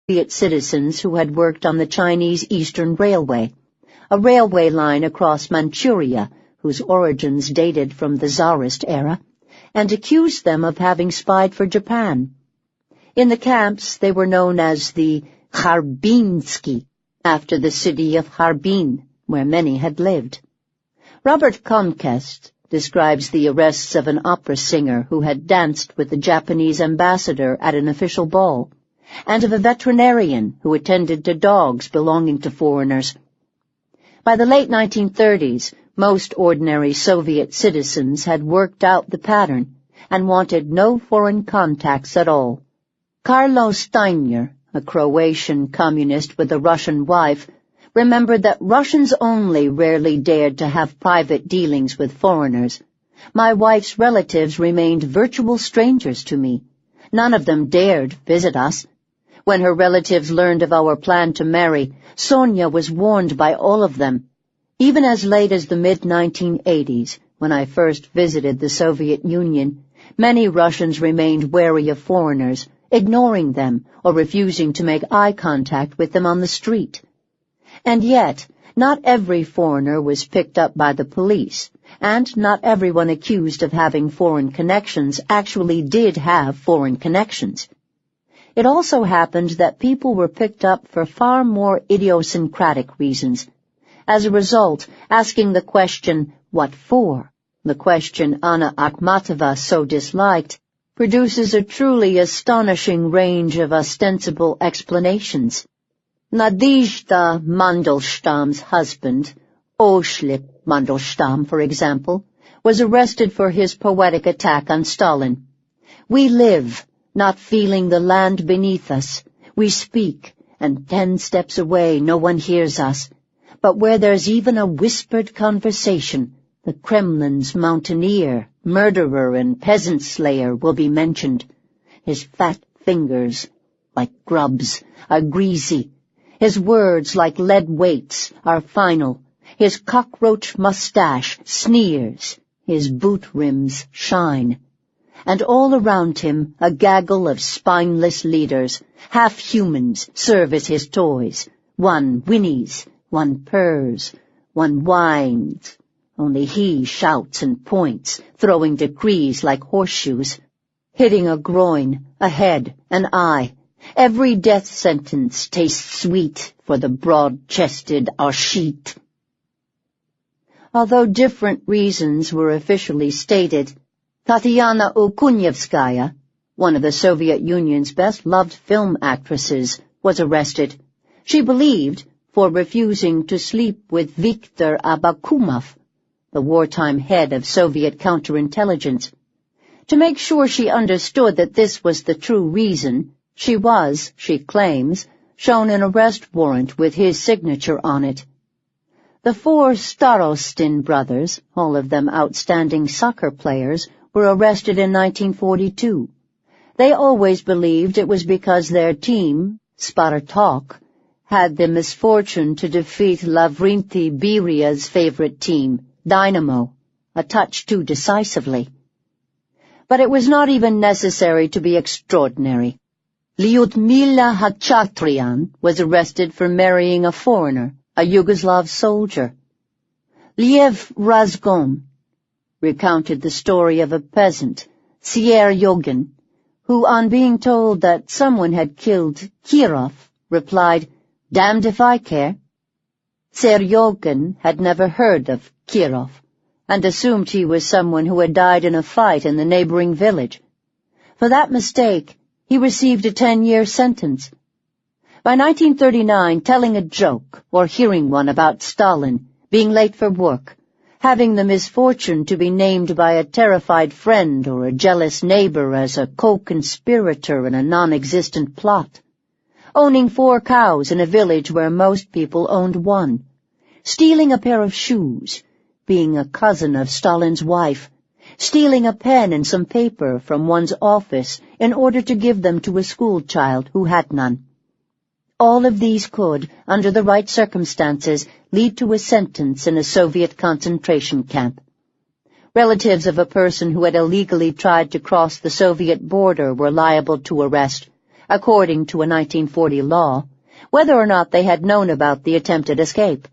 Soviet citizens who had worked on the Chinese Eastern Railway, a railway line across Manchuria whose origins dated from the Tsarist era, and accused them of having spied for Japan. In the camps they were known as the Kharbinsky, after the city of Harbin, where many had lived. Robert Conquest describes the arrests of an opera singer who had danced with the Japanese ambassador at an official ball, and of a veterinarian who attended to dogs belonging to foreigners. By the late 1930s, most ordinary Soviet citizens had worked out the pattern and wanted no foreign contacts at all. Karlo Steiner, a Croatian communist with a Russian wife, remembered that Russians only rarely dared to have private dealings with foreigners. My wife's relatives remained virtual strangers to me. None of them dared visit us. When her relatives learned of our plan to marry, Sonia was warned by all of them. Even as late as the mid-1980s, when I first visited the Soviet Union, many Russians remained wary of foreigners, ignoring them or refusing to make eye contact with them on the street. And yet, not every foreigner was picked up by the police, and not everyone accused of having foreign connections actually did have foreign connections. It also happened that people were picked up for far more idiosyncratic reasons. As a result, asking the question, "What for?" the question Anna Akhmatova so disliked, produces a truly astonishing range of ostensible explanations. Nadezhda Mandelstam's husband, Oship Mandelstam, for example, was arrested for his poetic attack on Stalin. "We live, not feeling the land beneath us. We speak, and 10 steps away no one hears us. But where there's even a whispered conversation, the Kremlin's mountaineer, murderer, and peasant slayer will be mentioned. His fat fingers, like grubs, are greasy. His words, like lead weights, are final. His cockroach mustache sneers. His boot rims shine. And all around him a gaggle of spineless leaders, half-humans, serve as his toys. One whinnies, one purrs, one whines. Only he shouts and points, throwing decrees like horseshoes, hitting a groin, a head, an eye. Every death sentence tastes sweet for the broad-chested Arshit." Although different reasons were officially stated, Tatiana Okunyevskaya, one of the Soviet Union's best-loved film actresses, was arrested. She believed for refusing to sleep with Viktor Abakumov, the wartime head of Soviet counterintelligence. To make sure she understood that this was the true reason, she was, she claims, shown an arrest warrant with his signature on it. The 4 Starostin brothers, all of them outstanding soccer players, were arrested in 1942. They always believed it was because their team, Spartak, had the misfortune to defeat Lavrenti Beria's favorite team, Dynamo, a touch too decisively. But it was not even necessary to be extraordinary. Lyudmila Hachatryan was arrested for marrying a foreigner, a Yugoslav soldier. Liev Razgon recounted the story of a peasant, Seryogin, who, on being told that someone had killed Kirov, replied, "Damned if I care." Seryogin had never heard of Kirov, and assumed he was someone who had died in a fight in the neighboring village. For that mistake, he received a 10-year sentence. By 1939, telling a joke or hearing one about Stalin, being late for work, having the misfortune to be named by a terrified friend or a jealous neighbor as a co-conspirator in a non-existent plot, owning 4 cows in a village where most people owned 1, stealing a pair of shoes, being a cousin of Stalin's wife, stealing a pen and some paper from one's office in order to give them to a schoolchild who had none. All of these could, under the right circumstances, lead to a sentence in a Soviet concentration camp. Relatives of a person who had illegally tried to cross the Soviet border were liable to arrest, according to a 1940 law, whether or not they had known about the attempted escape.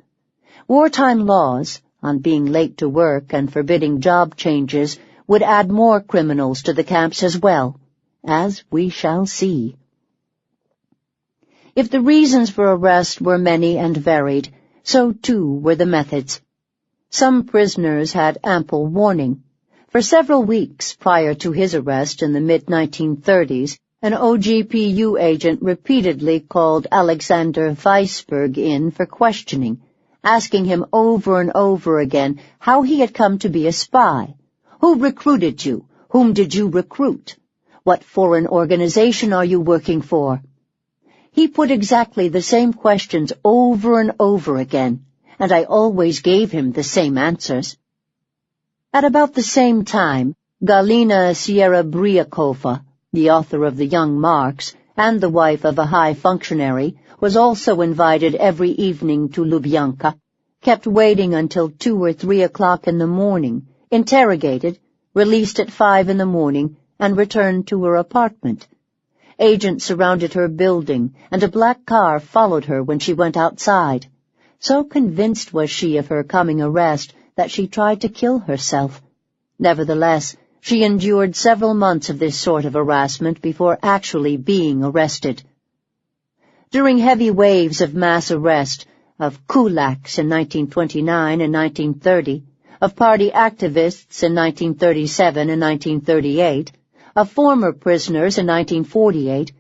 Wartime laws, on being late to work and forbidding job changes, would add more criminals to the camps as well, as we shall see. If the reasons for arrest were many and varied, so too were the methods. Some prisoners had ample warning. For several weeks prior to his arrest in the mid-1930s, an OGPU agent repeatedly called Alexander Weisberg in for questioning, asking him over and over again how he had come to be a spy. Who recruited you? Whom did you recruit? What foreign organization are you working for? He put exactly the same questions over and over again, and I always gave him the same answers. At about the same time, Galina Sierra-Briakova, the author of The Young Marx and the wife of a high functionary, was also invited every evening to Lubyanka, kept waiting until 2 or 3 o'clock in the morning, interrogated, released at 5 in the morning, and returned to her apartment. Agents surrounded her building, and a black car followed her when she went outside. So convinced was she of her coming arrest that she tried to kill herself. Nevertheless, she endured several months of this sort of harassment before actually being arrested. During heavy waves of mass arrest, of kulaks in 1929 and 1930, of party activists in 1937 and 1938, of former prisoners in 1948,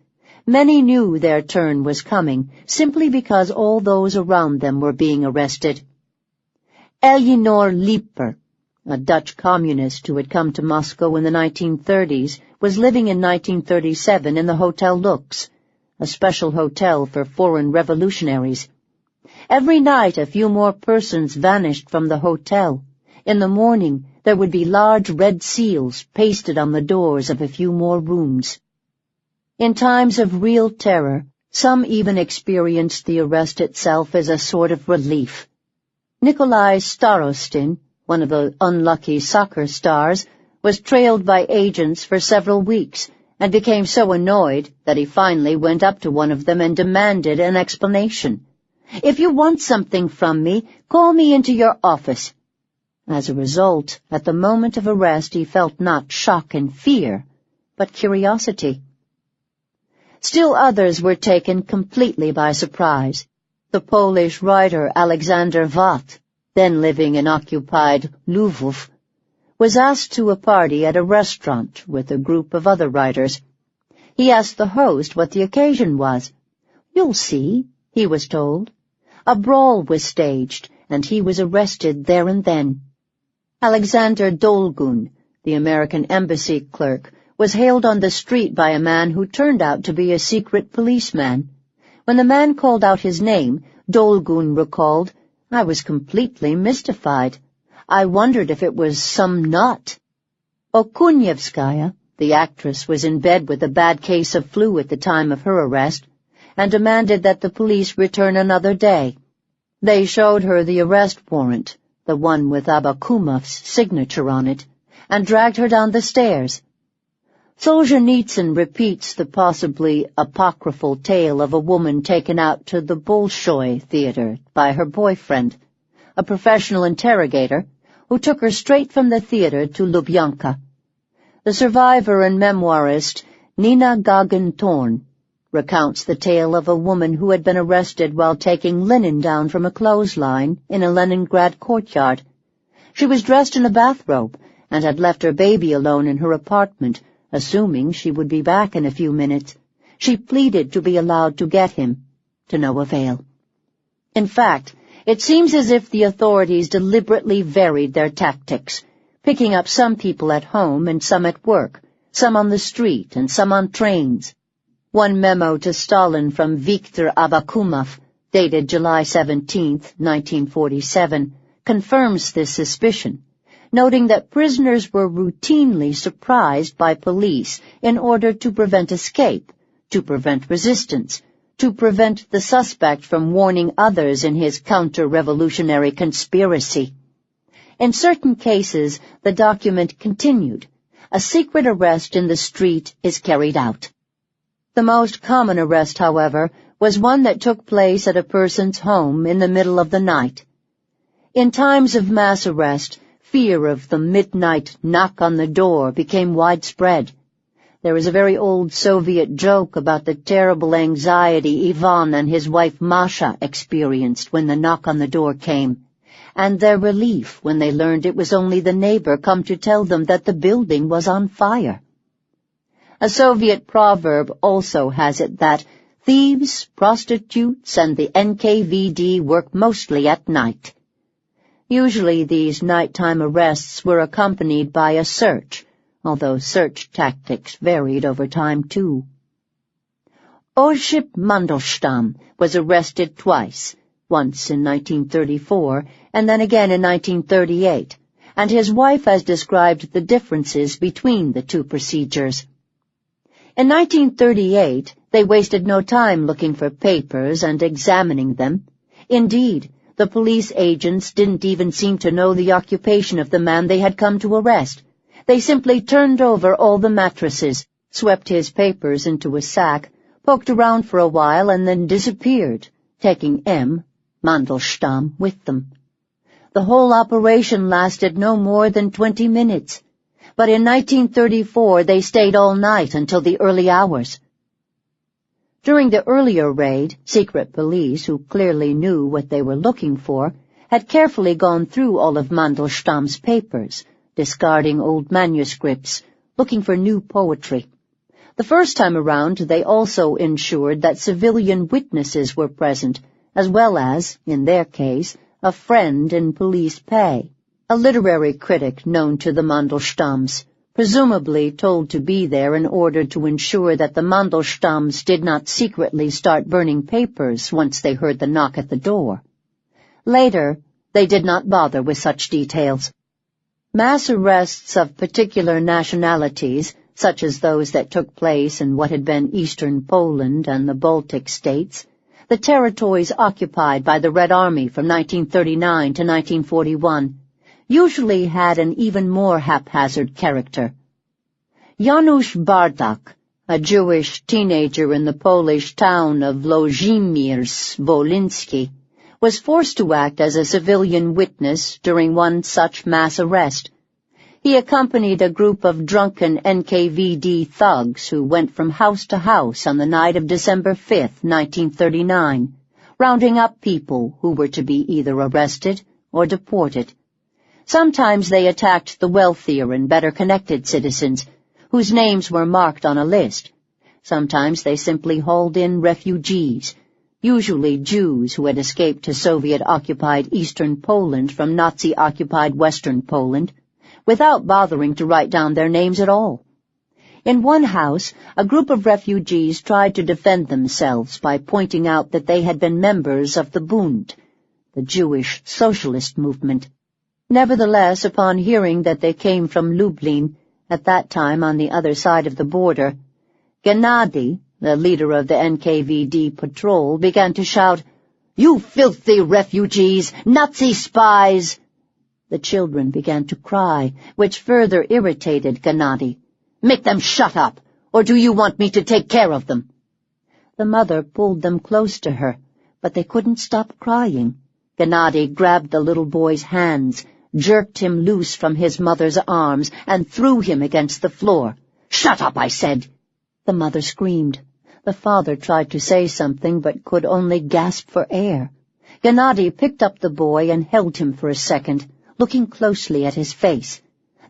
many knew their turn was coming simply because all those around them were being arrested. Elinor Lieper, a Dutch communist who had come to Moscow in the 1930s, was living in 1937 in the Hotel Lux, a special hotel for foreign revolutionaries. Every night a few more persons vanished from the hotel. In the morning there would be large red seals pasted on the doors of a few more rooms. In times of real terror, some even experienced the arrest itself as a sort of relief. Nikolai Starostin, one of the unlucky soccer stars, was trailed by agents for several weeks and became so annoyed that he finally went up to one of them and demanded an explanation. "If you want something from me, call me into your office." As a result, at the moment of arrest he felt not shock and fear, but curiosity. Still others were taken completely by surprise. The Polish writer Alexander Watt, then living in occupied Lwów, was asked to a party at a restaurant with a group of other writers. He asked the host what the occasion was. "You'll see," he was told. A brawl was staged, and he was arrested there and then. Alexander Dolgun, the American embassy clerk, was hailed on the street by a man who turned out to be a secret policeman. When the man called out his name, Dolgun recalled, "I was completely mystified. I wondered if it was some nut." Okunyevskaya, the actress, was in bed with a bad case of flu at the time of her arrest, and demanded that the police return another day. They showed her the arrest warrant, the one with Abakumov's signature on it, and dragged her down the stairs. Solzhenitsyn repeats the possibly apocryphal tale of a woman taken out to the Bolshoi Theater by her boyfriend, a professional interrogator, who took her straight from the theater to Lubyanka. The survivor and memoirist Nina Gagin-Torn recounts the tale of a woman who had been arrested while taking linen down from a clothesline in a Leningrad courtyard. She was dressed in a bathrobe and had left her baby alone in her apartment, assuming she would be back in a few minutes. She pleaded to be allowed to get him, to no avail. In fact, it seems as if the authorities deliberately varied their tactics, picking up some people at home and some at work, some on the street and some on trains. One memo to Stalin from Viktor Abakumov, dated July 17, 1947, confirms this suspicion, noting that prisoners were routinely surprised by police in order to prevent escape, to prevent resistance, to prevent the suspect from warning others in his counter-revolutionary conspiracy. In certain cases, the document continued. A secret arrest in the street is carried out. The most common arrest, however, was one that took place at a person's home in the middle of the night. In times of mass arrest, fear of the midnight knock on the door became widespread. There is a very old Soviet joke about the terrible anxiety Ivan and his wife Masha experienced when the knock on the door came, and their relief when they learned it was only the neighbor come to tell them that the building was on fire. A Soviet proverb also has it that thieves, prostitutes, and the NKVD work mostly at night. Usually these nighttime arrests were accompanied by a search, although search tactics varied over time too. Osip Mandelstam was arrested twice, once in 1934 and then again in 1938, and his wife has described the differences between the two procedures. In 1938, they wasted no time looking for papers and examining them. Indeed, the police agents didn't even seem to know the occupation of the man they had come to arrest. They simply turned over all the mattresses, swept his papers into a sack, poked around for a while, and then disappeared, taking M. Mandelstam with them. The whole operation lasted no more than 20 minutes, but in 1934 they stayed all night until the early hours. During the earlier raid, secret police, who clearly knew what they were looking for, had carefully gone through all of Mandelstam's papers, discarding old manuscripts, looking for new poetry. The first time around, they also ensured that civilian witnesses were present, as well as, in their case, a friend in police pay, a literary critic known to the Mandelstams, presumably told to be there in order to ensure that the Mandelstams did not secretly start burning papers once they heard the knock at the door. Later, they did not bother with such details. Mass arrests of particular nationalities, such as those that took place in what had been Eastern Poland and the Baltic states, the territories occupied by the Red Army from 1939 to 1941, usually had an even more haphazard character. Janusz Bardak, a Jewish teenager in the Polish town of Włodzimierz-Wolyński, was forced to act as a civilian witness during one such mass arrest. He accompanied a group of drunken NKVD thugs who went from house to house on the night of December 5th, 1939, rounding up people who were to be either arrested or deported. Sometimes they attacked the wealthier and better-connected citizens, whose names were marked on a list. Sometimes they simply hauled in refugees, usually Jews who had escaped to Soviet-occupied Eastern Poland from Nazi-occupied Western Poland, without bothering to write down their names at all. In one house, a group of refugees tried to defend themselves by pointing out that they had been members of the Bund, the Jewish socialist movement. Nevertheless, upon hearing that they came from Lublin, at that time on the other side of the border, Gennady, the leader of the NKVD patrol, began to shout, "You filthy refugees! Nazi spies!" The children began to cry, which further irritated Gennady. "Make them shut up, or do you want me to take care of them?" The mother pulled them close to her, but they couldn't stop crying. Gennady grabbed the little boy's hands, jerked him loose from his mother's arms, and threw him against the floor. "Shut up, I said!" The mother screamed. The father tried to say something, but could only gasp for air. Gennady picked up the boy and held him for a second, looking closely at his face,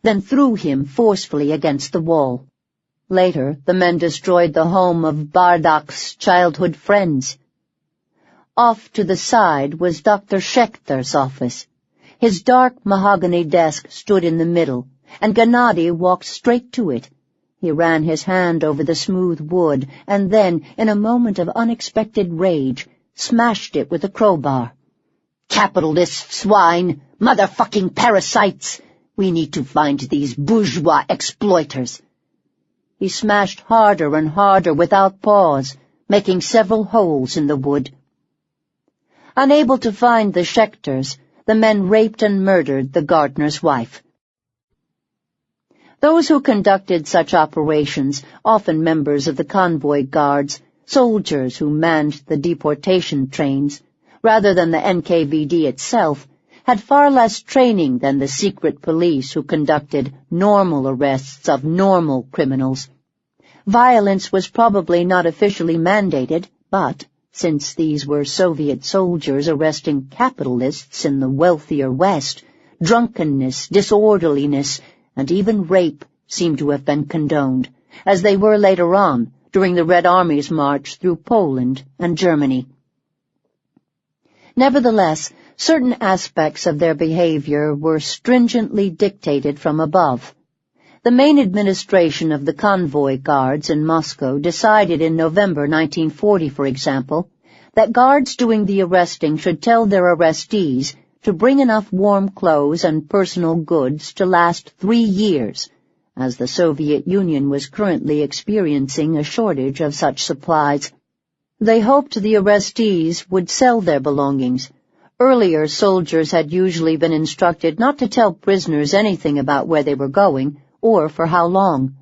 then threw him forcefully against the wall. Later, the men destroyed the home of Bardak's childhood friends. Off to the side was Dr. Schechter's office. His dark mahogany desk stood in the middle, and Gennady walked straight to it. He ran his hand over the smooth wood, and then, in a moment of unexpected rage, smashed it with a crowbar. "Capitalist swine! Motherfucking parasites! We need to find these bourgeois exploiters!" He smashed harder and harder without pause, making several holes in the wood. Unable to find the Schechters, the men raped and murdered the gardener's wife. Those who conducted such operations, often members of the convoy guards, soldiers who manned the deportation trains, rather than the NKVD itself, had far less training than the secret police who conducted normal arrests of normal criminals. Violence was probably not officially mandated, but, since these were Soviet soldiers arresting capitalists in the wealthier West, drunkenness, disorderliness, and even rape seemed to have been condoned, as they were later on, during the Red Army's march through Poland and Germany. Nevertheless, certain aspects of their behavior were stringently dictated from above. The main administration of the convoy guards in Moscow decided in November 1940, for example, that guards doing the arresting should tell their arrestees to bring enough warm clothes and personal goods to last 3 years, as the Soviet Union was currently experiencing a shortage of such supplies. They hoped the arrestees would sell their belongings. Earlier, soldiers had usually been instructed not to tell prisoners anything about where they were going, or for how long.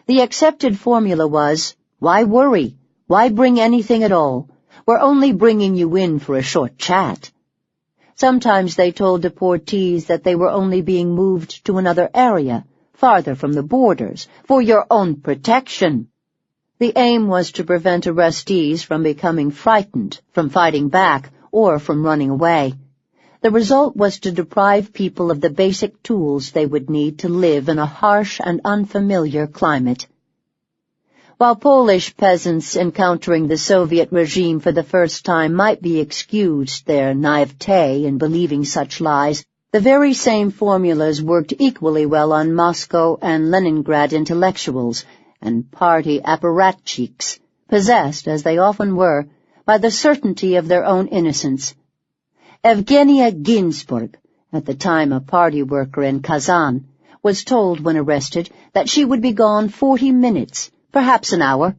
The accepted formula was, "Why worry? Why bring anything at all? We're only bringing you in for a short chat." Sometimes they told deportees that they were only being moved to another area, farther from the borders, for your own protection. The aim was to prevent arrestees from becoming frightened, from fighting back, or from running away. The result was to deprive people of the basic tools they would need to live in a harsh and unfamiliar climate. While Polish peasants encountering the Soviet regime for the first time might be excused their naivete in believing such lies, the very same formulas worked equally well on Moscow and Leningrad intellectuals and party apparatchiks, possessed, as they often were, by the certainty of their own innocence. Evgenia Ginsburg, at the time a party worker in Kazan, was told when arrested that she would be gone 40 minutes, perhaps an hour.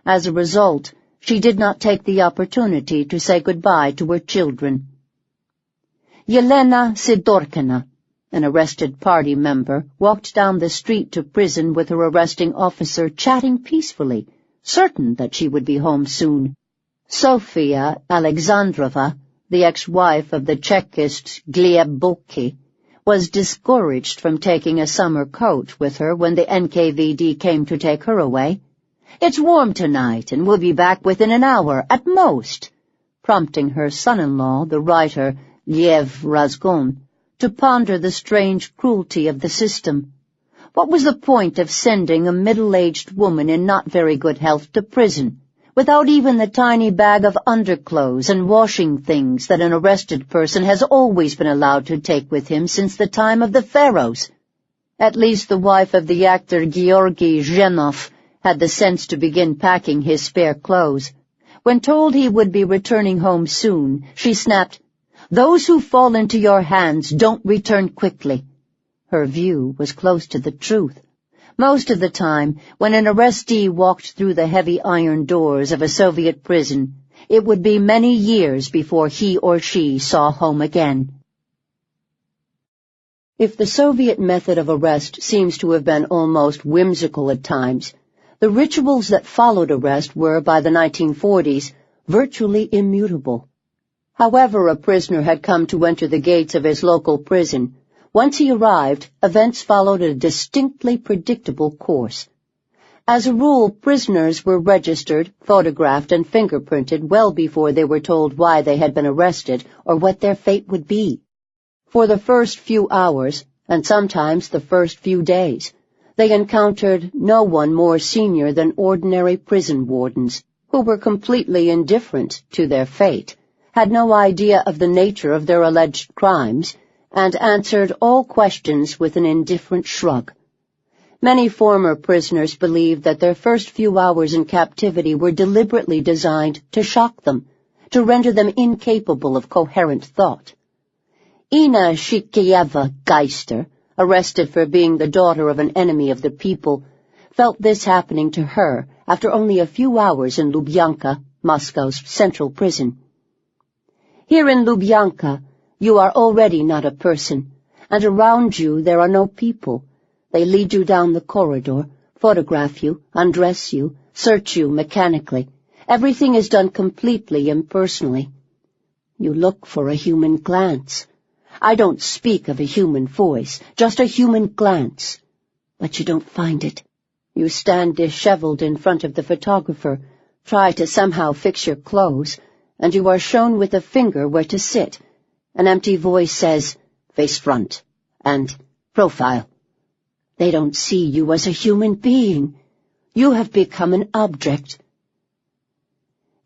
As a result, she did not take the opportunity to say goodbye to her children. Yelena Sidorkina, an arrested party member, walked down the street to prison with her arresting officer chatting peacefully, certain that she would be home soon. Sofia Alexandrova, the ex-wife of the Chekist Gleb Boki, was discouraged from taking a summer coat with her when the NKVD came to take her away. "It's warm tonight, and we'll be back within an hour, at most," prompting her son-in-law, the writer Lev Razgon, to ponder the strange cruelty of the system. What was the point of sending a middle-aged woman in not very good health to prison, without even the tiny bag of underclothes and washing things that an arrested person has always been allowed to take with him since the time of the pharaohs? At least the wife of the actor Georgy Zhenov had the sense to begin packing his spare clothes. When told he would be returning home soon, she snapped, "Those who fall into your hands don't return quickly." Her view was close to the truth. Most of the time, when an arrestee walked through the heavy iron doors of a Soviet prison, it would be many years before he or she saw home again. If the Soviet method of arrest seems to have been almost whimsical at times, the rituals that followed arrest were, by the 1940s, virtually immutable. However a prisoner had come to enter the gates of his local prison, once he arrived, events followed a distinctly predictable course. As a rule, prisoners were registered, photographed, and fingerprinted well before they were told why they had been arrested or what their fate would be. For the first few hours, and sometimes the first few days, they encountered no one more senior than ordinary prison wardens, who were completely indifferent to their fate, had no idea of the nature of their alleged crimes, and answered all questions with an indifferent shrug. Many former prisoners believed that their first few hours in captivity were deliberately designed to shock them, to render them incapable of coherent thought. Ina Shikieva Geister, arrested for being the daughter of an enemy of the people, felt this happening to her after only a few hours in Lubyanka, Moscow's central prison. "Here in Lubyanka, you are already not a person, and around you there are no people. They lead you down the corridor, photograph you, undress you, search you mechanically. Everything is done completely impersonally. You look for a human glance. I don't speak of a human voice, just a human glance. But you don't find it. You stand disheveled in front of the photographer, try to somehow fix your clothes, and you are shown with a finger where to sit. An empty voice says, "Face front," and "Profile." They don't see you as a human being. You have become an object.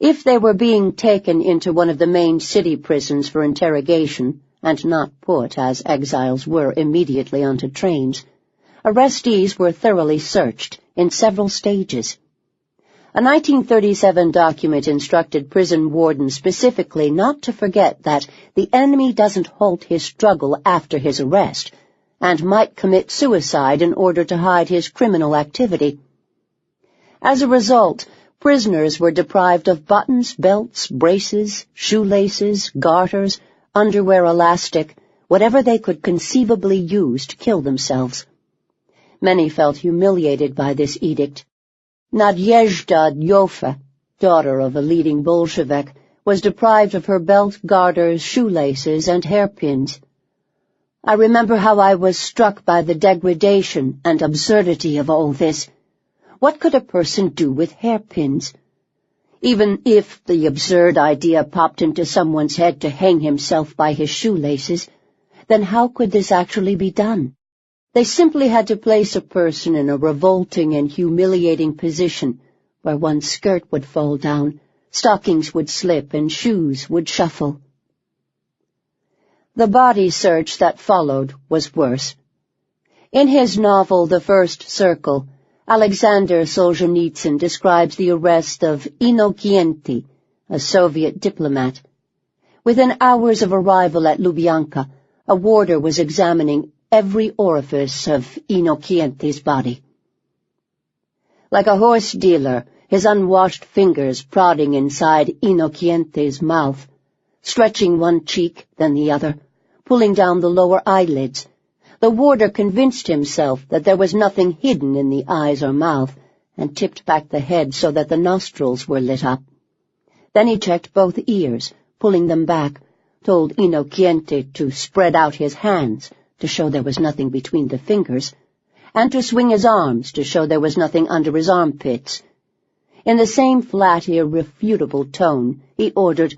If they were being taken into one of the main city prisons for interrogation, and not put, as exiles were, immediately onto trains, arrestees were thoroughly searched in several stages. A 1937 document instructed prison wardens specifically not to forget that the enemy doesn't halt his struggle after his arrest, and might commit suicide in order to hide his criminal activity. As a result, prisoners were deprived of buttons, belts, braces, shoelaces, garters, underwear elastic, whatever they could conceivably use to kill themselves. Many felt humiliated by this edict. Nadezhda Yofa, daughter of a leading Bolshevik, was deprived of her belt, garters, shoelaces, and hairpins. I remember how I was struck by the degradation and absurdity of all this. What could a person do with hairpins? Even if the absurd idea popped into someone's head to hang himself by his shoelaces, then how could this actually be done? They simply had to place a person in a revolting and humiliating position where one's skirt would fall down, stockings would slip, and shoes would shuffle. The body search that followed was worse. In his novel The First Circle, Alexander Solzhenitsyn describes the arrest of Innokienty, a Soviet diplomat. Within hours of arrival at Lubyanka, a warder was examining every orifice of Innokienty's body. Like a horse dealer, his unwashed fingers prodding inside Innokienty's mouth, stretching one cheek, then the other, pulling down the lower eyelids, the warder convinced himself that there was nothing hidden in the eyes or mouth, and tipped back the head so that the nostrils were lit up. Then he checked both ears, pulling them back, told Innokienty to spread out his hands to show there was nothing between the fingers, and to swing his arms to show there was nothing under his armpits. In the same flat, irrefutable tone, he ordered,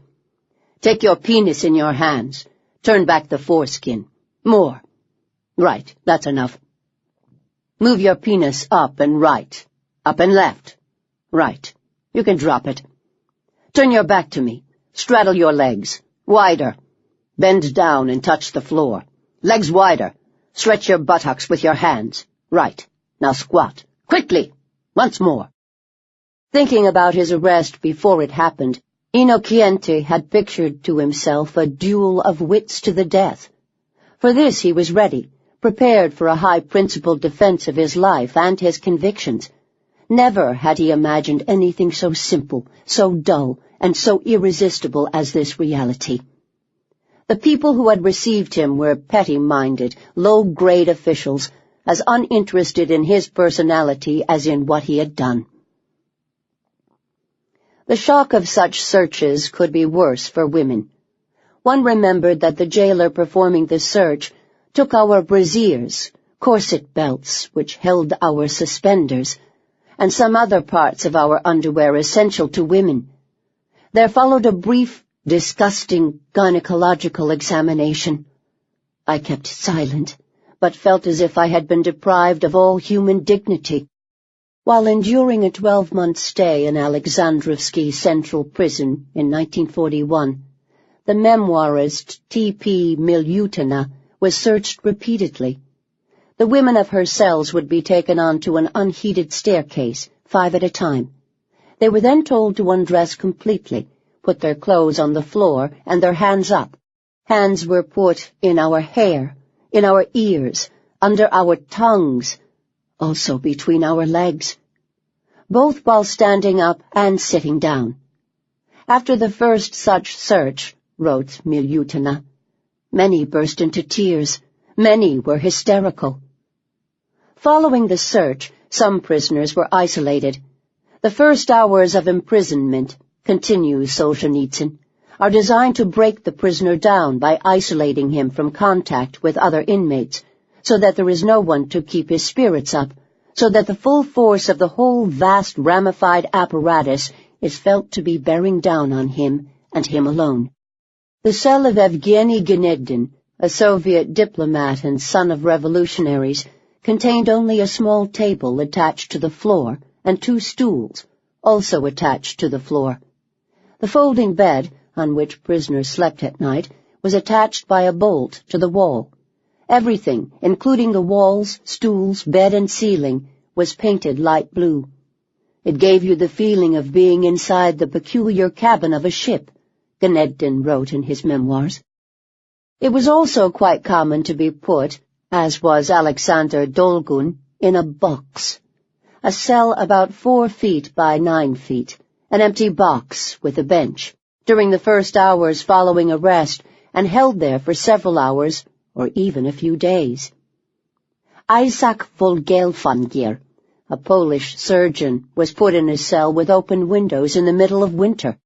"Take your penis in your hands. Turn back the foreskin. More. Right, that's enough. Move your penis up and right, up and left. Right, you can drop it. Turn your back to me. Straddle your legs. Wider. Bend down and touch the floor. Legs wider. Stretch your buttocks with your hands. Right, now squat. Quickly. Once more." Thinking about his arrest before it happened, Innokienty had pictured to himself a duel of wits to the death. For this he was ready, prepared for a high-principled defense of his life and his convictions. Never had he imagined anything so simple, so dull, and so irresistible as this reality. The people who had received him were petty-minded, low-grade officials, as uninterested in his personality as in what he had done. The shock of such searches could be worse for women. One remembered that the jailer performing the search took our brassieres, corset belts which held our suspenders, and some other parts of our underwear essential to women. There followed a brief, disgusting gynecological examination. I kept silent, but felt as if I had been deprived of all human dignity. While enduring a 12-month stay in Alexandrovsky Central Prison in 1941, the memoirist T.P. Milyutina was searched repeatedly. The women of her cells would be taken onto an unheated staircase, 5 at a time. They were then told to undress completely, put their clothes on the floor, and their hands up. Hands were put in our hair, in our ears, under our tongues, also between our legs, both while standing up and sitting down. After the first such search, wrote Milyutina, many burst into tears, many were hysterical. Following the search, some prisoners were isolated. The first hours of imprisonment, continues Solzhenitsyn, are designed to break the prisoner down by isolating him from contact with other inmates, so that there is no one to keep his spirits up, so that the full force of the whole vast ramified apparatus is felt to be bearing down on him and him alone. The cell of Evgeny Gnedin, a Soviet diplomat and son of revolutionaries, contained only a small table attached to the floor and 2 stools, also attached to the floor. The folding bed, on which prisoners slept at night, was attached by a bolt to the wall. Everything, including the walls, stools, bed, and ceiling, was painted light blue. It gave you the feeling of being inside the peculiar cabin of a ship, Gnedin wrote in his memoirs. It was also quite common to be put, as was Alexander Dolgun, in a box. A cell about 4 feet by 9 feet, an empty box with a bench, during the first hours following arrest, and held there for several hours, or even a few days. Isaac Volgelfangier, a Polish surgeon, was put in a cell with open windows in the middle of winter.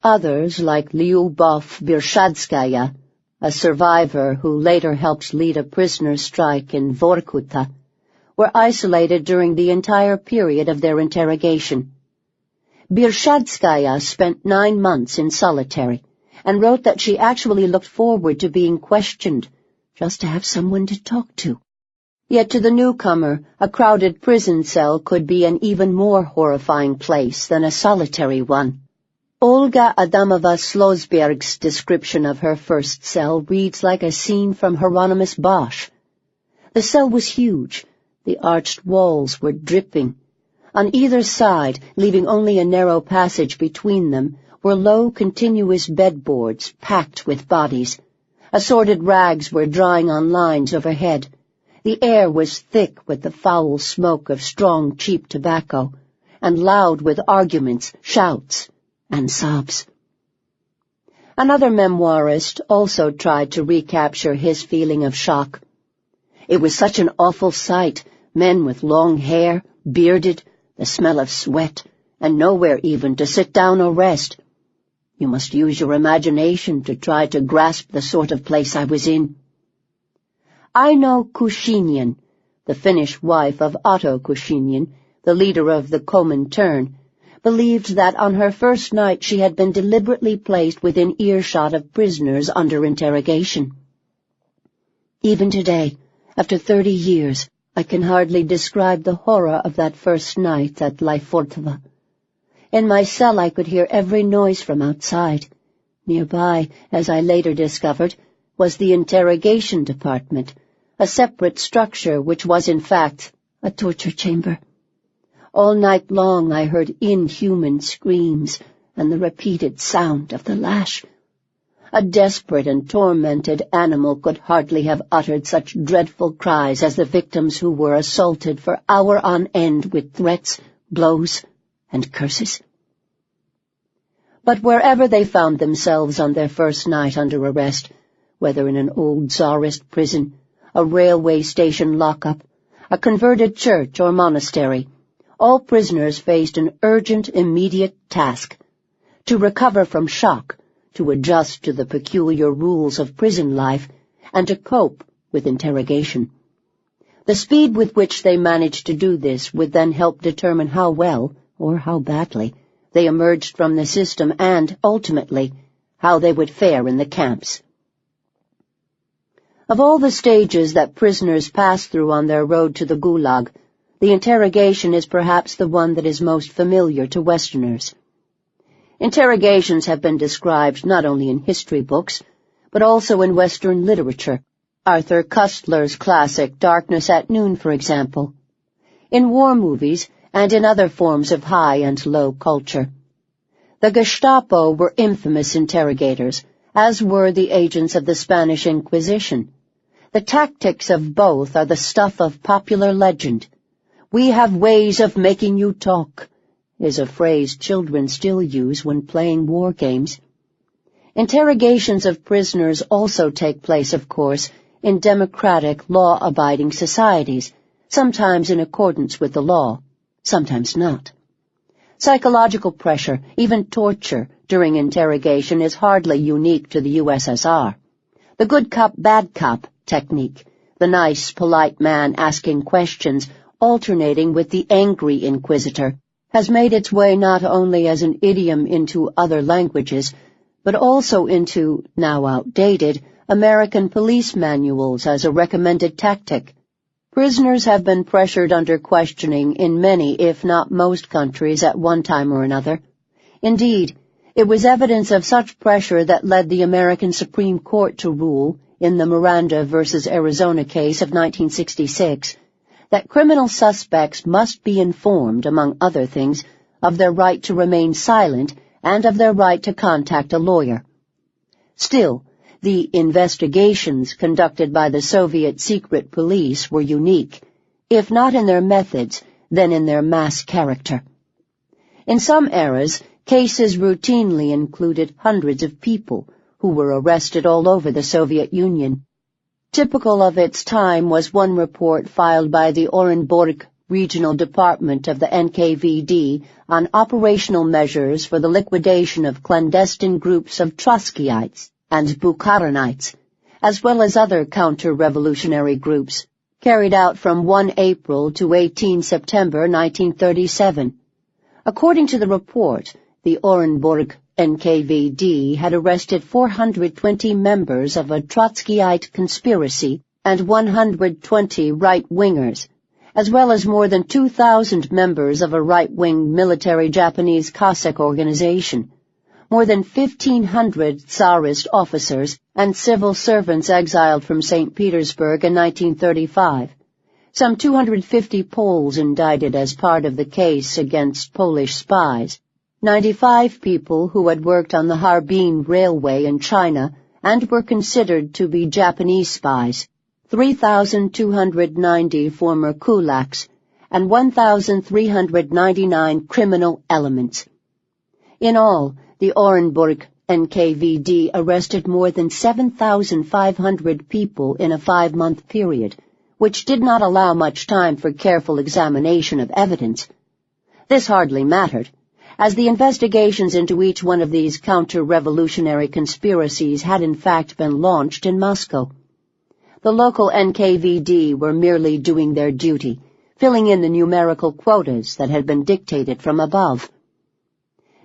Others, like Lyubov Birshadskaya, a survivor who later helped lead a prisoner's strike in Vorkuta, were isolated during the entire period of their interrogation. Birshadskaya spent 9 months in solitary, and wrote that she actually looked forward to being questioned, just to have someone to talk to. Yet to the newcomer, a crowded prison cell could be an even more horrifying place than a solitary one. Olga Adamova Slosberg's description of her first cell reads like a scene from Hieronymus Bosch. The cell was huge. The arched walls were dripping. On either side, leaving only a narrow passage between them, were low, continuous bedboards packed with bodies. Assorted rags were drying on lines overhead. The air was thick with the foul smoke of strong, cheap tobacco, and loud with arguments, shouts, and sobs. Another memoirist also tried to recapture his feeling of shock. It was such an awful sight, men with long hair, bearded, the smell of sweat, and nowhere even to sit down or rest. You must use your imagination to try to grasp the sort of place I was in. Aino Kushinian, the Finnish wife of Otto Kushinian, the leader of the Comintern, believed that on her first night she had been deliberately placed within earshot of prisoners under interrogation. Even today, after 30 years, I can hardly describe the horror of that first night at Laifortova. In my cell I could hear every noise from outside. Nearby, as I later discovered, was the interrogation department, a separate structure which was in fact a torture chamber. All night long I heard inhuman screams and the repeated sound of the lash. A desperate and tormented animal could hardly have uttered such dreadful cries as the victims who were assaulted for hour on end with threats, blows, and curses. But wherever they found themselves on their first night under arrest, whether in an old Tsarist prison, a railway station lockup, a converted church or monastery, all prisoners faced an urgent, immediate task: to recover from shock, to adjust to the peculiar rules of prison life, and to cope with interrogation. The speed with which they managed to do this would then help determine how well, or how badly, they emerged from the system and, ultimately, how they would fare in the camps. Of all the stages that prisoners pass through on their road to the Gulag, the interrogation is perhaps the one that is most familiar to Westerners. Interrogations have been described not only in history books, but also in Western literature. Arthur Koestler's classic Darkness at Noon, for example. In war movies, and in other forms of high and low culture. The Gestapo were infamous interrogators, as were the agents of the Spanish Inquisition. The tactics of both are the stuff of popular legend. "We have ways of making you talk," is a phrase children still use when playing war games. Interrogations of prisoners also take place, of course, in democratic, law-abiding societies, sometimes in accordance with the law, sometimes not. Psychological pressure, even torture, during interrogation is hardly unique to the USSR. The good cop, bad cop technique, the nice, polite man asking questions, alternating with the angry inquisitor, has made its way not only as an idiom into other languages, but also into, now outdated, American police manuals as a recommended tactic. Prisoners have been pressured under questioning in many, if not most, countries at one time or another. Indeed, it was evidence of such pressure that led the American Supreme Court to rule, in the Miranda v. Arizona case of 1966, that criminal suspects must be informed, among other things, of their right to remain silent and of their right to contact a lawyer. Still, the investigations conducted by the Soviet secret police were unique, if not in their methods, then in their mass character. In some eras, cases routinely included hundreds of people who were arrested all over the Soviet Union. Typical of its time was one report filed by the Orenburg Regional Department of the NKVD on operational measures for the liquidation of clandestine groups of Trotskyites and Bukharinites, as well as other counter-revolutionary groups, carried out from 1 April to 18 September 1937. According to the report, the Orenburg NKVD had arrested 420 members of a Trotskyite conspiracy and 120 right-wingers, as well as more than 2,000 members of a right-wing military Japanese Cossack organization, more than 1,500 Tsarist officers and civil servants exiled from St. Petersburg in 1935, some 250 Poles indicted as part of the case against Polish spies, 95 people who had worked on the Harbin Railway in China and were considered to be Japanese spies, 3,290 former kulaks, and 1,399 criminal elements. In all, the Orenburg NKVD arrested more than 7,500 people in a 5-month period, which did not allow much time for careful examination of evidence. This hardly mattered, as the investigations into each one of these counter-revolutionary conspiracies had in fact been launched in Moscow. The local NKVD were merely doing their duty, filling in the numerical quotas that had been dictated from above.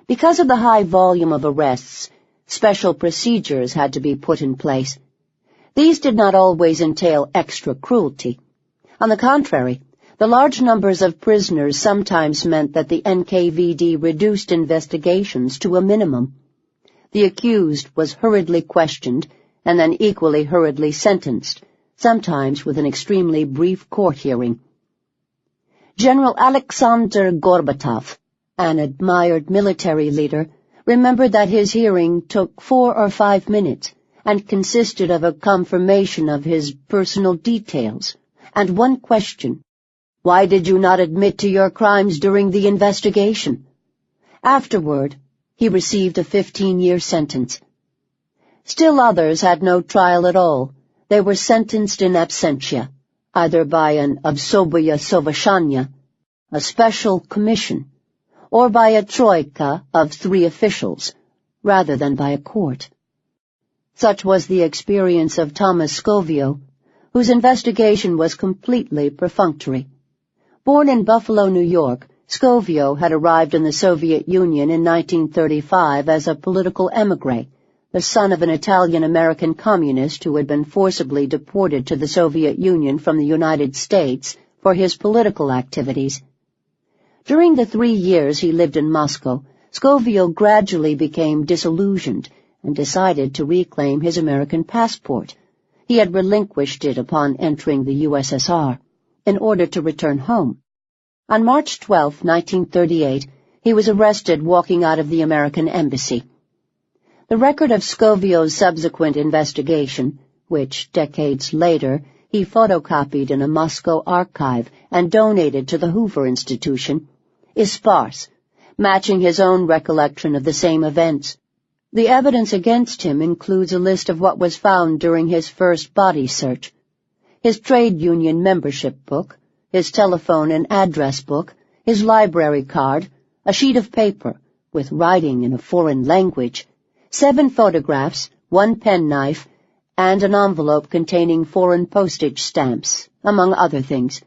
Because of the high volume of arrests, special procedures had to be put in place. These did not always entail extra cruelty. On the contrary, the large numbers of prisoners sometimes meant that the NKVD reduced investigations to a minimum. The accused was hurriedly questioned and then equally hurriedly sentenced, sometimes with an extremely brief court hearing. General Alexander Gorbatov, an admired military leader, remembered that his hearing took 4 or 5 minutes and consisted of a confirmation of his personal details and one question: "Why did you not admit to your crimes during the investigation?" Afterward, he received a 15-year sentence. Still others had no trial at all. They were sentenced in absentia, either by an obsobaya sovashanya, a special commission, or by a troika of 3 officials, rather than by a court. Such was the experience of Thomas Scovio, whose investigation was completely perfunctory. Born in Buffalo, New York, Scovio had arrived in the Soviet Union in 1935 as a political émigré, the son of an Italian-American communist who had been forcibly deported to the Soviet Union from the United States for his political activities. During the 3 years he lived in Moscow, Scovio gradually became disillusioned and decided to reclaim his American passport. He had relinquished it upon entering the USSR, in order to return home. On March 12, 1938, he was arrested walking out of the American embassy. The record of Scovio's subsequent investigation, which, decades later, he photocopied in a Moscow archive and donated to the Hoover Institution, is sparse, matching his own recollection of the same events. The evidence against him includes a list of what was found during his first body search: his trade union membership book, his telephone and address book, his library card, a sheet of paper with writing in a foreign language, 7 photographs, 1 penknife, and an envelope containing foreign postage stamps, among other things.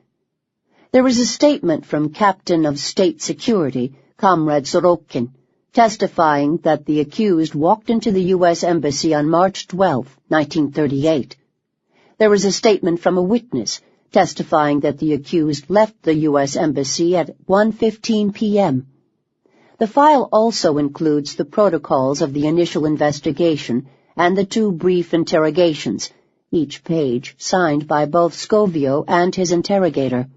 There was a statement from Captain of State Security, Comrade Sorokin, testifying that the accused walked into the U.S. Embassy on March 12, 1938. There was a statement from a witness, testifying that the accused left the U.S. Embassy at 1:15 p.m. The file also includes the protocols of the initial investigation and the 2 brief interrogations, each page signed by both Scovio and his interrogator.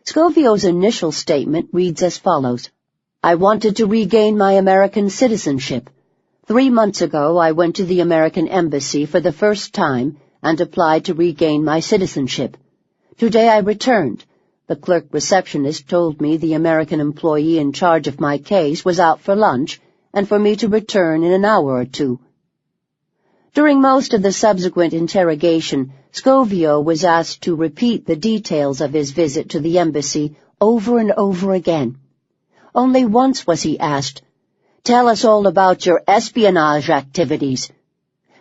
Scovio's initial statement reads as follows: I wanted to regain my American citizenship. 3 months ago I went to the American Embassy for the first time and applied to regain my citizenship. Today I returned. The clerk receptionist told me the American employee in charge of my case was out for lunch and for me to return in an hour or 2. During most of the subsequent interrogation, Scovio was asked to repeat the details of his visit to the embassy over and over again. Only once was he asked, "Tell us all about your espionage activities."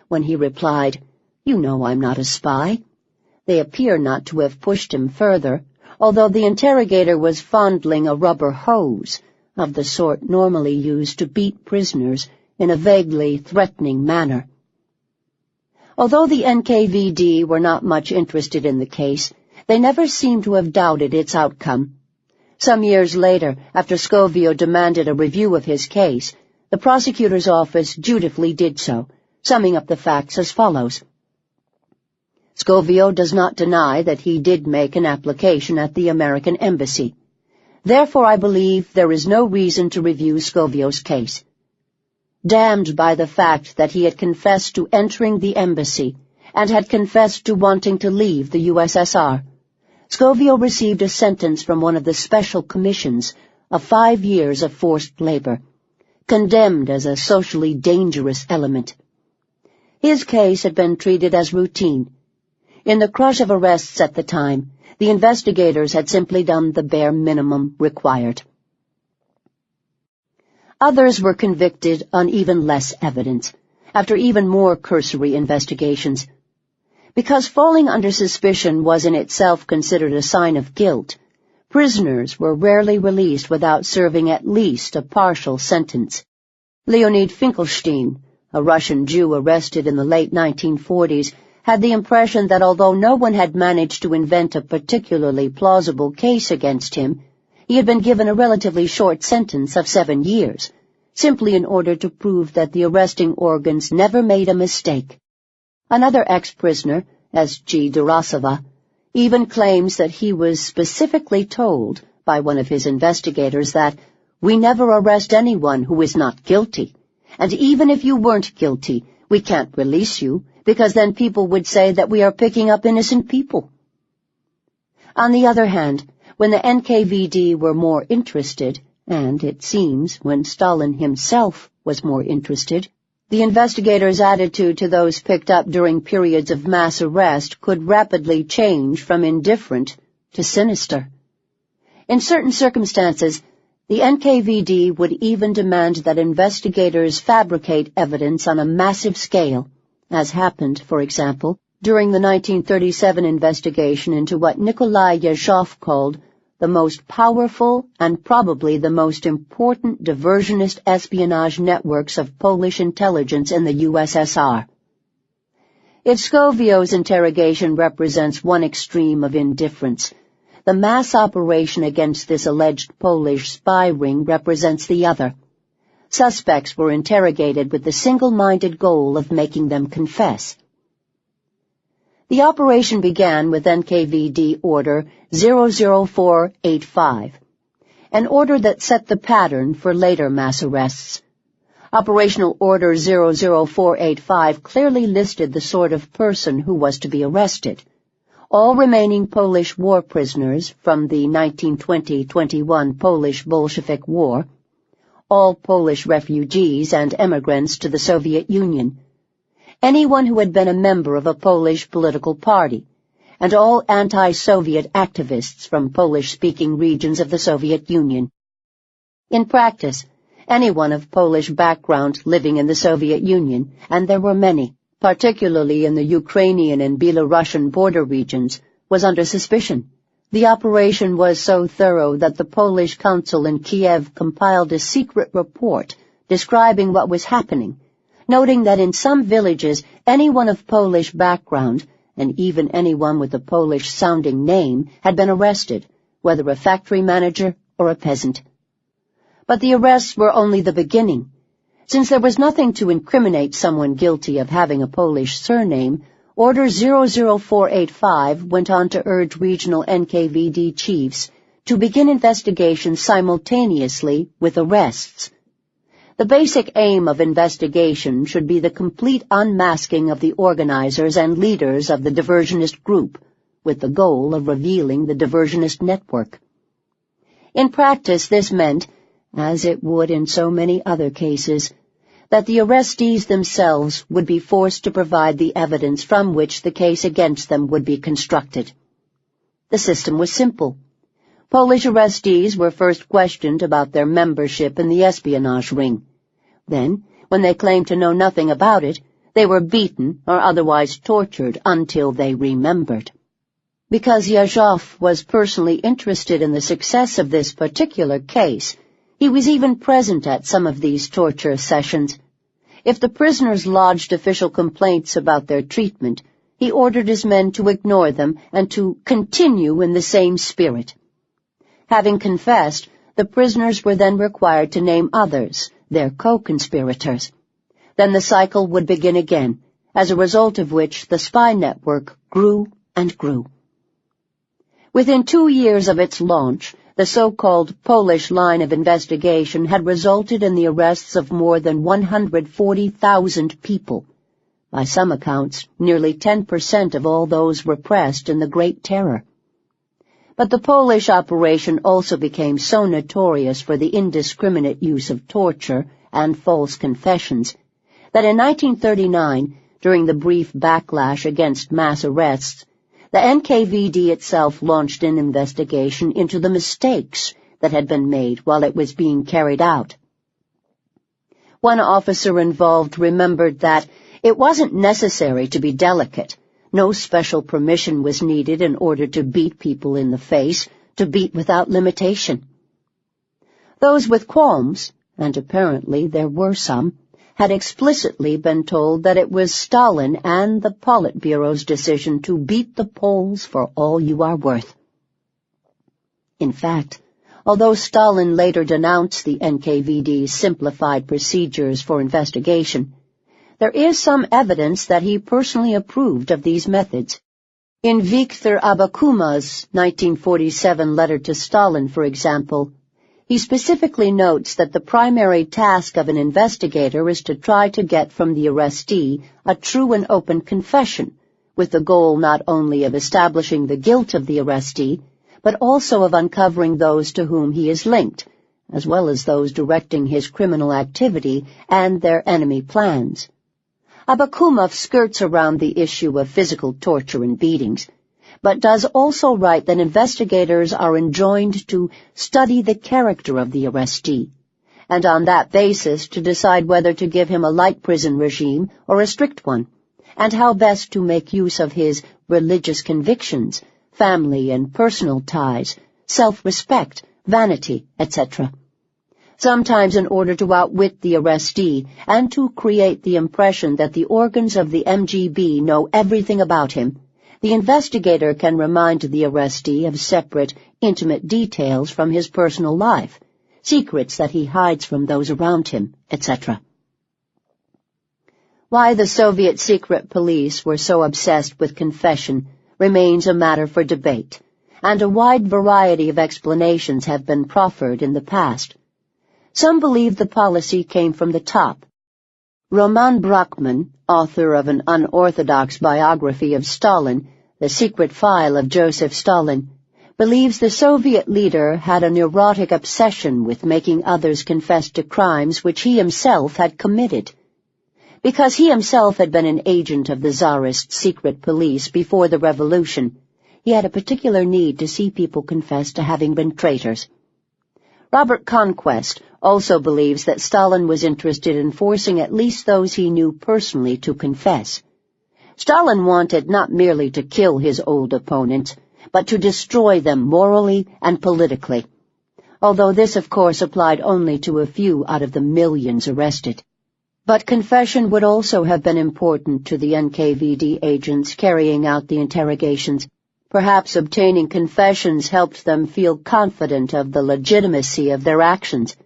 When he replied, "You know I'm not a spy," they appear not to have pushed him further, although the interrogator was fondling a rubber hose, of the sort normally used to beat prisoners in a vaguely threatening manner. Although the NKVD were not much interested in the case, they never seemed to have doubted its outcome. Some years later, after Scovio demanded a review of his case, the prosecutor's office dutifully did so, summing up the facts as follows. Scovio does not deny that he did make an application at the American Embassy. Therefore, I believe there is no reason to review Scovio's case. Damned by the fact that he had confessed to entering the embassy and had confessed to wanting to leave the USSR, Scovio received a sentence from one of the special commissions of 5 years of forced labor, condemned as a socially dangerous element. His case had been treated as routine. In the crush of arrests at the time, the investigators had simply done the bare minimum required. Others were convicted on even less evidence, after even more cursory investigations. Because falling under suspicion was in itself considered a sign of guilt, prisoners were rarely released without serving at least a partial sentence. Leonid Finkelstein, a Russian Jew arrested in the late 1940s, had the impression that although no one had managed to invent a particularly plausible case against him, he had been given a relatively short sentence of 7 years, simply in order to prove that the arresting organs never made a mistake. Another ex-prisoner, S.G. Durasova, even claims that he was specifically told by one of his investigators that, "We never arrest anyone who is not guilty, and even if you weren't guilty, we can't release you, because then people would say that we are picking up innocent people." On the other hand, when the NKVD were more interested, and, it seems, when Stalin himself was more interested, the investigators' attitude to those picked up during periods of mass arrest could rapidly change from indifferent to sinister. In certain circumstances, the NKVD would even demand that investigators fabricate evidence on a massive scale, as happened, for example, during the 1937 investigation into what Nikolai Yezhov called the most powerful and probably the most important diversionist espionage networks of Polish intelligence in the USSR. If Scovio's interrogation represents one extreme of indifference, the mass operation against this alleged Polish spy ring represents the other. Suspects were interrogated with the single-minded goal of making them confess. The operation began with NKVD Order 00485, an order that set the pattern for later mass arrests. Operational Order 00485 clearly listed the sort of person who was to be arrested: all remaining Polish war prisoners from the 1920-21 Polish Bolshevik War, all Polish refugees and emigrants to the Soviet Union, anyone who had been a member of a Polish political party, and all anti-Soviet activists from Polish-speaking regions of the Soviet Union. In practice, anyone of Polish background living in the Soviet Union, and there were many, particularly in the Ukrainian and Belarusian border regions, was under suspicion. The operation was so thorough that the Polish consul in Kiev compiled a secret report describing what was happening, noting that in some villages anyone of Polish background, and even anyone with a Polish-sounding name, had been arrested, whether a factory manager or a peasant. But the arrests were only the beginning. Since there was nothing to incriminate someone guilty of having a Polish surname, Order 00485 went on to urge regional NKVD chiefs to begin investigations simultaneously with arrests. The basic aim of investigation should be the complete unmasking of the organizers and leaders of the diversionist group, with the goal of revealing the diversionist network. In practice, this meant, as it would in so many other cases, that the arrestees themselves would be forced to provide the evidence from which the case against them would be constructed. The system was simple. Polish arrestees were first questioned about their membership in the espionage ring. Then, when they claimed to know nothing about it, they were beaten or otherwise tortured until they remembered. Because Yazhov was personally interested in the success of this particular case, he was even present at some of these torture sessions. If the prisoners lodged official complaints about their treatment, he ordered his men to ignore them and to continue in the same spirit. Having confessed, the prisoners were then required to name others, their co-conspirators. Then the cycle would begin again, as a result of which the spy network grew and grew. Within 2 years of its launch, the so-called Polish line of investigation had resulted in the arrests of more than 140,000 people. By some accounts, nearly 10% of all those repressed in the Great Terror. But the Polish operation also became so notorious for the indiscriminate use of torture and false confessions that in 1939, during the brief backlash against mass arrests, the NKVD itself launched an investigation into the mistakes that had been made while it was being carried out. One officer involved remembered that it wasn't necessary to be delicate. No special permission was needed in order to beat people in the face, to beat without limitation. Those with qualms, and apparently there were some, had explicitly been told that it was Stalin and the Politburo's decision to beat the Poles for all you are worth. In fact, although Stalin later denounced the NKVD's simplified procedures for investigation, there is some evidence that he personally approved of these methods. In Viktor Abakuma's 1947 letter to Stalin, for example, he specifically notes that the primary task of an investigator is to try to get from the arrestee a true and open confession, with the goal not only of establishing the guilt of the arrestee, but also of uncovering those to whom he is linked, as well as those directing his criminal activity and their enemy plans. Abakumov skirts around the issue of physical torture and beatings, but does also write that investigators are enjoined to study the character of the arrestee, and on that basis to decide whether to give him a light prison regime or a strict one, and how best to make use of his religious convictions, family and personal ties, self-respect, vanity, etc. Sometimes in order to outwit the arrestee and to create the impression that the organs of the MGB know everything about him, the investigator can remind the arrestee of separate, intimate details from his personal life, secrets that he hides from those around him, etc. Why the Soviet secret police were so obsessed with confession remains a matter for debate, and a wide variety of explanations have been proffered in the past. Some believe the policy came from the top. Roman Brachman, author of an unorthodox biography of Stalin, The Secret File of Joseph Stalin, believes the Soviet leader had a neurotic obsession with making others confess to crimes which he himself had committed. Because he himself had been an agent of the Tsarist secret police before the revolution, He had a particular need to see people confess to having been traitors. Robert Conquest also believes that Stalin was interested in forcing at least those he knew personally to confess. Stalin wanted not merely to kill his old opponents, but to destroy them morally and politically, although this of course applied only to a few out of the millions arrested. But confession would also have been important to the NKVD agents carrying out the interrogations. Perhaps obtaining confessions helped them feel confident of the legitimacy of their actions.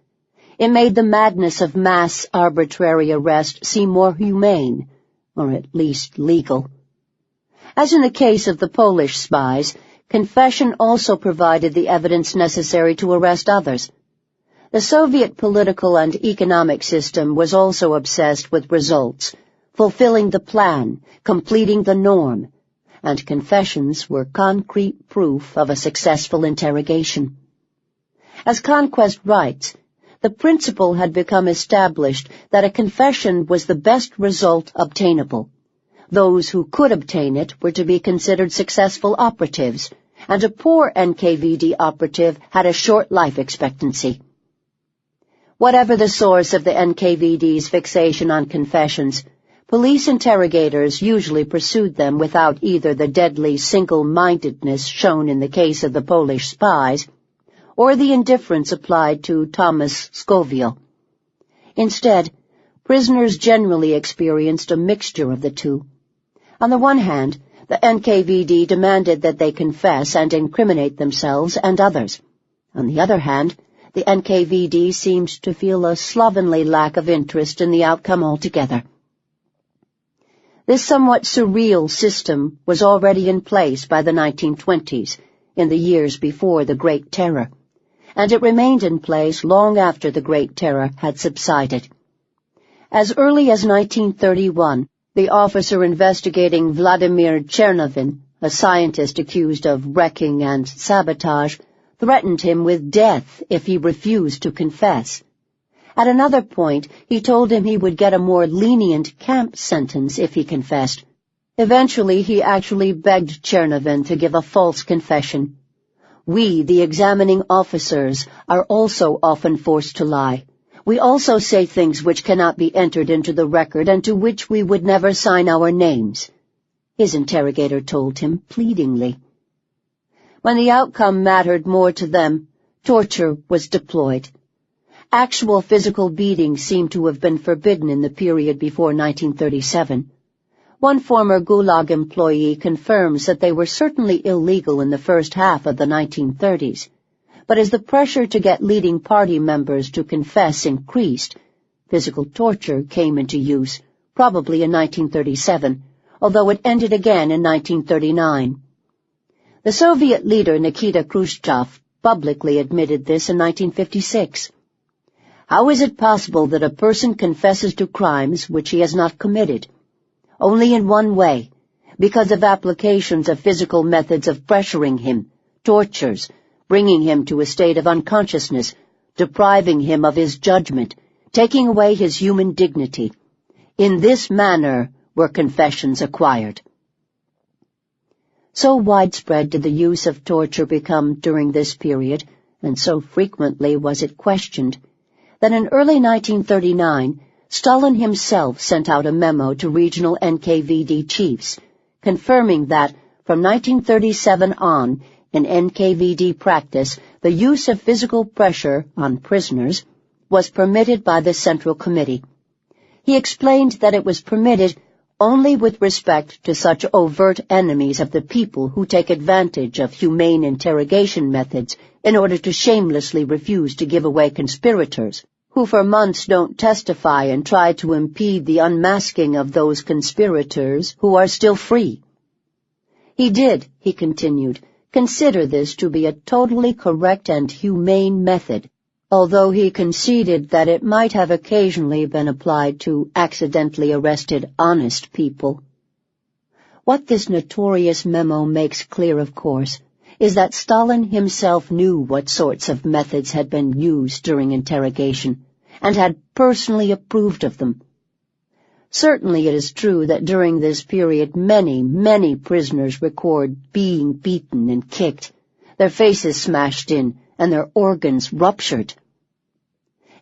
It made the madness of mass arbitrary arrest seem more humane, or at least legal. As in the case of the Polish spies, confession also provided the evidence necessary to arrest others. The Soviet political and economic system was also obsessed with results, fulfilling the plan, completing the norm, and confessions were concrete proof of a successful interrogation. As Conquest writes, the principle had become established that a confession was the best result obtainable. Those who could obtain it were to be considered successful operatives, and a poor NKVD operative had a short life expectancy. Whatever the source of the NKVD's fixation on confessions, police interrogators usually pursued them without either the deadly single-mindedness shown in the case of the Polish spies or the indifference applied to Thomas Scoville. Instead, prisoners generally experienced a mixture of the two. On the one hand, the NKVD demanded that they confess and incriminate themselves and others. On the other hand, the NKVD seemed to feel a slovenly lack of interest in the outcome altogether. This somewhat surreal system was already in place by the 1920s, in the years before the Great Terror, and it remained in place long after the Great Terror had subsided. As early as 1931, the officer investigating Vladimir Chernovin, a scientist accused of wrecking and sabotage, threatened him with death if he refused to confess. At another point, he told him he would get a more lenient camp sentence if he confessed. Eventually, he actually begged Chernovin to give a false confession. We, the examining officers, are also often forced to lie. We also say things which cannot be entered into the record and to which we would never sign our names, his interrogator told him pleadingly. When the outcome mattered more to them, torture was deployed. Actual physical beating seemed to have been forbidden in the period before 1937. One former Gulag employee confirms that they were certainly illegal in the first half of the 1930s, but as the pressure to get leading party members to confess increased, physical torture came into use, probably in 1937, although it ended again in 1939. The Soviet leader Nikita Khrushchev publicly admitted this in 1956. How is it possible that a person confesses to crimes which he has not committed? Only in one way, because of applications of physical methods of pressuring him, tortures, bringing him to a state of unconsciousness, depriving him of his judgment, taking away his human dignity. In this manner were confessions acquired. So widespread did the use of torture become during this period, and so frequently was it questioned, that in early 1939, Stalin himself sent out a memo to regional NKVD chiefs, confirming that, from 1937 on, in NKVD practice, the use of physical pressure on prisoners was permitted by the Central Committee. He explained that it was permitted only with respect to such overt enemies of the people who take advantage of humane interrogation methods in order to shamelessly refuse to give away conspirators, who for months don't testify and try to impede the unmasking of those conspirators who are still free. He did, he continued, consider this to be a totally correct and humane method, although he conceded that it might have occasionally been applied to accidentally arrested honest people. What this notorious memo makes clear, of course, is that Stalin himself knew what sorts of methods had been used during interrogation, and had personally approved of them. Certainly it is true that during this period many prisoners record being beaten and kicked, their faces smashed in, and their organs ruptured.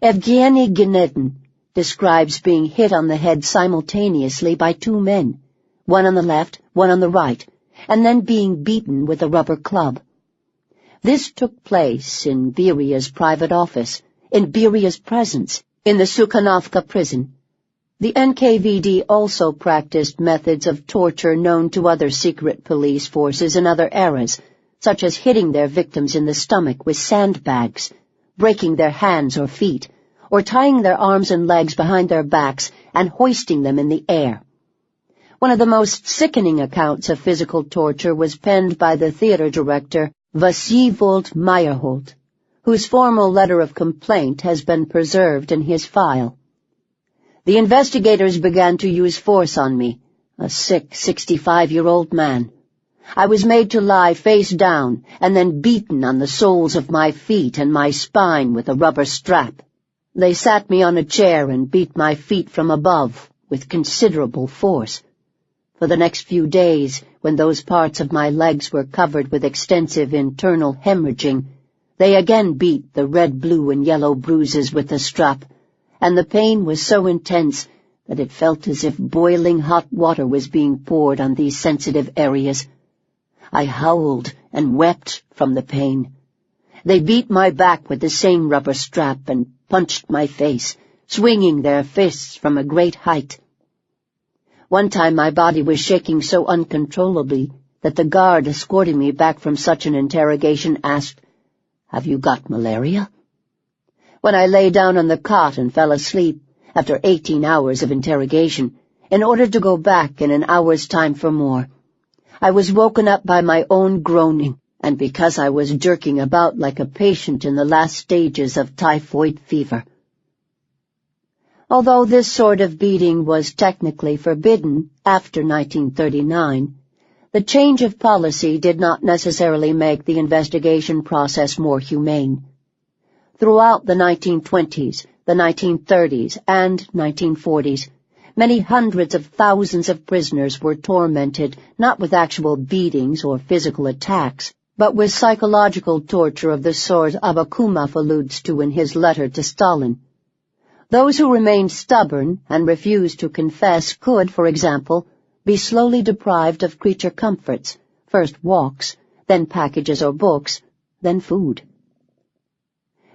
Evgeny Gnedin describes being hit on the head simultaneously by two men, one on the left, one on the right, and then being beaten with a rubber club. This took place in Beria's private office, in Beria's presence, in the Sukhanovka prison. The NKVD also practiced methods of torture known to other secret police forces in other eras, such as hitting their victims in the stomach with sandbags, breaking their hands or feet, or tying their arms and legs behind their backs and hoisting them in the air. One of the most sickening accounts of physical torture was penned by the theater director Vasyivold Meyerhold, whose formal letter of complaint has been preserved in his file. The investigators began to use force on me, a sick 65-year-old man. I was made to lie face down and then beaten on the soles of my feet and my spine with a rubber strap. They sat me on a chair and beat my feet from above with considerable force. For the next few days, when those parts of my legs were covered with extensive internal hemorrhaging, they again beat the red, blue, and yellow bruises with the strap, and the pain was so intense that it felt as if boiling hot water was being poured on these sensitive areas. I howled and wept from the pain. They beat my back with the same rubber strap and punched my face, swinging their fists from a great height. One time my body was shaking so uncontrollably that the guard escorting me back from such an interrogation asked, "Have you got malaria?" When I lay down on the cot and fell asleep, after 18 hours of interrogation, in order to go back in an hour's time for more, I was woken up by my own groaning, and because I was jerking about like a patient in the last stages of typhoid fever. Although this sort of beating was technically forbidden after 1939, the change of policy did not necessarily make the investigation process more humane. Throughout the 1920s, the 1930s, and 1940s, many hundreds of thousands of prisoners were tormented not with actual beatings or physical attacks, but with psychological torture of the sort Abakumov alludes to in his letter to Stalin. Those who remained stubborn and refused to confess could, for example, be slowly deprived of creature comforts, first walks, then packages or books, then food.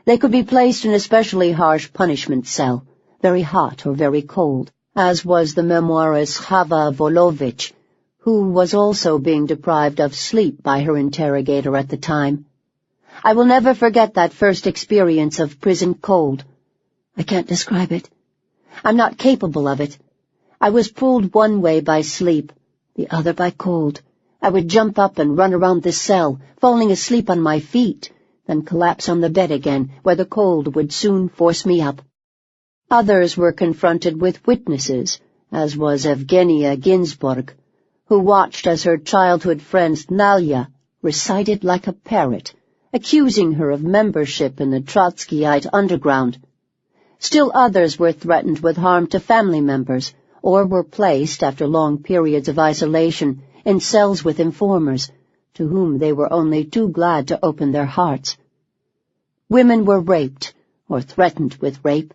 They could be placed in a specially harsh punishment cell, very hot or very cold, as was the memoirist Chava Volovich, who was also being deprived of sleep by her interrogator at the time. I will never forget that first experience of prison cold. I can't describe it. I'm not capable of it. I was pulled one way by sleep, the other by cold. I would jump up and run around the cell, falling asleep on my feet, then collapse on the bed again, where the cold would soon force me up. Others were confronted with witnesses, as was Evgenia Ginsburg, who watched as her childhood friend Nalia recited like a parrot, accusing her of membership in the Trotskyite underground. Still others were threatened with harm to family members, or were placed, after long periods of isolation, in cells with informers, to whom they were only too glad to open their hearts. Women were raped, or threatened with rape.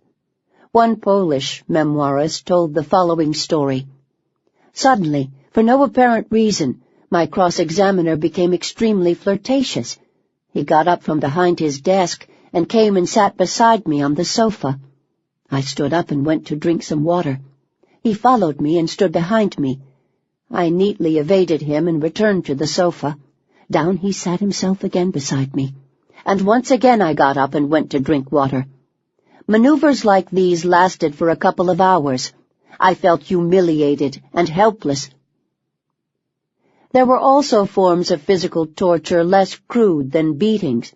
One Polish memoirist told the following story. Suddenly, for no apparent reason, my cross-examiner became extremely flirtatious. He got up from behind his desk and came and sat beside me on the sofa. I stood up and went to drink some water. He followed me and stood behind me. I neatly evaded him and returned to the sofa. Down he sat himself again beside me. And once again I got up and went to drink water. Maneuvers like these lasted for a couple of hours. I felt humiliated and helpless. There were also forms of physical torture less crude than beatings,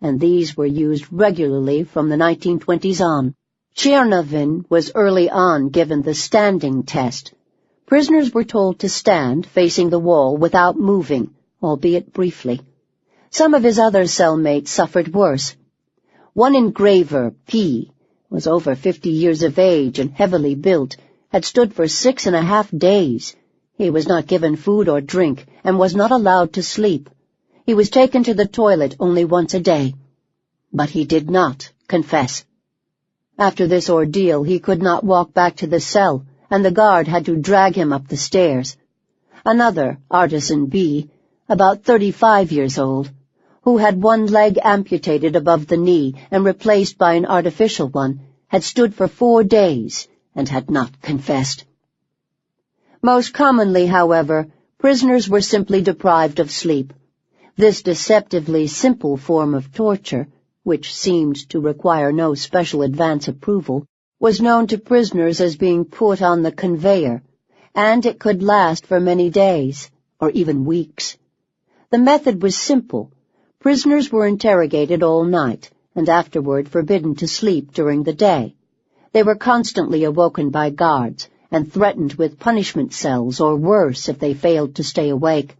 and these were used regularly from the 1920s on. Chernovin was early on given the standing test. Prisoners were told to stand facing the wall without moving, albeit briefly. Some of his other cellmates suffered worse. One engraver, P., was over 50 years of age and heavily built, had stood for 6.5 days. He was not given food or drink and was not allowed to sleep. He was taken to the toilet only once a day. But he did not confess. After this ordeal, he could not walk back to the cell, and the guard had to drag him up the stairs. Another, Artisan B, about 35 years old, who had one leg amputated above the knee and replaced by an artificial one, had stood for 4 days and had not confessed. Most commonly, however, prisoners were simply deprived of sleep. This deceptively simple form of torture, which seemed to require no special advance approval, was known to prisoners as being put on the conveyor, and it could last for many days, or even weeks. The method was simple. Prisoners were interrogated all night, and afterward forbidden to sleep during the day. They were constantly awoken by guards, and threatened with punishment cells or worse if they failed to stay awake.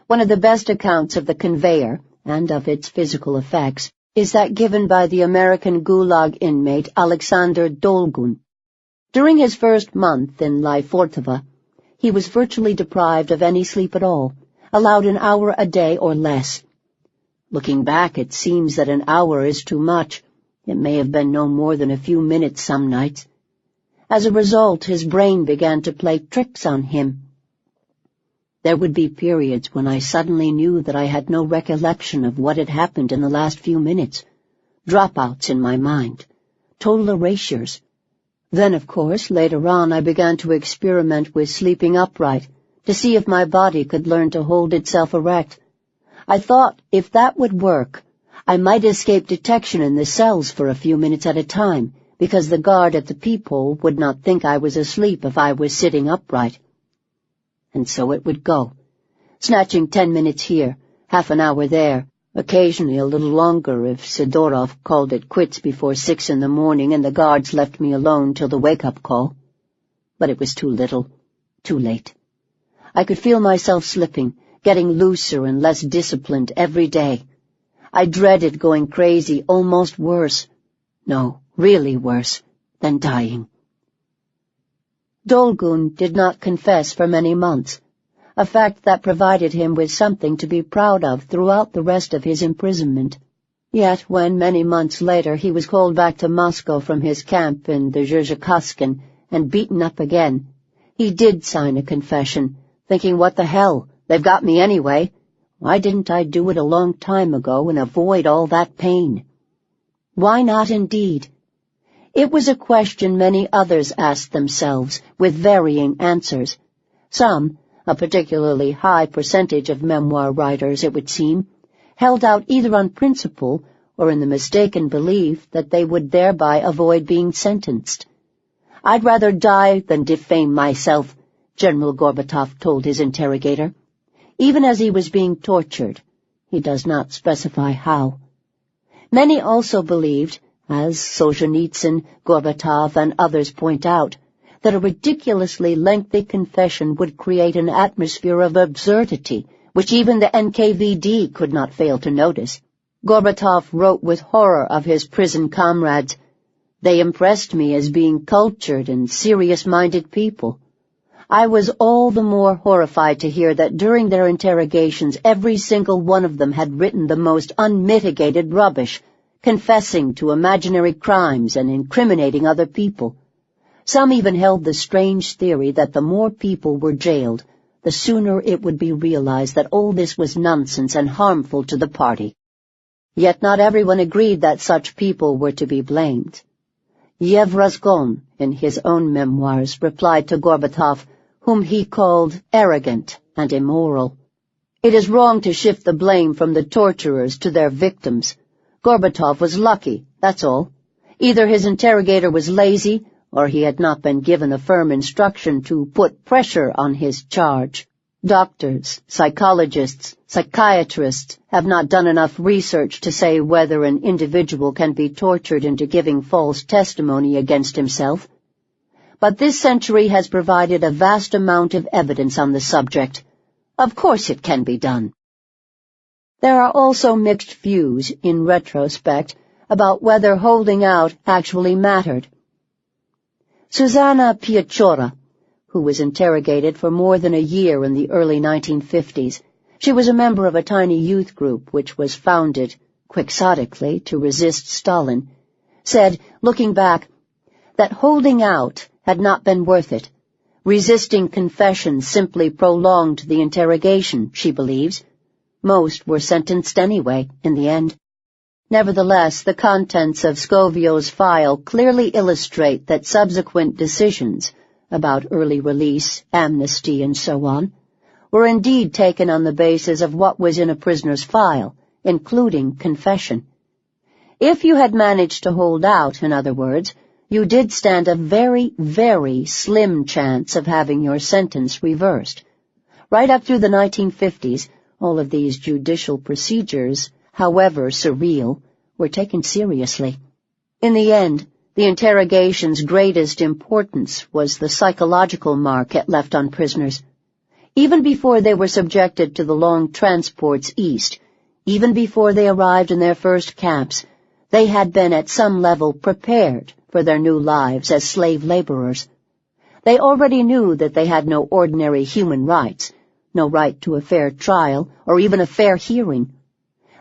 One of the best accounts of the conveyor, and of its physical effects, is that given by the American Gulag inmate Alexander Dolgun. During his first month in Lyfortova, he was virtually deprived of any sleep at all, allowed an hour a day or less. Looking back, it seems that an hour is too much. It may have been no more than a few minutes some nights. As a result, his brain began to play tricks on him. There would be periods when I suddenly knew that I had no recollection of what had happened in the last few minutes. Dropouts in my mind. Total erasures. Then, of course, later on I began to experiment with sleeping upright, to see if my body could learn to hold itself erect. I thought if that would work, I might escape detection in the cells for a few minutes at a time, because the guard at the peephole would not think I was asleep if I was sitting upright. And so it would go, snatching 10 minutes here, half an hour there, occasionally a little longer if Sidorov called it quits before 6 in the morning and the guards left me alone till the wake-up call. But it was too little, too late. I could feel myself slipping, getting looser and less disciplined every day. I dreaded going crazy, almost worse. No, really worse than dying. Dolgun did not confess for many months, a fact that provided him with something to be proud of throughout the rest of his imprisonment. Yet when, many months later, he was called back to Moscow from his camp in the Zhuzhkaskin and beaten up again, he did sign a confession, thinking, what the hell, they've got me anyway. Why didn't I do it a long time ago and avoid all that pain? Why not, indeed? It was a question many others asked themselves, with varying answers. Some, a particularly high percentage of memoir writers, it would seem, held out either on principle or in the mistaken belief that they would thereby avoid being sentenced. I'd rather die than defame myself, General Gorbatov told his interrogator. Even as he was being tortured, he does not specify how. Many also believed, as Solzhenitsyn, Gorbatov, and others point out, that a ridiculously lengthy confession would create an atmosphere of absurdity, which even the NKVD could not fail to notice. Gorbatov wrote with horror of his prison comrades, "They impressed me as being cultured and serious-minded people. I was all the more horrified to hear that during their interrogations every single one of them had written the most unmitigated rubbish, confessing to imaginary crimes and incriminating other people. Some even held the strange theory that the more people were jailed, the sooner it would be realized that all this was nonsense and harmful to the party. Yet not everyone agreed that such people were to be blamed." Yevrazgon, in his own memoirs, replied to Gorbatov, whom he called arrogant and immoral. "It is wrong to shift the blame from the torturers to their victims. Gorbatov was lucky, that's all. Either his interrogator was lazy, or he had not been given a firm instruction to put pressure on his charge. Doctors, psychologists, psychiatrists have not done enough research to say whether an individual can be tortured into giving false testimony against himself. But this century has provided a vast amount of evidence on the subject. Of course it can be done." There are also mixed views, in retrospect, about whether holding out actually mattered. Susanna Piacciora, who was interrogated for more than a year in the early 1950s. She was a member of a tiny youth group which was founded, quixotically, to resist Stalin, said, looking back, that holding out had not been worth it. Resisting confession simply prolonged the interrogation, she believes. Most were sentenced anyway, in the end. Nevertheless, the contents of Scovio's file clearly illustrate that subsequent decisions about early release, amnesty, and so on, were indeed taken on the basis of what was in a prisoner's file, including confession. If you had managed to hold out, in other words, you did stand a very, very slim chance of having your sentence reversed. Right up through the 1950s, all of these judicial procedures, however surreal, were taken seriously. In the end, the interrogation's greatest importance was the psychological mark it left on prisoners. Even before they were subjected to the long transports east, even before they arrived in their first camps, they had been at some level prepared for their new lives as slave laborers. They already knew that they had no ordinary human rights, no right to a fair trial or even a fair hearing.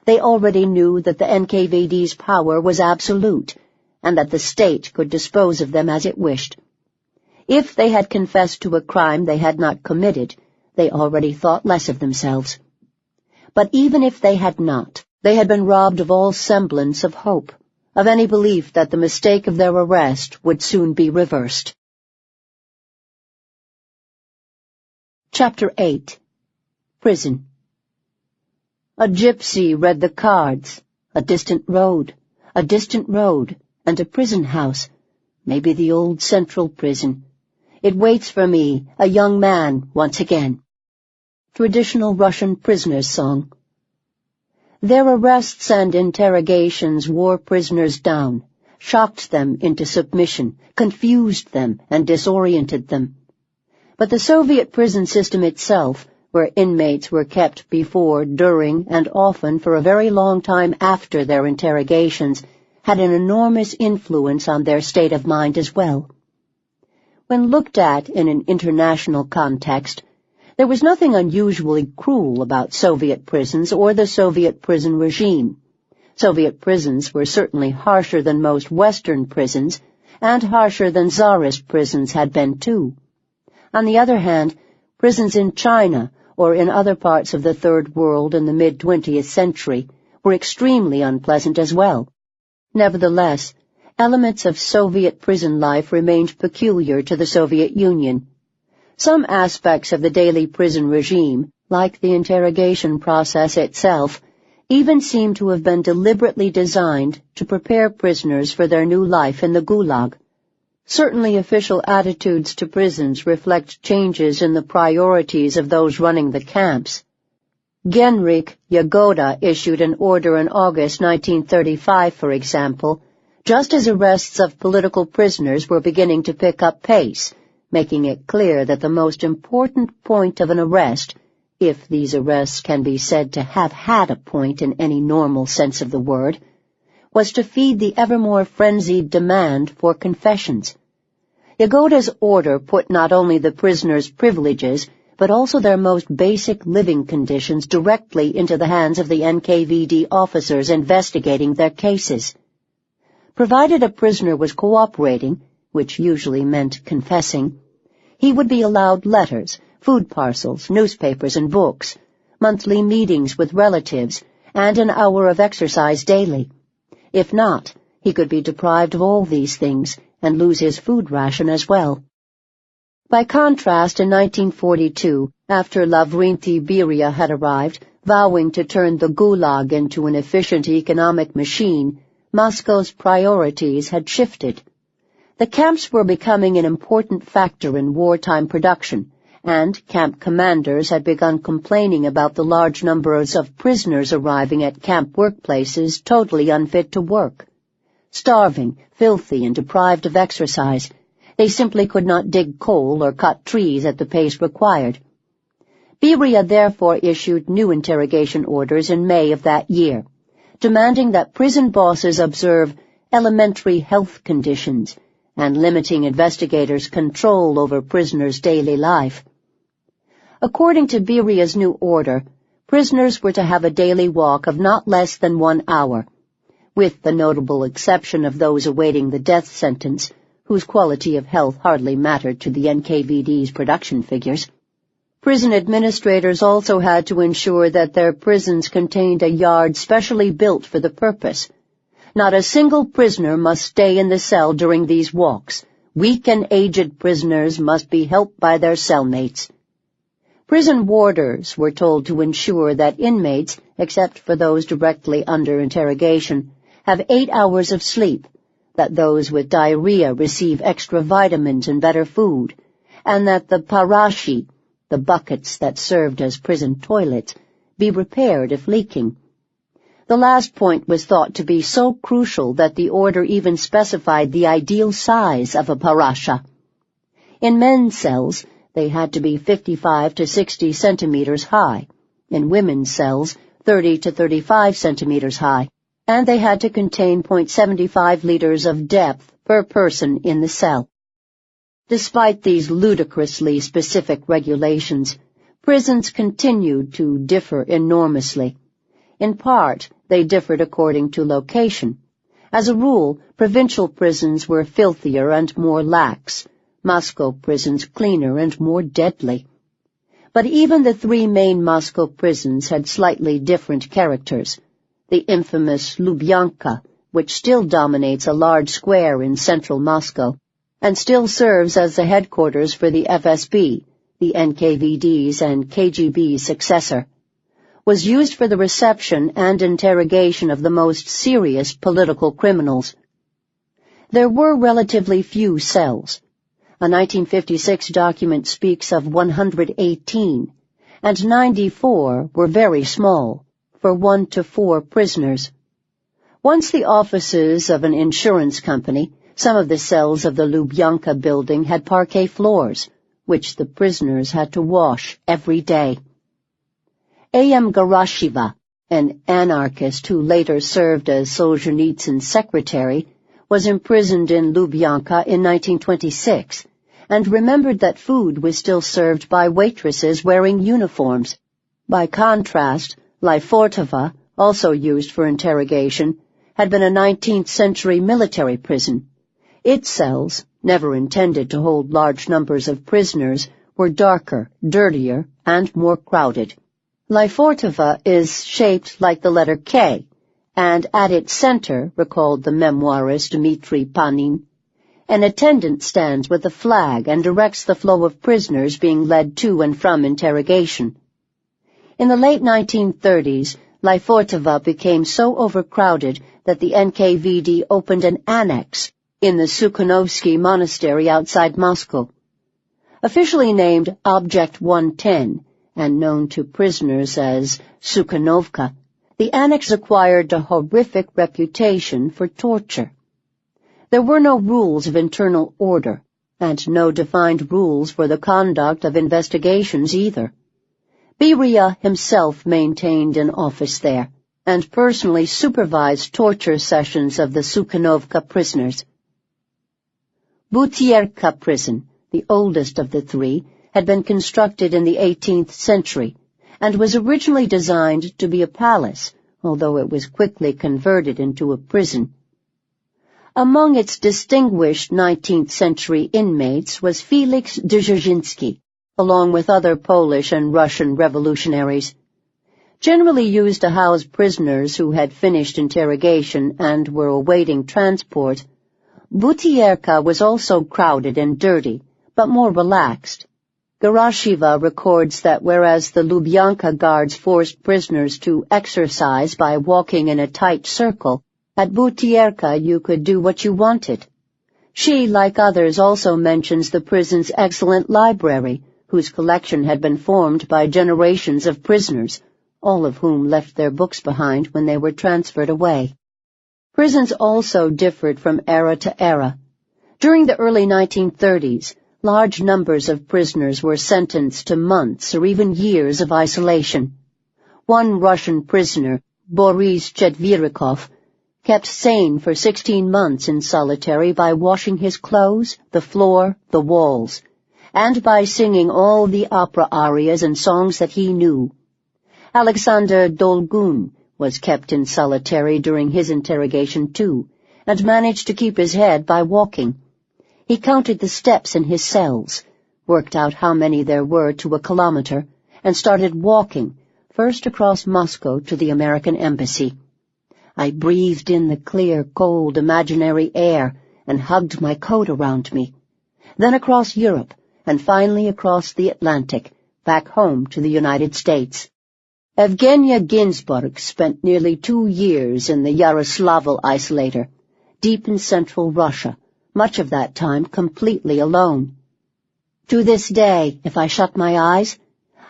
They already knew that the NKVD's power was absolute, and that the state could dispose of them as it wished. If they had confessed to a crime they had not committed, they already thought less of themselves. But even if they had not, they had been robbed of all semblance of hope, of any belief that the mistake of their arrest would soon be reversed. Chapter 8. Prison. A gypsy read the cards, a distant road, and a prison house, maybe the old central prison. It waits for me, a young man, once again. Traditional Russian prisoner's song. Their arrests and interrogations wore prisoners down, shocked them into submission, confused them, and disoriented them. But the Soviet prison system itself, where inmates were kept before, during, and often for a very long time after their interrogations, had an enormous influence on their state of mind as well. When looked at in an international context, there was nothing unusually cruel about Soviet prisons or the Soviet prison regime. Soviet prisons were certainly harsher than most Western prisons, and harsher than Tsarist prisons had been too. On the other hand, prisons in China or in other parts of the Third World in the mid-20th century were extremely unpleasant as well. Nevertheless, elements of Soviet prison life remained peculiar to the Soviet Union. Some aspects of the daily prison regime, like the interrogation process itself, even seem to have been deliberately designed to prepare prisoners for their new life in the Gulag. Certainly official attitudes to prisons reflect changes in the priorities of those running the camps. Genrikh Yagoda issued an order in August 1935, for example, just as arrests of political prisoners were beginning to pick up pace, making it clear that the most important point of an arrest, if these arrests can be said to have had a point in any normal sense of the word, was to feed the ever more frenzied demand for confessions. Yagoda's order put not only the prisoners' privileges, but also their most basic living conditions directly into the hands of the NKVD officers investigating their cases. Provided a prisoner was cooperating, which usually meant confessing, he would be allowed letters, food parcels, newspapers and books, monthly meetings with relatives, and an hour of exercise daily. If not, he could be deprived of all these things and lose his food ration as well. By contrast, in 1942, after Lavrentiy Beria had arrived, vowing to turn the Gulag into an efficient economic machine, Moscow's priorities had shifted. The camps were becoming an important factor in wartime production, and camp commanders had begun complaining about the large numbers of prisoners arriving at camp workplaces totally unfit to work. Starving, filthy, and deprived of exercise, they simply could not dig coal or cut trees at the pace required. Beria therefore issued new interrogation orders in May of that year, demanding that prison bosses observe elementary health conditions and limiting investigators' control over prisoners' daily life. According to Beria's new order, prisoners were to have a daily walk of not less than 1 hour, with the notable exception of those awaiting the death sentence, whose quality of health hardly mattered to the NKVD's production figures. Prison administrators also had to ensure that their prisons contained a yard specially built for the purpose. Not a single prisoner must stay in the cell during these walks. Weak and aged prisoners must be helped by their cellmates. Prison warders were told to ensure that inmates, except for those directly under interrogation, have 8 hours of sleep, that those with diarrhea receive extra vitamins and better food, and that the parashi, the buckets that served as prison toilets, be repaired if leaking. The last point was thought to be so crucial that the order even specified the ideal size of a parasha. In men's cells, they had to be 55 to 60 centimeters high, in women's cells 30 to 35 centimeters high, and they had to contain 0.75 liters of depth per person in the cell. Despite these ludicrously specific regulations, prisons continued to differ enormously. In part, they differed according to location. As a rule, provincial prisons were filthier and more lax, Moscow prisons cleaner and more deadly. But even the 3 main Moscow prisons had slightly different characters. The infamous Lubyanka, which still dominates a large square in central Moscow, and still serves as the headquarters for the FSB, the NKVD's and KGB's successor, was used for the reception and interrogation of the most serious political criminals. There were relatively few cells. A 1956 document speaks of 118, and 94 were very small, for 1 to 4 prisoners. Once the offices of an insurance company, some of the cells of the Lubyanka building had parquet floors, which the prisoners had to wash every day. A.M. Garashiva, an anarchist who later served as Solzhenitsyn's secretary, was imprisoned in Lubyanka in 1926, and remembered that food was still served by waitresses wearing uniforms. By contrast, Lyfortova, also used for interrogation, had been a 19th-century military prison. Its cells, never intended to hold large numbers of prisoners, were darker, dirtier, and more crowded. Lyfortova is shaped like the letter K, and at its center, recalled the memoirist Dmitry Panin, an attendant stands with a flag and directs the flow of prisoners being led to and from interrogation. In the late 1930s, Lyfortova became so overcrowded that the NKVD opened an annex in the Sukhanovsky Monastery outside Moscow. Officially named Object 110 and known to prisoners as Sukhanovka, the annex acquired a horrific reputation for torture. There were no rules of internal order, and no defined rules for the conduct of investigations either. Beria himself maintained an office there, and personally supervised torture sessions of the Sukhanovka prisoners. Butyrka prison, the oldest of the 3, had been constructed in the 18th century, and was originally designed to be a palace, although it was quickly converted into a prison. Among its distinguished 19th-century inmates was Felix Dzerzhinsky, along with other Polish and Russian revolutionaries. Generally used to house prisoners who had finished interrogation and were awaiting transport, Butyrka was also crowded and dirty, but more relaxed. Garashiva records that whereas the Lubyanka guards forced prisoners to exercise by walking in a tight circle, at Butyrka you could do what you wanted. She, like others, also mentions the prison's excellent library, whose collection had been formed by generations of prisoners, all of whom left their books behind when they were transferred away. Prisons also differed from era to era. During the early 1930s, large numbers of prisoners were sentenced to months or even years of isolation. One Russian prisoner, Boris Chetverikov, kept sane for 16 months in solitary by washing his clothes, the floor, the walls, and by singing all the opera arias and songs that he knew. Alexander Dolgun was kept in solitary during his interrogation too, and managed to keep his head by walking. He counted the steps in his cells, worked out how many there were to a kilometer, and started walking, first across Moscow to the American embassy. I breathed in the clear, cold, imaginary air and hugged my coat around me. Then across Europe, and finally across the Atlantic, back home to the United States. Evgenia Ginsburg spent nearly 2 years in the Yaroslavl isolator, deep in central Russia, much of that time completely alone. To this day, if I shut my eyes,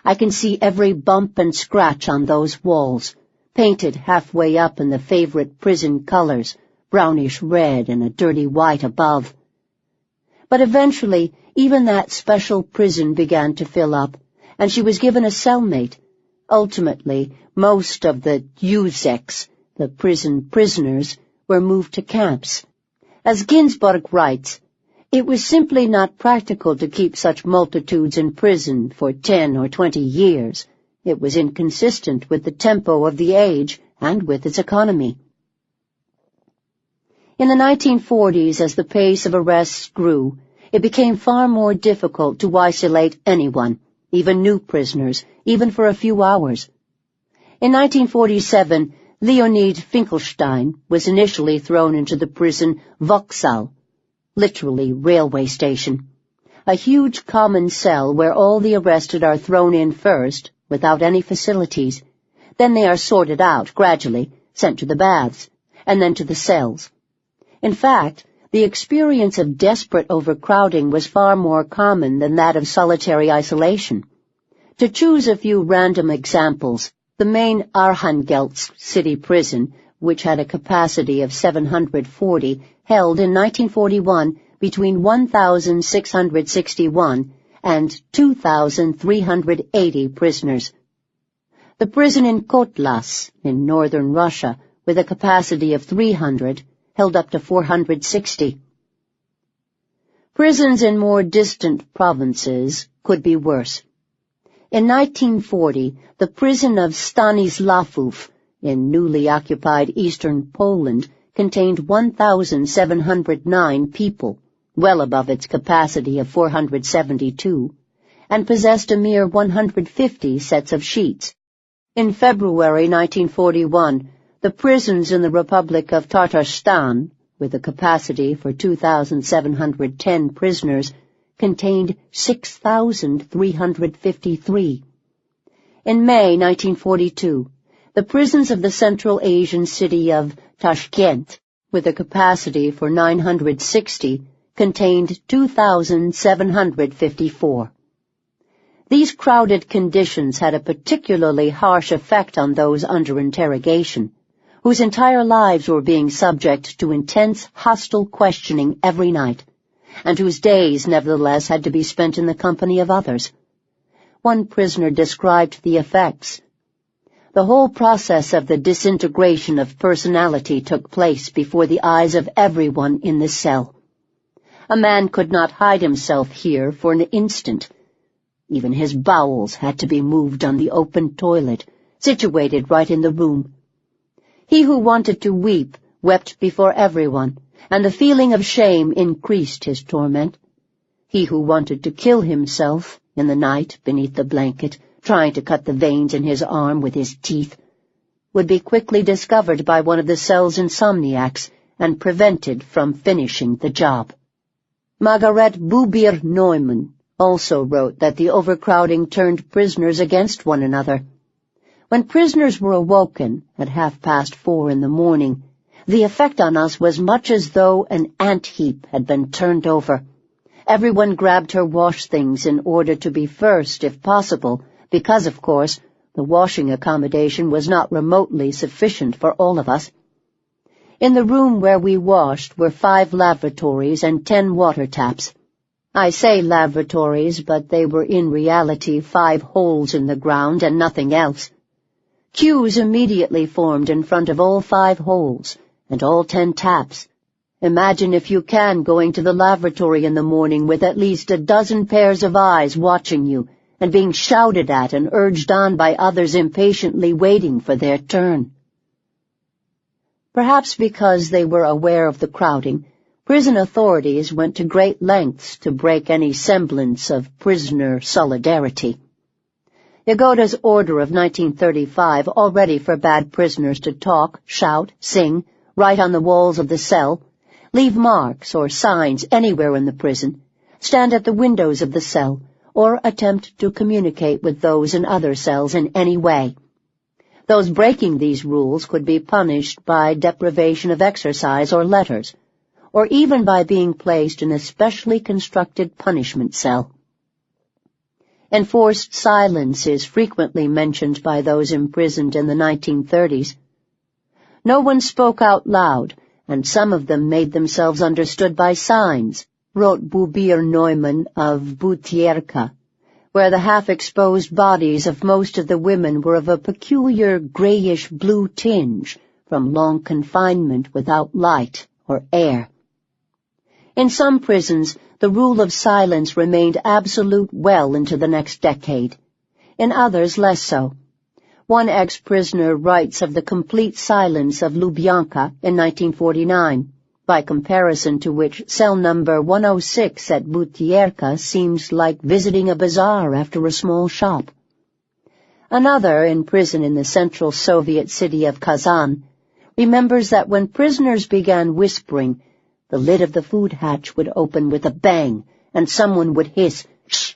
I can see every bump and scratch on those walls, painted halfway up in the favorite prison colors, brownish red and a dirty white above. But eventually, even that special prison began to fill up, and she was given a cellmate. Ultimately, most of the Uzeks, the prison prisoners, were moved to camps. As Ginsburg writes, it was simply not practical to keep such multitudes in prison for 10 or 20 years. It was inconsistent with the tempo of the age and with its economy. In the 1940s, as the pace of arrests grew, it became far more difficult to isolate anyone, even new prisoners, even for a few hours. In 1947, Leonid Finkelstein was initially thrown into the prison Vokzal, literally railway station, a huge common cell where all the arrested are thrown in first, without any facilities. Then they are sorted out gradually, sent to the baths, and then to the cells. In fact, the experience of desperate overcrowding was far more common than that of solitary isolation. To choose a few random examples, the main Arkhangelsk city prison, which had a capacity of 740, held in 1941 between 1,661 and 2,380 prisoners. The prison in Kotlas, in northern Russia, with a capacity of 300, held up to 460. Prisons in more distant provinces could be worse. In 1940, the prison of Stanislavów, in newly occupied eastern Poland, contained 1,709 people, well above its capacity of 472, and possessed a mere 150 sets of sheets. In February 1941, the prisons in the Republic of Tatarstan, with a capacity for 2,710 prisoners, contained 6,353. In May 1942, the prisons of the Central Asian city of Tashkent, with a capacity for 960, contained 2,754. These crowded conditions had a particularly harsh effect on those under interrogation, whose entire lives were being subject to intense, hostile questioning every night, and whose days, nevertheless, had to be spent in the company of others. One prisoner described the effects. The whole process of the disintegration of personality took place before the eyes of everyone in the cell. A man could not hide himself here for an instant. Even his bowels had to be moved on the open toilet, situated right in the room. He who wanted to weep wept before everyone, and the feeling of shame increased his torment. He who wanted to kill himself in the night beneath the blanket, trying to cut the veins in his arm with his teeth, would be quickly discovered by one of the cell's insomniacs and prevented from finishing the job. Margaret Bubir-Neumann also wrote that the overcrowding turned prisoners against one another. When prisoners were awoken at 4:30 in the morning, the effect on us was much as though an ant heap had been turned over. Everyone grabbed her wash things in order to be first, if possible, because, of course, the washing accommodation was not remotely sufficient for all of us. In the room where we washed were 5 lavatories and 10 water taps. I say lavatories, but they were in reality 5 holes in the ground and nothing else. Queues immediately formed in front of all 5 holes, and all 10 taps. Imagine, if you can, going to the lavatory in the morning with at least a dozen pairs of eyes watching you and being shouted at and urged on by others impatiently waiting for their turn. Perhaps because they were aware of the crowding, prison authorities went to great lengths to break any semblance of prisoner solidarity. Yagoda's order of 1935 already forbade prisoners to talk, shout, sing, write on the walls of the cell, leave marks or signs anywhere in the prison, stand at the windows of the cell, or attempt to communicate with those in other cells in any way. Those breaking these rules could be punished by deprivation of exercise or letters, or even by being placed in a specially constructed punishment cell. Enforced silence is frequently mentioned by those imprisoned in the 1930s. No one spoke out loud, and some of them made themselves understood by signs, wrote Bubir Neumann of Butierka, where the half-exposed bodies of most of the women were of a peculiar grayish-blue tinge from long confinement without light or air. In some prisons, the rule of silence remained absolute well into the next decade. In others, less so. One ex-prisoner writes of the complete silence of Lubyanka in 1949, by comparison to which cell number 106 at Butierka seems like visiting a bazaar after a small shop. Another, in prison in the central Soviet city of Kazan, remembers that when prisoners began whispering, the lid of the food hatch would open with a bang, and someone would hiss, "Shh!"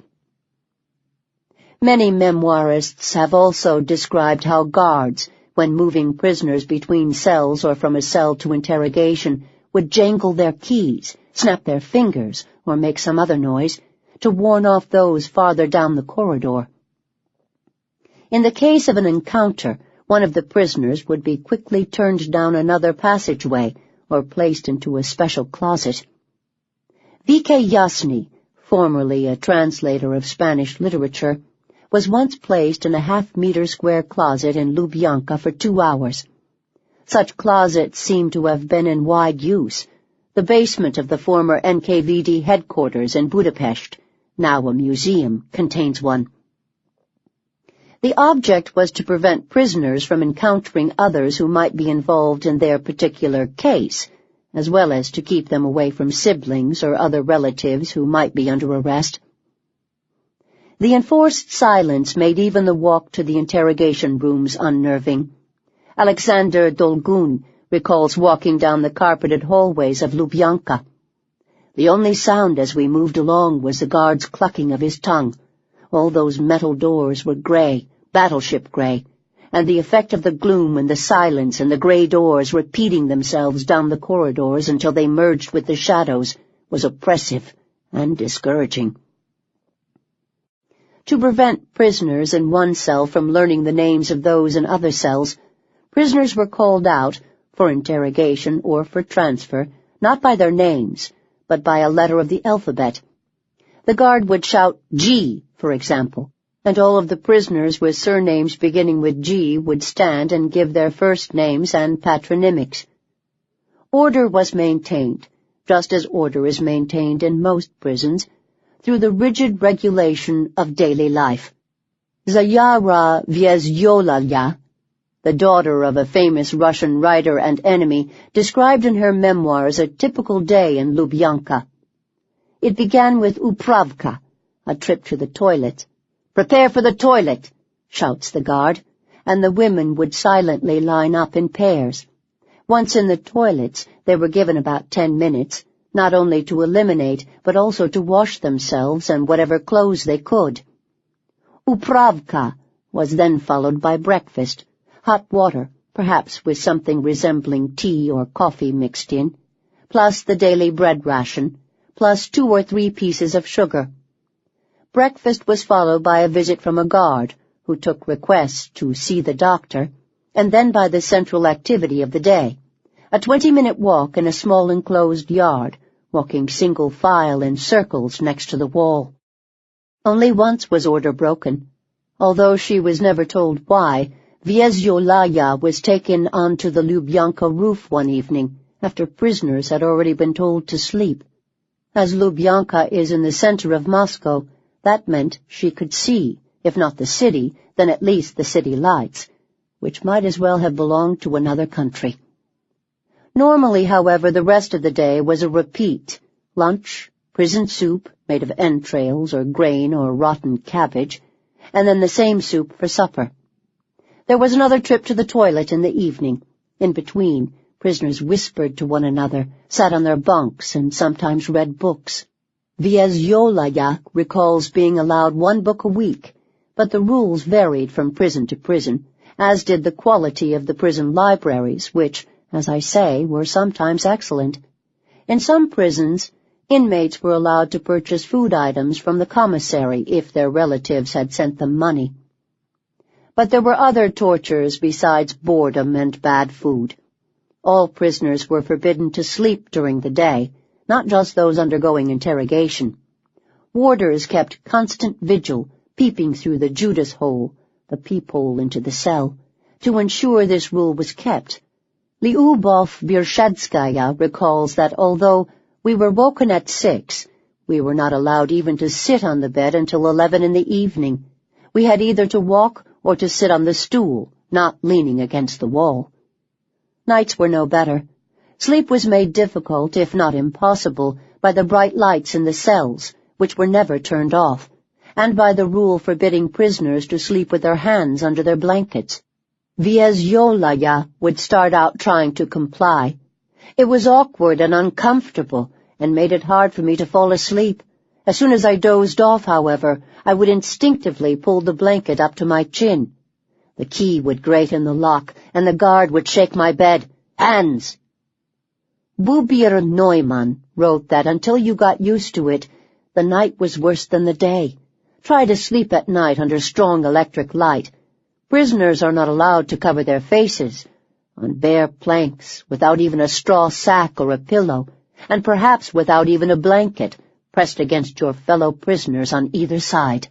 Many memoirists have also described how guards, when moving prisoners between cells or from a cell to interrogation, would jangle their keys, snap their fingers, or make some other noise, to warn off those farther down the corridor. In the case of an encounter, one of the prisoners would be quickly turned down another passageway or placed into a special closet. V.K. Yasny, formerly a translator of Spanish literature, was once placed in a half-meter square closet in Lubyanka for 2 hours. Such closets seem to have been in wide use. The basement of the former NKVD headquarters in Budapest, now a museum, contains one. The object was to prevent prisoners from encountering others who might be involved in their particular case, as well as to keep them away from siblings or other relatives who might be under arrest. The enforced silence made even the walk to the interrogation rooms unnerving. Alexander Dolgun recalls walking down the carpeted hallways of Lubyanka. The only sound as we moved along was the guard's clucking of his tongue. All those metal doors were gray, battleship gray, and the effect of the gloom and the silence and the gray doors repeating themselves down the corridors until they merged with the shadows was oppressive and discouraging. To prevent prisoners in one cell from learning the names of those in other cells, prisoners were called out, for interrogation or for transfer, not by their names, but by a letter of the alphabet. The guard would shout G, for example, and all of the prisoners with surnames beginning with G would stand and give their first names and patronymics. Order was maintained, just as order is maintained in most prisons, through the rigid regulation of daily life. Zayara Vyezyolaya, the daughter of a famous Russian writer and enemy, described in her memoirs a typical day in Lubyanka. It began with upravka, a trip to the toilet. "Prepare for the toilet," shouts the guard, and the women would silently line up in pairs. Once in the toilets, they were given about 10 minutes, not only to eliminate, but also to wash themselves and whatever clothes they could. Upravka was then followed by breakfast, hot water, perhaps with something resembling tea or coffee mixed in, plus the daily bread ration, plus 2 or 3 pieces of sugar. Breakfast was followed by a visit from a guard, who took requests to see the doctor, and then by the central activity of the day, a 20-minute walk in a small enclosed yard, walking single file in circles next to the wall. Only once was order broken. Although she was never told why, GulagA was taken onto the Lubyanka roof one evening after prisoners had already been told to sleep. As Lubyanka is in the center of Moscow, that meant she could see, if not the city, then at least the city lights, which might as well have belonged to another country. Normally, however, the rest of the day was a repeat: lunch, prison soup made of entrails or grain or rotten cabbage, and then the same soup for supper. There was another trip to the toilet in the evening. In between, prisoners whispered to one another, sat on their bunks, and sometimes read books. GulagA recalls being allowed 1 book a week, but the rules varied from prison to prison, as did the quality of the prison libraries, which, as I say, were sometimes excellent. In some prisons, inmates were allowed to purchase food items from the commissary if their relatives had sent them money. But there were other tortures besides boredom and bad food. All prisoners were forbidden to sleep during the day, not just those undergoing interrogation. Warders kept constant vigil, peeping through the Judas hole, the peephole into the cell, to ensure this rule was kept. Lyubov Birshadskaya recalls that although we were woken at 6, we were not allowed even to sit on the bed until 11 in the evening. We had either to walk or to sit on the stool, not leaning against the wall. Nights were no better. Sleep was made difficult, if not impossible, by the bright lights in the cells, which were never turned off, and by the rule forbidding prisoners to sleep with their hands under their blankets. GulagA would start out trying to comply. It was awkward and uncomfortable, and made it hard for me to fall asleep. As soon as I dozed off, however, I would instinctively pull the blanket up to my chin. The key would grate in the lock, and the guard would shake my bed. "Hands!" Bubir Neumann wrote that until you got used to it, the night was worse than the day. Try to sleep at night under strong electric light. Prisoners are not allowed to cover their faces, on bare planks, without even a straw sack or a pillow, and perhaps without even a blanket, pressed against your fellow prisoners on either side.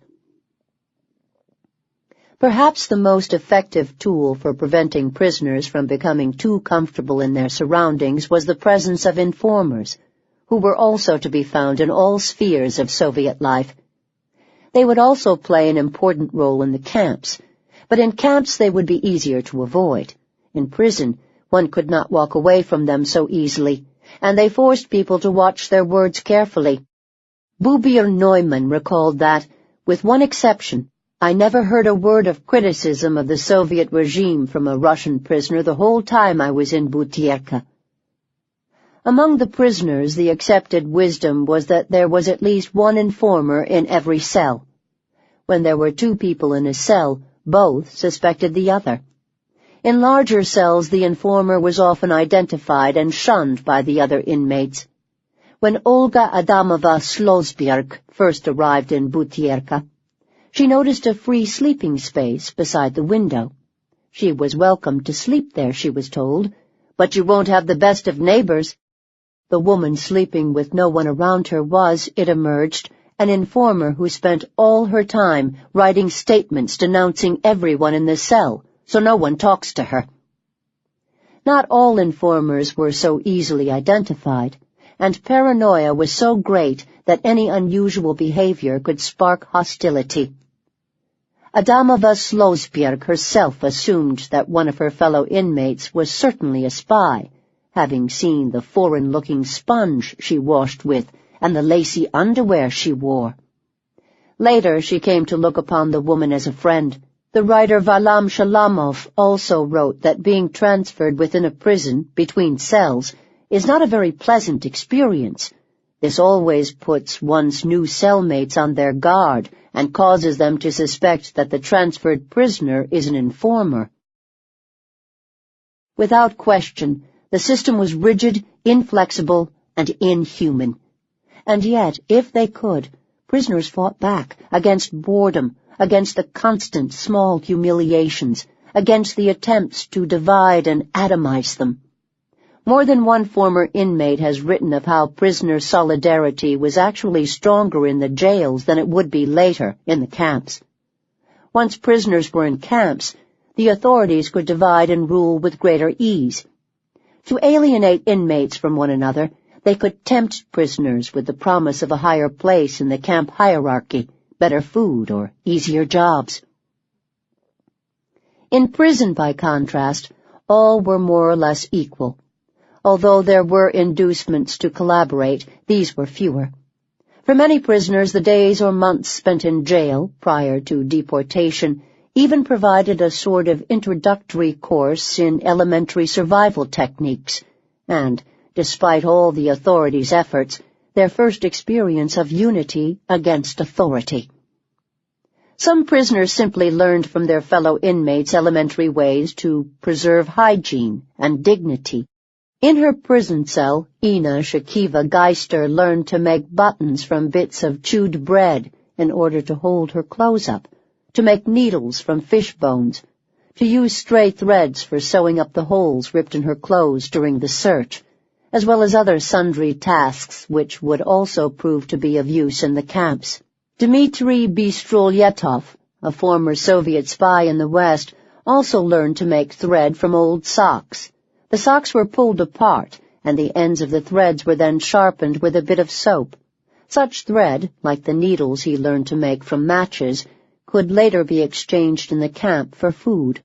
Perhaps the most effective tool for preventing prisoners from becoming too comfortable in their surroundings was the presence of informers, who were also to be found in all spheres of Soviet life. They would also play an important role in the camps, but in camps they would be easier to avoid. In prison, one could not walk away from them so easily, and they forced people to watch their words carefully. Bubir Neumann recalled that, with one exception, I never heard a word of criticism of the Soviet regime from a Russian prisoner the whole time I was in Butyrka. Among the prisoners, the accepted wisdom was that there was at least one informer in every cell. When there were 2 people in a cell, both suspected the other. In larger cells, the informer was often identified and shunned by the other inmates. When Olga Adamova Slozbierg first arrived in Butyrka, she noticed a free sleeping space beside the window. She was welcome to sleep there, she was told, but you won't have the best of neighbors. The woman sleeping with no one around her was, it emerged, an informer who spent all her time writing statements denouncing everyone in the cell, so no one talks to her. Not all informers were so easily identified, and paranoia was so great that any unusual behavior could spark hostility. Adamova Slozbierg herself assumed that one of her fellow inmates was certainly a spy, having seen the foreign-looking sponge she washed with and the lacy underwear she wore. Later she came to look upon the woman as a friend. The writer Varlam Shalamov also wrote that being transferred within a prison, between cells, is not a very pleasant experience. This always puts one's new cellmates on their guard and causes them to suspect that the transferred prisoner is an informer. Without question, the system was rigid, inflexible, and inhuman. And yet, if they could, prisoners fought back against boredom, against the constant small humiliations, against the attempts to divide and atomize them. More than one former inmate has written of how prisoner solidarity was actually stronger in the jails than it would be later in the camps. Once prisoners were in camps, the authorities could divide and rule with greater ease. To alienate inmates from one another, they could tempt prisoners with the promise of a higher place in the camp hierarchy, better food, or easier jobs. In prison, by contrast, all were more or less equal. Although there were inducements to collaborate, these were fewer. For many prisoners, the days or months spent in jail prior to deportation even provided a sort of introductory course in elementary survival techniques, and, despite all the authorities' efforts, their first experience of unity against authority. Some prisoners simply learned from their fellow inmates elementary ways to preserve hygiene and dignity. In her prison cell, Ina Shakiva Geister learned to make buttons from bits of chewed bread in order to hold her clothes up, to make needles from fish bones, to use stray threads for sewing up the holes ripped in her clothes during the search, as well as other sundry tasks which would also prove to be of use in the camps. Dmitry Bistrolyetov, a former Soviet spy in the West, also learned to make thread from old socks. The socks were pulled apart, and the ends of the threads were then sharpened with a bit of soap. Such thread, like the needles he learned to make from matches, could later be exchanged in the camp for food.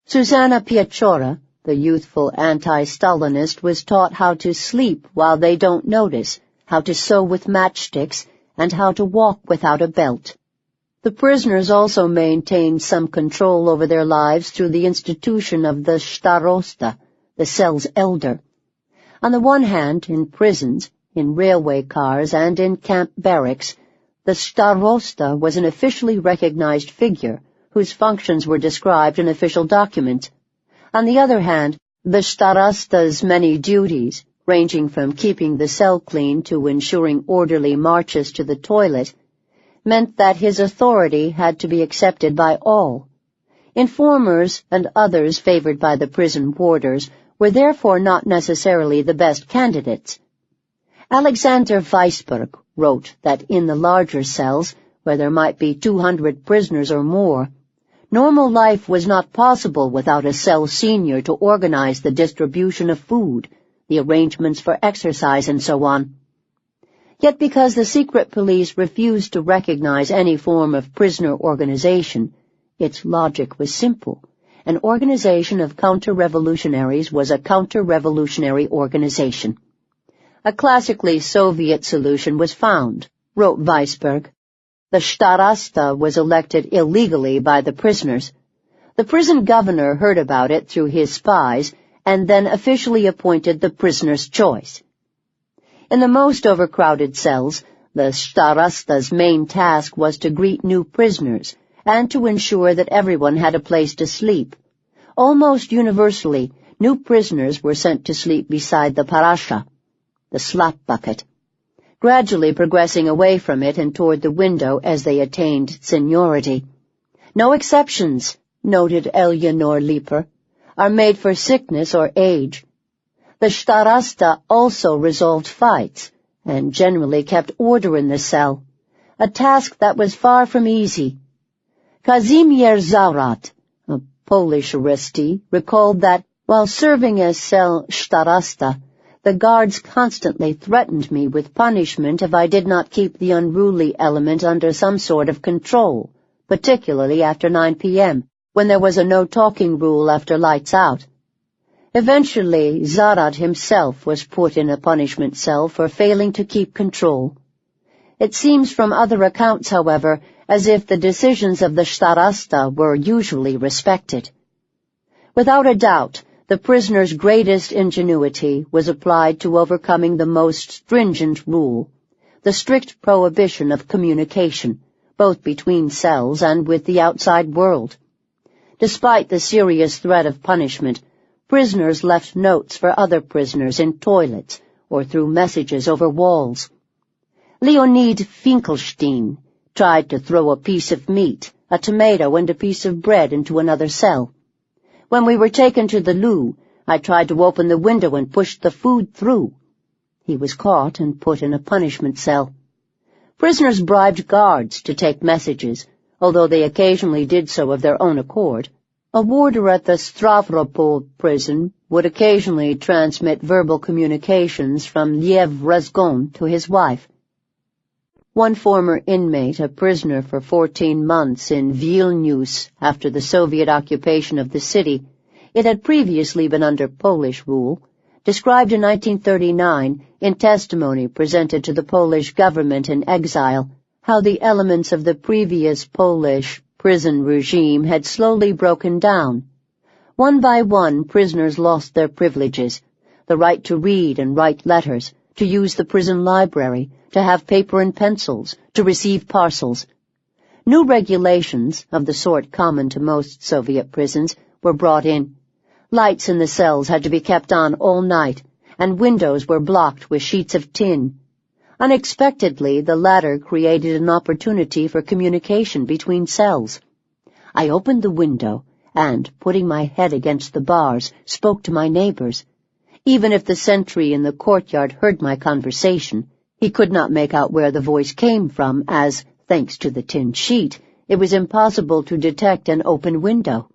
Susanna Piachora, the youthful anti-Stalinist, was taught how to sleep while they don't notice, how to sew with matchsticks, and how to walk without a belt. The prisoners also maintained some control over their lives through the institution of the starosta, the cell's elder. On the one hand, in prisons, in railway cars, and in camp barracks, the starosta was an officially recognized figure whose functions were described in official documents. On the other hand, the starosta's many duties, ranging from keeping the cell clean to ensuring orderly marches to the toilet, meant that his authority had to be accepted by all. Informers and others favored by the prison warders were therefore not necessarily the best candidates. Alexander Weisberg wrote that in the larger cells, where there might be 200 prisoners or more, normal life was not possible without a cell senior to organize the distribution of food, the arrangements for exercise, and so on. Yet because the secret police refused to recognize any form of prisoner organization, its logic was simple. An organization of counter-revolutionaries was a counter-revolutionary organization. A classically Soviet solution was found, wrote Weisberg. The starosta was elected illegally by the prisoners. The prison governor heard about it through his spies and then officially appointed the prisoner's choice. In the most overcrowded cells, the starosta's main task was to greet new prisoners and to ensure that everyone had a place to sleep. Almost universally, new prisoners were sent to sleep beside the parasha, the slop bucket, gradually progressing away from it and toward the window as they attained seniority. No exceptions, noted Eleanor Leeper, are made for sickness or age. The starosta also resolved fights and generally kept order in the cell, a task that was far from easy. Kazimierz Zaurat, a Polish arrestee, recalled that, while serving as cell starosta, the guards constantly threatened me with punishment if I did not keep the unruly element under some sort of control, particularly after 9 p.m., when there was a no-talking rule after lights out. Eventually, Zarat himself was put in a punishment cell for failing to keep control. It seems from other accounts, however, as if the decisions of the starosta were usually respected. Without a doubt, the prisoner's greatest ingenuity was applied to overcoming the most stringent rule, the strict prohibition of communication, both between cells and with the outside world. Despite the serious threat of punishment, prisoners left notes for other prisoners in toilets or through messages over walls. Leonid Finkelstein tried to throw a piece of meat, a tomato, and a piece of bread into another cell. When we were taken to the loo, I tried to open the window and pushed the food through. He was caught and put in a punishment cell. Prisoners bribed guards to take messages, although they occasionally did so of their own accord. A warder at the Stavropol prison would occasionally transmit verbal communications from Liev Razgon to his wife. One former inmate, a prisoner for 14 months in Vilnius after the Soviet occupation of the city, it had previously been under Polish rule, described in 1939 in testimony presented to the Polish government in exile how the elements of the previous Polish prison regime had slowly broken down. One by one, prisoners lost their privileges, the right to read and write letters, to use the prison library, to have paper and pencils, to receive parcels. New regulations, of the sort common to most Soviet prisons, were brought in. Lights in the cells had to be kept on all night, and windows were blocked with sheets of tin. Unexpectedly, the latter created an opportunity for communication between cells. I opened the window and, putting my head against the bars, spoke to my neighbors. Even if the sentry in the courtyard heard my conversation, he could not make out where the voice came from, as, thanks to the tin sheet, it was impossible to detect an open window.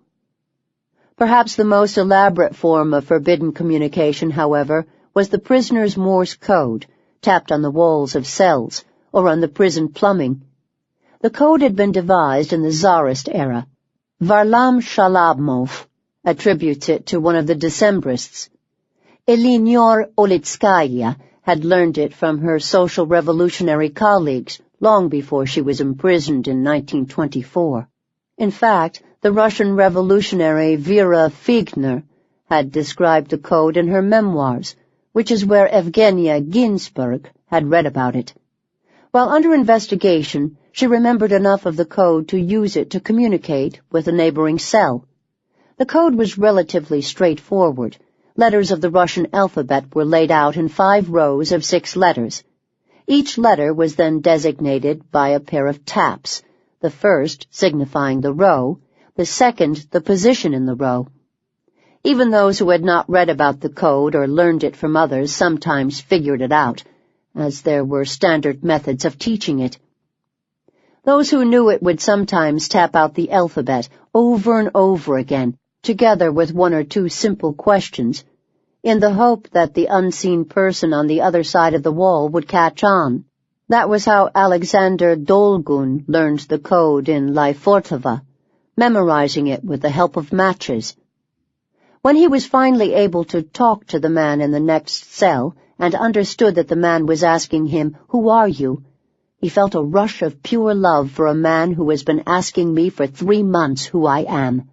Perhaps the most elaborate form of forbidden communication, however, was the prisoner's Morse code, tapped on the walls of cells, or on the prison plumbing. The code had been devised in the Tsarist era. Varlam Shalamov attributes it to one of the Decembrists. Elinor Olitskaya had learned it from her social revolutionary colleagues long before she was imprisoned in 1924. In fact, the Russian revolutionary Vera Figner had described the code in her memoirs, which is where Evgenia Ginsburg had read about it. While under investigation, she remembered enough of the code to use it to communicate with a neighboring cell. The code was relatively straightforward. Letters of the Russian alphabet were laid out in 5 rows of 6 letters. Each letter was then designated by a pair of taps, the first signifying the row, the second the position in the row. Even those who had not read about the code or learned it from others sometimes figured it out, as there were standard methods of teaching it. Those who knew it would sometimes tap out the alphabet over and over again, together with 1 or 2 simple questions, in the hope that the unseen person on the other side of the wall would catch on. That was how Alexander Dolgun learned the code in Lyfortova, memorizing it with the help of matches. When he was finally able to talk to the man in the next cell and understood that the man was asking him, "Who are you?" he felt a rush of pure love for a man who has been asking me for 3 months who I am.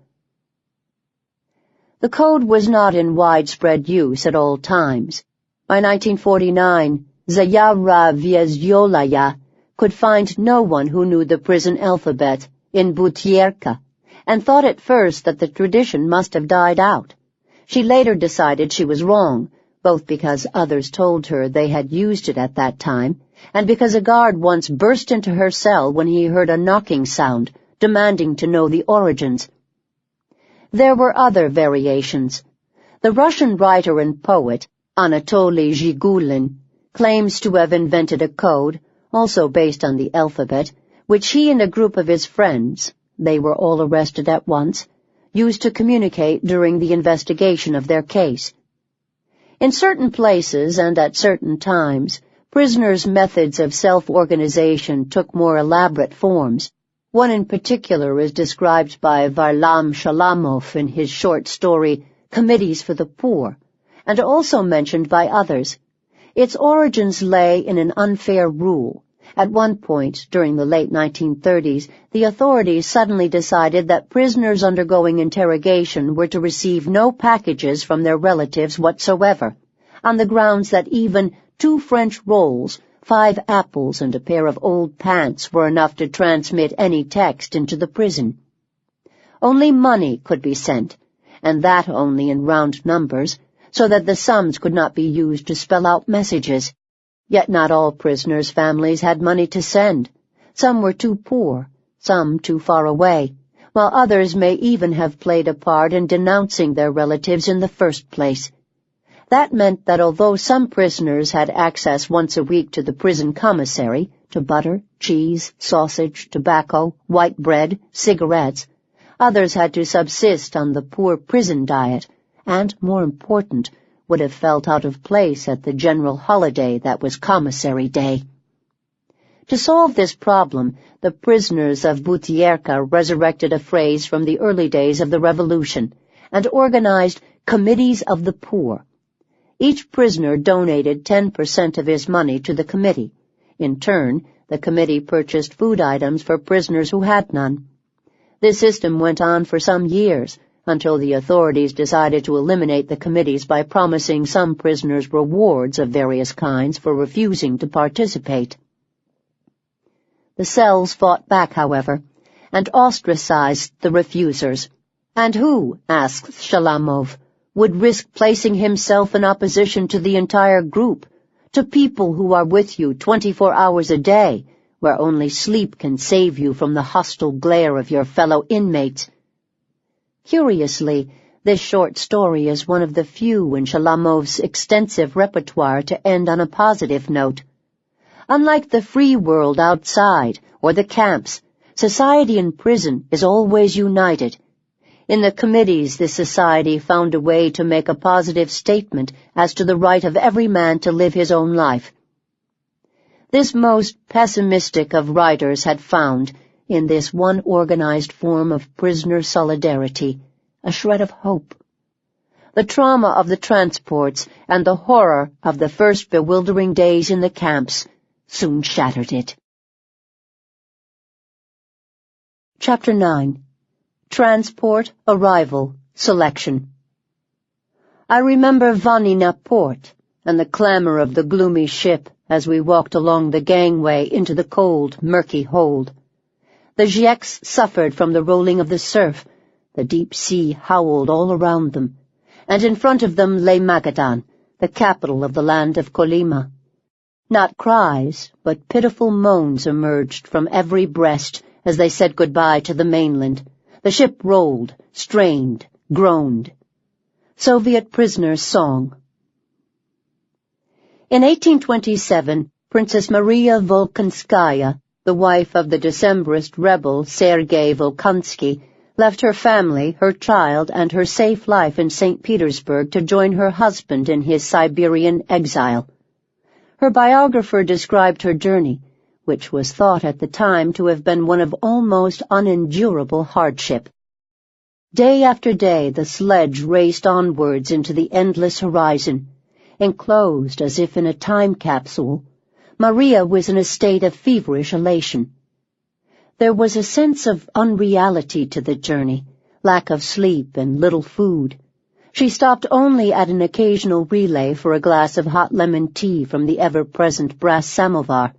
The code was not in widespread use at all times. By 1949, Zayara Vyazyolaya could find no one who knew the prison alphabet in Butyrka, and thought at first that the tradition must have died out. She later decided she was wrong, both because others told her they had used it at that time, and because a guard once burst into her cell when he heard a knocking sound, demanding to know the origins. There were other variations. The Russian writer and poet, Anatoly Zhigulin, claims to have invented a code, also based on the alphabet, which he and a group of his friends, they were all arrested at once, used to communicate during the investigation of their case. In certain places and at certain times, prisoners' methods of self-organization took more elaborate forms. One in particular is described by Varlam Shalamov in his short story, Committees for the Poor, and also mentioned by others. Its origins lay in an unfair rule. At one point, during the late 1930s, the authorities suddenly decided that prisoners undergoing interrogation were to receive no packages from their relatives whatsoever, on the grounds that even 2 French rolls, 5 apples, and a pair of old pants were enough to transmit any text into the prison. Only money could be sent, and that only in round numbers, so that the sums could not be used to spell out messages. Yet not all prisoners' families had money to send. Some were too poor, some too far away, while others may even have played a part in denouncing their relatives in the first place. That meant that although some prisoners had access once a week to the prison commissary, to butter, cheese, sausage, tobacco, white bread, cigarettes, Others had to subsist on the poor prison diet, and, more important, would have felt out of place at the general holiday that was Commissary Day. To solve this problem, the prisoners of Butierka resurrected a phrase from the early days of the Revolution and organized committees of the poor. Each prisoner donated 10% of his money to the committee. In turn, the committee purchased food items for prisoners who had none. This system went on for some years, until the authorities decided to eliminate the committees by promising some prisoners rewards of various kinds for refusing to participate. The cells fought back, however, and ostracized the refusers. And who, asked Shalamov, would risk placing himself in opposition to the entire group, to people who are with you 24 hours a day, where only sleep can save you from the hostile glare of your fellow inmates? Curiously, this short story is one of the few in Shalamov's extensive repertoire to end on a positive note. Unlike the free world outside, or the camps, society in prison is always united. In the committees, this society found a way to make a positive statement as to the right of every man to live his own life. This most pessimistic of writers had found, in this one organized form of prisoner solidarity, a shred of hope. The trauma of the transports and the horror of the first bewildering days in the camps soon shattered it. Chapter 9. Transport, Arrival, Selection. I remember Vanina Port and the clamor of the gloomy ship as we walked along the gangway into the cold, murky hold. The Zhieks suffered from the rolling of the surf. The deep sea howled all around them, and in front of them lay Magadan, the capital of the land of Kolyma. Not cries, but pitiful moans emerged from every breast as they said goodbye to the mainland. The ship rolled, strained, groaned. Soviet Prisoner's Song. In 1827, Princess Maria Volkonskaya, the wife of the Decembrist rebel Sergei Volkonsky, left her family, her child, and her safe life in St. Petersburg to join her husband in his Siberian exile. Her biographer described her journey, which was thought at the time to have been one of almost unendurable hardship. Day after day the sledge raced onwards into the endless horizon. Enclosed as if in a time capsule, Maria was in a state of feverish elation. There was a sense of unreality to the journey, lack of sleep and little food. She stopped only at an occasional relay for a glass of hot lemon tea from the ever-present brass samovar.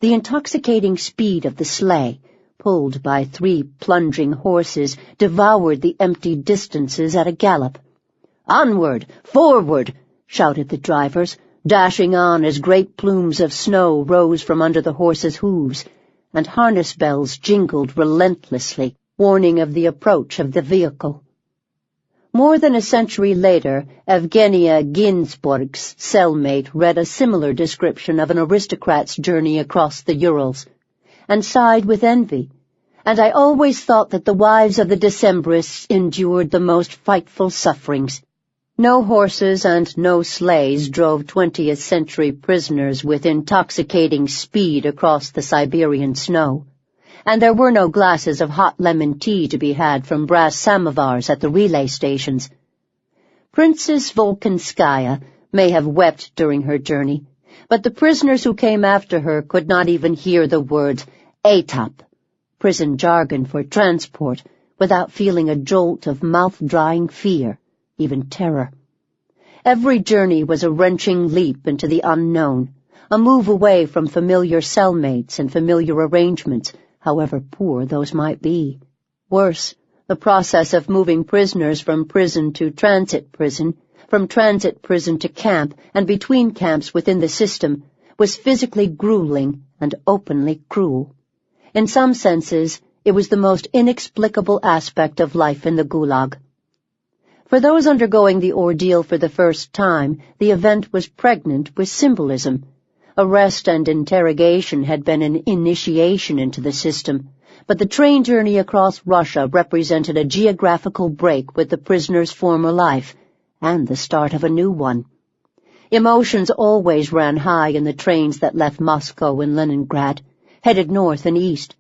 The intoxicating speed of the sleigh, pulled by 3 plunging horses, devoured the empty distances at a gallop. "Onward! Forward!" shouted the drivers, dashing on as great plumes of snow rose from under the horses' hooves, and harness bells jingled relentlessly, warning of the approach of the vehicle. More than a century later, Evgenia Ginsburg's cellmate read a similar description of an aristocrat's journey across the Urals, and sighed with envy, and I always thought that the wives of the Decembrists endured the most frightful sufferings. No horses and no sleighs drove 20th century prisoners with intoxicating speed across the Siberian snow, and there were no glasses of hot lemon tea to be had from brass samovars at the relay stations. Princess Volkonskaya may have wept during her journey, but the prisoners who came after her could not even hear the word etap, prison jargon for transport, without feeling a jolt of mouth-drying fear, even terror. Every journey was a wrenching leap into the unknown, a move away from familiar cellmates and familiar arrangements, however poor those might be. Worse, the process of moving prisoners from prison to transit prison, from transit prison to camp, and between camps within the system, was physically grueling and openly cruel. In some senses, it was the most inexplicable aspect of life in the Gulag. For those undergoing the ordeal for the first time, the event was pregnant with symbolism. Arrest and interrogation had been an initiation into the system, but the train journey across Russia represented a geographical break with the prisoner's former life, and the start of a new one. Emotions always ran high in the trains that left Moscow and Leningrad, headed north and east.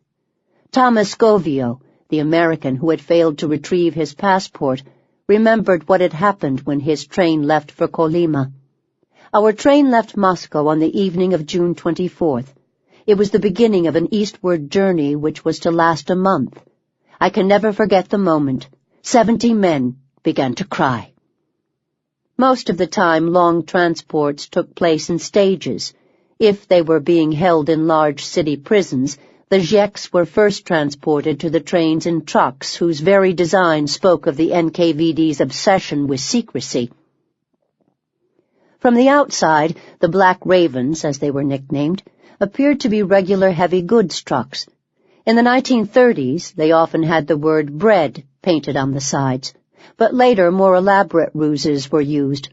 Thomas Scovio, the American who had failed to retrieve his passport, remembered what had happened when his train left for Kolyma. Our train left Moscow on the evening of June 24th. It was the beginning of an eastward journey which was to last a month. I can never forget the moment. 70 men began to cry. Most of the time, long transports took place in stages. If they were being held in large city prisons, the Zheks were first transported to the trains in trucks whose very design spoke of the NKVD's obsession with secrecy. From the outside, the Black Ravens, as they were nicknamed, appeared to be regular heavy goods trucks. In the 1930s, they often had the word bread painted on the sides, but later more elaborate ruses were used.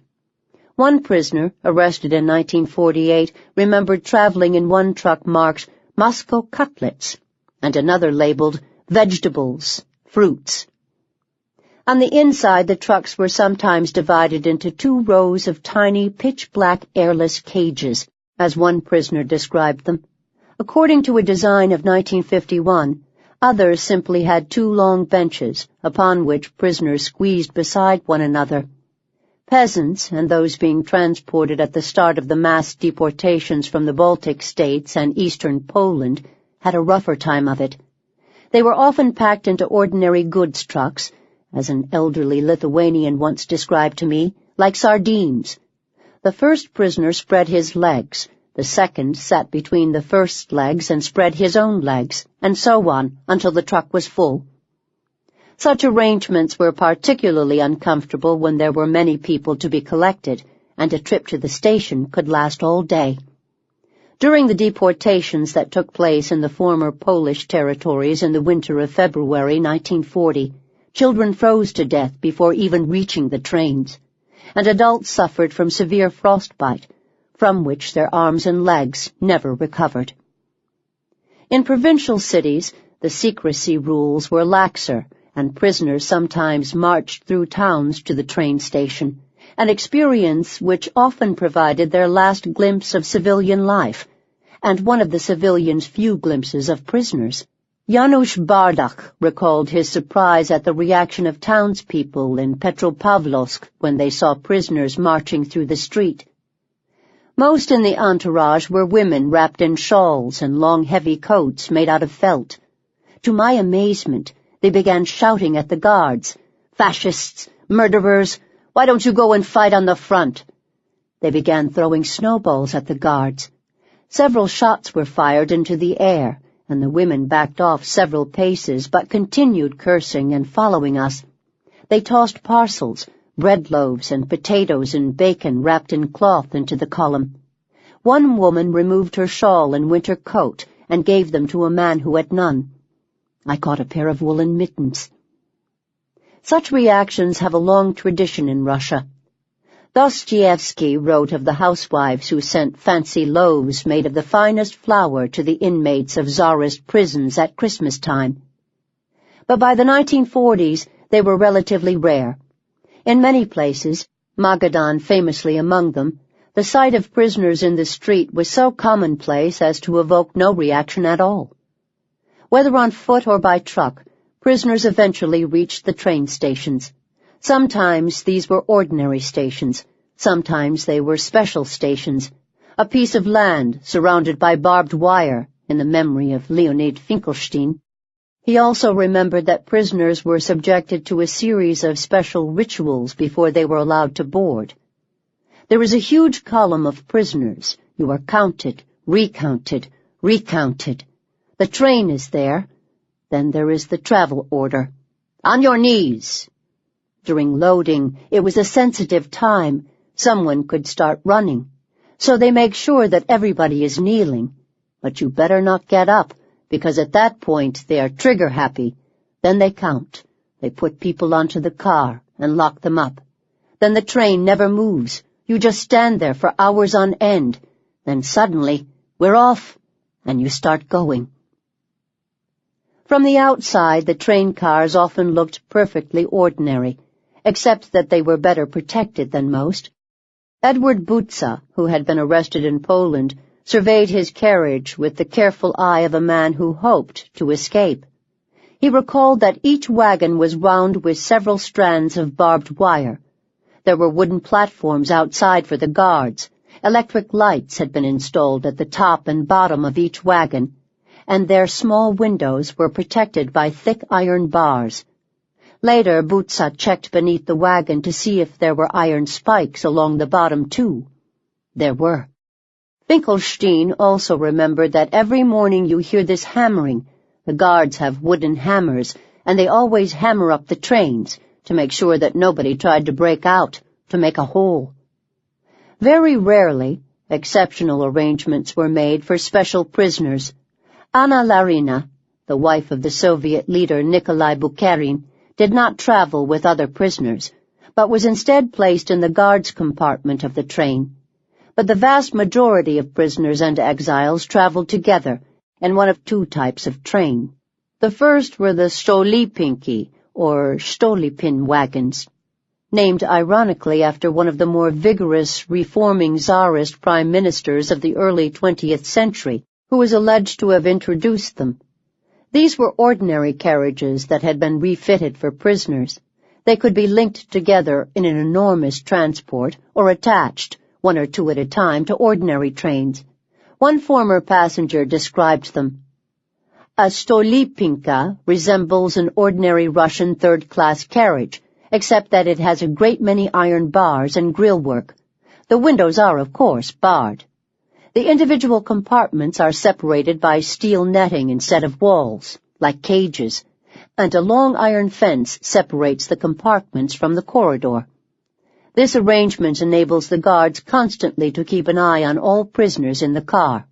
One prisoner, arrested in 1948, remembered traveling in one truck marked Moscow Cutlets, and another labeled Vegetables, Fruits. On the inside, the trucks were sometimes divided into 2 rows of tiny, pitch-black airless cages, as one prisoner described them. According to a design of 1951, others simply had 2 long benches, upon which prisoners squeezed beside one another. Peasants, and those being transported at the start of the mass deportations from the Baltic states and eastern Poland, had a rougher time of it. They were often packed into ordinary goods trucks, as an elderly Lithuanian once described to me, like sardines. The first prisoner spread his legs, the second sat between the first legs and spread his own legs, and so on, until the truck was full. Such arrangements were particularly uncomfortable when there were many people to be collected, and a trip to the station could last all day. During the deportations that took place in the former Polish territories in the winter of February 1940, children froze to death before even reaching the trains, and adults suffered from severe frostbite, from which their arms and legs never recovered. In provincial cities, the secrecy rules were laxer, and prisoners sometimes marched through towns to the train station, an experience which often provided their last glimpse of civilian life, and one of the civilians' few glimpses of prisoners. Janusz Bardach recalled his surprise at the reaction of townspeople in Petropavlovsk when they saw prisoners marching through the street. Most in the entourage were women wrapped in shawls and long heavy coats made out of felt. To my amazement, they began shouting at the guards, "Fascists! Murderers! Why don't you go and fight on the front?" They began throwing snowballs at the guards. Several shots were fired into the air, and the women backed off several paces but continued cursing and following us. They tossed parcels, bread loaves and potatoes and bacon wrapped in cloth into the column. One woman removed her shawl and winter coat and gave them to a man who had none. I caught a pair of woolen mittens. Such reactions have a long tradition in Russia. Dostoevsky wrote of the housewives who sent fancy loaves made of the finest flour to the inmates of Tsarist prisons at Christmas time. But by the 1940s, they were relatively rare. In many places, Magadan famously among them, the sight of prisoners in the street was so commonplace as to evoke no reaction at all. Whether on foot or by truck, prisoners eventually reached the train stations. Sometimes these were ordinary stations, sometimes they were special stations, a piece of land surrounded by barbed wire in the memory of Leonid Finkelstein. He also remembered that prisoners were subjected to a series of special rituals before they were allowed to board. There is a huge column of prisoners. You are counted, recounted, recounted. The train is there. Then there is the travel order. On your knees. During loading, it was a sensitive time. Someone could start running. So they make sure that everybody is kneeling. But you better not get up, because at that point they are trigger-happy. Then they count. They put people onto the car and lock them up. Then the train never moves. You just stand there for hours on end. Then suddenly, we're off, and you start going. From the outside, the train cars often looked perfectly ordinary, except that they were better protected than most. Edward Butza, who had been arrested in Poland, surveyed his carriage with the careful eye of a man who hoped to escape. He recalled that each wagon was wound with several strands of barbed wire. There were wooden platforms outside for the guards. Electric lights had been installed at the top and bottom of each wagon, and their small windows were protected by thick iron bars. Later, Butza checked beneath the wagon to see if there were iron spikes along the bottom, too. There were. Finkelstein also remembered that every morning you hear this hammering. The guards have wooden hammers, and they always hammer up the trains to make sure that nobody tried to break out, to make a hole. Very rarely, exceptional arrangements were made for special prisoners. Anna Larina, the wife of the Soviet leader Nikolai Bukharin, did not travel with other prisoners, but was instead placed in the guards compartment of the train. But the vast majority of prisoners and exiles traveled together in one of two types of train. The first were the Stolipinki, or Stolipin wagons, named ironically after one of the more vigorous, reforming Tsarist prime ministers of the early 20th century, who was alleged to have introduced them. These were ordinary carriages that had been refitted for prisoners. They could be linked together in an enormous transport or attached, one or two at a time, to ordinary trains. One former passenger described them. A Stolipinka resembles an ordinary Russian third-class carriage, except that it has a great many iron bars and grillwork. The windows are, of course, barred. The individual compartments are separated by steel netting instead of walls, like cages, and a long iron fence separates the compartments from the corridor. This arrangement enables the guards constantly to keep an eye on all prisoners in the car.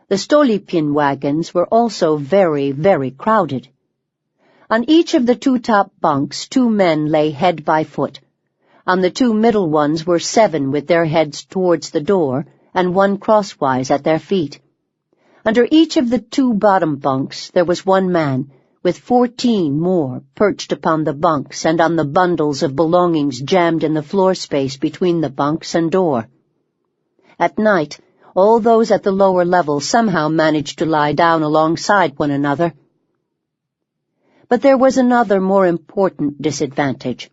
The Stolipin wagons were also very, very crowded. On each of the two top bunks, 2 men lay head by foot. On the 2 middle ones were 7 with their heads towards the door, and 1 crosswise at their feet. Under each of the 2 bottom bunks there was 1 man, with 14 more perched upon the bunks and on the bundles of belongings jammed in the floor space between the bunks and door. At night, all those at the lower level somehow managed to lie down alongside one another. But there was another more important disadvantage.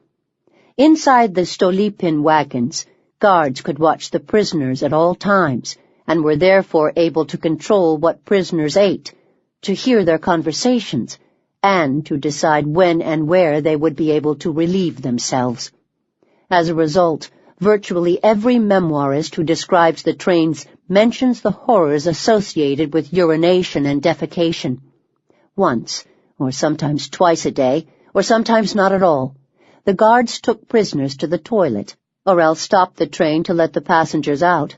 Inside the Stolipin wagons, guards could watch the prisoners at all times, and were therefore able to control what prisoners ate, to hear their conversations, and to decide when and where they would be able to relieve themselves. As a result, virtually every memoirist who describes the trains mentions the horrors associated with urination and defecation. Once, or sometimes twice a day, or sometimes not at all, the guards took prisoners to the toilet, or else stopped the train to let the passengers out.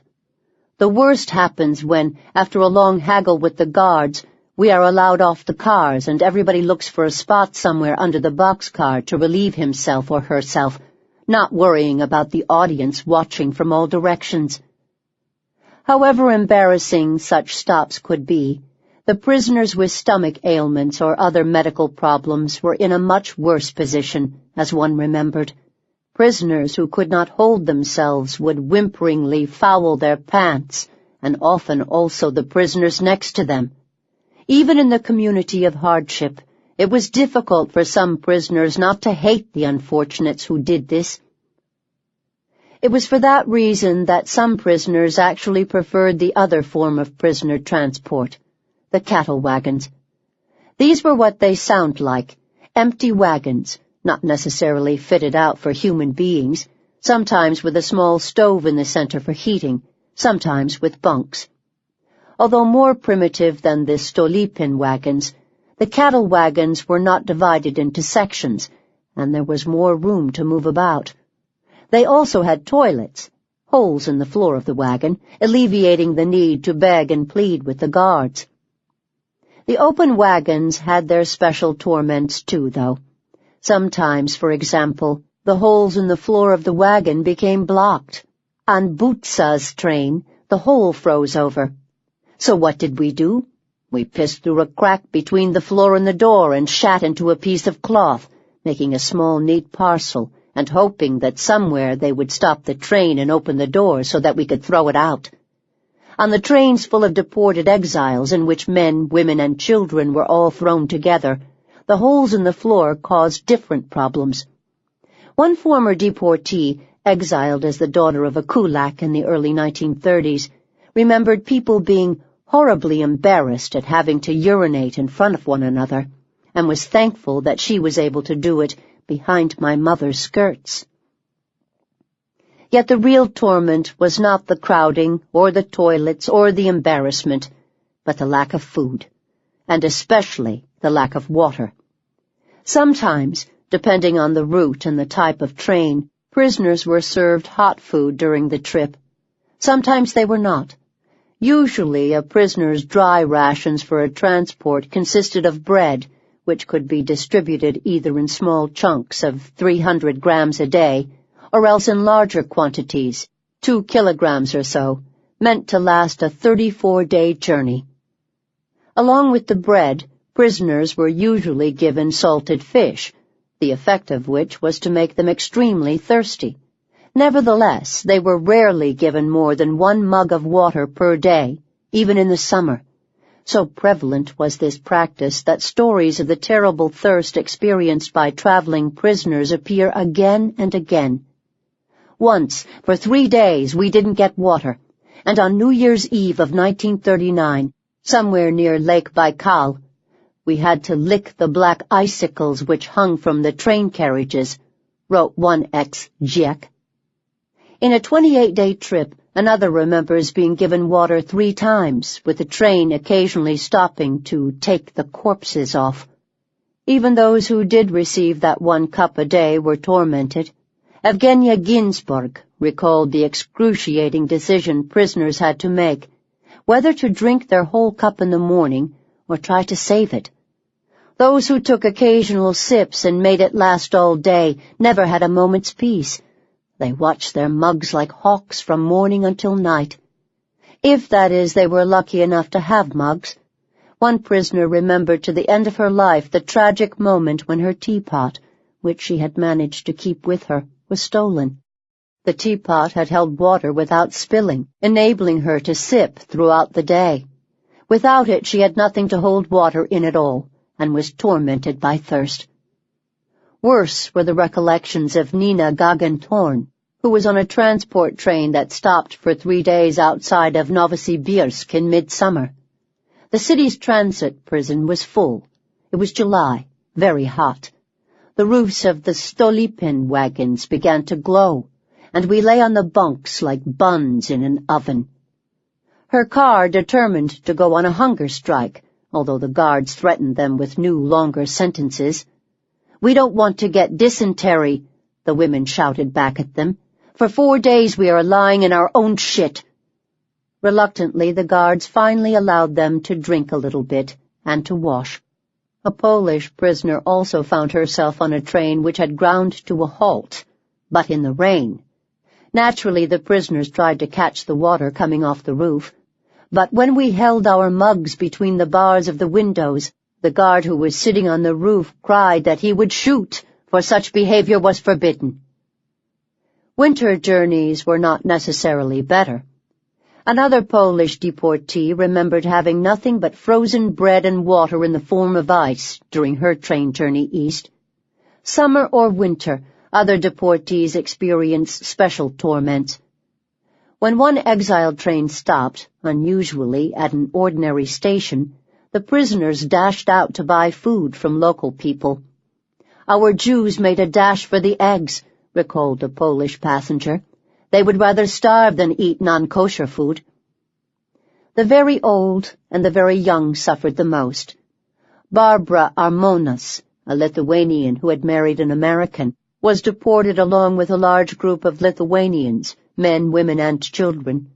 The worst happens when, after a long haggle with the guards, we are allowed off the cars and everybody looks for a spot somewhere under the boxcar to relieve himself or herself, not worrying about the audience watching from all directions. However embarrassing such stops could be, the prisoners with stomach ailments or other medical problems were in a much worse position, as one remembered. Prisoners who could not hold themselves would whimperingly foul their pants, and often also the prisoners next to them. Even in the community of hardship, it was difficult for some prisoners not to hate the unfortunates who did this. It was for that reason that some prisoners actually preferred the other form of prisoner transport, the cattle wagons. These were what they sound like, empty wagons, not necessarily fitted out for human beings, sometimes with a small stove in the center for heating, sometimes with bunks. Although more primitive than the Stolipin wagons, the cattle wagons were not divided into sections, and there was more room to move about. They also had toilets, holes in the floor of the wagon, alleviating the need to beg and plead with the guards. The open wagons had their special torments too, though. Sometimes, for example, the holes in the floor of the wagon became blocked. On Butza's train, the hole froze over. So what did we do? We pissed through a crack between the floor and the door and shat into a piece of cloth, making a small, neat parcel, and hoping that somewhere they would stop the train and open the door so that we could throw it out. On the trains full of deported exiles in which men, women, and children were all thrown together, the holes in the floor caused different problems. One former deportee, exiled as the daughter of a kulak in the early 1930s, remembered people being horribly embarrassed at having to urinate in front of one another, and was thankful that she was able to do it behind my mother's skirts. Yet the real torment was not the crowding, or the toilets, or the embarrassment, but the lack of food, and especially the lack of water. Sometimes, depending on the route and the type of train, prisoners were served hot food during the trip. Sometimes they were not. Usually, a prisoner's dry rations for a transport consisted of bread, which could be distributed either in small chunks of 300 grams a day, or else in larger quantities, 2 kilograms or so, meant to last a 34-day journey. Along with the bread, prisoners were usually given salted fish, the effect of which was to make them extremely thirsty. Nevertheless, they were rarely given more than 1 mug of water per day, even in the summer. So prevalent was this practice that stories of the terrible thirst experienced by traveling prisoners appear again and again. Once, for 3 days, we didn't get water, and on New Year's Eve of 1939, somewhere near Lake Baikal, we had to lick the black icicles which hung from the train carriages, wrote one ex-Jiek. In a 28-day trip, another remembers being given water 3 times, with the train occasionally stopping to take the corpses off. Even those who did receive that 1 cup a day were tormented. Evgenia Ginsburg recalled the excruciating decision prisoners had to make, whether to drink their whole cup in the morning or try to save it. Those who took occasional sips and made it last all day never had a moment's peace. They watched their mugs like hawks from morning until night. If, that is, they were lucky enough to have mugs. One prisoner remembered to the end of her life the tragic moment when her teapot, which she had managed to keep with her, was stolen. The teapot had held water without spilling, enabling her to sip throughout the day. Without it, she had nothing to hold water in at all, and was tormented by thirst. Worse were the recollections of Nina Gagantorn, who was on a transport train that stopped for 3 days outside of Novosibirsk in midsummer. The city's transit prison was full. It was July, very hot. The roofs of the Stolypin wagons began to glow, and we lay on the bunks like buns in an oven. Her car determined to go on a hunger strike, although the guards threatened them with new, longer sentences. "We don't want to get dysentery," the women shouted back at them. "For 4 days we are lying in our own shit." Reluctantly, the guards finally allowed them to drink a little bit and to wash. A Polish prisoner also found herself on a train which had ground to a halt, but in the rain. Naturally, the prisoners tried to catch the water coming off the roof, but when we held our mugs between the bars of the windows, the guard who was sitting on the roof cried that he would shoot, for such behavior was forbidden. Winter journeys were not necessarily better. Another Polish deportee remembered having nothing but frozen bread and water in the form of ice during her train journey east. Summer or winter, other deportees experienced special torments. When one exile train stopped, unusually at an ordinary station, the prisoners dashed out to buy food from local people. "Our Jews made a dash for the eggs," recalled a Polish passenger. "They would rather starve than eat non-kosher food." The very old and the very young suffered the most. Barbara Armonas, a Lithuanian who had married an American, was deported along with a large group of Lithuanians, men, women, and children.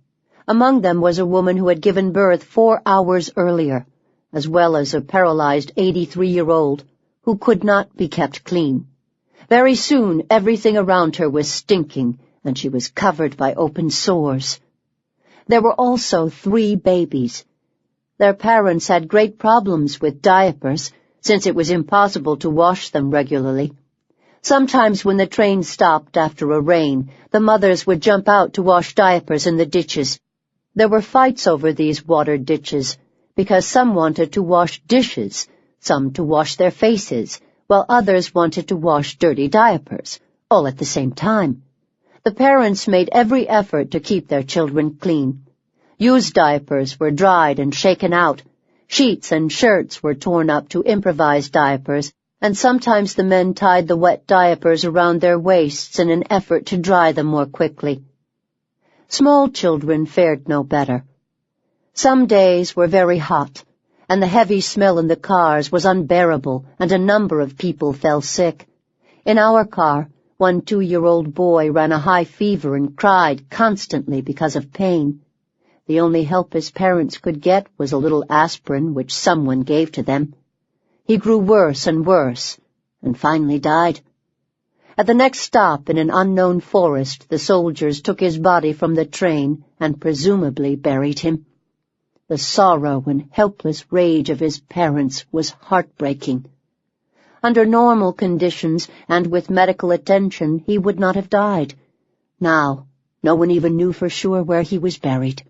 Among them was a woman who had given birth 4 hours earlier, as well as a paralyzed 83-year-old who could not be kept clean. Very soon everything around her was stinking, and she was covered by open sores. There were also 3 babies. Their parents had great problems with diapers, since it was impossible to wash them regularly. Sometimes when the train stopped after a rain, the mothers would jump out to wash diapers in the ditches. There were fights over these water ditches, because some wanted to wash dishes, some to wash their faces, while others wanted to wash dirty diapers, all at the same time. The parents made every effort to keep their children clean. Used diapers were dried and shaken out. Sheets and shirts were torn up to improvise diapers, and sometimes the men tied the wet diapers around their waists in an effort to dry them more quickly. Small children fared no better. Some days were very hot, and the heavy smell in the cars was unbearable, and a number of people fell sick. In our car, one 2-year-old boy ran a high fever and cried constantly because of pain. The only help his parents could get was a little aspirin which someone gave to them. He grew worse and worse, and finally died. At the next stop in an unknown forest, the soldiers took his body from the train and presumably buried him. The sorrow and helpless rage of his parents was heartbreaking. Under normal conditions and with medical attention, he would not have died. Now, no one even knew for sure where he was buried.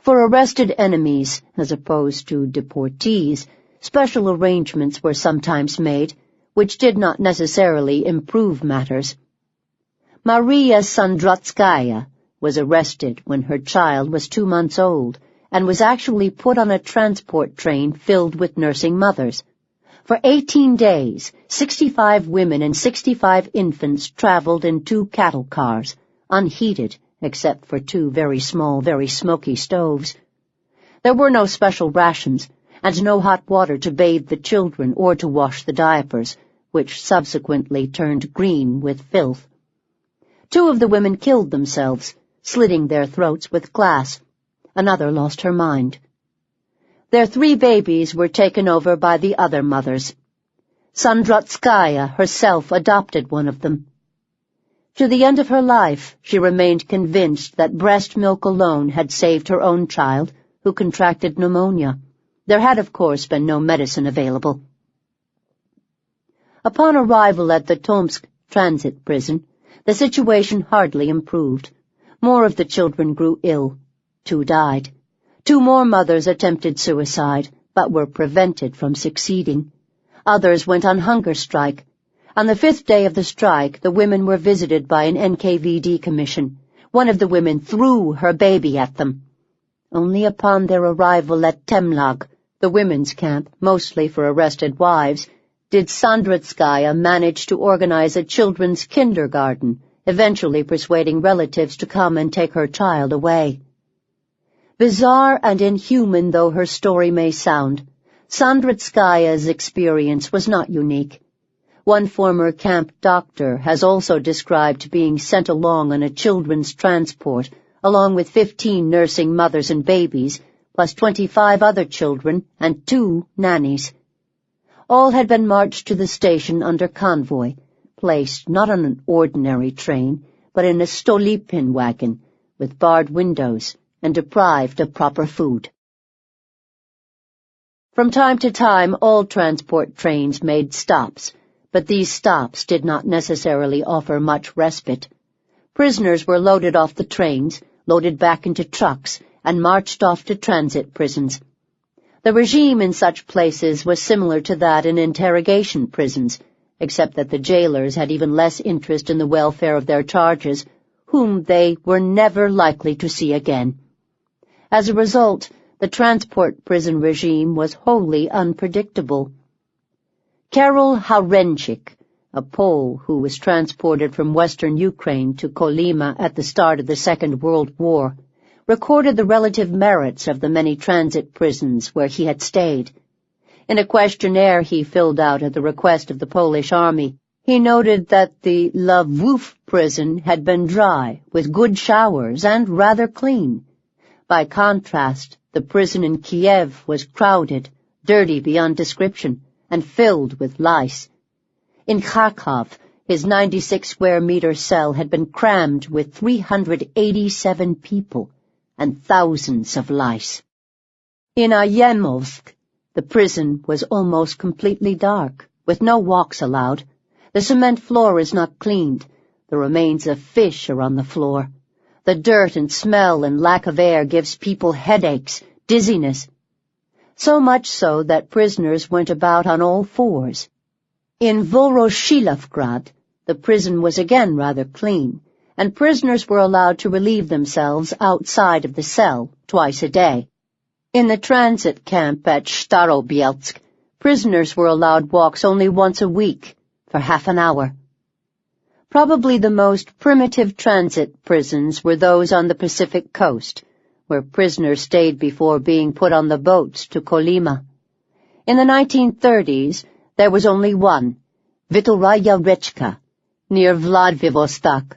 For arrested enemies, as opposed to deportees, special arrangements were sometimes made, which did not necessarily improve matters. Maria Sandratskaya was arrested when her child was 2 months old and was actually put on a transport train filled with nursing mothers. For 18 days, 65 women and 65 infants traveled in 2 cattle cars, unheated, except for 2 very small, very smoky stoves. There were no special rations, and no hot water to bathe the children or to wash the diapers, which subsequently turned green with filth. 2 of the women killed themselves, slitting their throats with glass. Another lost her mind. Their 3 babies were taken over by the other mothers. Sandratskaya herself adopted one of them. To the end of her life, she remained convinced that breast milk alone had saved her own child, who contracted pneumonia. There had, of course, been no medicine available. Upon arrival at the Tomsk transit prison, the situation hardly improved. More of the children grew ill. 2 died. 2 more mothers attempted suicide, but were prevented from succeeding. Others went on hunger strike. On the 5th day of the strike, the women were visited by an NKVD commission. One of the women threw her baby at them. Only upon their arrival at Temlag, the women's camp, mostly for arrested wives, did Sandratskaya manage to organize a children's kindergarten, eventually persuading relatives to come and take her child away. Bizarre and inhuman though her story may sound, Sandratskaya's experience was not unique. One former camp doctor has also described being sent along on a children's transport, along with 15 nursing mothers and babies, plus 25 other children and 2 nannies. All had been marched to the station under convoy, placed not on an ordinary train, but in a Stolypin wagon, with barred windows, and deprived of proper food. From time to time, all transport trains made stops, but these stops did not necessarily offer much respite. Prisoners were loaded off the trains, loaded back into trucks, and marched off to transit prisons. The regime in such places was similar to that in interrogation prisons, except that the jailers had even less interest in the welfare of their charges, whom they were never likely to see again. As a result, the transport prison regime was wholly unpredictable. Karol Harenchik, a Pole who was transported from western Ukraine to Kolyma at the start of the Second World War, recorded the relative merits of the many transit prisons where he had stayed. In a questionnaire he filled out at the request of the Polish army, he noted that the Lvov prison had been dry, with good showers, and rather clean. By contrast, the prison in Kiev was crowded, dirty beyond description, and filled with lice. In Kharkov, his 96-square-meter cell had been crammed with 387 people, and thousands of lice. In Yemovsk, the prison was almost completely dark, with no walks allowed. The cement floor is not cleaned. The remains of fish are on the floor. The dirt and smell and lack of air gives people headaches, dizziness. So much so that prisoners went about on all fours. In Voroshilovgrad, the prison was again rather clean, and prisoners were allowed to relieve themselves outside of the cell twice a day. In the transit camp at Starobielsk, prisoners were allowed walks only once a week, for half an hour. Probably the most primitive transit prisons were those on the Pacific coast, where prisoners stayed before being put on the boats to Kolyma. In the 1930s, there was only one, Vitoraya Rechka, near Vladivostok.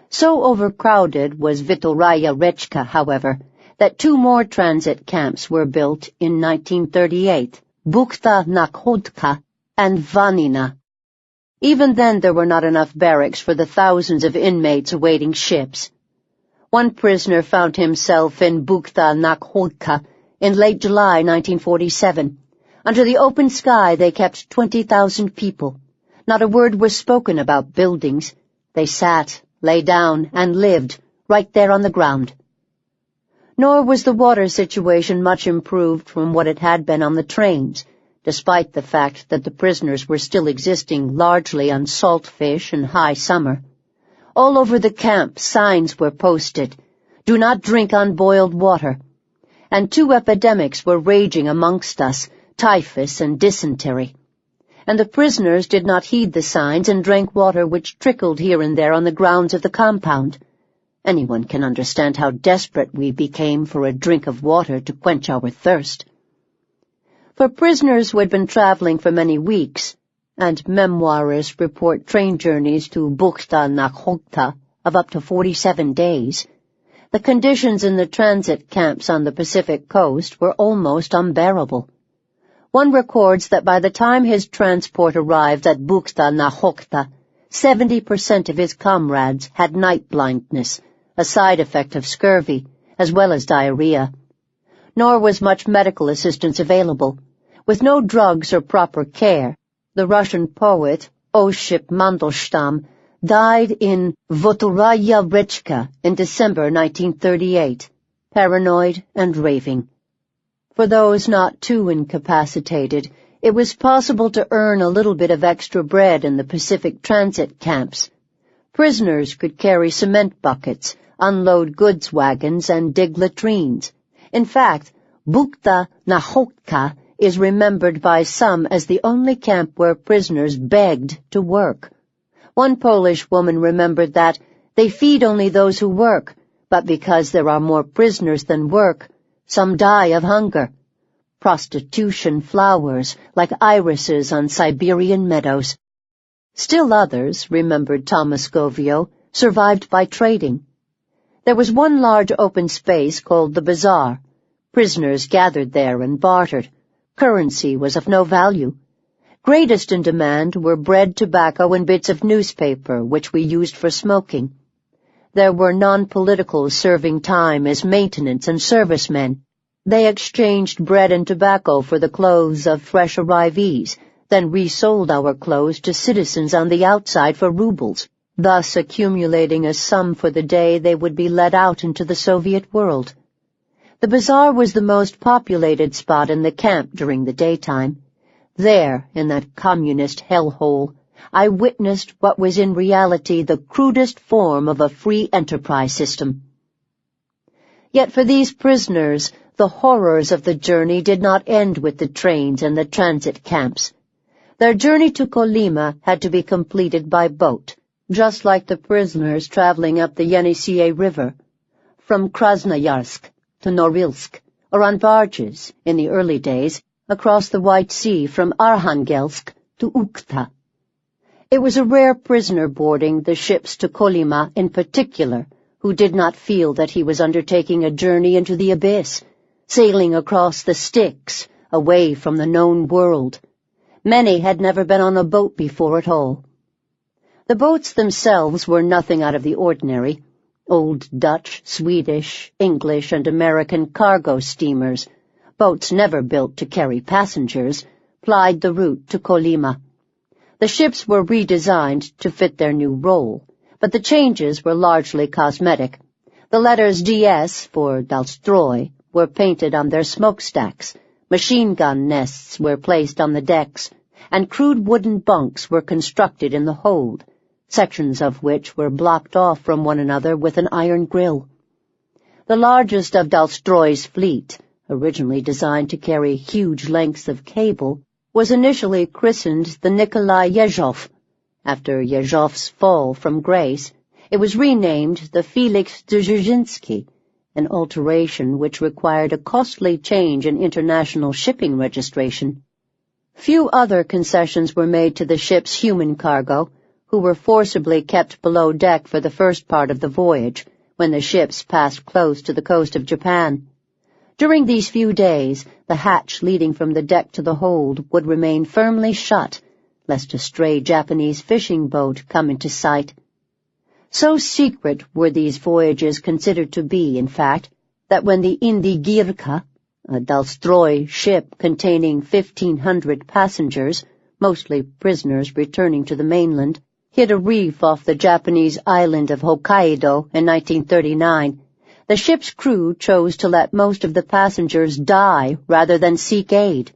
So overcrowded was Vitoraya Rechka, however, that two more transit camps were built in 1938, Bukhta Nakhodka and Vanina. Even then there were not enough barracks for the thousands of inmates awaiting ships. One prisoner found himself in Bukhta Nakhodka in late July 1947. Under the open sky they kept 20,000 people. Not a word was spoken about buildings. They sat, lay down, and lived right there on the ground. Nor was the water situation much improved from what it had been on the trains, despite the fact that the prisoners were still existing largely on salt fish and high summer. All over the camp signs were posted, "Do not drink unboiled water," and two epidemics were raging amongst us, typhus and dysentery. And the prisoners did not heed the signs and drank water which trickled here and there on the grounds of the compound. Anyone can understand how desperate we became for a drink of water to quench our thirst. For prisoners who had been traveling for many weeks, and memoirists report train journeys to Bukhta Nakhodka of up to 47 days, the conditions in the transit camps on the Pacific coast were almost unbearable. One records that by the time his transport arrived at Bukhta Nakhodka, 70% of his comrades had night blindness, a side effect of scurvy, as well as diarrhea. Nor was much medical assistance available. With no drugs or proper care, the Russian poet Osip Mandelstam died in Vitoraya Rechka in December 1938, paranoid and raving. For those not too incapacitated, it was possible to earn a little bit of extra bread in the Pacific transit camps. Prisoners could carry cement buckets, unload goods wagons, and dig latrines. In fact, Bukhta Nakhodka is remembered by some as the only camp where prisoners begged to work. One Polish woman remembered that they feed only those who work, but because there are more prisoners than work, some die of hunger. Prostitution flowers like irises on Siberian meadows. Still others, remembered Thomas Govio, survived by trading. There was one large open space called the bazaar. Prisoners gathered there and bartered. Currency was of no value. Greatest in demand were bread, tobacco, and bits of newspaper, which we used for smoking. There were non-politicals serving time as maintenance and servicemen. They exchanged bread and tobacco for the clothes of fresh arrivees, then resold our clothes to citizens on the outside for rubles, thus accumulating a sum for the day they would be let out into the Soviet world. The bazaar was the most populated spot in the camp during the daytime. There, in that communist hellhole, I witnessed what was in reality the crudest form of a free enterprise system. Yet for these prisoners, the horrors of the journey did not end with the trains and the transit camps. Their journey to Kolyma had to be completed by boat, just like the prisoners traveling up the Yenisei River, from Krasnoyarsk to Norilsk, or on barges, in the early days, across the White Sea from Arkhangelsk to Ukhta. It was a rare prisoner boarding the ships to Kolyma in particular, who did not feel that he was undertaking a journey into the abyss, sailing across the Styx, away from the known world. Many had never been on a boat before at all. The boats themselves were nothing out of the ordinary. Old Dutch, Swedish, English, and American cargo steamers, boats never built to carry passengers, plied the route to Kolyma. The ships were redesigned to fit their new role, but the changes were largely cosmetic. The letters DS for Dalstroy were painted on their smokestacks, machine gun nests were placed on the decks, and crude wooden bunks were constructed in the hold, sections of which were blocked off from one another with an iron grill. The largest of Dalstroy's fleet, originally designed to carry huge lengths of cable, was initially christened the Nikolai Yezhov. After Yezhov's fall from grace, it was renamed the Felix Dzerzhinsky, an alteration which required a costly change in international shipping registration. Few other concessions were made to the ship's human cargo, who were forcibly kept below deck for the first part of the voyage, when the ships passed close to the coast of Japan. During these few days, the hatch leading from the deck to the hold would remain firmly shut, lest a stray Japanese fishing boat come into sight. So secret were these voyages considered to be, in fact, that when the Indigirka, a Dalstroy ship containing 1,500 passengers, mostly prisoners returning to the mainland, hit a reef off the Japanese island of Hokkaido in 1939, the ship's crew chose to let most of the passengers die rather than seek aid.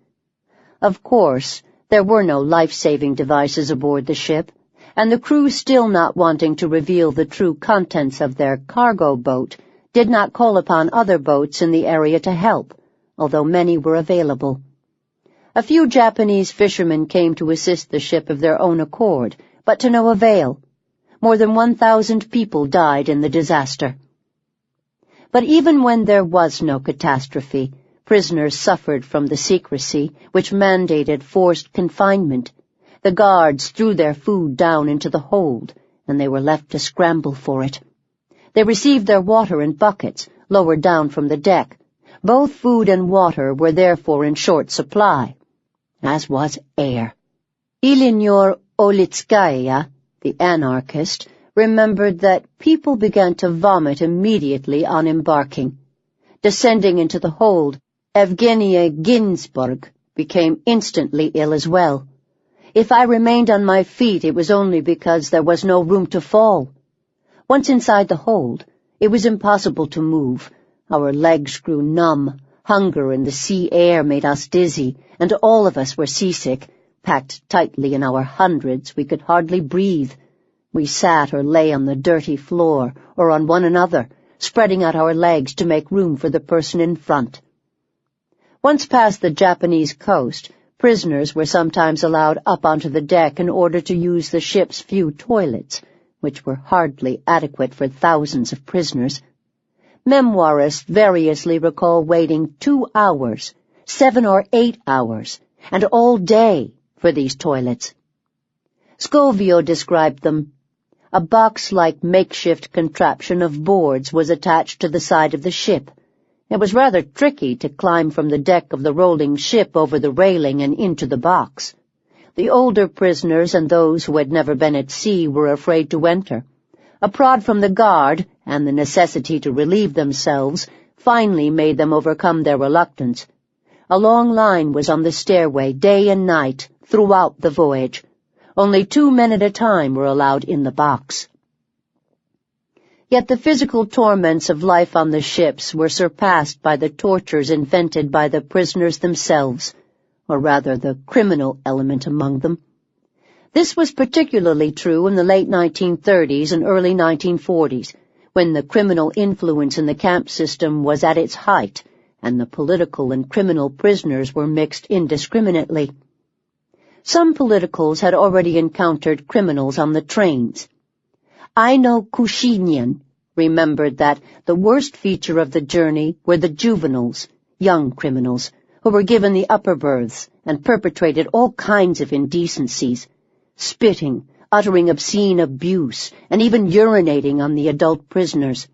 Of course, there were no life-saving devices aboard the ship, and the crew, still not wanting to reveal the true contents of their cargo boat, did not call upon other boats in the area to help, although many were available. A few Japanese fishermen came to assist the ship of their own accord, but to no avail. More than 1,000 people died in the disaster. But even when there was no catastrophe, prisoners suffered from the secrecy which mandated forced confinement. The guards threw their food down into the hold, and they were left to scramble for it. They received their water in buckets, lowered down from the deck. Both food and water were therefore in short supply, as was air. Eleanor Olitskaya, the anarchist, remembered that people began to vomit immediately on embarking. Descending into the hold, Evgenia Ginsburg became instantly ill as well. If I remained on my feet, it was only because there was no room to fall. Once inside the hold, it was impossible to move. Our legs grew numb, hunger and the sea air made us dizzy, and all of us were seasick. Packed tightly in our hundreds, we could hardly breathe. We sat or lay on the dirty floor, or on one another, spreading out our legs to make room for the person in front. Once past the Japanese coast, prisoners were sometimes allowed up onto the deck in order to use the ship's few toilets, which were hardly adequate for thousands of prisoners. Memoirists variously recall waiting 2 hours, 7 or 8 hours, and all day for these toilets. Scovio described them. A box-like makeshift contraption of boards was attached to the side of the ship. It was rather tricky to climb from the deck of the rolling ship over the railing and into the box. The older prisoners and those who had never been at sea were afraid to enter. A prod from the guard, and the necessity to relieve themselves, finally made them overcome their reluctance. A long line was on the stairway day and night throughout the voyage. Only 2 men at a time were allowed in the box. Yet the physical torments of life on the ships were surpassed by the tortures invented by the prisoners themselves, or rather the criminal element among them. This was particularly true in the late 1930s and early 1940s, when the criminal influence in the camp system was at its height, and the political and criminal prisoners were mixed indiscriminately. Some politicals had already encountered criminals on the trains. Aino Kushinian remembered that the worst feature of the journey were the juveniles, young criminals, who were given the upper berths and perpetrated all kinds of indecencies, spitting, uttering obscene abuse, and even urinating on the adult prisoners.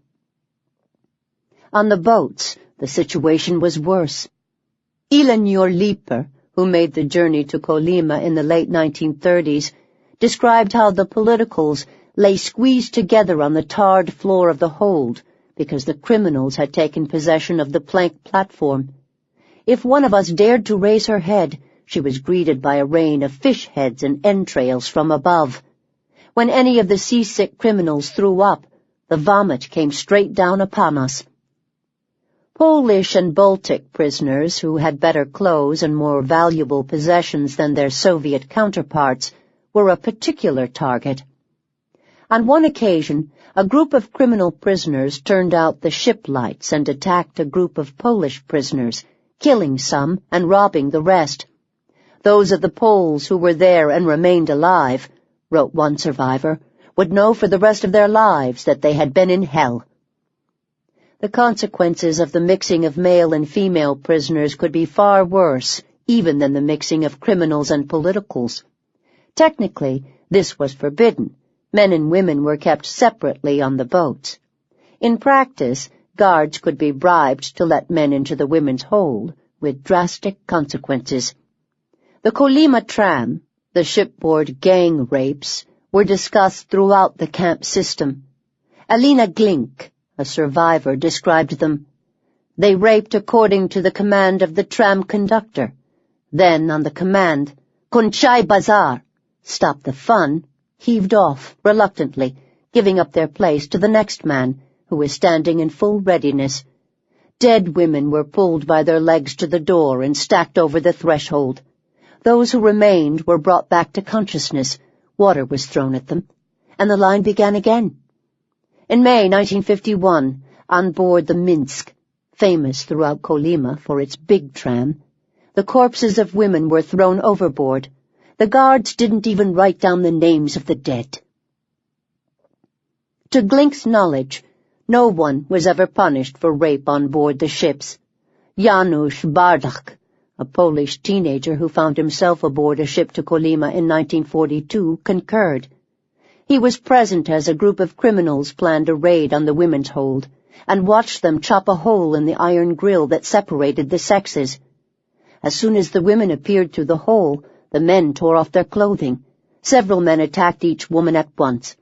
On the boats, the situation was worse. Eleanor Lieper, who made the journey to Kolyma in the late 1930s, described how the politicals lay squeezed together on the tarred floor of the hold because the criminals had taken possession of the plank platform. If one of us dared to raise her head, she was greeted by a rain of fish heads and entrails from above. When any of the seasick criminals threw up, the vomit came straight down upon us. Polish and Baltic prisoners, who had better clothes and more valuable possessions than their Soviet counterparts, were a particular target. On one occasion, a group of criminal prisoners turned out the ship lights and attacked a group of Polish prisoners, killing some and robbing the rest. Those of the Poles who were there and remained alive, wrote one survivor, would know for the rest of their lives that they had been in hell. The consequences of the mixing of male and female prisoners could be far worse even than the mixing of criminals and politicals. Technically, this was forbidden. Men and women were kept separately on the boats. In practice, guards could be bribed to let men into the women's hold, with drastic consequences. The Kolyma tram, the shipboard gang rapes, were discussed throughout the camp system. Alina Glink, a survivor, described them. They raped according to the command of the tram conductor. Then, on the command, "Konchai Bazar," stop the fun, heaved off, reluctantly, giving up their place to the next man, who was standing in full readiness. Dead women were pulled by their legs to the door and stacked over the threshold. Those who remained were brought back to consciousness, water was thrown at them, and the line began again. In May 1951, on board the Minsk, famous throughout Kolyma for its big tram, the corpses of women were thrown overboard. The guards didn't even write down the names of the dead. To Glink's knowledge, no one was ever punished for rape on board the ships. Janusz Bardak, a Polish teenager who found himself aboard a ship to Kolyma in 1942, concurred. He was present as a group of criminals planned a raid on the women's hold and watched them chop a hole in the iron grill that separated the sexes. As soon as the women appeared through the hole, the men tore off their clothing. Several men attacked each woman at once.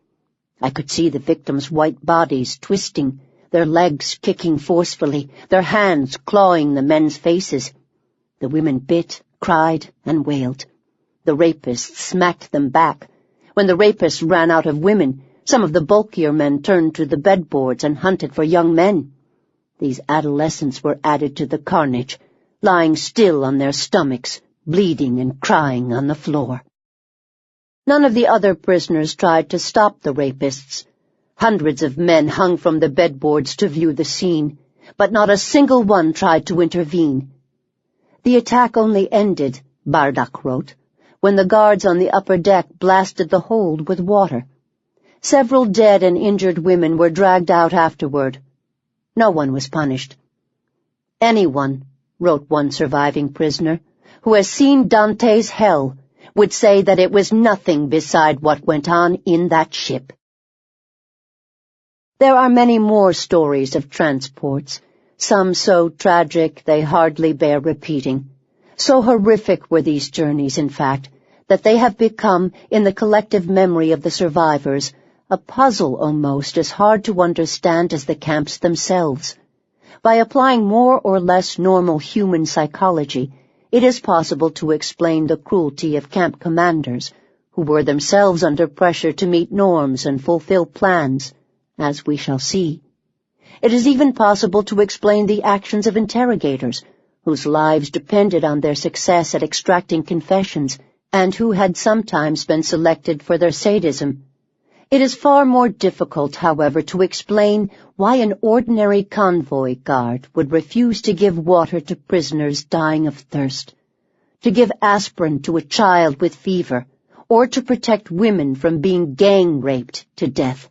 I could see the victims' white bodies twisting, their legs kicking forcefully, their hands clawing the men's faces. The women bit, cried, and wailed. The rapists smacked them back. When the rapists ran out of women, some of the bulkier men turned to the bedboards and hunted for young men. These adolescents were added to the carnage, lying still on their stomachs, bleeding and crying on the floor. None of the other prisoners tried to stop the rapists. Hundreds of men hung from the bedboards to view the scene, but not a single one tried to intervene. The attack only ended, Bardak wrote, when the guards on the upper deck blasted the hold with water. Several dead and injured women were dragged out afterward. No one was punished. Anyone, wrote one surviving prisoner, who has seen Dante's hell would say that it was nothing beside what went on in that ship. There are many more stories of transports, some so tragic they hardly bear repeating. So horrific were these journeys, in fact, that they have become, in the collective memory of the survivors, a puzzle almost as hard to understand as the camps themselves. By applying more or less normal human psychology, it is possible to explain the cruelty of camp commanders, who were themselves under pressure to meet norms and fulfill plans, as we shall see. It is even possible to explain the actions of interrogators, whose lives depended on their success at extracting confessions, and who had sometimes been selected for their sadism. It is far more difficult, however, to explain why an ordinary convoy guard would refuse to give water to prisoners dying of thirst, to give aspirin to a child with fever, or to protect women from being gang-raped to death.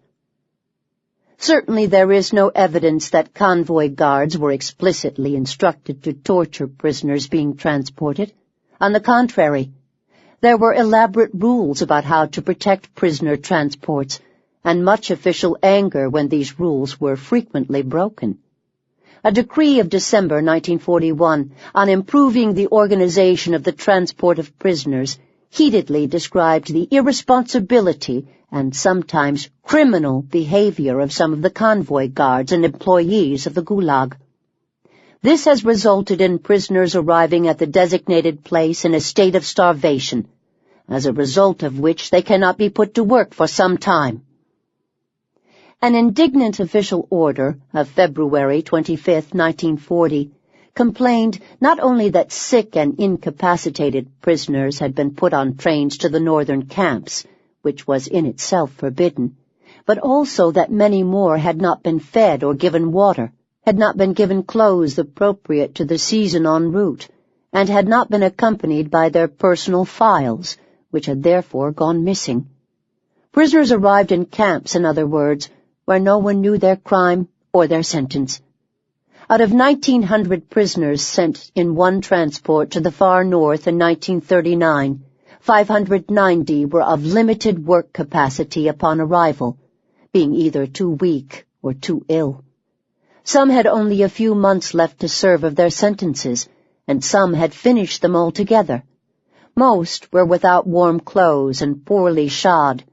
Certainly there is no evidence that convoy guards were explicitly instructed to torture prisoners being transported. On the contrary, there were elaborate rules about how to protect prisoner transports, and much official anger when these rules were frequently broken. A decree of December 1941 on improving the organization of the transport of prisoners heatedly described the irresponsibility and sometimes criminal behavior of some of the convoy guards and employees of the Gulag. This has resulted in prisoners arriving at the designated place in a state of starvation, as a result of which they cannot be put to work for some time. An indignant official order of February 25, 1940, complained not only that sick and incapacitated prisoners had been put on trains to the northern camps, which was in itself forbidden, but also that many more had not been fed or given water, had not been given clothes appropriate to the season en route, and had not been accompanied by their personal files, which had therefore gone missing. Prisoners arrived in camps, in other words, where no one knew their crime or their sentence. Out of 1,900 prisoners sent in one transport to the far north in 1939, 590 were of limited work capacity upon arrival, being either too weak or too ill. Some had only a few months left to serve of their sentences, and some had finished them altogether. Most were without warm clothes and poorly shod.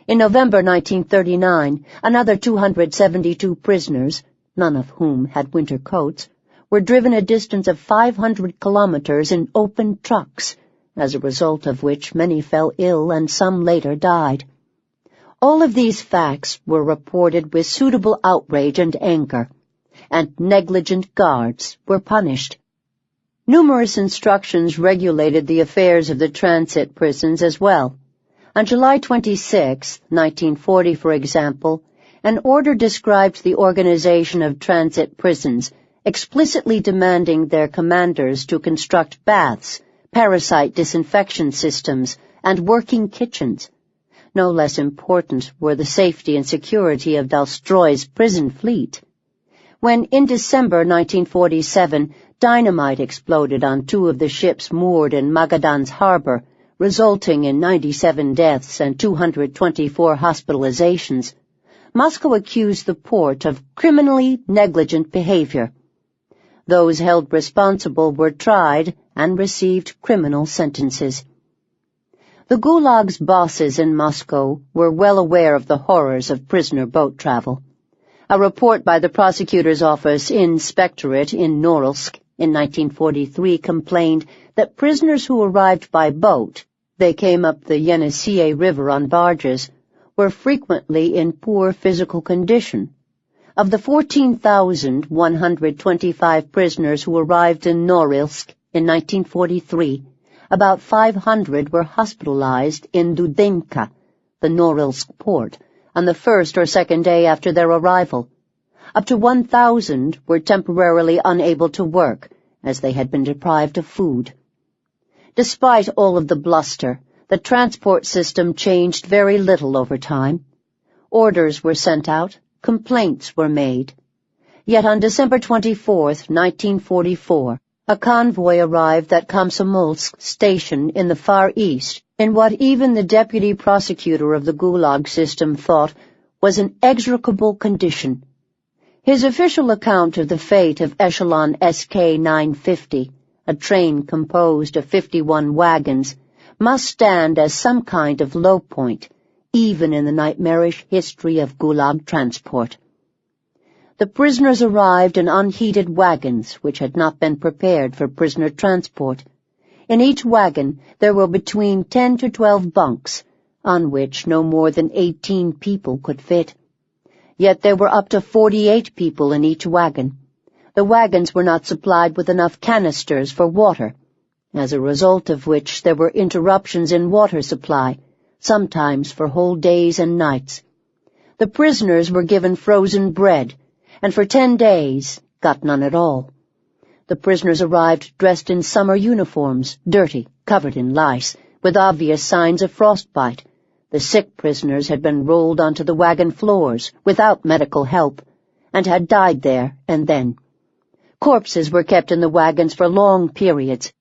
In November 1939, another 272 prisoners, none of whom had winter coats, were driven a distance of 500 kilometers in open trucks, as a result of which many fell ill and some later died. All of these facts were reported with suitable outrage and anger, and negligent guards were punished. Numerous instructions regulated the affairs of the transit prisons as well. On July 26, 1940, for example, an order described the organization of transit prisons, explicitly demanding their commanders to construct baths, parasite disinfection systems, and working kitchens. No less important were the safety and security of Dalstroy's prison fleet. When, in December 1947, dynamite exploded on two of the ships moored in Magadan's harbor, resulting in 97 deaths and 224 hospitalizations, Moscow accused the port of criminally negligent behavior. Those held responsible were tried and received criminal sentences. The Gulag's bosses in Moscow were well aware of the horrors of prisoner boat travel. A report by the prosecutor's office inspectorate in Norilsk in 1943 complained that prisoners who arrived by boat, they came up the Yenisei River on barges, were frequently in poor physical condition. Of the 14,125 prisoners who arrived in Norilsk in 1943, about 500 were hospitalized in Dudenka, the Norilsk port, on the first or second day after their arrival. Up to 1,000 were temporarily unable to work, as they had been deprived of food. Despite all of the bluster, the transport system changed very little over time. Orders were sent out, complaints were made. Yet on December 24, 1944, a convoy arrived at Komsomolsk station in the Far East in what even the deputy prosecutor of the Gulag system thought was an execrable condition. His official account of the fate of Echelon SK-950, a train composed of 51 wagons, must stand as some kind of low point, even in the nightmarish history of Gulag transport. The prisoners arrived in unheated wagons which had not been prepared for prisoner transport. In each wagon there were between 10 to 12 bunks, on which no more than 18 people could fit. Yet there were up to 48 people in each wagon. The wagons were not supplied with enough canisters for water, as a result of which there were interruptions in water supply, sometimes for whole days and nights. The prisoners were given frozen bread, and for 10 days got none at all. The prisoners arrived dressed in summer uniforms, dirty, covered in lice, with obvious signs of frostbite. The sick prisoners had been rolled onto the wagon floors without medical help, and had died there and then. Corpses were kept in the wagons for long periods.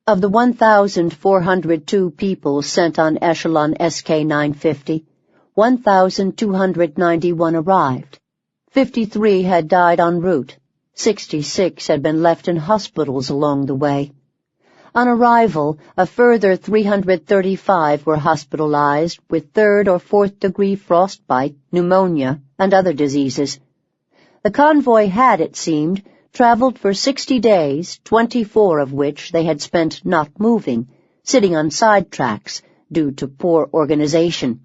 Of the 1,402 people sent on Echelon SK-950, 1,291 arrived. 53 had died en route. 66 had been left in hospitals along the way. On arrival, a further 335 were hospitalized with 3rd or 4th degree frostbite, pneumonia, and other diseases. The convoy had, it seemed, traveled for 60 days, 24 of which they had spent not moving, sitting on side tracks, due to poor organization.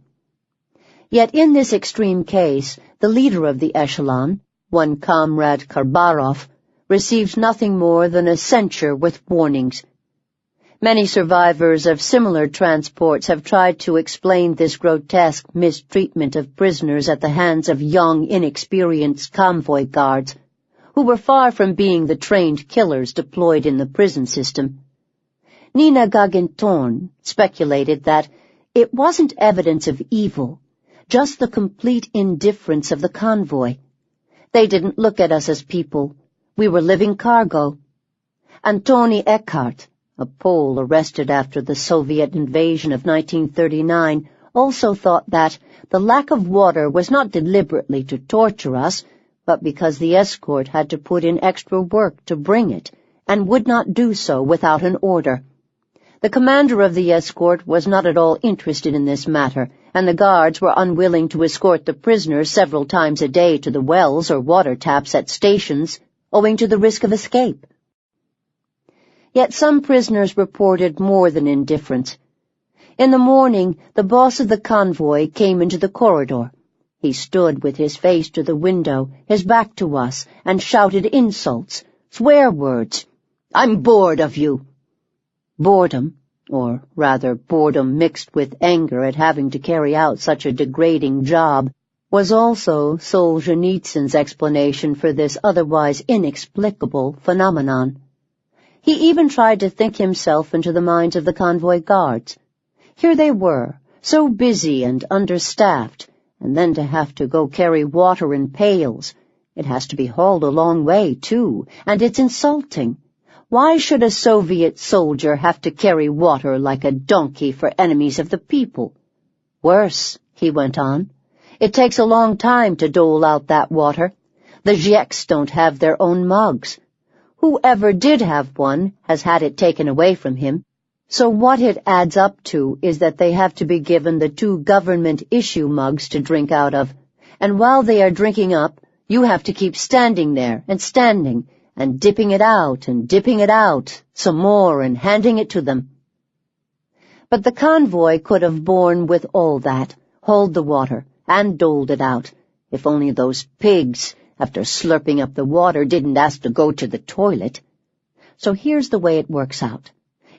Yet in this extreme case, the leader of the echelon, one Comrade Karbarov, received nothing more than a censure with warnings. Many survivors of similar transports have tried to explain this grotesque mistreatment of prisoners at the hands of young, inexperienced convoy guards, who were far from being the trained killers deployed in the prison system. Nina Gagintorn speculated that it wasn't evidence of evil, just the complete indifference of the convoy. They didn't look at us as people. We were living cargo. Antoni Eckhart, a Pole arrested after the Soviet invasion of 1939, also thought that the lack of water was not deliberately to torture us, but because the escort had to put in extra work to bring it, and would not do so without an order. The commander of the escort was not at all interested in this matter, and the guards were unwilling to escort the prisoners several times a day to the wells or water taps at stations, owing to the risk of escape. Yet some prisoners reported more than indifference. In the morning, the boss of the convoy came into the corridor. He stood with his face to the window, his back to us, and shouted insults, swear words. "I'm bored of you." Boredom, or rather boredom mixed with anger at having to carry out such a degrading job, was also Solzhenitsyn's explanation for this otherwise inexplicable phenomenon. He even tried to think himself into the minds of the convoy guards. Here they were, so busy and understaffed, and then to have to go carry water in pails. It has to be hauled a long way, too, and it's insulting. Why should a Soviet soldier have to carry water like a donkey for enemies of the people? Worse, he went on, it takes a long time to dole out that water. The Zheks don't have their own mugs. Whoever did have one has had it taken away from him. So what it adds up to is that they have to be given the 2 government-issue mugs to drink out of, and while they are drinking up, you have to keep standing there and dipping it out, some more, and handing it to them. But the convoy could have borne with all that, hauled the water, and doled it out, if only those pigs, after slurping up the water, didn't ask to go to the toilet. So here's the way it works out.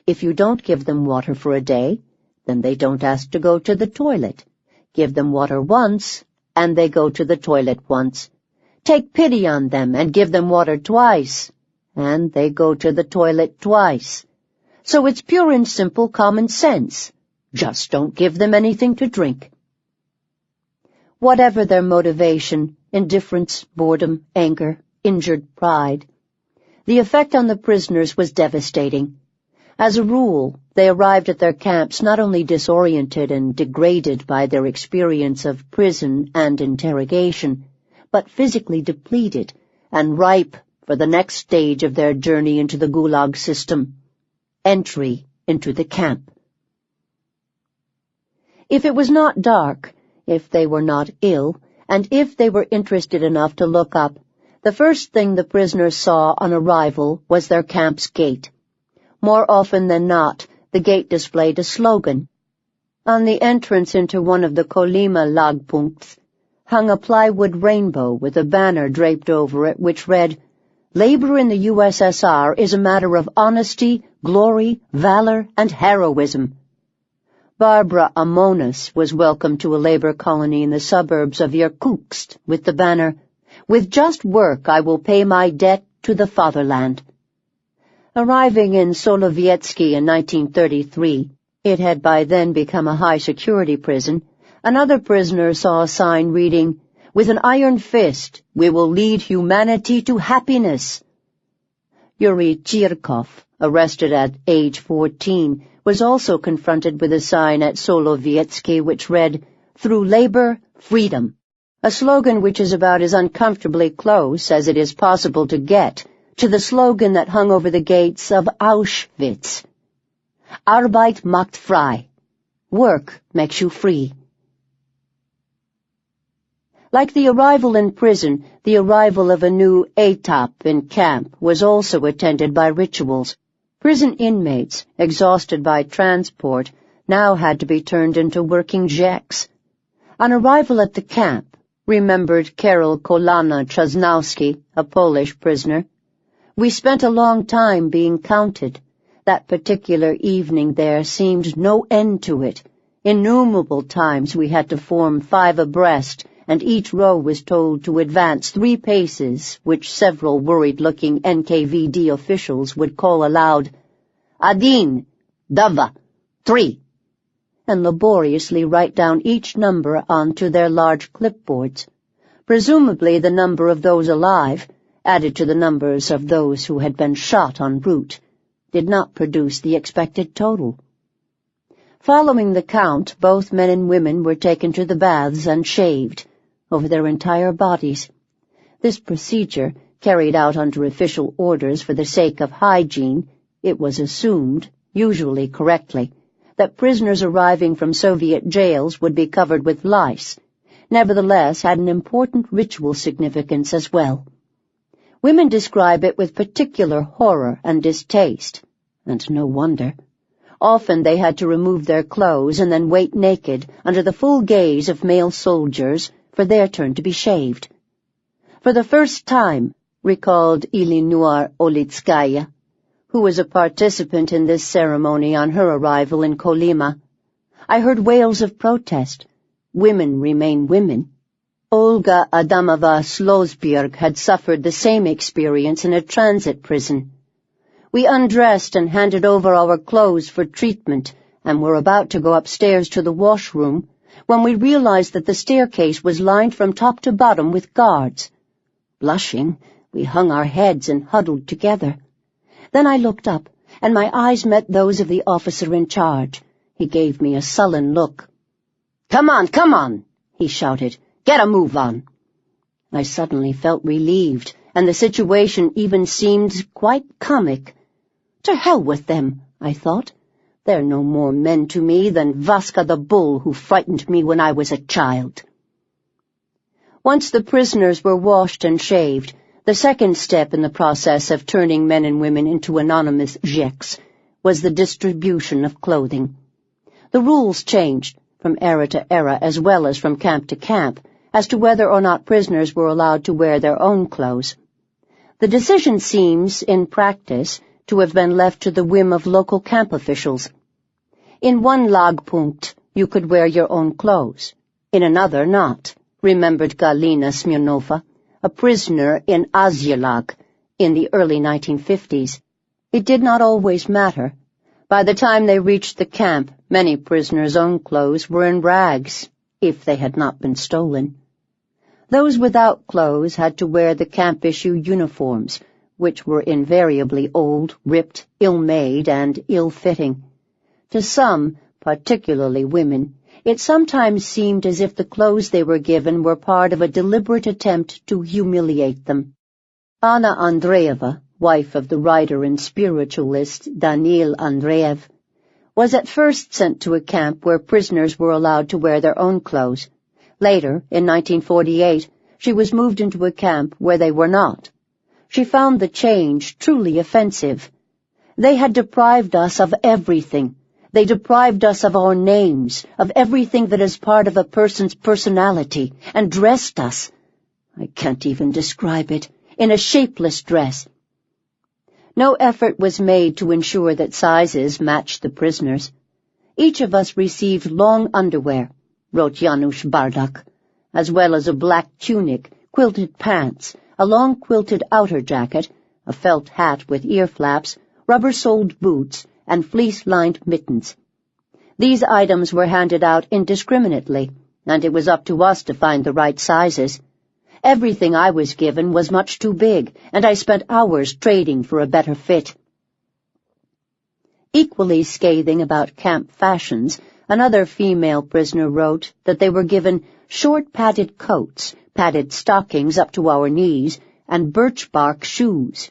If you don't give them water for a day, then they don't ask to go to the toilet. Give them water once, and they go to the toilet once. Take pity on them and give them water twice, and they go to the toilet twice. So it's pure and simple common sense. Just don't give them anything to drink. Whatever their motivation, indifference, boredom, anger, injured pride, the effect on the prisoners was devastating. As a rule, they arrived at their camps not only disoriented and degraded by their experience of prison and interrogation, but physically depleted and ripe for the next stage of their journey into the Gulag system, entry into the camp. If it was not dark, if they were not ill, and if they were interested enough to look up, the first thing the prisoners saw on arrival was their camp's gate. More often than not, the gate displayed a slogan. On the entrance into one of the Kolyma lagpunkts hung a plywood rainbow with a banner draped over it which read, "Labor in the USSR is a matter of honesty, glory, valor, and heroism." Barbara Amonis was welcomed to a labor colony in the suburbs of Irkutsk with the banner, "With just work I will pay my debt to the fatherland." Arriving in Solovietsky in 1933, it had by then become a high-security prison, another prisoner saw a sign reading, "With an iron fist, we will lead humanity to happiness." Yuri Chirkov, arrested at age 14, was also confronted with a sign at Solovietsky which read, "Through labor, freedom," a slogan which is about as uncomfortably close as it is possible to get to the slogan that hung over the gates of Auschwitz, Arbeit macht frei. Work makes you free. Like the arrival in prison, the arrival of a new étape in camp was also attended by rituals. Prison inmates, exhausted by transport, now had to be turned into working Czechs. On arrival at the camp, remembered Karol Kolana Trzaskowski, a Polish prisoner, we spent a long time being counted. That particular evening there seemed no end to it. Innumerable times we had to form 5 abreast, and each row was told to advance 3 paces, which several worried-looking NKVD officials would call aloud, "Adin, Dava, 3," and laboriously write down each number onto their large clipboards. Presumably the number of those alive, added to the numbers of those who had been shot en route, did not produce the expected total. Following the count, both men and women were taken to the baths and shaved over their entire bodies. This procedure, carried out under official orders for the sake of hygiene, it was assumed, usually correctly, that prisoners arriving from Soviet jails would be covered with lice, nevertheless had an important ritual significance as well. Women describe it with particular horror and distaste, and no wonder. Often they had to remove their clothes and then wait naked under the full gaze of male soldiers for their turn to be shaved. For the first time, recalled Eleonora Olitskaya, who was a participant in this ceremony on her arrival in Kolyma, I heard wails of protest. Women remain women. Olga Adamova Slosberg had suffered the same experience in a transit prison. We undressed and handed over our clothes for treatment and were about to go upstairs to the washroom when we realized that the staircase was lined from top to bottom with guards. Blushing, we hung our heads and huddled together. Then I looked up, and my eyes met those of the officer in charge. He gave me a sullen look. Come on, he shouted. Get a move on." I suddenly felt relieved, and the situation even seemed quite comic. To hell with them, I thought. They're no more men to me than Vaska the bull who frightened me when I was a child. Once the prisoners were washed and shaved, the second step in the process of turning men and women into anonymous Czechs was the distribution of clothing. The rules changed from era to era as well as from camp to camp as to whether or not prisoners were allowed to wear their own clothes. The decision seems, in practice, to have been left to the whim of local camp officials. In one lagpunkt, you could wear your own clothes. In another, not, remembered Galina Smirnova, a prisoner in Azyalag in the early 1950s. It did not always matter. By the time they reached the camp, many prisoners' own clothes were in rags, if they had not been stolen. Those without clothes had to wear the camp-issue uniforms, which were invariably old, ripped, ill-made, and ill-fitting. To some, particularly women, it sometimes seemed as if the clothes they were given were part of a deliberate attempt to humiliate them. Anna Andreeva, wife of the writer and spiritualist Daniil Andreev, was at first sent to a camp where prisoners were allowed to wear their own clothes. Later, in 1948, she was moved into a camp where they were not. She found the change truly offensive. They had deprived us of everything. They deprived us of our names, of everything that is part of a person's personality, and dressed us, I can't even describe it, in a shapeless dress. No effort was made to ensure that sizes matched the prisoners. Each of us received long underwear, wrote Janusz Bardak, as well as a black tunic, quilted pants, a long quilted outer jacket, a felt hat with ear flaps, rubber-soled boots, and fleece-lined mittens. These items were handed out indiscriminately, and it was up to us to find the right sizes. Everything I was given was much too big, and I spent hours trading for a better fit. Equally scathing about camp fashions, another female prisoner wrote that they were given short padded coats, padded stockings up to our knees, and birch bark shoes.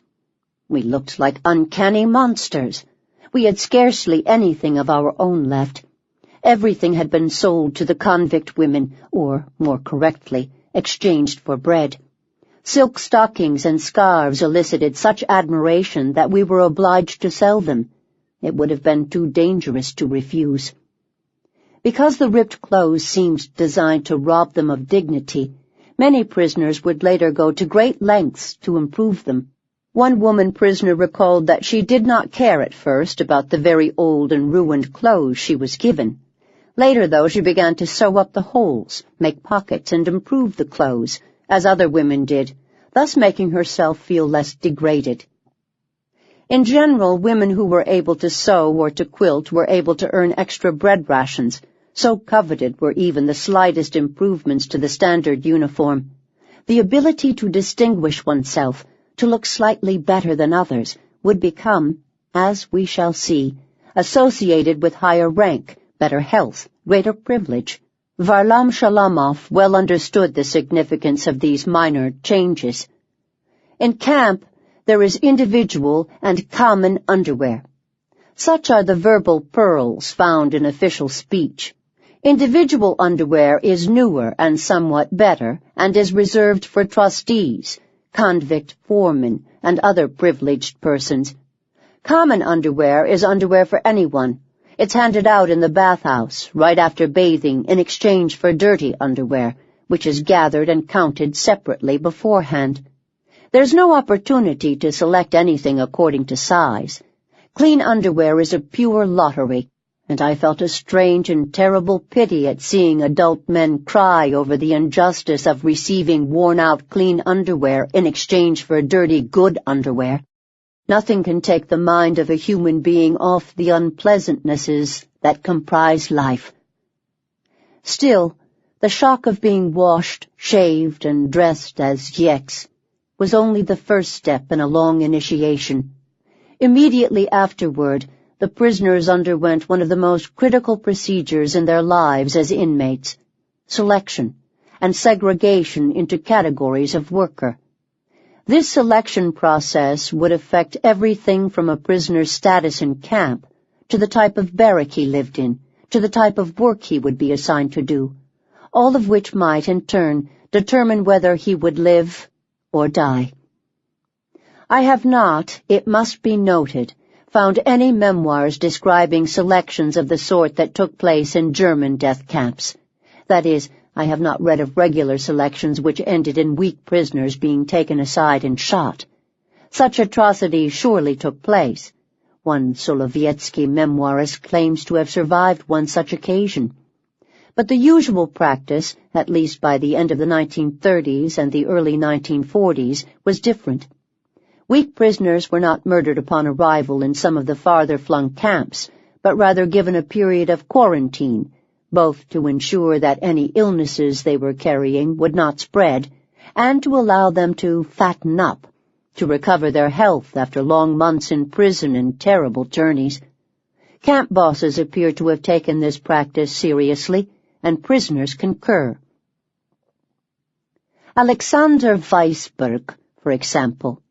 We looked like uncanny monsters. We had scarcely anything of our own left. Everything had been sold to the convict women, or, more correctly, exchanged for bread. Silk stockings and scarves elicited such admiration that we were obliged to sell them. It would have been too dangerous to refuse. Because the ripped clothes seemed designed to rob them of dignity, many prisoners would later go to great lengths to improve them. One woman prisoner recalled that she did not care at first about the very old and ruined clothes she was given. Later, though, she began to sew up the holes, make pockets, and improve the clothes, as other women did, thus making herself feel less degraded. In general, women who were able to sew or to quilt were able to earn extra bread rations. So coveted were even the slightest improvements to the standard uniform. The ability to distinguish oneself, to look slightly better than others, would become, as we shall see, associated with higher rank, better health, greater privilege. Varlam Shalamov well understood the significance of these minor changes. In camp, there is individual and common underwear. Such are the verbal pearls found in official speech. Individual underwear is newer and somewhat better, and is reserved for trustees, convict foremen, and other privileged persons. Common underwear is underwear for anyone. It's handed out in the bathhouse, right after bathing, in exchange for dirty underwear, which is gathered and counted separately beforehand. There's no opportunity to select anything according to size. Clean underwear is a pure lottery, and I felt a strange and terrible pity at seeing adult men cry over the injustice of receiving worn-out clean underwear in exchange for dirty good underwear. Nothing can take the mind of a human being off the unpleasantnesses that comprise life. Still, the shock of being washed, shaved, and dressed as yeks was only the first step in a long initiation. Immediately afterward, the prisoners underwent one of the most critical procedures in their lives as inmates, selection, and segregation into categories of worker. This selection process would affect everything from a prisoner's status in camp, to the type of barrack he lived in, to the type of work he would be assigned to do, all of which might, in turn, determine whether he would live or die. I have not, it must be noted, found any memoirs describing selections of the sort that took place in German death camps. That is, I have not read of regular selections which ended in weak prisoners being taken aside and shot. Such atrocities surely took place. One Solovietsky memoirist claims to have survived one such occasion. But the usual practice, at least by the end of the 1930s and the early 1940s, was different. Weak prisoners were not murdered upon arrival in some of the farther-flung camps, but rather given a period of quarantine, both to ensure that any illnesses they were carrying would not spread, and to allow them to fatten up, to recover their health after long months in prison and terrible journeys. Camp bosses appear to have taken this practice seriously, and prisoners concur. Alexander Weisberg, for example,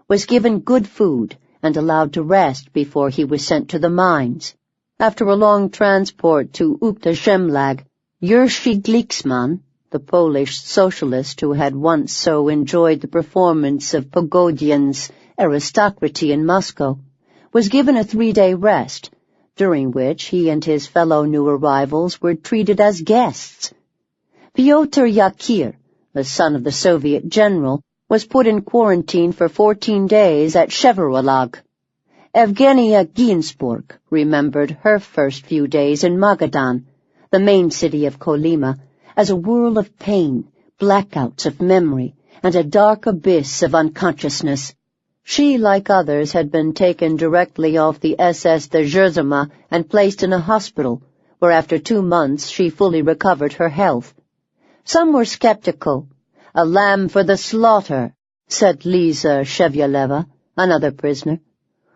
was given good food and allowed to rest before he was sent to the mines. After a long transport to Uktashemlag, Jerzy Glicksman, the Polish socialist who had once so enjoyed the performance of Pogodian's aristocracy in Moscow, was given a 3-day rest, during which he and his fellow new arrivals were treated as guests. Pyotr Yakir, the son of the Soviet general, was put in quarantine for 14 days at Sheverolag. Evgenia Ginsburg remembered her first few days in Magadan, the main city of Kolyma, as a whirl of pain, blackouts of memory, and a dark abyss of unconsciousness. She, like others, had been taken directly off the SS Dzierżava and placed in a hospital, where after 2 months she fully recovered her health. Some were skeptical. "A lamb for the slaughter," said Lisa Shevyaleva, another prisoner.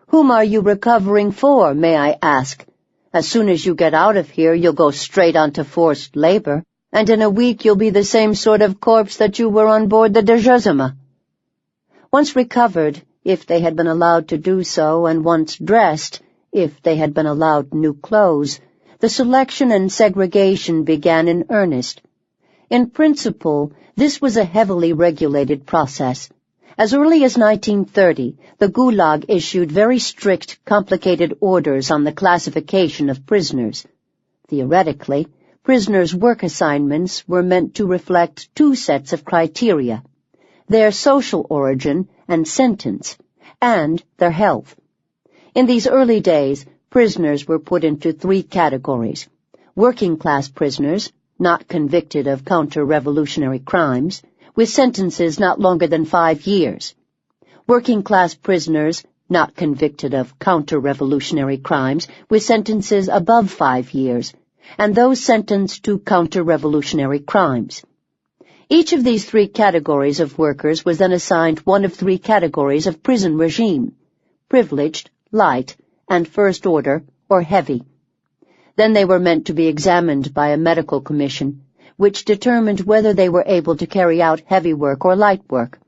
"Whom are you recovering for, may I ask? As soon as you get out of here, you'll go straight on to forced labor, and in a week you'll be the same sort of corpse that you were on board the Dzierżava." Once recovered, if they had been allowed to do so, and once dressed, if they had been allowed new clothes, the selection and segregation began in earnest. In principle, this was a heavily regulated process. As early as 1930, the Gulag issued very strict, complicated orders on the classification of prisoners. Theoretically, prisoners' work assignments were meant to reflect two sets of criteria: their social origin and sentence, and their health. In these early days, prisoners were put into three categories: working-class prisoners, not convicted of counter-revolutionary crimes, with sentences not longer than 5 years; working-class prisoners, not convicted of counter-revolutionary crimes, with sentences above 5 years, and those sentenced to counter-revolutionary crimes. Each of these three categories of workers was then assigned one of three categories of prison regime: privileged, light, and first order, or heavy. Then they were meant to be examined by a medical commission, which determined whether they were able to carry out heavy work or light work.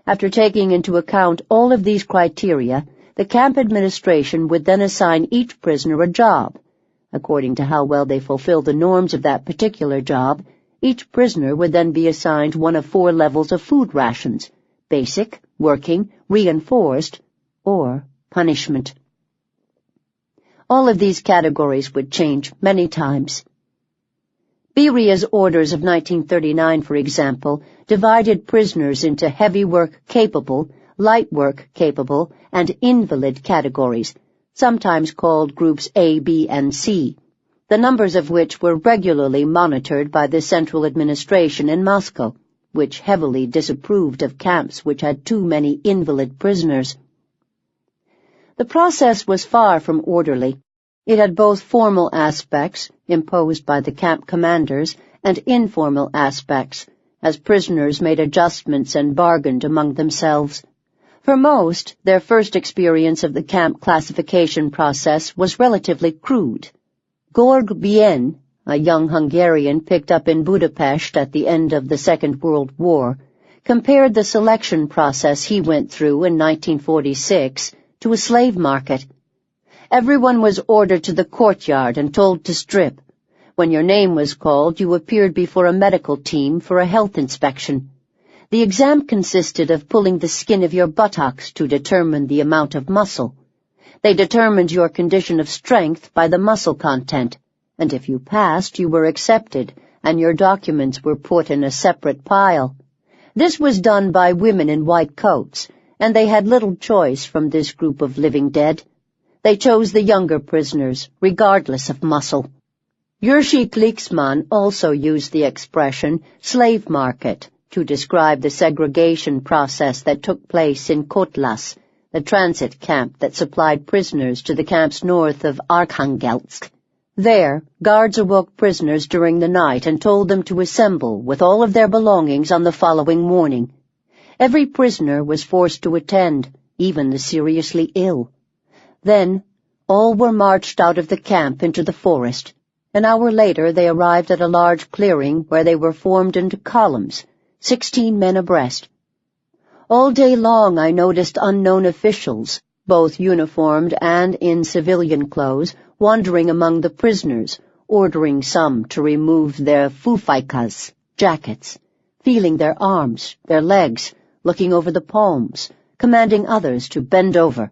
After taking into account all of these criteria, the camp administration would then assign each prisoner a job. According to how well they fulfilled the norms of that particular job, each prisoner would then be assigned one of 4 levels of food rations: basic, working, reinforced, or punishment. All of these categories would change many times. Beria's orders of 1939, for example, divided prisoners into heavy work capable, light work capable, and invalid categories, sometimes called groups A, B, and C, the numbers of which were regularly monitored by the central administration in Moscow, which heavily disapproved of camps which had too many invalid prisoners. The process was far from orderly. It had both formal aspects, imposed by the camp commanders, and informal aspects, as prisoners made adjustments and bargained among themselves. For most, their first experience of the camp classification process was relatively crude. Georg Bien, a young Hungarian picked up in Budapest at the end of the Second World War, compared the selection process he went through in 1946 to a slave market. Everyone was ordered to the courtyard and told to strip. When your name was called, you appeared before a medical team for a health inspection. The exam consisted of pulling the skin of your buttocks to determine the amount of muscle. They determined your condition of strength by the muscle content, and if you passed, you were accepted, and your documents were put in a separate pile. This was done by women in white coats, and they had little choice from this group of living dead. They chose the younger prisoners, regardless of muscle. Jerzy Klicksmann also used the expression slave market to describe the segregation process that took place in Kotlas, the transit camp that supplied prisoners to the camps north of Arkhangelsk. There, guards awoke prisoners during the night and told them to assemble with all of their belongings on the following morning. Every prisoner was forced to attend, even the seriously ill. Then, all were marched out of the camp into the forest. An hour later they arrived at a large clearing where they were formed into columns, 16 men abreast. All day long I noticed unknown officials, both uniformed and in civilian clothes, wandering among the prisoners, ordering some to remove their fufaikas, jackets, feeling their arms, their legs, looking over the palms, commanding others to bend over.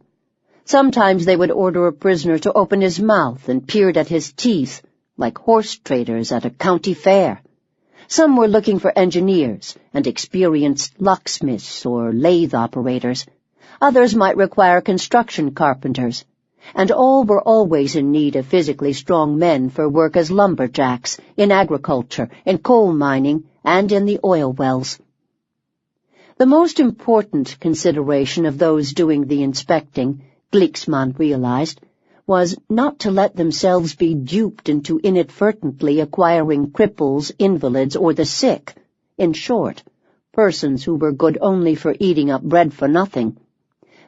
Sometimes they would order a prisoner to open his mouth and peered at his teeth, like horse traders at a county fair. Some were looking for engineers and experienced locksmiths or lathe operators. Others might require construction carpenters, and all were always in need of physically strong men for work as lumberjacks, in agriculture, in coal mining, and in the oil wells. The most important consideration of those doing the inspecting, Klicksmann realized, was not to let themselves be duped into inadvertently acquiring cripples, invalids, or the sick. In short, persons who were good only for eating up bread for nothing.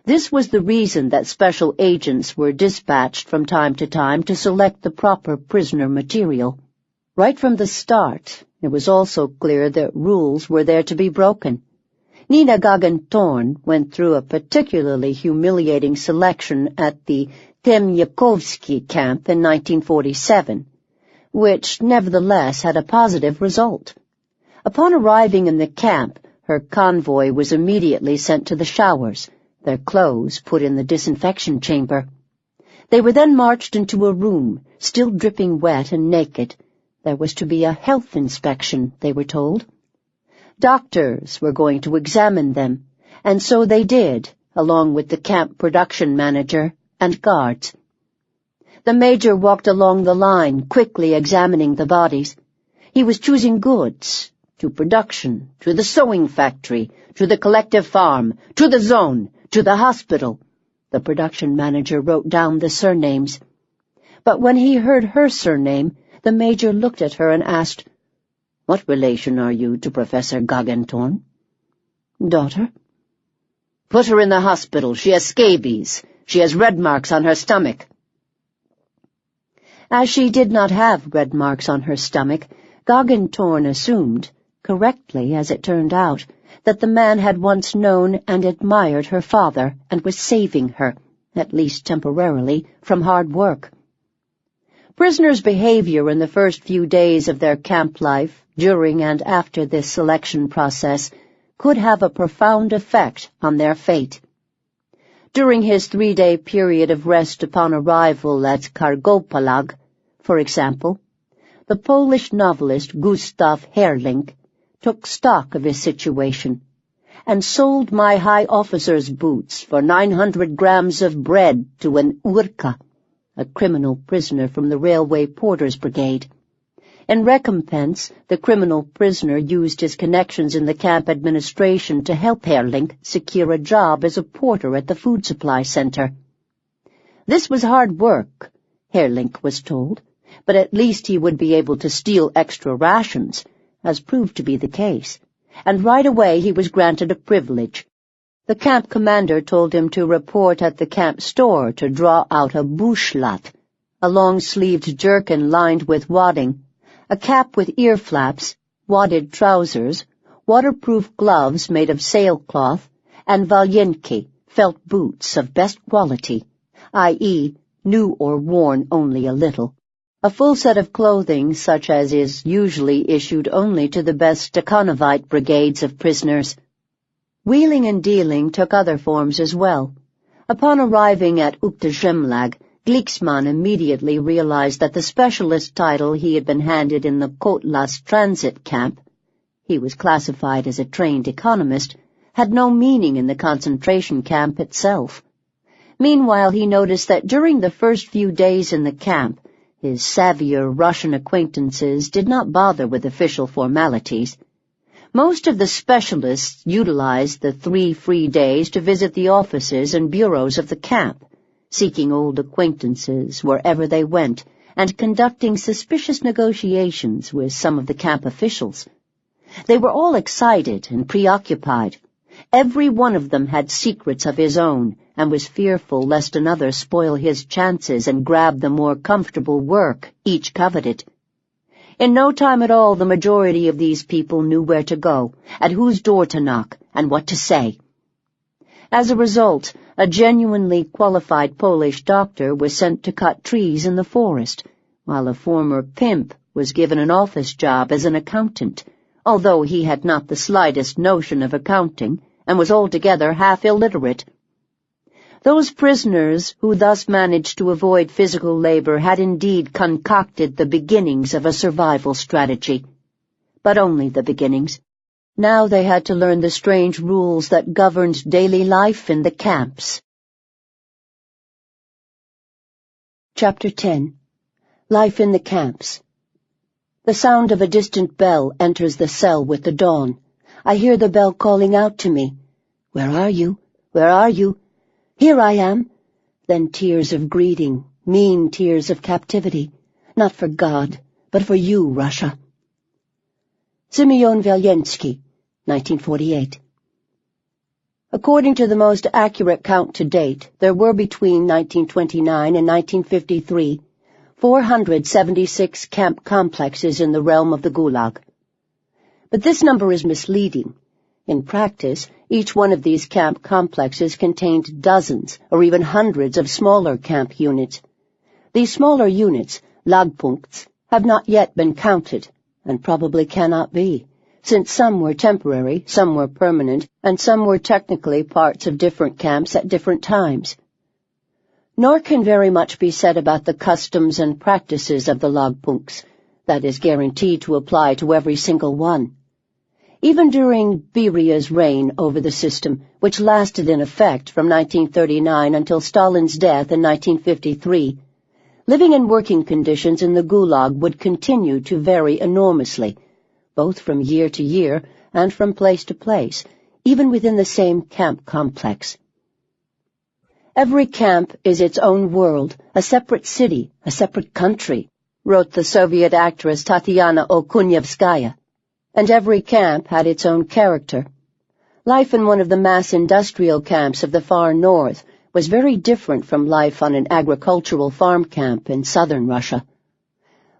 This was the reason that special agents were dispatched from time to time to select the proper prisoner material. Right from the start, it was also clear that rules were there to be broken. Nina Gagin-Thorn went through a particularly humiliating selection at the Temyakovsky camp in 1947, which nevertheless had a positive result. Upon arriving in the camp, her convoy was immediately sent to the showers, their clothes put in the disinfection chamber. They were then marched into a room, still dripping wet and naked. There was to be a health inspection, they were told. Doctors were going to examine them, and so they did, along with the camp production manager and guards. The major walked along the line, quickly examining the bodies. He was choosing goods, to production, to the sewing factory, to the collective farm, to the zone, to the hospital. The production manager wrote down the surnames. But when he heard her surname, the major looked at her and asked, "What relation are you to Professor Gagentorn?" "Daughter." "Put her in the hospital. She has scabies. She has red marks on her stomach." As she did not have red marks on her stomach, Gagentorn assumed, correctly as it turned out, that the man had once known and admired her father and was saving her, at least temporarily, from hard work. Prisoners' behavior in the first few days of their camp life, during and after this selection process, could have a profound effect on their fate. During his 3-day period of rest upon arrival at Kargopalag, for example, the Polish novelist Gustav Herling took stock of his situation and sold my high officer's boots for 900 grams of bread to an Urka, a criminal prisoner from the Railway Porters Brigade. In recompense, the criminal prisoner used his connections in the camp administration to help Herling secure a job as a porter at the food supply center. This was hard work, Herling was told, but at least he would be able to steal extra rations, as proved to be the case, and right away he was granted a privilege. The camp commander told him to report at the camp store to draw out a bushlat, a long-sleeved jerkin lined with wadding, a cap with ear flaps, wadded trousers, waterproof gloves made of sailcloth, and valyenki, felt boots of best quality, i.e., new or worn only a little. A full set of clothing such as is usually issued only to the best Stakhanovite brigades of prisoners. Wheeling and dealing took other forms as well. Upon arriving at Uktazhemlag, Glicksmann immediately realized that the specialist title he had been handed in the Kotlas transit camp, he was classified as a trained economist, had no meaning in the concentration camp itself. Meanwhile, he noticed that during the first few days in the camp, his savvier Russian acquaintances did not bother with official formalities. Most of the specialists utilized the 3 free days to visit the offices and bureaus of the camp, seeking old acquaintances wherever they went and conducting suspicious negotiations with some of the camp officials. They were all excited and preoccupied. Every one of them had secrets of his own and was fearful lest another spoil his chances and grab the more comfortable work each coveted. In no time at all the majority of these people knew where to go, at whose door to knock, and what to say. As a result, a genuinely qualified Polish doctor was sent to cut trees in the forest, while a former pimp was given an office job as an accountant, although he had not the slightest notion of accounting and was altogether half illiterate. Those prisoners who thus managed to avoid physical labor had indeed concocted the beginnings of a survival strategy. But only the beginnings. Now they had to learn the strange rules that governed daily life in the camps. Chapter 10. Life in the Camps. The sound of a distant bell enters the cell with the dawn. I hear the bell calling out to me. "Where are you? Where are you?" "Here I am." Then tears of greeting, mean tears of captivity. Not for God, but for you, Russia. Simeon Valyensky, 1948. According to the most accurate count to date, there were between 1929 and 1953 476 camp complexes in the realm of the Gulag. But this number is misleading. In practice, each one of these camp complexes contained dozens or even hundreds of smaller camp units. These smaller units, Lagpunkts, have not yet been counted, and probably cannot be, since some were temporary, some were permanent, and some were technically parts of different camps at different times. Nor can very much be said about the customs and practices of the Lagpunkts, that is guaranteed to apply to every single one. Even during Beria's reign over the system, which lasted in effect from 1939 until Stalin's death in 1953, living and working conditions in the Gulag would continue to vary enormously, both from year to year and from place to place, even within the same camp complex. Every camp is its own world, a separate city, a separate country, wrote the Soviet actress Tatiana Okunyevskaya, and every camp had its own character. Life in one of the mass industrial camps of the far north was very different from life on an agricultural farm camp in southern Russia.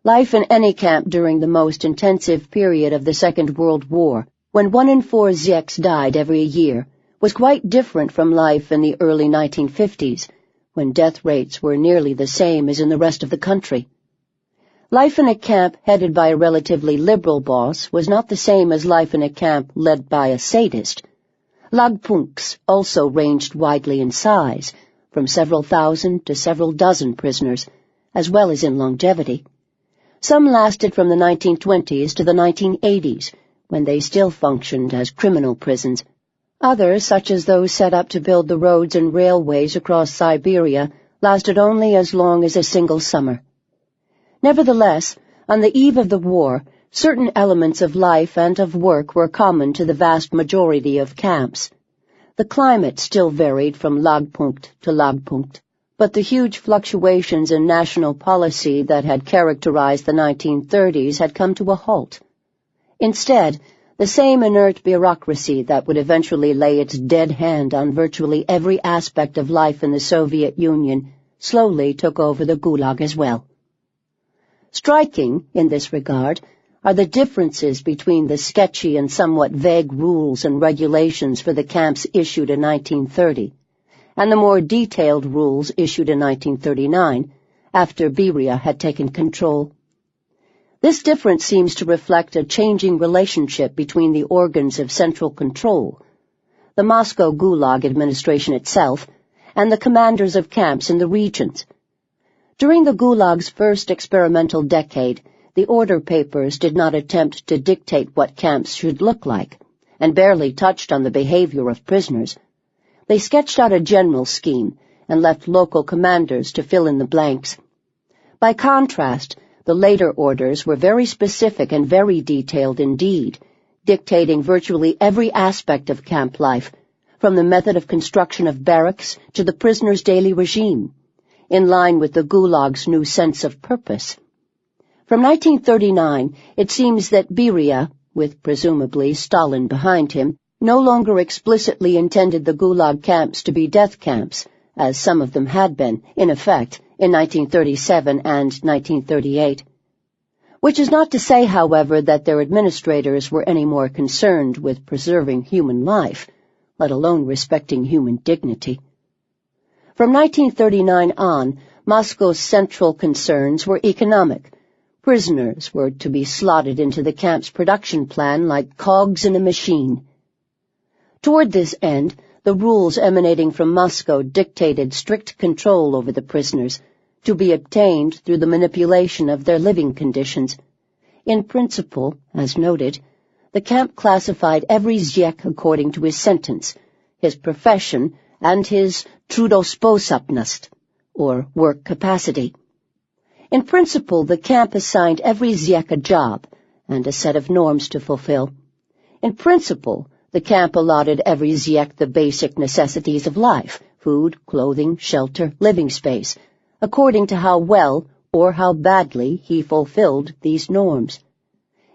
Life in any camp during the most intensive period of the Second World War, when 1 in 4 Zyeks died every year, was quite different from life in the early 1950s, when death rates were nearly the same as in the rest of the country. Life in a camp headed by a relatively liberal boss was not the same as life in a camp led by a sadist. Lagpunkts also ranged widely in size, from several thousand to several dozen prisoners, as well as in longevity. Some lasted from the 1920s to the 1980s, when they still functioned as criminal prisons. Others, such as those set up to build the roads and railways across Siberia, lasted only as long as a single summer. Nevertheless, on the eve of the war, certain elements of life and of work were common to the vast majority of camps. The climate still varied from Lagpunkt to Lagpunkt, but the huge fluctuations in national policy that had characterized the 1930s had come to a halt. Instead, the same inert bureaucracy that would eventually lay its dead hand on virtually every aspect of life in the Soviet Union slowly took over the Gulag as well. Striking, in this regard, are the differences between the sketchy and somewhat vague rules and regulations for the camps issued in 1930 and the more detailed rules issued in 1939, after Beria had taken control. This difference seems to reflect a changing relationship between the organs of central control, the Moscow Gulag administration itself, and the commanders of camps in the regions. During the Gulag's first experimental decade, the order papers did not attempt to dictate what camps should look like, and barely touched on the behavior of prisoners. They sketched out a general scheme and left local commanders to fill in the blanks. By contrast, the later orders were very specific and very detailed indeed, dictating virtually every aspect of camp life, from the method of construction of barracks to the prisoners' daily regime, in line with the Gulag's new sense of purpose. From 1939, it seems that Beria, with presumably Stalin behind him, no longer explicitly intended the Gulag camps to be death camps, as some of them had been, in effect, in 1937 and 1938. Which is not to say, however, that their administrators were any more concerned with preserving human life, let alone respecting human dignity. From 1939 on, Moscow's central concerns were economic. Prisoners were to be slotted into the camp's production plan like cogs in a machine. Toward this end, the rules emanating from Moscow dictated strict control over the prisoners, to be obtained through the manipulation of their living conditions. In principle, as noted, the camp classified every Zyek according to his sentence, his profession, and his trudosposobnost, or work capacity. In principle, the camp assigned every Zyek a job and a set of norms to fulfill. In principle, the camp allotted every Zyek the basic necessities of life, food, clothing, shelter, living space, according to how well or how badly he fulfilled these norms.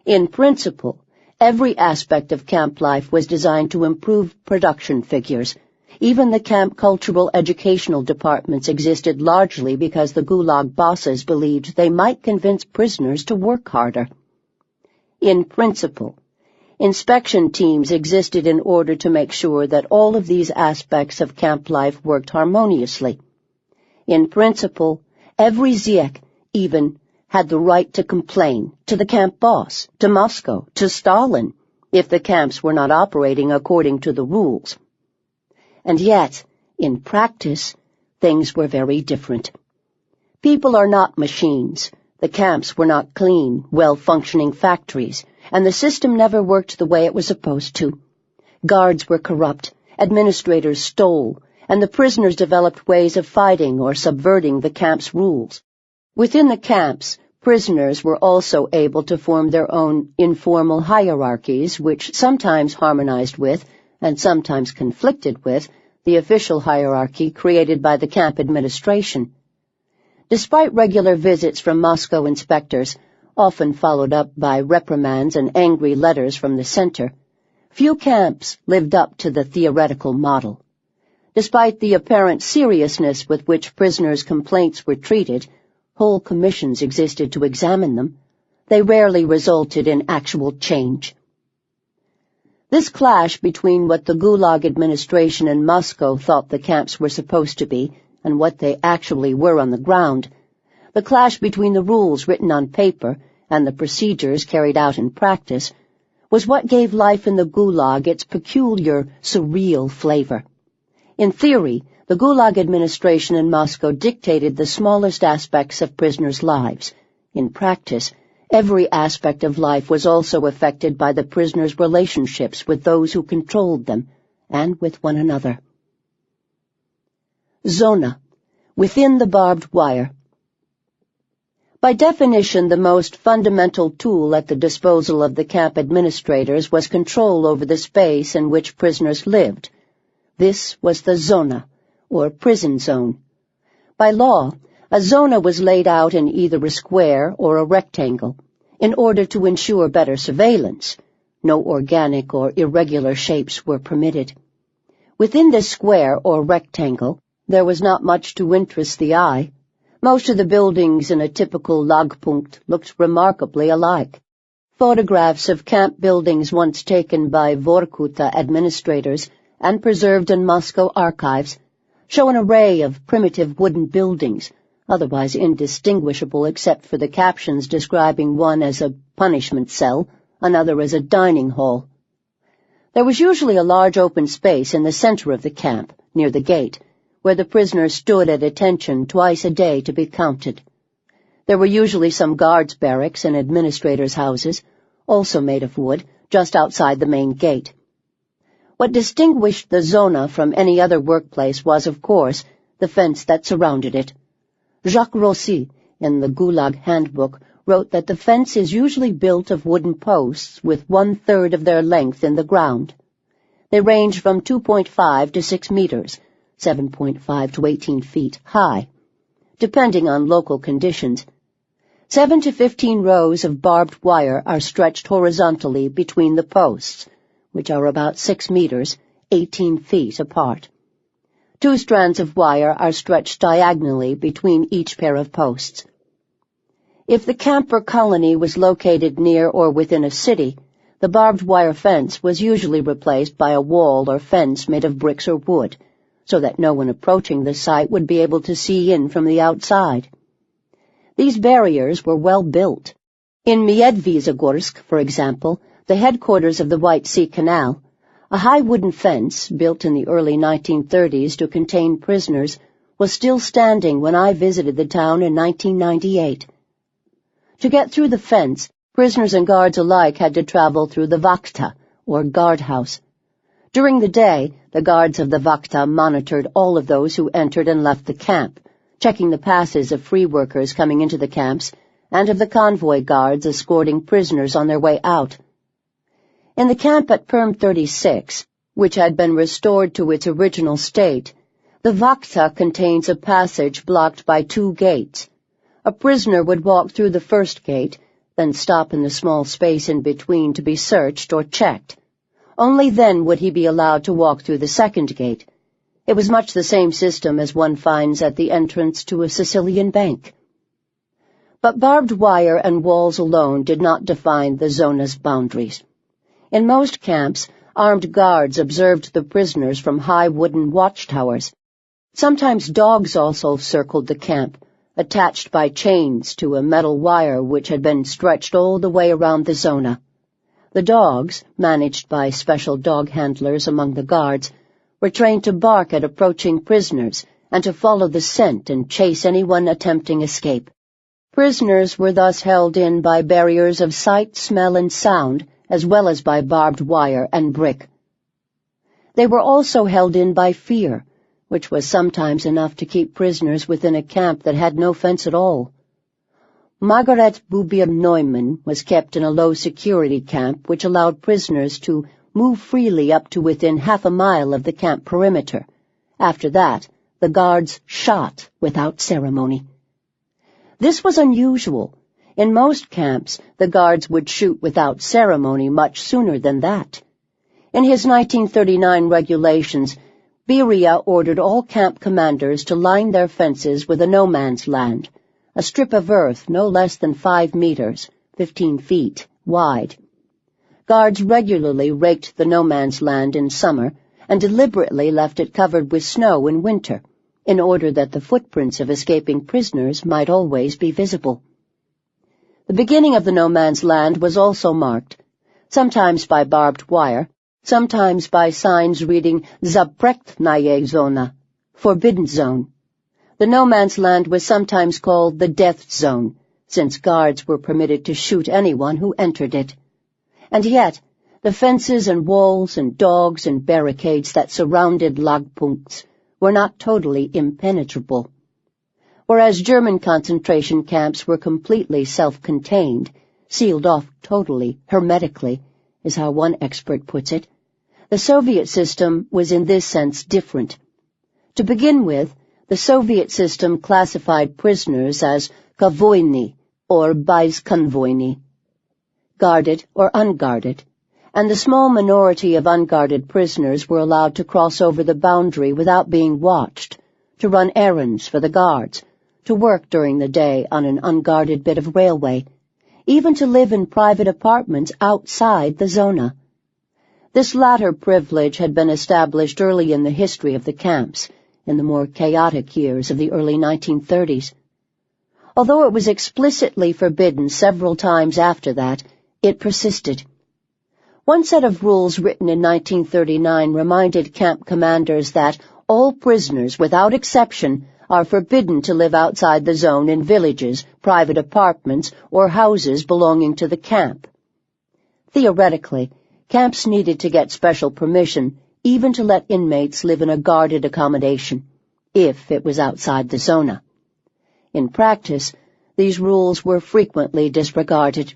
In principle, every aspect of camp life was designed to improve production figures. Even the camp cultural educational departments existed largely because the Gulag bosses believed they might convince prisoners to work harder. In principle, Inspection teams existed in order to make sure that all of these aspects of camp life worked harmoniously. In principle, every Ziyek even had the right to complain to the camp boss, to Moscow, to Stalin, if the camps were not operating according to the rules. And yet, in practice, things were very different. People are not machines. The camps were not clean, well-functioning factories, and the system never worked the way it was supposed to. Guards were corrupt, administrators stole, and the prisoners developed ways of fighting or subverting the camp's rules. Within the camps, prisoners were also able to form their own informal hierarchies, which sometimes harmonized with, and sometimes conflicted with, the official hierarchy created by the camp administration. Despite regular visits from Moscow inspectors, often followed up by reprimands and angry letters from the center, few camps lived up to the theoretical model. Despite the apparent seriousness with which prisoners' complaints were treated, whole commissions existed to examine them. They rarely resulted in actual change. This clash between what the Gulag administration in Moscow thought the camps were supposed to be and what they actually were on the ground, the clash between the rules written on paper and the procedures carried out in practice, was what gave life in the Gulag its peculiar, surreal flavor. In theory, the Gulag administration in Moscow dictated the smallest aspects of prisoners' lives. In practice, every aspect of life was also affected by the prisoners' relationships with those who controlled them and with one another. Zona, within the barbed wire. By definition, the most fundamental tool at the disposal of the camp administrators was control over the space in which prisoners lived. This was the zona, or prison zone. By law, a zona was laid out in either a square or a rectangle, in order to ensure better surveillance. No organic or irregular shapes were permitted. Within this square or rectangle, there was not much to interest the eye. Most of the buildings in a typical Lagpunkt looked remarkably alike. Photographs of camp buildings once taken by Vorkuta administrators and preserved in Moscow archives show an array of primitive wooden buildings, otherwise indistinguishable except for the captions describing one as a punishment cell, another as a dining hall. There was usually a large open space in the center of the camp, near the gate, where the prisoners stood at attention twice a day to be counted. There were usually some guards' barracks and administrators' houses, also made of wood, just outside the main gate. What distinguished the zona from any other workplace was, of course, the fence that surrounded it. Jacques Rossi, in the Gulag Handbook, wrote that the fence is usually built of wooden posts with 1/3 of their length in the ground. They range from 2.5 to 6 meters, 7.5 to 18 feet high, depending on local conditions. 7 to 15 rows of barbed wire are stretched horizontally between the posts, which are about 6 meters, 18 feet apart. 2 strands of wire are stretched diagonally between each pair of posts. If the camp or colony was located near or within a city, the barbed wire fence was usually replaced by a wall or fence made of bricks or wood, so that no one approaching the site would be able to see in from the outside. These barriers were well built. In Medvedegorsk, for example, the headquarters of the White Sea Canal, a high wooden fence, built in the early 1930s to contain prisoners, was still standing when I visited the town in 1998. To get through the fence, prisoners and guards alike had to travel through the Vakhta, or guardhouse. During the day, the guards of the Vakhta monitored all of those who entered and left the camp, checking the passes of free workers coming into the camps and of the convoy guards escorting prisoners on their way out. In the camp at Perm 36, which had been restored to its original state, the Vakhta contains a passage blocked by 2 gates. A prisoner would walk through the first gate, then stop in the small space in between to be searched or checked. Only then would he be allowed to walk through the second gate. It was much the same system as one finds at the entrance to a Sicilian bank. But barbed wire and walls alone did not define the zona's boundaries. In most camps, armed guards observed the prisoners from high wooden watchtowers. Sometimes dogs also circled the camp, attached by chains to a metal wire which had been stretched all the way around the zona. The dogs, managed by special dog handlers among the guards, were trained to bark at approaching prisoners and to follow the scent and chase anyone attempting escape. Prisoners were thus held in by barriers of sight, smell, and sound, as well as by barbed wire and brick. They were also held in by fear, which was sometimes enough to keep prisoners within a camp that had no fence at all. Margaret Boubier-Neumann was kept in a low-security camp which allowed prisoners to move freely up to within half a mile of the camp perimeter. After that, the guards shot without ceremony. This was unusual. In most camps, the guards would shoot without ceremony much sooner than that. In his 1939 regulations, Beria ordered all camp commanders to line their fences with a no-man's land, a strip of earth no less than 5 meters, 15 feet, wide. Guards regularly raked the no-man's land in summer and deliberately left it covered with snow in winter, in order that the footprints of escaping prisoners might always be visible. The beginning of the no-man's land was also marked, sometimes by barbed wire, sometimes by signs reading Zapretnaye Zona, Forbidden Zone. The no-man's land was sometimes called the Death Zone, since guards were permitted to shoot anyone who entered it. And yet, the fences and walls and dogs and barricades that surrounded Lagpunkts were not totally impenetrable. Whereas German concentration camps were completely self-contained, sealed off totally, hermetically, is how one expert puts it, the Soviet system was in this sense different. To begin with, the Soviet system classified prisoners as konvoyny or bezkonvoyny, guarded or unguarded, and the small minority of unguarded prisoners were allowed to cross over the boundary without being watched, to run errands for the guards, to work during the day on an unguarded bit of railway, even to live in private apartments outside the zona. This latter privilege had been established early in the history of the camps, in the more chaotic years of the early 1930s. Although it was explicitly forbidden several times after that, it persisted. One set of rules written in 1939 reminded camp commanders that all prisoners, without exception, are forbidden to live outside the zone in villages, private apartments, or houses belonging to the camp. Theoretically, camps needed to get special permission even to let inmates live in a guarded accommodation, if it was outside the zona. In practice, these rules were frequently disregarded.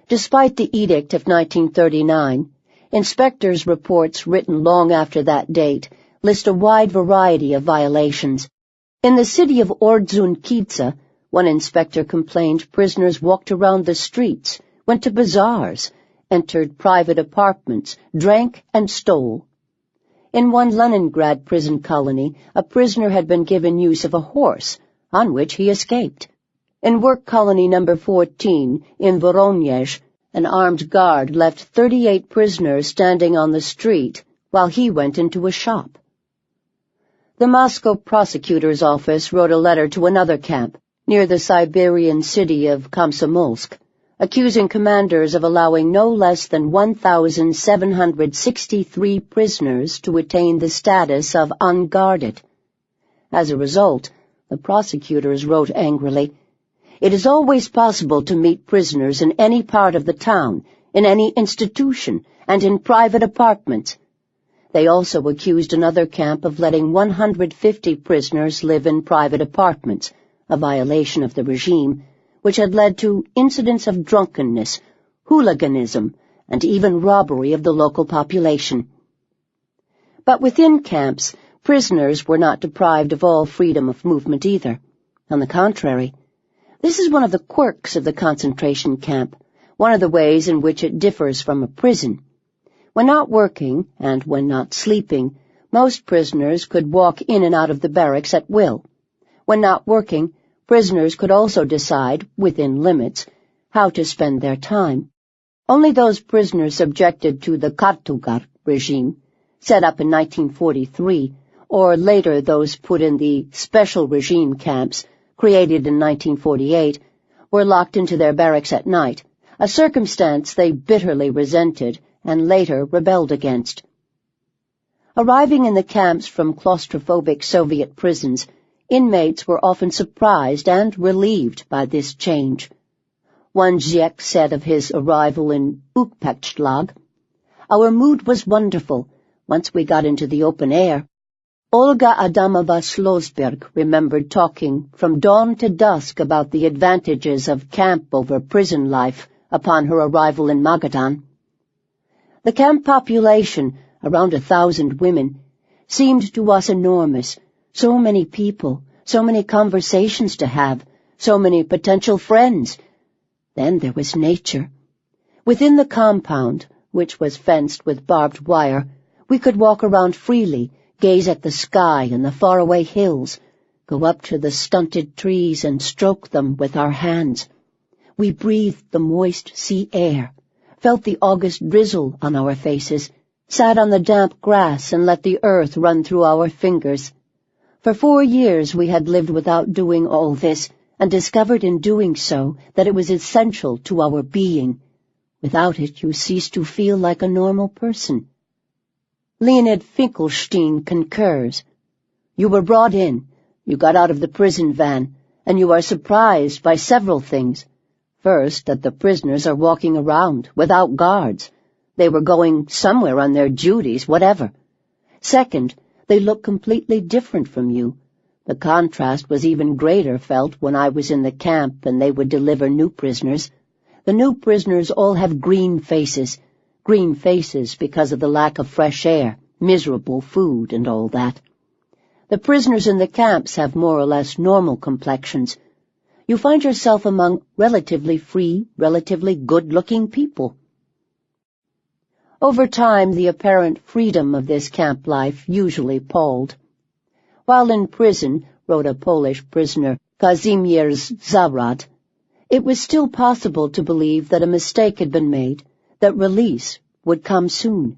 Despite the Edict of 1939, inspectors' reports written long after that date list a wide variety of violations. In the city of Ordzhonikidze, one inspector complained prisoners walked around the streets, went to bazaars, entered private apartments, drank, and stole. In one Leningrad prison colony, a prisoner had been given use of a horse, on which he escaped. In work colony number 14, in Voronezh, an armed guard left 38 prisoners standing on the street while he went into a shop. The Moscow prosecutor's office wrote a letter to another camp, near the Siberian city of Komsomolsk, accusing commanders of allowing no less than 1,763 prisoners to attain the status of unguarded. As a result, the prosecutors wrote angrily, "It is always possible to meet prisoners in any part of the town, in any institution, and in private apartments." They also accused another camp of letting 150 prisoners live in private apartments, a violation of the regime, which had led to incidents of drunkenness, hooliganism, and even robbery of the local population. But within camps, prisoners were not deprived of all freedom of movement either. On the contrary, this is one of the quirks of the concentration camp, one of the ways in which it differs from a prison. When not working, and when not sleeping, most prisoners could walk in and out of the barracks at will. When not working, prisoners could also decide, within limits, how to spend their time. Only those prisoners subjected to the Kartugar regime, set up in 1943, or later those put in the special regime camps, created in 1948, were locked into their barracks at night, a circumstance they bitterly resented and later rebelled against. Arriving in the camps from claustrophobic Soviet prisons, inmates were often surprised and relieved by this change. One Zhek said of his arrival in Ukpechlag, "Our mood was wonderful once we got into the open air." Olga Adamova Slosberg remembered talking from dawn to dusk about the advantages of camp over prison life upon her arrival in Magadan. The camp population, around 1,000 women, seemed to us enormous. So many people, so many conversations to have, so many potential friends. Then there was nature. Within the compound, which was fenced with barbed wire, we could walk around freely, gaze at the sky and the faraway hills, go up to the stunted trees and stroke them with our hands. We breathed the moist sea air, felt the August drizzle on our faces, sat on the damp grass and let the earth run through our fingers. For 4 years we had lived without doing all this, and discovered in doing so that it was essential to our being. Without it you cease to feel like a normal person. Leonid Finkelstein concurs. You were brought in, you got out of the prison van, and you are surprised by several things. First, that the prisoners are walking around, without guards. They were going somewhere on their duties, whatever. Second, they look completely different from you. The contrast was even greater felt when I was in the camp and they would deliver new prisoners. The new prisoners all have green faces because of the lack of fresh air, miserable food, and all that. The prisoners in the camps have more or less normal complexions. You find yourself among relatively free, relatively good-looking people. Over time, the apparent freedom of this camp life usually palled. While in prison, wrote a Polish prisoner, Kazimierz Zawad, it was still possible to believe that a mistake had been made, that release would come soon.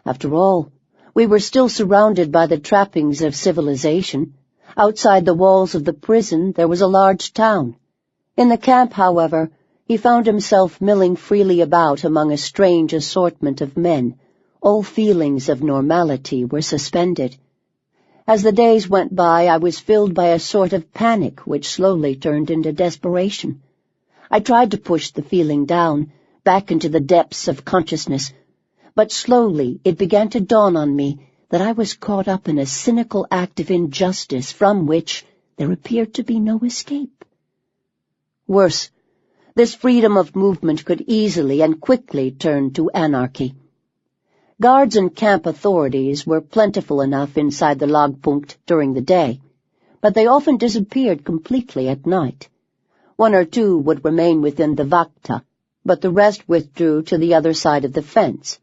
After all, we were still surrounded by the trappings of civilization. Outside the walls of the prison there was a large town. In the camp, however, he found himself milling freely about among a strange assortment of men. All feelings of normality were suspended. As the days went by, I was filled by a sort of panic which slowly turned into desperation. I tried to push the feeling down, back into the depths of consciousness, but slowly it began to dawn on me that I was caught up in a cynical act of injustice from which there appeared to be no escape. Worse, this freedom of movement could easily and quickly turn to anarchy. Guards and camp authorities were plentiful enough inside the Lagpunkt during the day, but they often disappeared completely at night. 1 or 2 would remain within the Vakta, but the rest withdrew to the other side of the fence.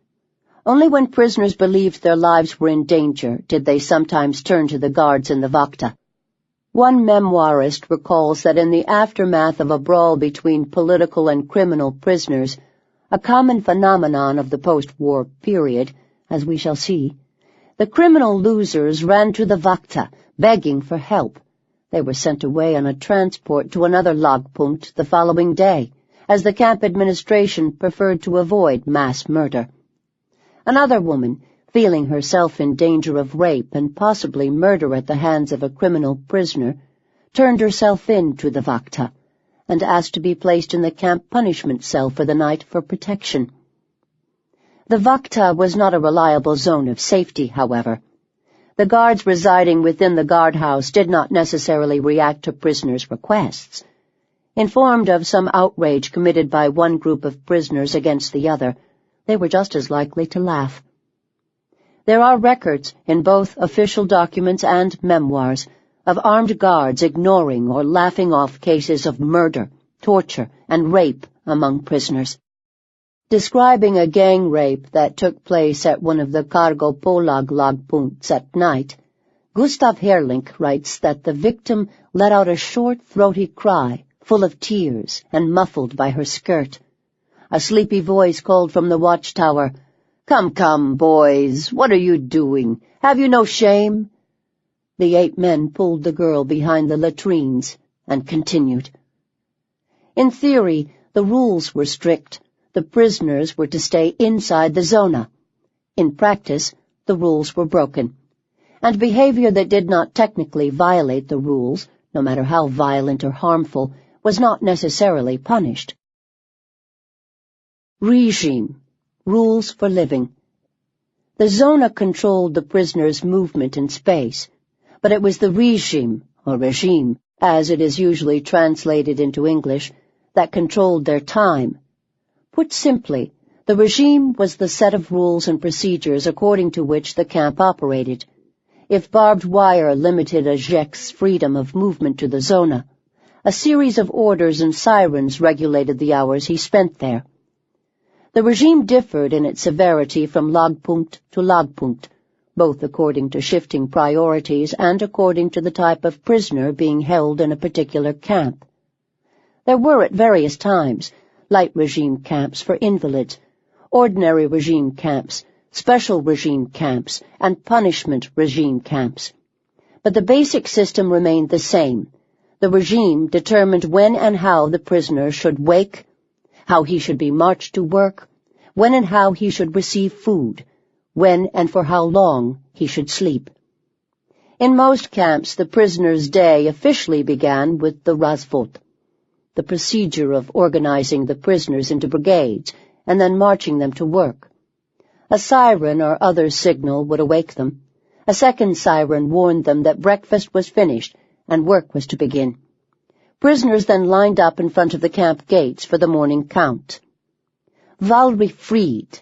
Only when prisoners believed their lives were in danger did they sometimes turn to the guards in the Vakta. One memoirist recalls that in the aftermath of a brawl between political and criminal prisoners, a common phenomenon of the post-war period, as we shall see, the criminal losers ran to the Vakta, begging for help. They were sent away on a transport to another Lagpunkt the following day, as the camp administration preferred to avoid mass murder. Another woman, feeling herself in danger of rape and possibly murder at the hands of a criminal prisoner, turned herself in to the Vakta and asked to be placed in the camp punishment cell for the night for protection. The Vakta was not a reliable zone of safety, however. The guards residing within the guardhouse did not necessarily react to prisoners' requests. Informed of some outrage committed by one group of prisoners against the other, they were just as likely to laugh. There are records, in both official documents and memoirs, of armed guards ignoring or laughing off cases of murder, torture, and rape among prisoners. Describing a gang rape that took place at one of the Kargopolag Lagpunkts at night, Gustav Herlink writes that the victim let out a short, throaty cry, full of tears and muffled by her skirt. A sleepy voice called from the watchtower, "Come, come, boys, what are you doing? Have you no shame?" The 8 men pulled the girl behind the latrines and continued. In theory, the rules were strict. The prisoners were to stay inside the zona. In practice, the rules were broken, and behavior that did not technically violate the rules, no matter how violent or harmful, was not necessarily punished. Regime. Rules for living. The zona controlled the prisoners' movement in space, but it was the regime, or regime, as it is usually translated into English, that controlled their time. Put simply, the regime was the set of rules and procedures according to which the camp operated. If barbed wire limited a Zek's freedom of movement to the zona, a series of orders and sirens regulated the hours he spent there. The regime differed in its severity from Lagpunkt to Lagpunkt, both according to shifting priorities and according to the type of prisoner being held in a particular camp. There were at various times light regime camps for invalids, ordinary regime camps, special regime camps, and punishment regime camps. But the basic system remained the same. The regime determined when and how the prisoner should wake, how he should be marched to work, when and how he should receive food, when and for how long he should sleep. In most camps, the prisoner's day officially began with the razvot, the procedure of organizing the prisoners into brigades and then marching them to work. A siren or other signal would awake them. A second siren warned them that breakfast was finished and work was to begin. Prisoners then lined up in front of the camp gates for the morning count. Valery Fried,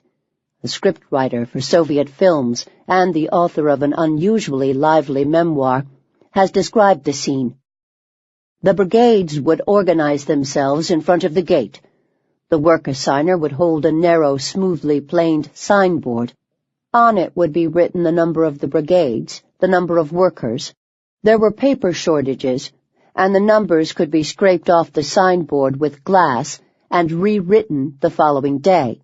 a scriptwriter for Soviet films and the author of an unusually lively memoir, has described the scene. The brigades would organize themselves in front of the gate. The work assigner would hold a narrow, smoothly planed signboard. On it would be written the number of the brigades, the number of workers. There were paper shortages, and the numbers could be scraped off the signboard with glass and rewritten the following day.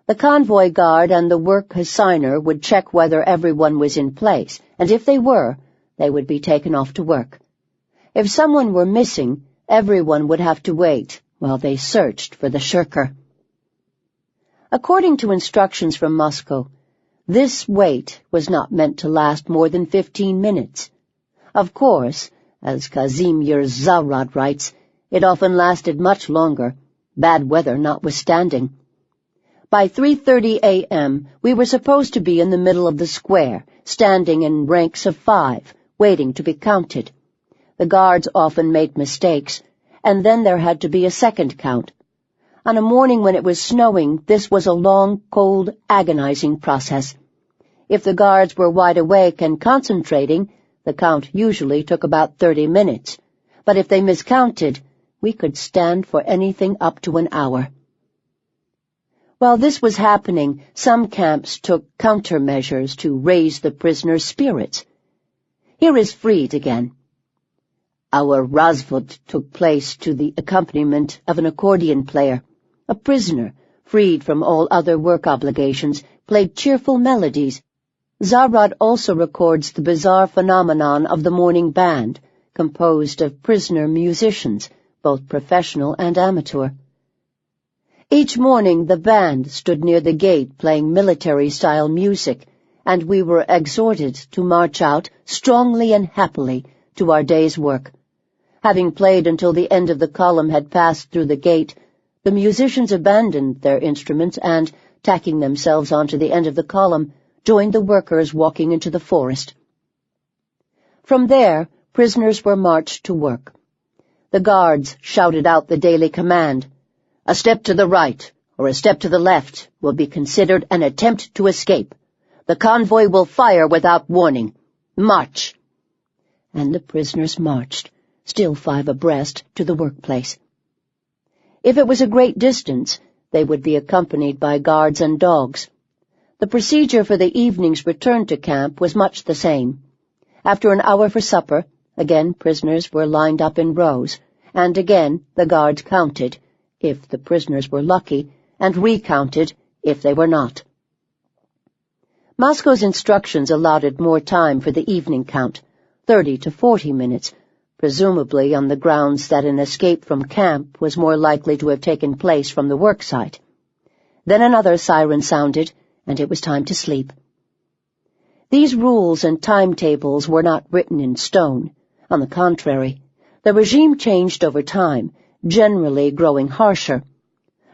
The convoy guard and the work assigner would check whether everyone was in place, and if they were, they would be taken off to work. If someone were missing, everyone would have to wait while they searched for the shirker. According to instructions from Moscow, this wait was not meant to last more than 15 minutes. Of course, as Kazimir Zarad writes, it often lasted much longer, bad weather notwithstanding. By 3:30 a.m., we were supposed to be in the middle of the square, standing in ranks of 5, waiting to be counted. The guards often made mistakes, and then there had to be a second count. On a morning when it was snowing, this was a long, cold, agonizing process. If the guards were wide awake and concentrating, the count usually took about 30 minutes. But if they miscounted, we could stand for anything up to an hour. While this was happening, some camps took countermeasures to raise the prisoners' spirits. Here is Fried again. Our razvot took place to the accompaniment of an accordion player. A prisoner, freed from all other work obligations, played cheerful melodies. Zarad also records the bizarre phenomenon of the morning band, composed of prisoner musicians, both professional and amateur. Each morning the band stood near the gate playing military-style music, and we were exhorted to march out strongly and happily to our day's work. Having played until the end of the column had passed through the gate, the musicians abandoned their instruments and, tacking themselves onto the end of the column, joined the workers walking into the forest. From there, prisoners were marched to work. The guards shouted out the daily command, "A step to the right or a step to the left will be considered an attempt to escape. The convoy will fire without warning. March!" And the prisoners marched, still 5 abreast, to the workplace. If it was a great distance, they would be accompanied by guards and dogs. The procedure for the evening's return to camp was much the same. After an hour for supper, again prisoners were lined up in rows, and again the guards counted, if the prisoners were lucky, and recounted if they were not. Moscow's instructions allotted more time for the evening count, 30 to 40 minutes, presumably on the grounds that an escape from camp was more likely to have taken place from the worksite. Then another siren sounded, and it was time to sleep. These rules and timetables were not written in stone. On the contrary, the regime changed over time, generally growing harsher.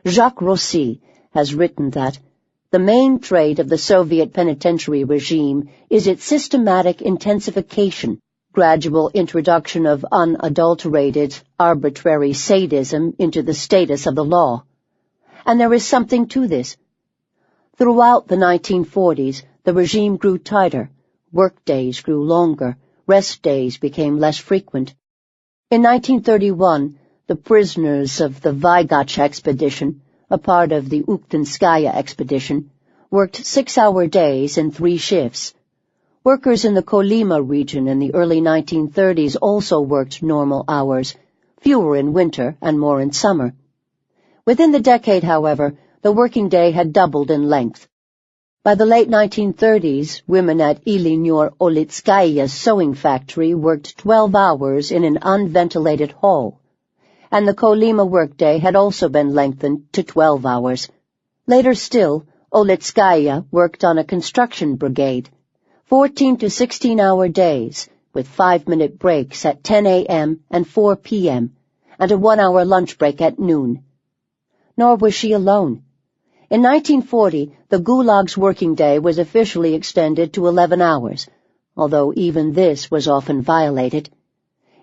Jacques Rossi has written that the main trait of the Soviet penitentiary regime is its systematic intensification, gradual introduction of unadulterated, arbitrary sadism into the status of the law. And there is something to this. Throughout the 1940s, the regime grew tighter, work days grew longer, rest days became less frequent. In 1931, the prisoners of the Vygotch expedition, a part of the Ukhtinskaya expedition, worked 6-hour days in 3 shifts. Workers in the Kolyma region in the early 1930s also worked normal hours, fewer in winter and more in summer. Within the decade, however, the working day had doubled in length. By the late 1930s, women at Ilinor-Olitskaya's sewing factory worked 12 hours in an unventilated hall, and the Kolyma workday had also been lengthened to 12 hours. Later still, Olitskaya worked on a construction brigade, 14 to 16-hour days, with 5-minute breaks at 10 a.m. and 4 p.m., and a 1-hour lunch break at noon. Nor was she alone. In 1940, the Gulag's working day was officially extended to 11 hours, although even this was often violated.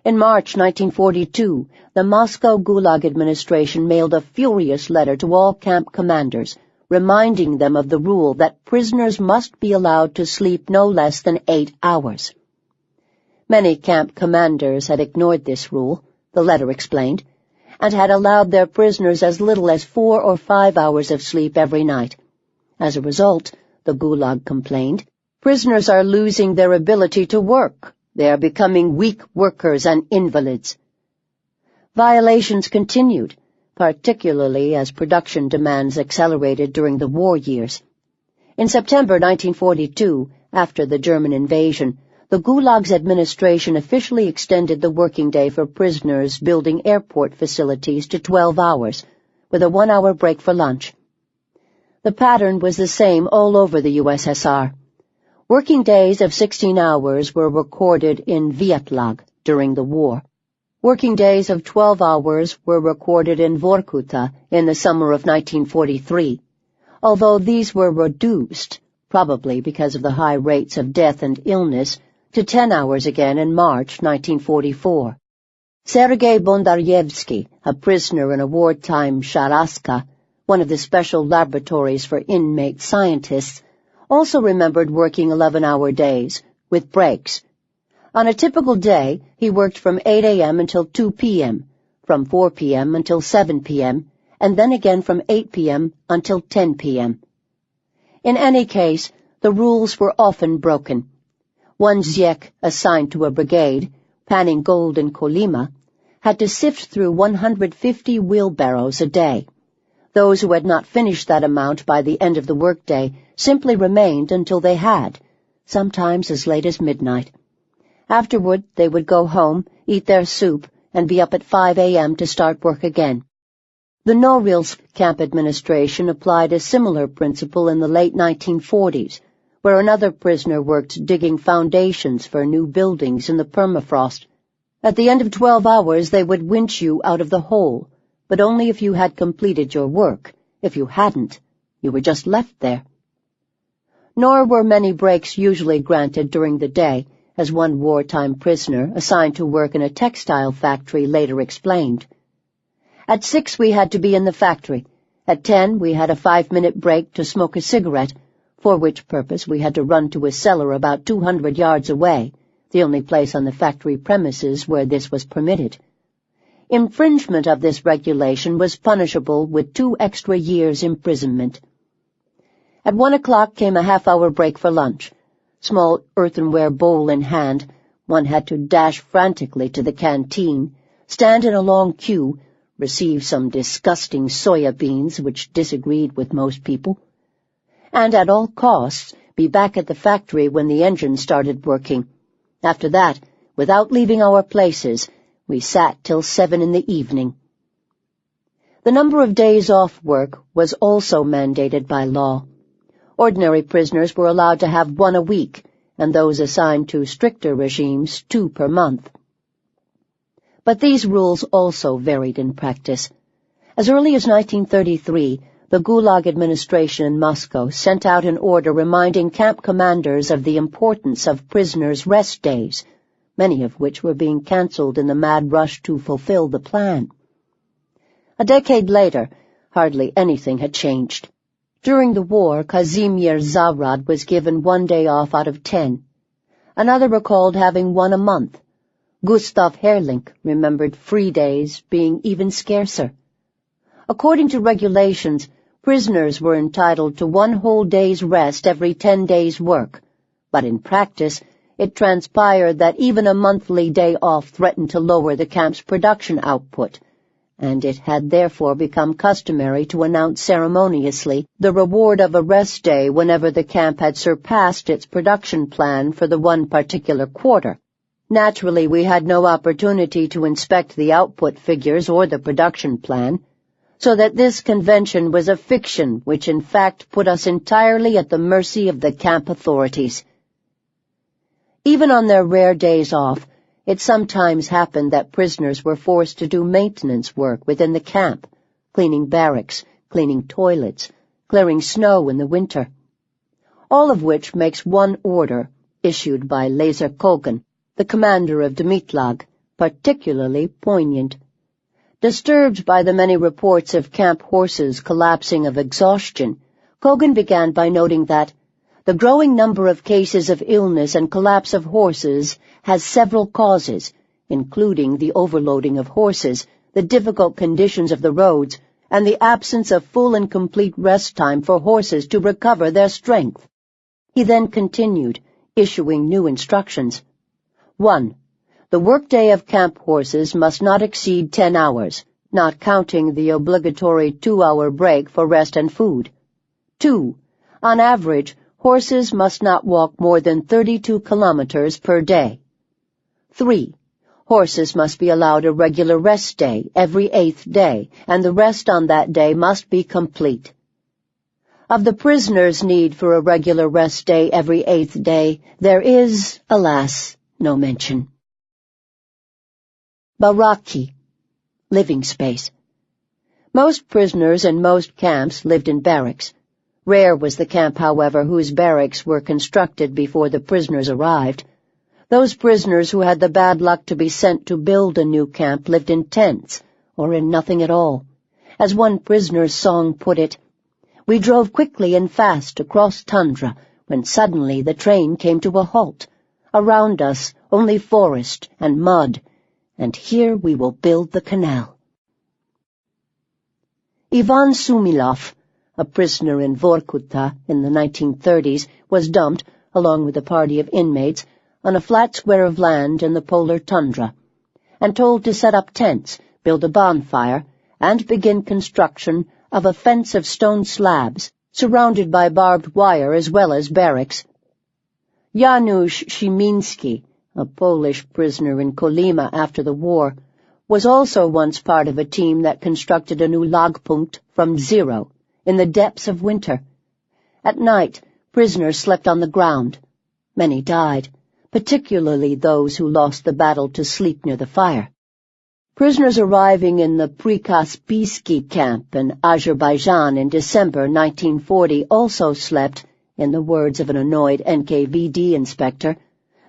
In March 1942, the Moscow Gulag administration mailed a furious letter to all camp commanders, reminding them of the rule that prisoners must be allowed to sleep no less than 8 hours. Many camp commanders had ignored this rule, the letter explained, and had allowed their prisoners as little as 4 or 5 hours of sleep every night. As a result, the Gulag complained, prisoners are losing their ability to work. They are becoming weak workers and invalids. Violations continued, particularly as production demands accelerated during the war years. In September 1942, after the German invasion, the Gulag's administration officially extended the working day for prisoners building airport facilities to 12 hours, with a 1-hour break for lunch. The pattern was the same all over the USSR. Working days of 16 hours were recorded in Vyacheslav during the war. Working days of 12 hours were recorded in Vorkuta in the summer of 1943, although these were reduced, probably because of the high rates of death and illness, to 10 hours again in March 1944. Sergei Bondaryevsky, a prisoner in a wartime Sharaska, one of the special laboratories for inmate scientists, also remembered working 11-hour days, with breaks. On a typical day, he worked from 8 a.m. until 2 p.m., from 4 p.m. until 7 p.m., and then again from 8 p.m. until 10 p.m. In any case, the rules were often broken. One Zek assigned to a brigade, panning gold in Kolyma, had to sift through 150 wheelbarrows a day. Those who had not finished that amount by the end of the workday simply remained until they had, sometimes as late as midnight. Afterward, they would go home, eat their soup, and be up at 5 a.m. to start work again. The Norilsk camp administration applied a similar principle in the late 1940s, where another prisoner worked digging foundations for new buildings in the permafrost. At the end of 12 hours, they would winch you out of the hole, but only if you had completed your work. If you hadn't, you were just left there. Nor were many breaks usually granted during the day, as one wartime prisoner assigned to work in a textile factory later explained. At 6 we had to be in the factory. At 10 we had a 5-minute break to smoke a cigarette, for which purpose we had to run to a cellar about 200 yards away, the only place on the factory premises where this was permitted. Infringement of this regulation was punishable with 2 extra years' imprisonment. At 1 o'clock came a half-hour break for lunch. Small earthenware bowl in hand, one had to dash frantically to the canteen, stand in a long queue, receive some disgusting soya beans which disagreed with most people, and at all costs be back at the factory when the engine started working. After that, without leaving our places, we sat till 7 in the evening. The number of days off work was also mandated by law. Ordinary prisoners were allowed to have 1 a week, and those assigned to stricter regimes 2 per month. But these rules also varied in practice. As early as 1933, the Gulag administration in Moscow sent out an order reminding camp commanders of the importance of prisoners' rest days, many of which were being cancelled in the mad rush to fulfill the plan. A decade later, hardly anything had changed. During the war, Kazimir Zarad was given 1 day off out of 10. Another recalled having 1 a month. Gustav Herlink remembered free days being even scarcer. According to regulations, prisoners were entitled to 1 whole day's rest every 10 days' work, but in practice, it transpired that even a monthly day off threatened to lower the camp's production output, and it had therefore become customary to announce ceremoniously the reward of a rest day whenever the camp had surpassed its production plan for the 1 particular quarter. Naturally, we had no opportunity to inspect the output figures or the production plan, so that this convention was a fiction which in fact put us entirely at the mercy of the camp authorities. Even on their rare days off, it sometimes happened that prisoners were forced to do maintenance work within the camp, cleaning barracks, cleaning toilets, clearing snow in the winter, all of which makes one order, issued by Lazar Kogan, the commander of Dimitlag, particularly poignant. Disturbed by the many reports of camp horses collapsing of exhaustion, Kogan began by noting that the growing number of cases of illness and collapse of horses has several causes, including the overloading of horses, the difficult conditions of the roads, and the absence of full and complete rest time for horses to recover their strength. He then continued, issuing new instructions. 1. The workday of camp horses must not exceed 10 hours, not counting the obligatory 2-hour break for rest and food. 2. On average, horses must not walk more than 32 kilometers per day. 3. Horses must be allowed a regular rest day every 8th day, and the rest on that day must be complete. Of the prisoner's need for a regular rest day every 8th day, there is, alas, no mention. Baraki, living space. Most prisoners in most camps lived in barracks. Rare was the camp, however, whose barracks were constructed before the prisoners arrived. Those prisoners who had the bad luck to be sent to build a new camp lived in tents, or in nothing at all. As one prisoner's song put it, "We drove quickly and fast across tundra, when suddenly the train came to a halt. Around us only forest and mud, and here we will build the canal." Ivan Sumilov, a prisoner in Vorkuta in the 1930s, was dumped, along with a party of inmates, on a flat square of land in the polar tundra, and told to set up tents, build a bonfire, and begin construction of a fence of stone slabs, surrounded by barbed wire as well as barracks. Janusz Szymiński, a Polish prisoner in Kolyma after the war, was also once part of a team that constructed a new lagpunkt from zero, in the depths of winter. At night, prisoners slept on the ground. Many died, particularly those who lost the battle to sleep near the fire. Prisoners arriving in the Prikaspiyski camp in Azerbaijan in December 1940 also slept, in the words of an annoyed NKVD inspector,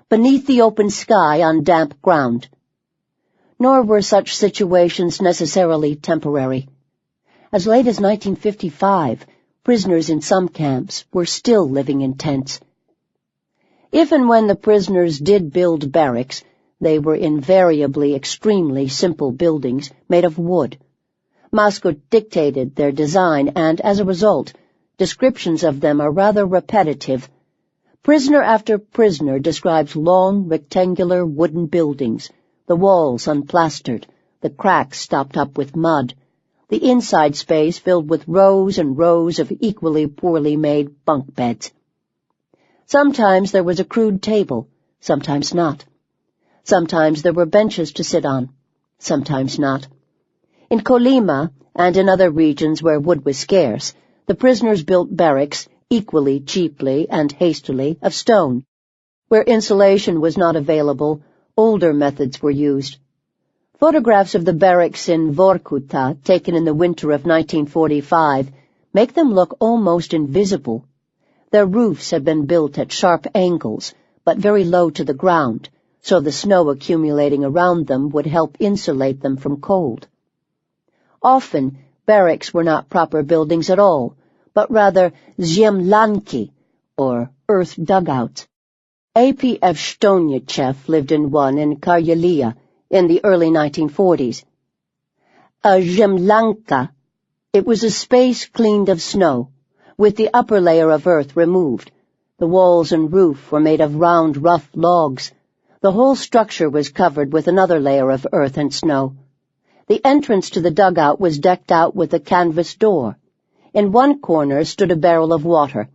beneath the open sky on damp ground. Nor were such situations necessarily temporary. As late as 1955, prisoners in some camps were still living in tents. If and when the prisoners did build barracks, they were invariably extremely simple buildings made of wood. Moscow dictated their design, and as a result, descriptions of them are rather repetitive. Prisoner after prisoner describes long, rectangular wooden buildings, the walls unplastered, the cracks stopped up with mud, the inside space filled with rows and rows of equally poorly made bunk beds. Sometimes there was a crude table, sometimes not. Sometimes there were benches to sit on, sometimes not. In Kolyma and in other regions where wood was scarce, the prisoners built barracks, equally cheaply and hastily, of stone. Where insulation was not available, older methods were used. Photographs of the barracks in Vorkuta, taken in the winter of 1945, make them look almost invisible. Their roofs had been built at sharp angles, but very low to the ground, so the snow accumulating around them would help insulate them from cold. Often, barracks were not proper buildings at all, but rather ziemlanki, or earth dugouts. A.P.F. Stonyachev lived in one in Karyalia in the early 1940s. A ziemlanka, it was a space cleaned of snow, with the upper layer of earth removed. The walls and roof were made of round, rough logs. The whole structure was covered with another layer of earth and snow. The entrance to the dugout was decked out with a canvas door. In one corner stood a barrel of water.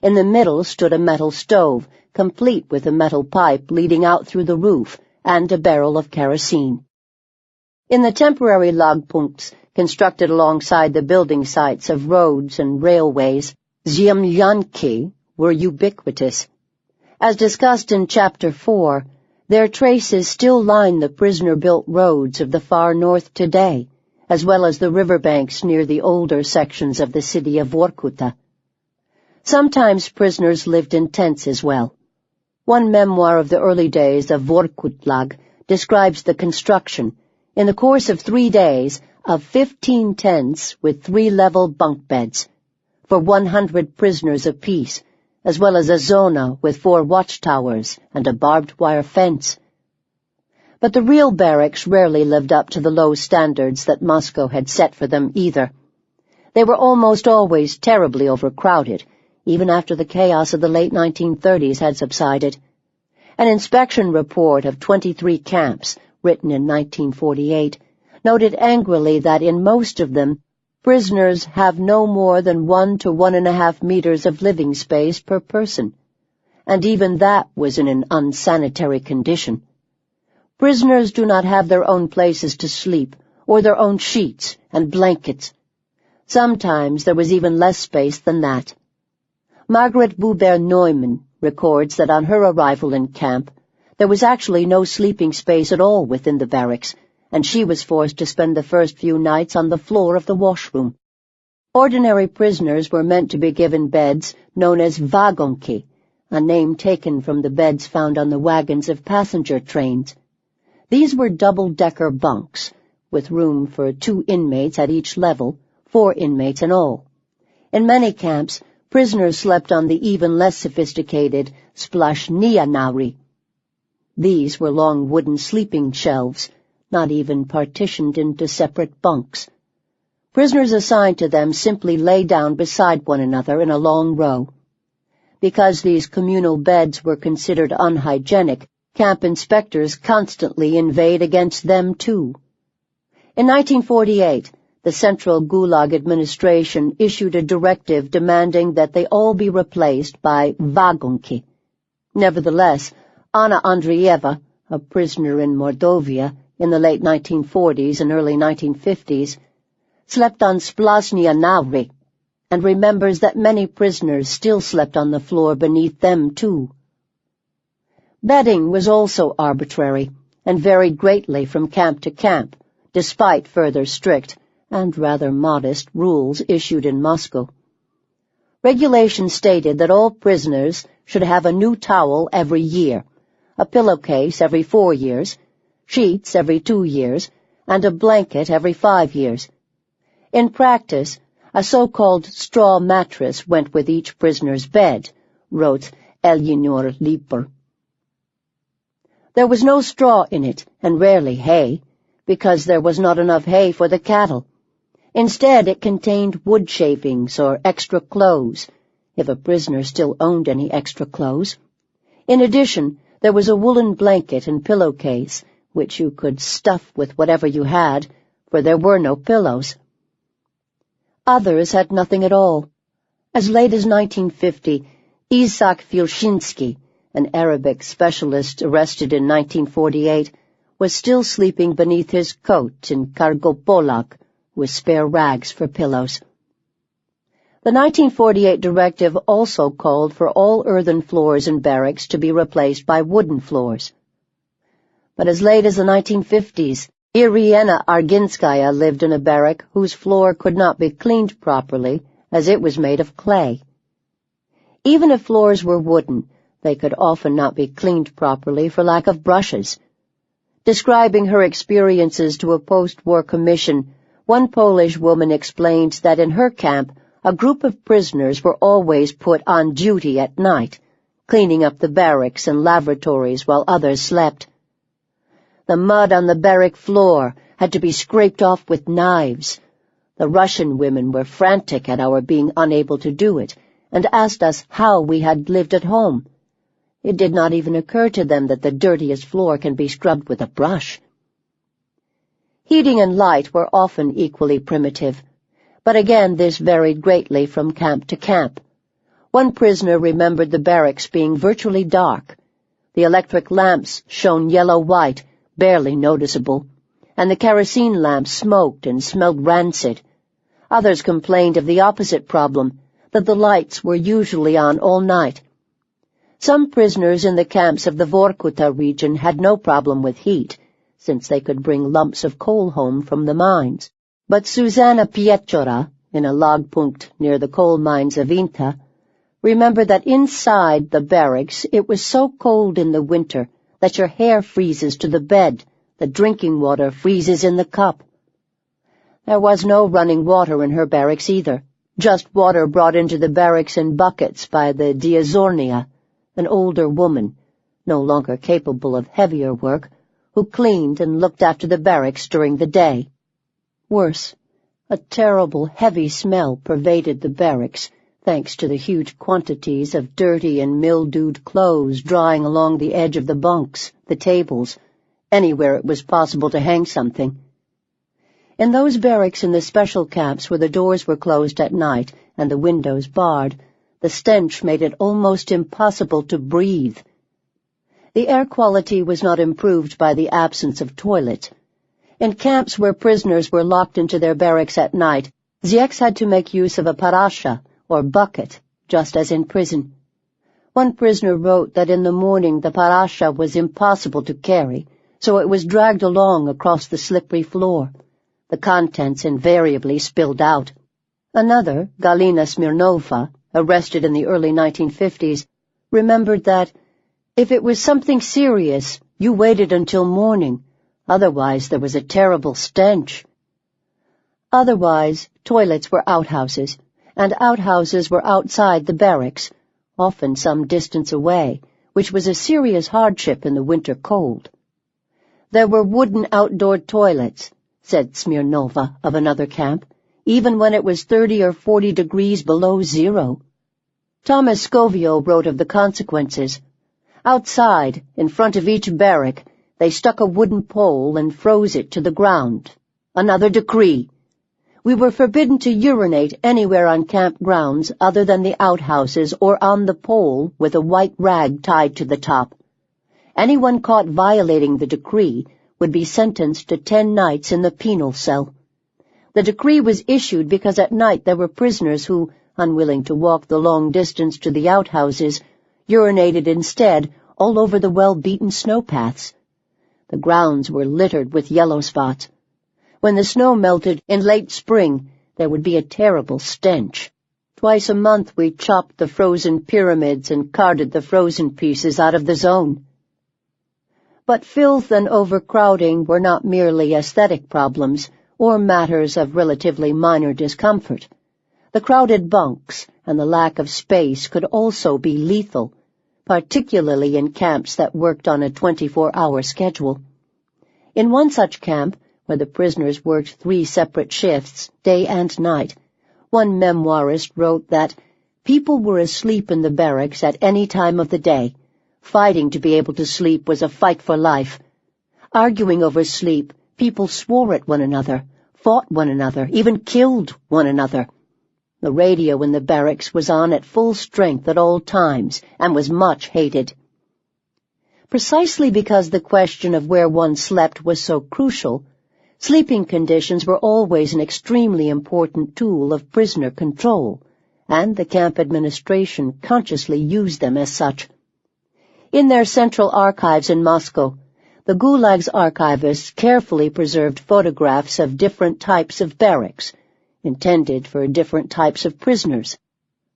In the middle stood a metal stove, complete with a metal pipe leading out through the roof, and a barrel of kerosene. In the temporary logpunkts constructed alongside the building sites of roads and railways, ziemlianki were ubiquitous. As discussed in Chapter 4, their traces still line the prisoner-built roads of the far north today, as well as the riverbanks near the older sections of the city of Vorkuta. Sometimes prisoners lived in tents as well. One memoir of the early days of Vorkutlag describes the construction, in the course of 3 days, of 15 tents with 3-level bunk beds, for 100 prisoners apiece, as well as a zona with 4 watchtowers and a barbed wire fence. But the real barracks rarely lived up to the low standards that Moscow had set for them either. They were almost always terribly overcrowded, even after the chaos of the late 1930s had subsided. An inspection report of 23 camps, written in 1948, noted angrily that in most of them, prisoners have no more than 1 to 1.5 meters of living space per person, and even that was in an unsanitary condition. Prisoners do not have their own places to sleep, or their own sheets and blankets. Sometimes there was even less space than that. Margaret Buber-Neumann records that on her arrival in camp, there was actually no sleeping space at all within the barracks, and she was forced to spend the first few nights on the floor of the washroom. Ordinary prisoners were meant to be given beds known as vagonki, a name taken from the beds found on the wagons of passenger trains. These were double-decker bunks, with room for 2 inmates at each level, 4 inmates in all. In many camps, prisoners slept on the even less sophisticated splashnia nauri. These were long wooden sleeping shelves, not even partitioned into separate bunks. Prisoners assigned to them simply lay down beside one another in a long row. Because these communal beds were considered unhygienic, camp inspectors constantly inveighed against them too. In 1948, the Central Gulag Administration issued a directive demanding that they all be replaced by vagonki. Nevertheless, Anna Andreeva, a prisoner in Mordovia in the late 1940s and early 1950s, slept on splasnia nauri, and remembers that many prisoners still slept on the floor beneath them too. Bedding was also arbitrary and varied greatly from camp to camp, despite further strict and rather modest rules issued in Moscow. Regulations stated that all prisoners should have a new towel every year, a pillowcase every 4 years, sheets every 2 years, and a blanket every 5 years. In practice, a so-called straw mattress went with each prisoner's bed, wrote Eleanor Lieper. There was no straw in it, and rarely hay, because there was not enough hay for the cattle. Instead, it contained wood shavings or extra clothes, if a prisoner still owned any extra clothes. In addition, there was a woolen blanket and pillowcase, which you could stuff with whatever you had, for there were no pillows. Others had nothing at all. As late as 1950, Isaac Vilshinsky, an Arabic specialist arrested in 1948, was still sleeping beneath his coat in Kargopolak with spare rags for pillows. The 1948 directive also called for all earthen floors in barracks to be replaced by wooden floors. But as late as the 1950s, Irina Arginskaya lived in a barrack whose floor could not be cleaned properly, as it was made of clay. Even if floors were wooden, they could often not be cleaned properly for lack of brushes. Describing her experiences to a post-war commission, one Polish woman explained that in her camp, a group of prisoners were always put on duty at night, cleaning up the barracks and lavatories while others slept. The mud on the barrack floor had to be scraped off with knives. The Russian women were frantic at our being unable to do it, and asked us how we had lived at home. It did not even occur to them that the dirtiest floor can be scrubbed with a brush. Heating and light were often equally primitive, but again this varied greatly from camp to camp. One prisoner remembered the barracks being virtually dark. The electric lamps shone yellow-white, barely noticeable, and the kerosene lamps smoked and smelled rancid. Others complained of the opposite problem, that the lights were usually on all night. Some prisoners in the camps of the Vorkuta region had no problem with heat, since they could bring lumps of coal home from the mines. But Susanna Piechora, in a log punkt near the coal mines of Inta, remembered that inside the barracks it was so cold in the winter that your hair freezes to the bed, the drinking water freezes in the cup. There was no running water in her barracks either, just water brought into the barracks in buckets by the Diazornia, an older woman, no longer capable of heavier work, who cleaned and looked after the barracks during the day. Worse, a terrible, heavy smell pervaded the barracks, thanks to the huge quantities of dirty and mildewed clothes drying along the edge of the bunks, the tables, anywhere it was possible to hang something. In those barracks in the special camps where the doors were closed at night and the windows barred, the stench made it almost impossible to breathe. The air quality was not improved by the absence of toilet. In camps where prisoners were locked into their barracks at night, Zieks had to make use of a parasha, or bucket, just as in prison. One prisoner wrote that in the morning the parasha was impossible to carry, so it was dragged along across the slippery floor. The contents invariably spilled out. Another, Galina Smirnova, arrested in the early 1950s, remembered that, if it was something serious, you waited until morning. Otherwise, there was a terrible stench. Otherwise, toilets were outhouses, and outhouses were outside the barracks, often some distance away, which was a serious hardship in the winter cold. There were wooden outdoor toilets, said Smirnova of another camp, even when it was 30 or 40 degrees below zero. Thomas Scovio wrote of the consequences. Outside, in front of each barrack, they stuck a wooden pole and froze it to the ground. Another decree. We were forbidden to urinate anywhere on camp grounds other than the outhouses or on the pole with a white rag tied to the top. Anyone caught violating the decree would be sentenced to 10 nights in the penal cell. The decree was issued because at night there were prisoners who, unwilling to walk the long distance to the outhouses, urinated instead all over the well-beaten snowpaths. The grounds were littered with yellow spots. When the snow melted in late spring, there would be a terrible stench. Twice a month we chopped the frozen pyramids and carted the frozen pieces out of the zone. But filth and overcrowding were not merely aesthetic problems or matters of relatively minor discomfort. The crowded bunks and the lack of space could also be lethal, particularly in camps that worked on a 24-hour schedule. In one such camp, where the prisoners worked 3 separate shifts, day and night, one memoirist wrote that people were asleep in the barracks at any time of the day. Fighting to be able to sleep was a fight for life. Arguing over sleep, people swore at one another, fought one another, even killed one another. The radio in the barracks was on at full strength at all times and was much hated. Precisely because the question of where one slept was so crucial, sleeping conditions were always an extremely important tool of prisoner control, and the camp administration consciously used them as such. In their central archives in Moscow, the Gulag's archivists carefully preserved photographs of different types of barracks, intended for different types of prisoners.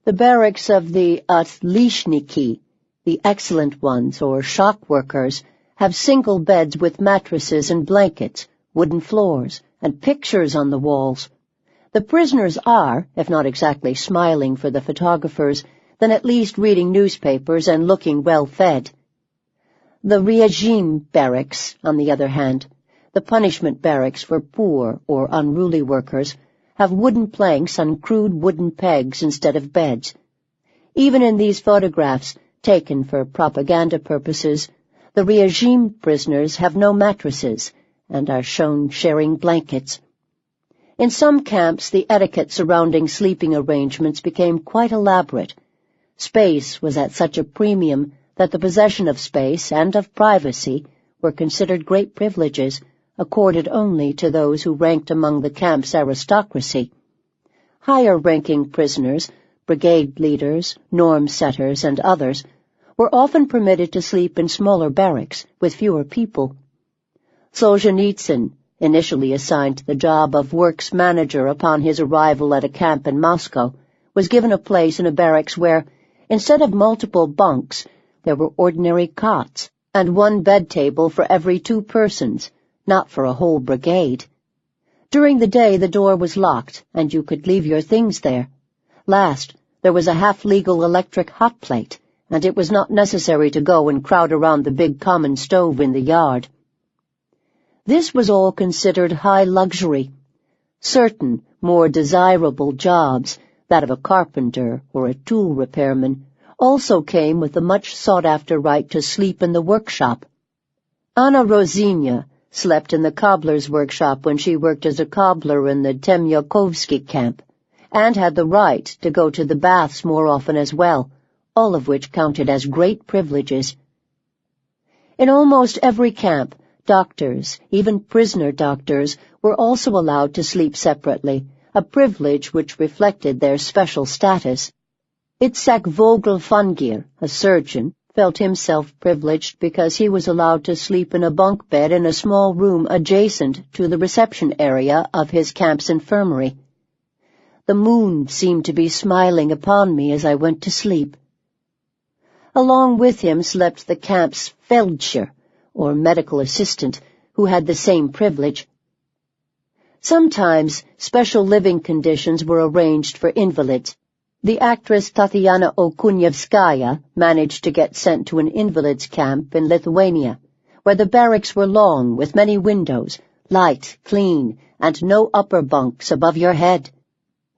The barracks of the Otlyshniki, the excellent ones, or shock workers, have single beds with mattresses and blankets, wooden floors, and pictures on the walls. The prisoners are, if not exactly smiling for the photographers, then at least reading newspapers and looking well-fed. The Ryazhin barracks, on the other hand, the punishment barracks for poor or unruly workers, have wooden planks on crude wooden pegs instead of beds. Even in these photographs, taken for propaganda purposes, the Ryazhin prisoners have no mattresses and are shown sharing blankets. In some camps, the etiquette surrounding sleeping arrangements became quite elaborate. Space was at such a premium that the possession of space and of privacy were considered great privileges, accorded only to those who ranked among the camp's aristocracy. Higher-ranking prisoners, brigade leaders, norm-setters, and others, were often permitted to sleep in smaller barracks with fewer people. Solzhenitsyn, initially assigned to the job of works manager upon his arrival at a camp in Moscow, was given a place in a barracks where, instead of multiple bunks, there were ordinary cots, and one bed table for every 2 persons, not for a whole brigade. During the day the door was locked, and you could leave your things there. Last, there was a half-legal electric hot plate, and it was not necessary to go and crowd around the big common stove in the yard. This was all considered high luxury. Certain, more desirable jobs, that of a carpenter or a tool repairman, also came with the much sought-after right to sleep in the workshop. Anna Rosinya slept in the cobbler's workshop when she worked as a cobbler in the Temyakovsky camp, and had the right to go to the baths more often as well, all of which counted as great privileges. In almost every camp, doctors, even prisoner doctors, were also allowed to sleep separately, a privilege which reflected their special status. Itzhak Vogelfangir, a surgeon, felt himself privileged because he was allowed to sleep in a bunk bed in a small room adjacent to the reception area of his camp's infirmary. The moon seemed to be smiling upon me as I went to sleep. Along with him slept the camp's Feldsher, or medical assistant, who had the same privilege. Sometimes special living conditions were arranged for invalids. The actress Tatiana Okunyevskaya managed to get sent to an invalids' camp in Lithuania, where the barracks were long, with many windows, light, clean, and no upper bunks above your head.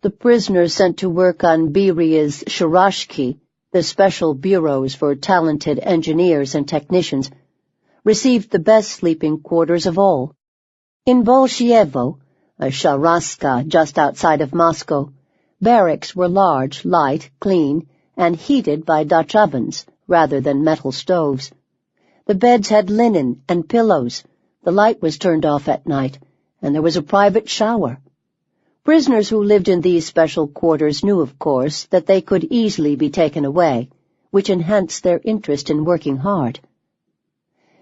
The prisoners sent to work on Beria's Shirashki, the special bureaus for talented engineers and technicians, received the best sleeping quarters of all. In Bolshevo, a sharaska just outside of Moscow, barracks were large, light, clean, and heated by Dutch ovens rather than metal stoves. The beds had linen and pillows, the light was turned off at night, and there was a private shower. Prisoners who lived in these special quarters knew, of course, that they could easily be taken away, which enhanced their interest in working hard.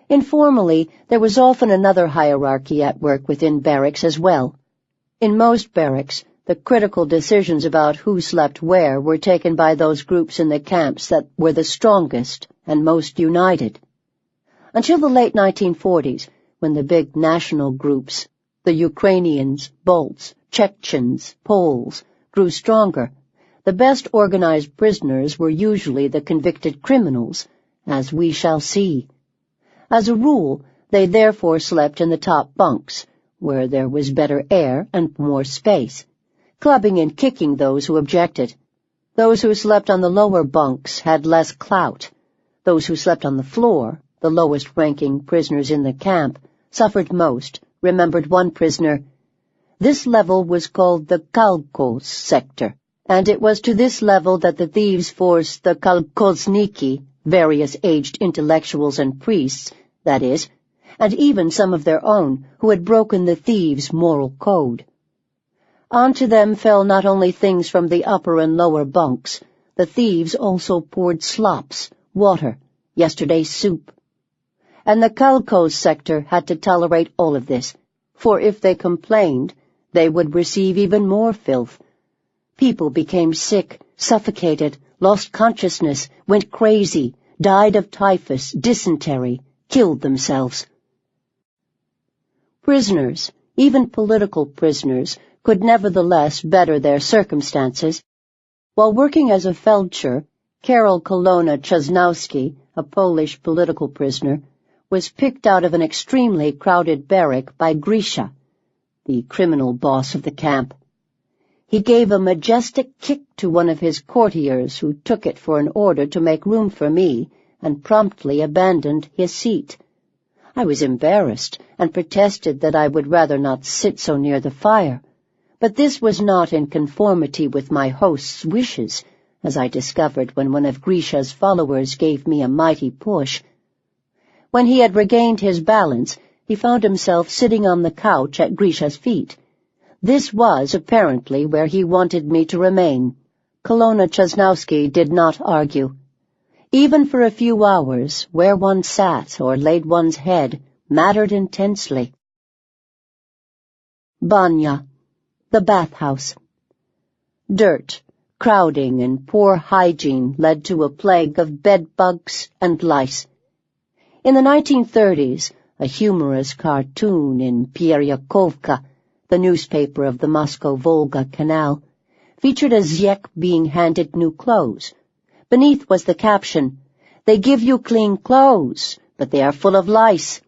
Informally, there was often another hierarchy at work within barracks as well. In most barracks, the critical decisions about who slept where were taken by those groups in the camps that were the strongest and most united. Until the late 1940s, when the big national groups, the Ukrainians, Balts, Chechens, Poles, grew stronger, the best organized prisoners were usually the convicted criminals, as we shall see. As a rule, they therefore slept in the top bunks, where there was better air and more space, clubbing and kicking those who objected. Those who slept on the lower bunks had less clout. Those who slept on the floor, the lowest-ranking prisoners in the camp, suffered most, remembered one prisoner. This level was called the Kalkos sector, and it was to this level that the thieves forced the Kalkozniki, various aged intellectuals and priests, that is, and even some of their own who had broken the thieves' moral code. Onto them fell not only things from the upper and lower bunks, the thieves also poured slops, water, yesterday's soup. And the Kalkos sector had to tolerate all of this, for if they complained, they would receive even more filth. People became sick, suffocated, lost consciousness, went crazy, died of typhus, dysentery, killed themselves. Prisoners, even political prisoners, could nevertheless better their circumstances. While working as a feldsher, Karol Kolona Chesnowski, a Polish political prisoner, was picked out of an extremely crowded barrack by Grisha, the criminal boss of the camp. He gave a majestic kick to one of his courtiers, who took it for an order to make room for me, and promptly abandoned his seat. I was embarrassed, and protested that I would rather not sit so near the fire, but this was not in conformity with my host's wishes, as I discovered when one of Grisha's followers gave me a mighty push. When he had regained his balance, he found himself sitting on the couch at Grisha's feet. This was, apparently, where he wanted me to remain. Kolona Chesnowski did not argue. Even for a few hours, where one sat or laid one's head mattered intensely. Banya, the bathhouse. Dirt, crowding, and poor hygiene led to a plague of bedbugs and lice. In the 1930s, a humorous cartoon in Peryakovka, the newspaper of the Moscow-Volga Canal, featured a Zek being handed new clothes. Beneath was the caption, "They give you clean clothes, but they are full of lice."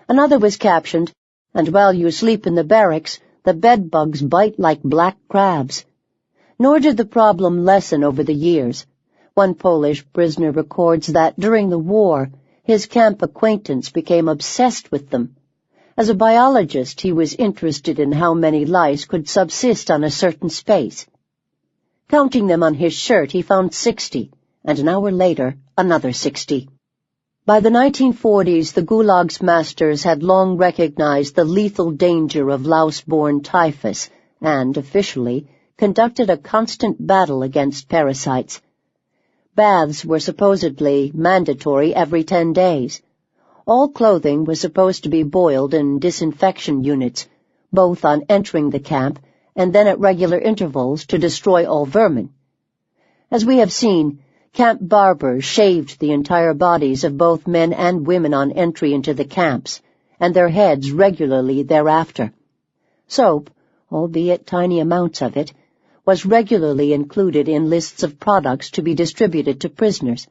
Another was captioned, "And while you sleep in the barracks, the bedbugs bite like black crabs." Nor did the problem lessen over the years. One Polish prisoner records that during the war, his camp acquaintance became obsessed with them. As a biologist, he was interested in how many lice could subsist on a certain space. Counting them on his shirt, he found 60, and an hour later, another 60. By the 1940s, the Gulag's masters had long recognized the lethal danger of louse-borne typhus and, officially, conducted a constant battle against parasites. Baths were supposedly mandatory every 10 days. All clothing was supposed to be boiled in disinfection units, both on entering the camp and then at regular intervals to destroy all vermin. As we have seen, camp barbers shaved the entire bodies of both men and women on entry into the camps, and their heads regularly thereafter. Soap, albeit tiny amounts of it, was regularly included in lists of products to be distributed to prisoners.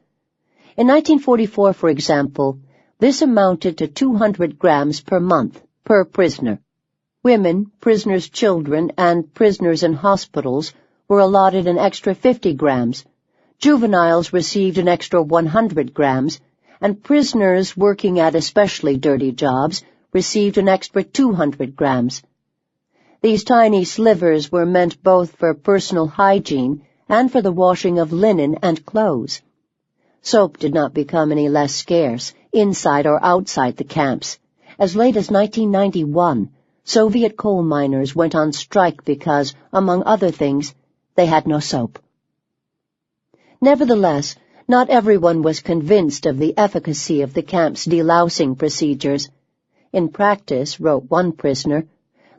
In 1944, for example, this amounted to 200 grams per month, per prisoner. Women, prisoners' children, and prisoners in hospitals were allotted an extra 50 grams. Juveniles received an extra 100 grams, and prisoners working at especially dirty jobs received an extra 200 grams. These tiny slivers were meant both for personal hygiene and for the washing of linen and clothes. Soap did not become any less scarce, inside or outside the camps. As late as 1991, Soviet coal miners went on strike because, among other things, they had no soap. Nevertheless, not everyone was convinced of the efficacy of the camp's delousing procedures. In practice, wrote one prisoner,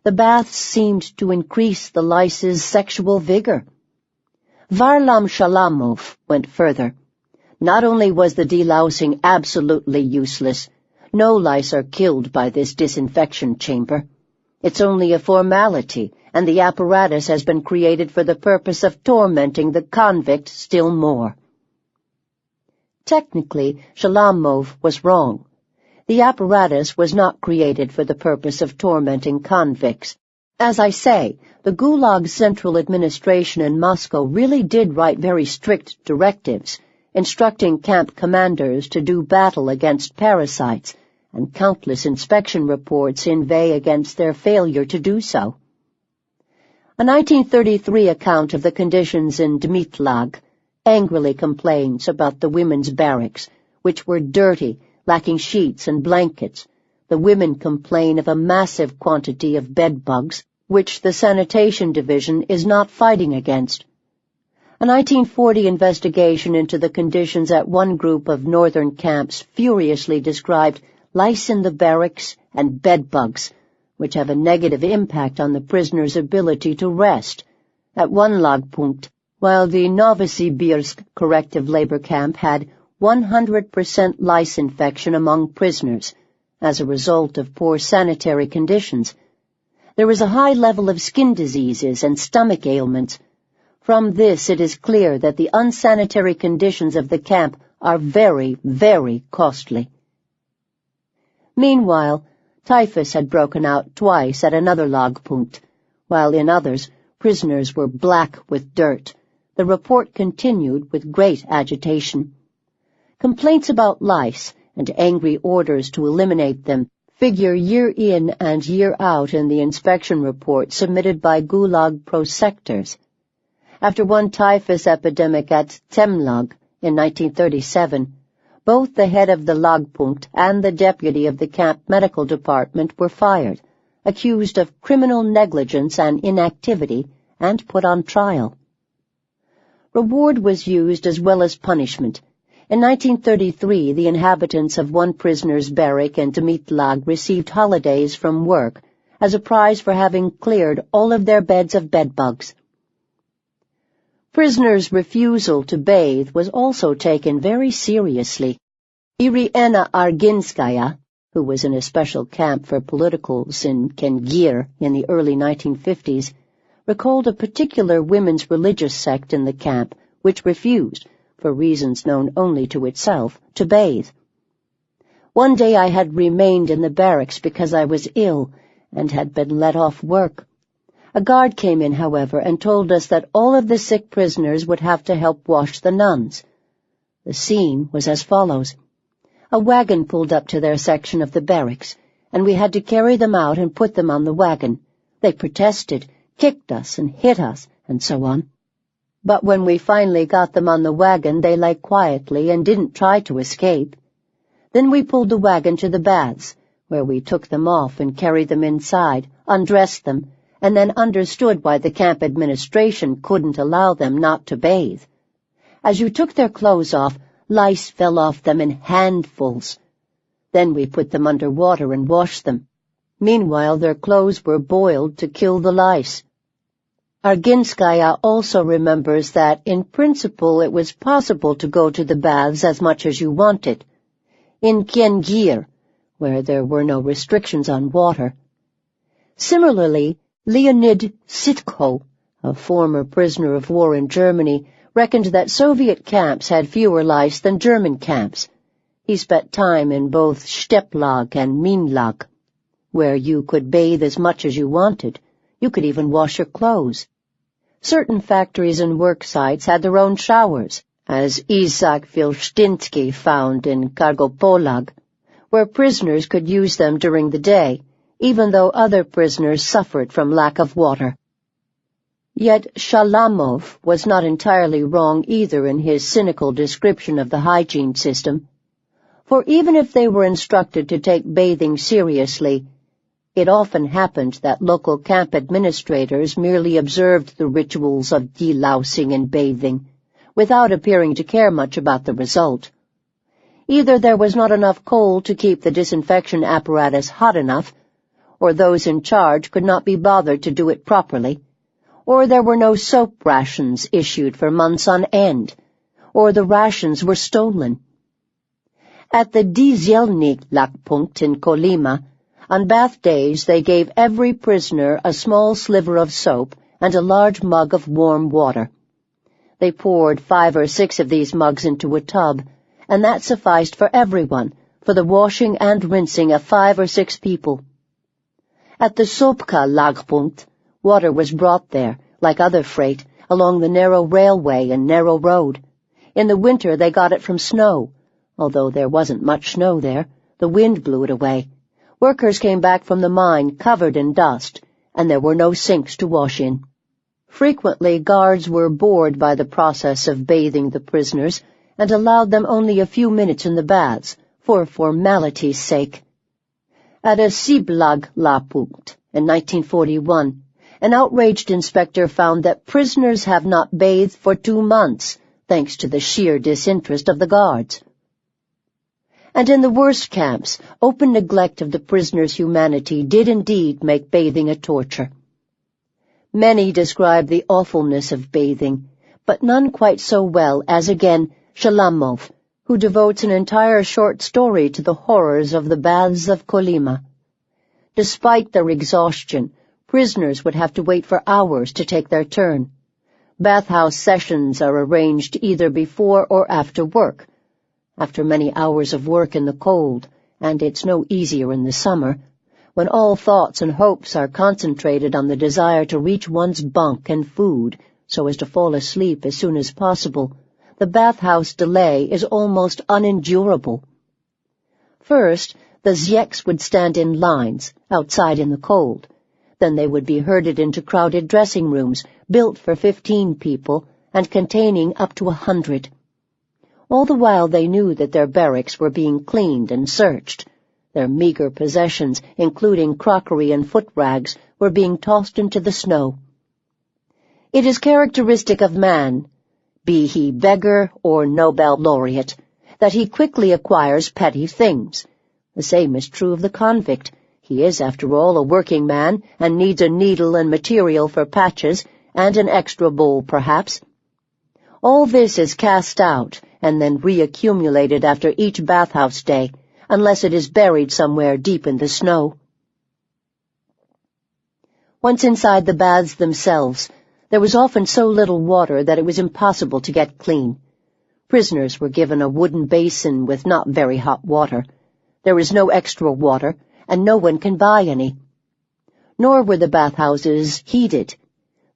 the baths seemed to increase the lice's sexual vigor. Varlam Shalamov went further. Not only was the delousing absolutely useless, no lice are killed by this disinfection chamber. It's only a formality, and the apparatus has been created for the purpose of tormenting the convict still more. Technically, Shalamov was wrong. The apparatus was not created for the purpose of tormenting convicts. As I say, the Gulag Central Administration in Moscow really did write very strict directives, instructing camp commanders to do battle against parasites, and countless inspection reports inveigh against their failure to do so. A 1933 account of the conditions in Dmitlag angrily complains about the women's barracks, which were dirty, lacking sheets and blankets. The women complain of a massive quantity of bed bugs, which the sanitation division is not fighting against. A 1940 investigation into the conditions at one group of northern camps furiously described lice in the barracks and bed bugs, which have a negative impact on the prisoner's ability to rest. At one logpunkt, while the Novosibirsk corrective labor camp had 100% lice infection among prisoners as a result of poor sanitary conditions, there was a high level of skin diseases and stomach ailments. From this it is clear that the unsanitary conditions of the camp are very, very costly. Meanwhile, typhus had broken out twice at another logpunkt, while in others prisoners were black with dirt. The report continued with great agitation. Complaints about lice and angry orders to eliminate them figure year in and year out in the inspection report submitted by Gulag prosectors. After one typhus epidemic at Temlag in 1937, both the head of the logpunkt and the deputy of the camp medical department were fired, accused of criminal negligence and inactivity, and put on trial. Reward was used as well as punishment. In 1933, the inhabitants of one prisoner's barrack in Dmitlag received holidays from work as a prize for having cleared all of their beds of bedbugs. Prisoners' refusal to bathe was also taken very seriously. Irina Arginskaya, who was in a special camp for politicals in Kengir in the early 1950s, recalled a particular women's religious sect in the camp which refused, for reasons known only to itself, to bathe. One day I had remained in the barracks because I was ill and had been let off work. A guard came in, however, and told us that all of the sick prisoners would have to help wash the nuns. The scene was as follows. A wagon pulled up to their section of the barracks, and we had to carry them out and put them on the wagon. They protested, kicked us and hit us, and so on. But when we finally got them on the wagon, they lay quietly and didn't try to escape. Then we pulled the wagon to the baths, where we took them off and carried them inside, undressed them, and then understood why the camp administration couldn't allow them not to bathe. As you took their clothes off, lice fell off them in handfuls. Then we put them under water and washed them. Meanwhile, their clothes were boiled to kill the lice. Arginskaya also remembers that, in principle, it was possible to go to the baths as much as you wanted. In Kengir, where there were no restrictions on water. Similarly, Leonid Sitko, a former prisoner of war in Germany, reckoned that Soviet camps had fewer lice than German camps. He spent time in both Steplag and Minlag, where you could bathe as much as you wanted. You could even wash your clothes. Certain factories and work sites had their own showers, as Isaac Vilštinsky found in Kargopolag, where prisoners could use them during the day, even though other prisoners suffered from lack of water. Yet Shalamov was not entirely wrong either in his cynical description of the hygiene system, for even if they were instructed to take bathing seriously, it often happened that local camp administrators merely observed the rituals of delousing and bathing, without appearing to care much about the result. Either there was not enough coal to keep the disinfection apparatus hot enough, or those in charge could not be bothered to do it properly, or there were no soap rations issued for months on end, or the rations were stolen. At the Dizelnik Lakpunkt in Kolyma, on bath days they gave every prisoner a small sliver of soap and a large mug of warm water. They poured 5 or 6 of these mugs into a tub, and that sufficed for everyone, for the washing and rinsing of 5 or 6 people. At the Sopka Lagpunkt, water was brought there, like other freight, along the narrow railway and narrow road. In the winter they got it from snow, although there wasn't much snow there, The wind blew it away. Workers came back from the mine covered in dust, and there were no sinks to wash in. Frequently, guards were bored by the process of bathing the prisoners and allowed them only a few minutes in the baths, for formality's sake. At a Siblag-Lapunkt in 1941, an outraged inspector found that prisoners have not bathed for 2 months, thanks to the sheer disinterest of the guards. And in the worst camps, open neglect of the prisoners' humanity did indeed make bathing a torture. Many describe the awfulness of bathing, but none quite so well as, again, Shalamov, who devotes an entire short story to the horrors of the baths of Kolyma. Despite their exhaustion, prisoners would have to wait for hours to take their turn. Bathhouse sessions are arranged either before or after work. After many hours of work in the cold, and it's no easier in the summer, when all thoughts and hopes are concentrated on the desire to reach one's bunk and food so as to fall asleep as soon as possible, the bathhouse delay is almost unendurable. First, the Zyeks would stand in lines, outside in the cold. Then they would be herded into crowded dressing rooms, built for 15 people and containing up to 100. All the while they knew that their barracks were being cleaned and searched. Their meager possessions, including crockery and foot rags, were being tossed into the snow. It is characteristic of man, be he beggar or Nobel laureate, that he quickly acquires petty things. The same is true of the convict. He is, after all, a working man and needs a needle and material for patches and an extra bowl, perhaps. All this is cast out and then reaccumulated after each bathhouse day, unless it is buried somewhere deep in the snow. Once inside the baths themselves, there was often so little water that it was impossible to get clean. Prisoners were given a wooden basin with not very hot water. There is no extra water, and no one can buy any. Nor were the bathhouses heated.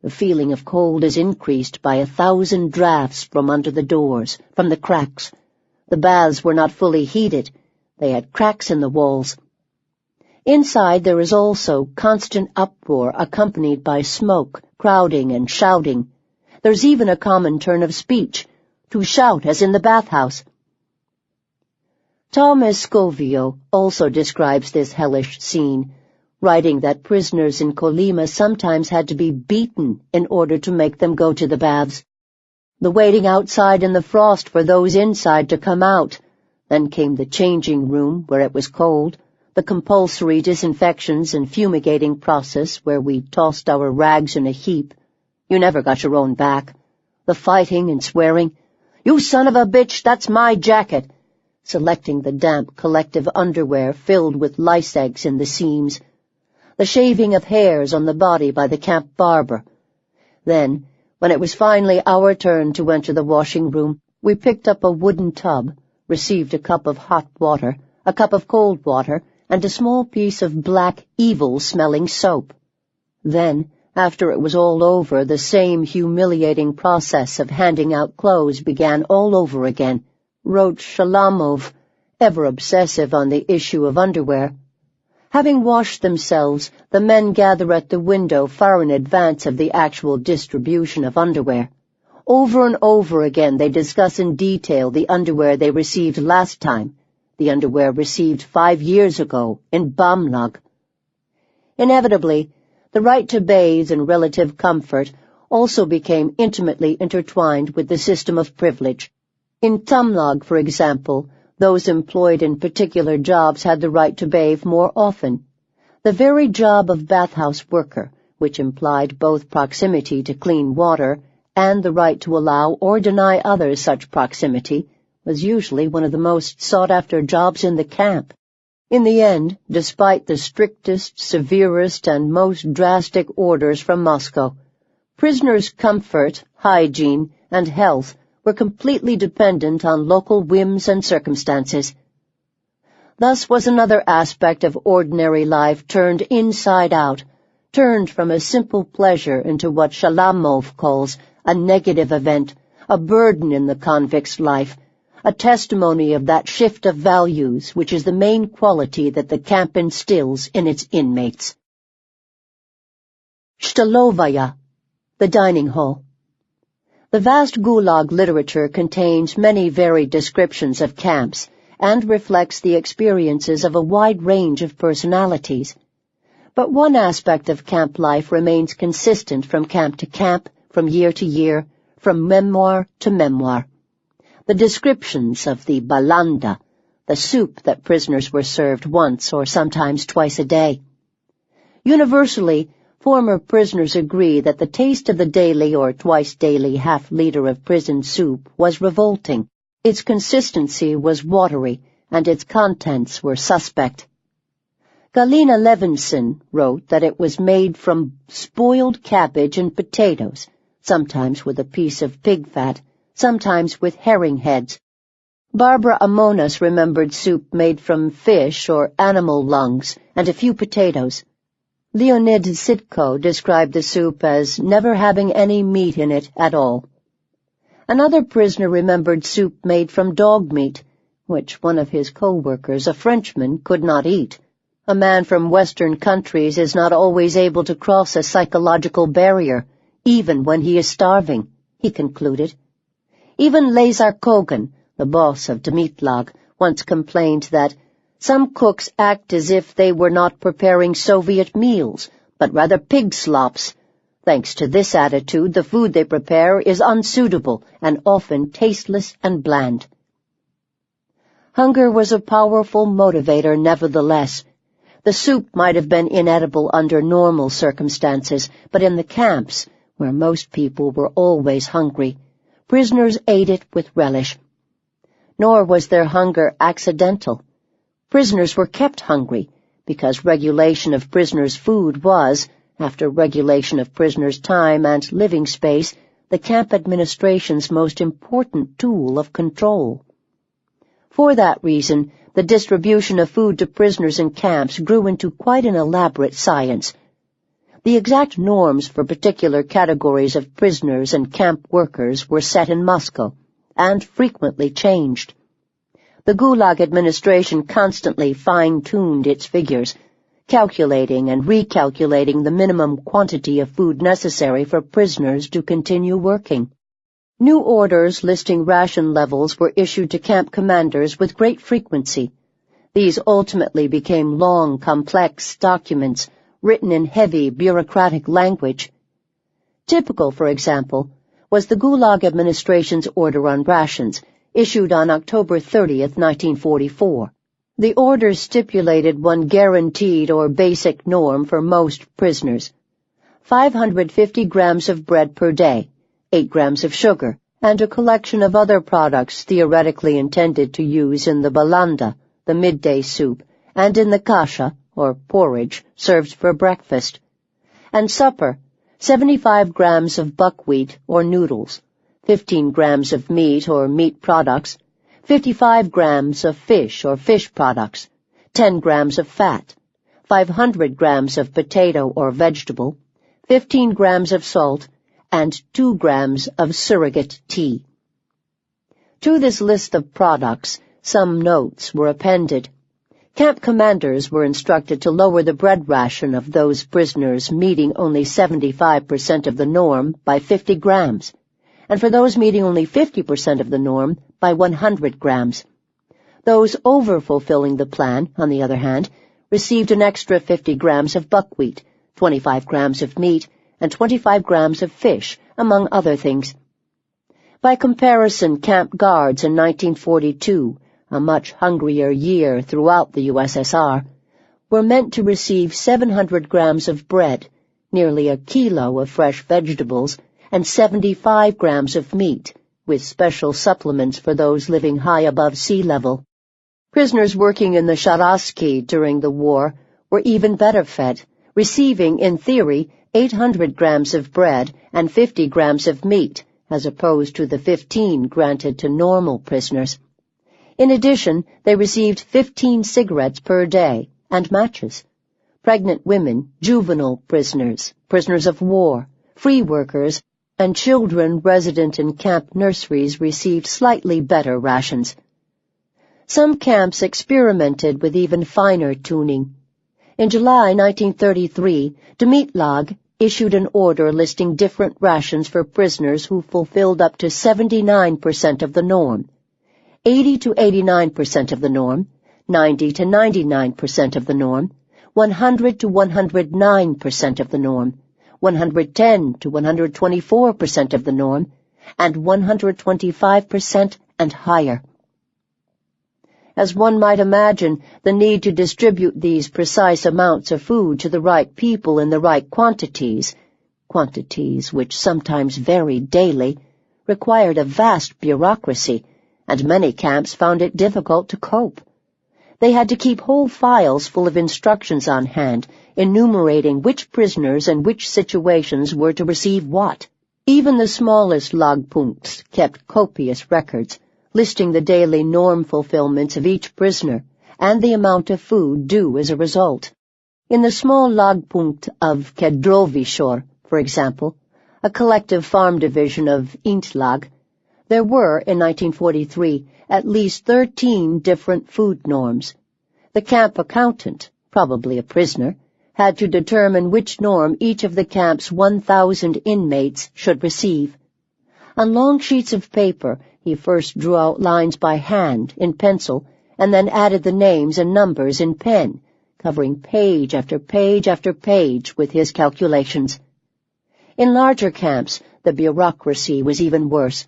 The feeling of cold is increased by 1,000 drafts from under the doors, from the cracks. The baths were not fully heated. They had cracks in the walls. Inside there is also constant uproar accompanied by smoke, crowding, and shouting. There's even a common turn of speech, to shout as in the bathhouse. Thomas Scovio also describes this hellish scene, writing that prisoners in Kolyma sometimes had to be beaten in order to make them go to the baths. The waiting outside in the frost for those inside to come out. Then came the changing room, where it was cold, the compulsory disinfections and fumigating process where we tossed our rags in a heap. You never got your own back. The fighting and swearing. "You son of a bitch, that's my jacket!" Selecting the damp collective underwear filled with lice eggs in the seams. The shaving of hairs on the body by the camp barber. Then, when it was finally our turn to enter the washing room, we picked up a wooden tub, received a cup of hot water, a cup of cold water, and a small piece of black, evil-smelling soap. Then, after it was all over, the same humiliating process of handing out clothes began all over again, wrote Shalamov, ever obsessive on the issue of underwear. Having washed themselves, the men gather at the window far in advance of the actual distribution of underwear. Over and over again they discuss in detail the underwear they received last time, the underwear received 5 years ago in Bamlag. Inevitably, the right to bathe and relative comfort also became intimately intertwined with the system of privilege. In Tamlag, for example, those employed in particular jobs had the right to bathe more often. The very job of bathhouse worker, which implied both proximity to clean water and the right to allow or deny others such proximity, was usually one of the most sought-after jobs in the camp. In the end, despite the strictest, severest, and most drastic orders from Moscow, prisoners' comfort, hygiene, and health were completely dependent on local whims and circumstances. Thus was another aspect of ordinary life turned inside out, turned from a simple pleasure into what Shalamov calls a negative event, a burden in the convict's life, a testimony of that shift of values which is the main quality that the camp instills in its inmates. Stolovaya, the dining hall. The vast Gulag literature contains many varied descriptions of camps and reflects the experiences of a wide range of personalities. But one aspect of camp life remains consistent from camp to camp, from year to year, from memoir to memoir. The descriptions of the balanda, the soup that prisoners were served once or sometimes twice a day. Universally, former prisoners agree that the taste of the daily or twice-daily half-liter of prison soup was revolting. Its consistency was watery, and its contents were suspect. Galina Levinson wrote that it was made from spoiled cabbage and potatoes, sometimes with a piece of pig fat, sometimes with herring heads. Barbara Amonas remembered soup made from fish or animal lungs and a few potatoes. Leonid Sitko described the soup as never having any meat in it at all. Another prisoner remembered soup made from dog meat, which one of his co-workers, a Frenchman, could not eat. A man from Western countries is not always able to cross a psychological barrier, even when he is starving, he concluded. Even Lazar Kogan, the boss of Dmitlag, once complained that some cooks act as if they were not preparing Soviet meals, but rather pig slops. Thanks to this attitude, the food they prepare is unsuitable and often tasteless and bland. Hunger was a powerful motivator nevertheless. The soup might have been inedible under normal circumstances, but in the camps, where most people were always hungry, prisoners ate it with relish. Nor was their hunger accidental. Prisoners were kept hungry, because regulation of prisoners' food was, after regulation of prisoners' time and living space, the camp administration's most important tool of control. For that reason, the distribution of food to prisoners in camps grew into quite an elaborate science. The exact norms for particular categories of prisoners and camp workers were set in Moscow, and frequently changed. The Gulag administration constantly fine-tuned its figures, calculating and recalculating the minimum quantity of food necessary for prisoners to continue working. New orders listing ration levels were issued to camp commanders with great frequency. These ultimately became long, complex documents written in heavy, bureaucratic language. Typical, for example, was the Gulag administration's order on rations, issued on October 30th, 1944. The order stipulated one guaranteed or basic norm for most prisoners: 550 grams of bread per day, 8 grams of sugar, and a collection of other products theoretically intended to use in the balanda, the midday soup, and in the kasha, or porridge, served for breakfast. And supper, 75 grams of buckwheat or noodles, 15 grams of meat or meat products, 55 grams of fish or fish products, 10 grams of fat, 500 grams of potato or vegetable, 15 grams of salt, and 2 grams of surrogate tea. To this list of products, some notes were appended. Camp commanders were instructed to lower the bread ration of those prisoners meeting only 75% of the norm by 50 grams, and for those meeting only 50% of the norm by 100 grams. Those over-fulfilling the plan, on the other hand, received an extra 50 grams of buckwheat, 25 grams of meat, and 25 grams of fish, among other things. By comparison, camp guards in 1942, a much hungrier year throughout the USSR, were meant to receive 700 grams of bread, nearly a kilo of fresh vegetables, and 75 grams of meat, with special supplements for those living high above sea level. Prisoners working in the Sharasky during the war were even better fed, receiving, in theory, 800 grams of bread and 50 grams of meat, as opposed to the 15 granted to normal prisoners. In addition, they received 15 cigarettes per day and matches. Pregnant women, juvenile prisoners, prisoners of war, free workers, and children resident in camp nurseries received slightly better rations. Some camps experimented with even finer tuning. In July 1933, Dmitlag issued an order listing different rations for prisoners who fulfilled up to 79% of the norm, 80 to 89% of the norm, 90 to 99% of the norm, 100 to 109% of the norm, 110 to 124% of the norm, and 125% and higher. As one might imagine, the need to distribute these precise amounts of food to the right people in the right quantities which sometimes varied daily, required a vast bureaucracy, and many camps found it difficult to cope. They had to keep whole files full of instructions on hand, enumerating which prisoners and which situations were to receive what. Even the smallest logpunkts kept copious records, listing the daily norm fulfillments of each prisoner and the amount of food due as a result. In the small logpunkt of Kedrovishor, for example, a collective farm division of Intlag, there were, in 1943, at least 13 different food norms. The camp accountant, probably a prisoner, had to determine which norm each of the camp's 1,000 inmates should receive. On long sheets of paper, he first drew out lines by hand, in pencil, and then added the names and numbers in pen, covering page after page after page with his calculations. In larger camps, the bureaucracy was even worse.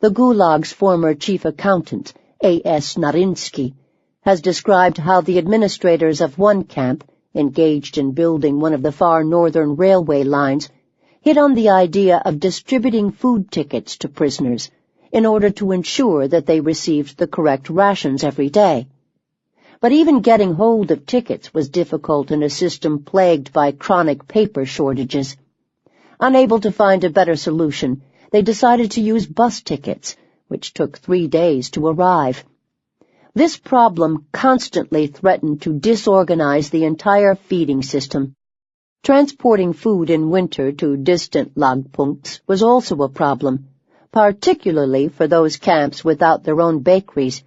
The Gulag's former chief accountant, A.S. Narinsky, has described how the administrators of one camp, engaged in building one of the far northern railway lines, hit on the idea of distributing food tickets to prisoners in order to ensure that they received the correct rations every day. But even getting hold of tickets was difficult in a system plagued by chronic paper shortages. Unable to find a better solution, they decided to use bus tickets, which took 3 days to arrive. This problem constantly threatened to disorganize the entire feeding system. Transporting food in winter to distant logpunkts was also a problem, particularly for those camps without their own bakeries.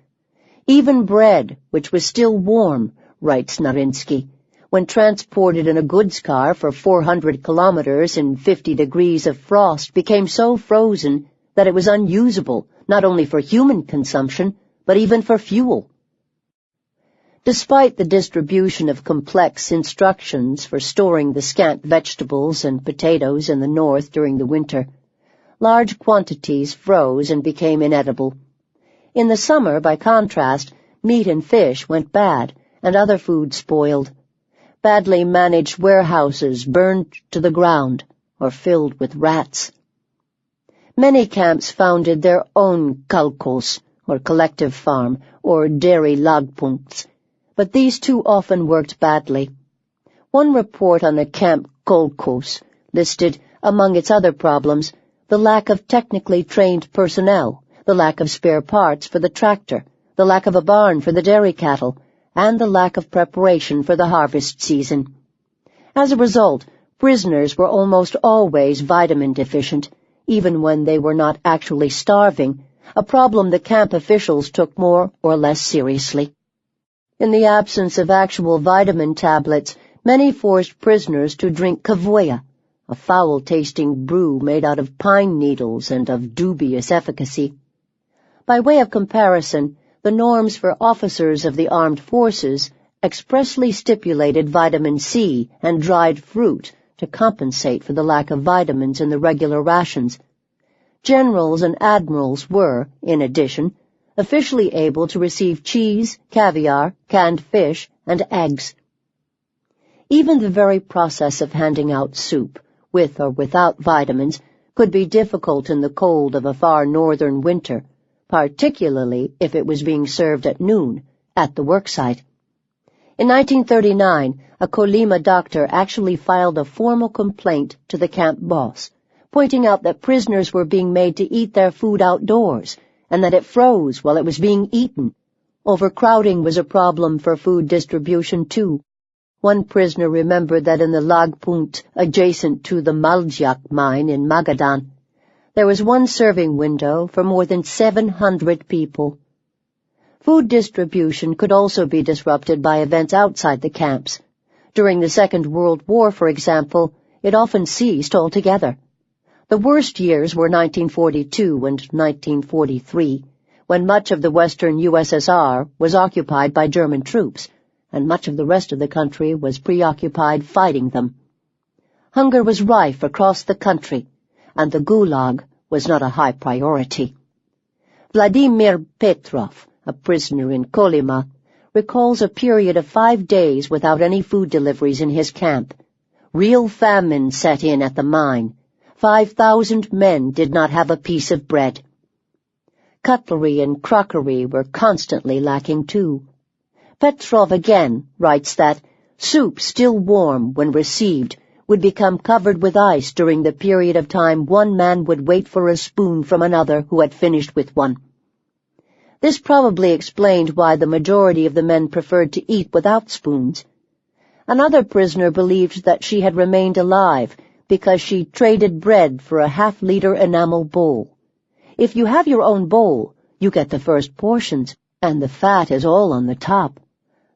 Even bread, which was still warm, writes Narinsky, when transported in a goods car for 400 kilometers in 50 degrees of frost, became so frozen that it was unusable, not only for human consumption, but even for fuel. Despite the distribution of complex instructions for storing the scant vegetables and potatoes in the north during the winter, large quantities froze and became inedible. In the summer, by contrast, meat and fish went bad, and other food spoiled. Badly managed warehouses burned to the ground or filled with rats. Many camps founded their own kolkhos, or collective farm, or dairy logpunkts, but these too often worked badly. One report on a camp kolkhos listed, among its other problems, the lack of technically trained personnel, the lack of spare parts for the tractor, the lack of a barn for the dairy cattle, and the lack of preparation for the harvest season. As a result, prisoners were almost always vitamin deficient, even when they were not actually starving, a problem the camp officials took more or less seriously. In the absence of actual vitamin tablets, many forced prisoners to drink kavoya, a foul-tasting brew made out of pine needles and of dubious efficacy. By way of comparison, the norms for officers of the armed forces expressly stipulated vitamin C and dried fruit to compensate for the lack of vitamins in the regular rations. Generals and admirals were, in addition, officially able to receive cheese, caviar, canned fish, and eggs. Even the very process of handing out soup, with or without vitamins, could be difficult in the cold of a far northern winter, particularly if it was being served at noon, at the worksite. In 1939, a Kolyma doctor actually filed a formal complaint to the camp boss, pointing out that prisoners were being made to eat their food outdoors, and that it froze while it was being eaten. Overcrowding was a problem for food distribution, too. One prisoner remembered that in the logpunkt adjacent to the Maljiak mine in Magadan, There was one serving window for more than 700 people. Food distribution could also be disrupted by events outside the camps. During the Second World War, for example, it often ceased altogether. The worst years were 1942 and 1943, when much of the western USSR was occupied by German troops, and much of the rest of the country was preoccupied fighting them. Hunger was rife across the country, and the Gulag was not a high priority. Vladimir Petrov, a prisoner in Kolyma, recalls a period of 5 days without any food deliveries in his camp. Real famine set in at the mine. 5,000 men did not have a piece of bread. Cutlery and crockery were constantly lacking too. Petrov again writes that soup still warm when received would become covered with ice during the period of time one man would wait for a spoon from another who had finished with one. This probably explained why the majority of the men preferred to eat without spoons. Another prisoner believed that she had remained alive because she traded bread for a half-liter enamel bowl. If you have your own bowl, you get the first portions, and the fat is all on the top.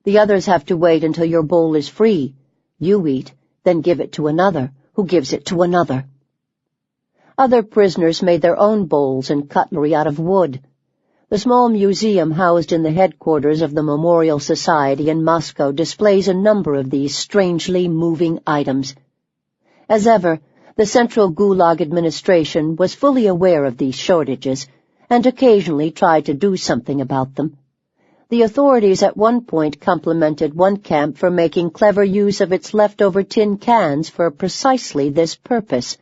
The others have to wait until your bowl is free. You eat, then give it to another, who gives it to another. Other prisoners made their own bowls and cutlery out of wood. The small museum housed in the headquarters of the Memorial Society in Moscow displays a number of these strangely moving items. As ever, the Central Gulag administration was fully aware of these shortages and occasionally tried to do something about them. The authorities at one point complimented one camp for making clever use of its leftover tin cans for precisely this purpose.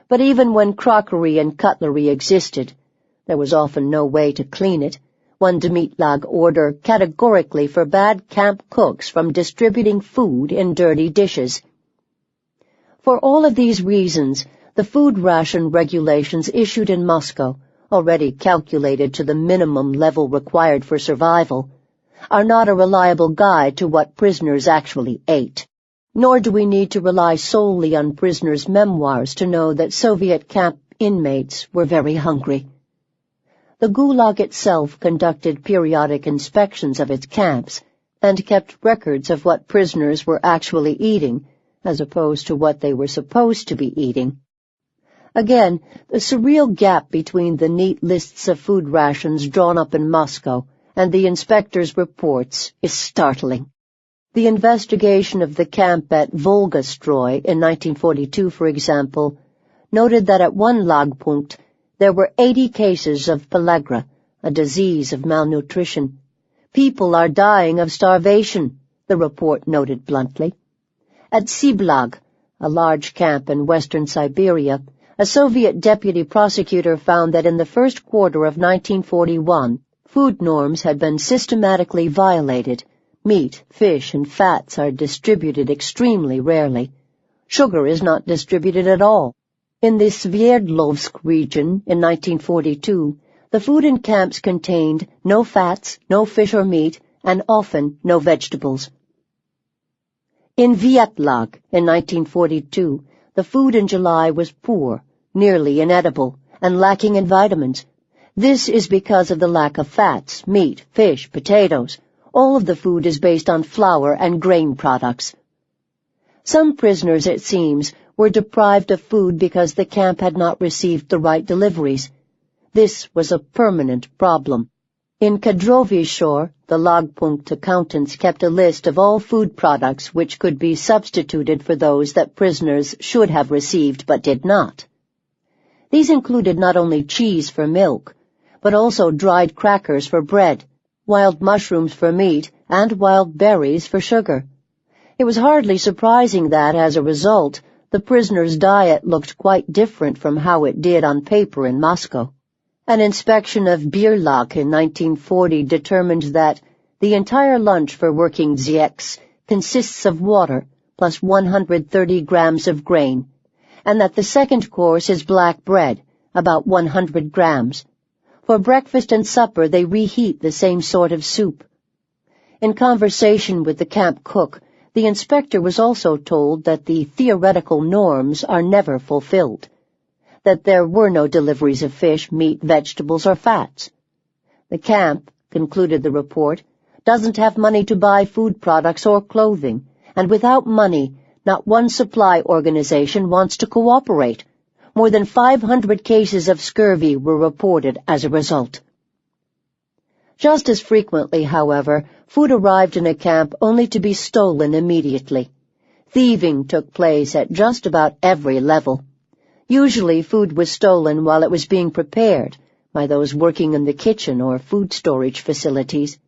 But even when crockery and cutlery existed, there was often no way to clean it. One Dmitlag order categorically forbade camp cooks from distributing food in dirty dishes. For all of these reasons, the food ration regulations issued in Moscow, already calculated to the minimum level required for survival, are not a reliable guide to what prisoners actually ate. Nor do we need to rely solely on prisoners' memoirs to know that Soviet camp inmates were very hungry. The Gulag itself conducted periodic inspections of its camps and kept records of what prisoners were actually eating, as opposed to what they were supposed to be eating. Again, the surreal gap between the neat lists of food rations drawn up in Moscow and the inspectors' reports is startling. The investigation of the camp at Volgostroy in 1942, for example, noted that at one Lagpunkt there were 80 cases of pellagra, a disease of malnutrition. People are dying of starvation, the report noted bluntly. At Siblag, a large camp in western Siberia, a Soviet deputy prosecutor found that in the first quarter of 1941, food norms had been systematically violated. Meat, fish, and fats are distributed extremely rarely. Sugar is not distributed at all. In the Sverdlovsk region in 1942, the food in camps contained no fats, no fish or meat, and often no vegetables. In Vyatlag in 1942, the food in July was poor, nearly inedible, and lacking in vitamins. This is because of the lack of fats, meat, fish, potatoes. All of the food is based on flour and grain products. Some prisoners, it seems, were deprived of food because the camp had not received the right deliveries. This was a permanent problem. In Kadrovishor, the Lagpunkt accountants kept a list of all food products which could be substituted for those that prisoners should have received but did not. These included not only cheese for milk, but also dried crackers for bread, wild mushrooms for meat, and wild berries for sugar. It was hardly surprising that, as a result, the prisoners' diet looked quite different from how it did on paper in Moscow. An inspection of Birlak in 1940 determined that the entire lunch for working Zieks consists of water plus 130 grams of grain, and that the second course is black bread, about 100 grams. For breakfast and supper they reheat the same sort of soup. In conversation with the camp cook, the inspector was also told that the theoretical norms are never fulfilled. that there were no deliveries of fish, meat, vegetables, or fats. The camp, concluded the report, doesn't have money to buy food products or clothing, and without money, not one supply organization wants to cooperate. More than 500 cases of scurvy were reported as a result. Just as frequently, however, food arrived in a camp only to be stolen immediately. Thieving took place at just about every level. Usually food was stolen while it was being prepared by those working in the kitchen or food storage facilities.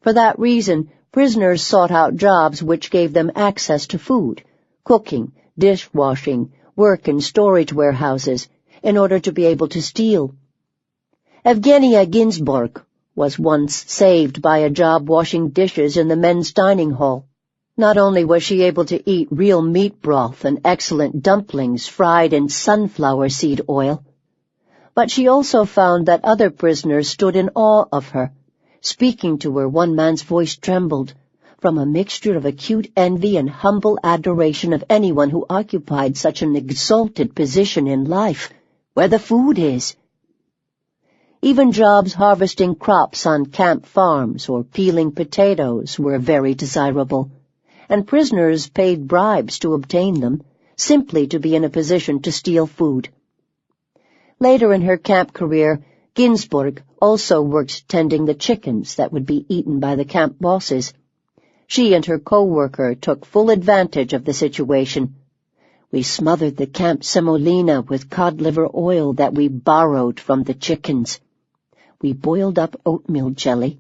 For that reason, prisoners sought out jobs which gave them access to food, cooking, dishwashing, work in storage warehouses, in order to be able to steal. Evgenia Ginsburg was once saved by a job washing dishes in the men's dining hall. Not only was she able to eat real meat broth and excellent dumplings fried in sunflower seed oil, but she also found that other prisoners stood in awe of her. Speaking to her, one man's voice trembled, from a mixture of acute envy and humble adoration of anyone who occupied such an exalted position in life, where the food is. Even jobs harvesting crops on camp farms or peeling potatoes were very desirable, and prisoners paid bribes to obtain them, simply to be in a position to steal food. Later in her camp career, Ginsburg also worked tending the chickens that would be eaten by the camp bosses. She and her co-worker took full advantage of the situation. We smothered the camp semolina with cod liver oil that we borrowed from the chickens. We boiled up oatmeal jelly.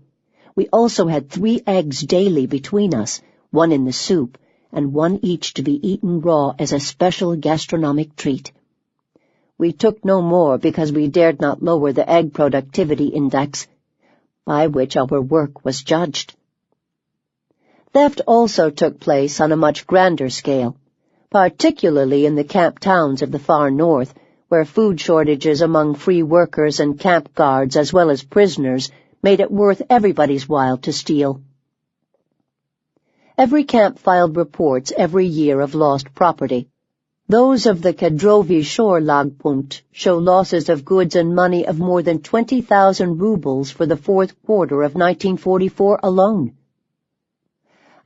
We also had 3 eggs daily between us, 1 in the soup, and 1 each to be eaten raw as a special gastronomic treat. We took no more because we dared not lower the egg productivity index, by which our work was judged. Theft also took place on a much grander scale, particularly in the camp towns of the far north, where food shortages among free workers and camp guards as well as prisoners made it worth everybody's while to steal. Every camp filed reports every year of lost property. Those of the Kadrovi Shore Lagpunkt show losses of goods and money of more than 20,000 rubles for the 4th quarter of 1944 alone.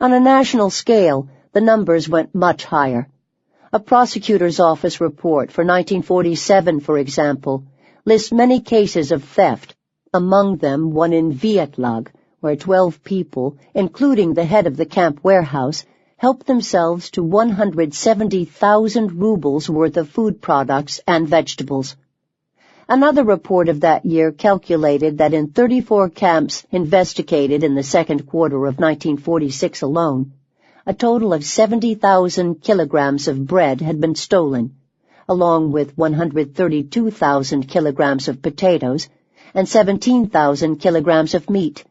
On a national scale, the numbers went much higher. A prosecutor's office report for 1947, for example, lists many cases of theft, among them one in Vietlag, where 12 people, including the head of the camp warehouse, helped themselves to 170,000 rubles worth of food products and vegetables. Another report of that year calculated that in 34 camps investigated in the 2nd quarter of 1946 alone, a total of 70,000 kilograms of bread had been stolen, along with 132,000 kilograms of potatoes and 17,000 kilograms of meat.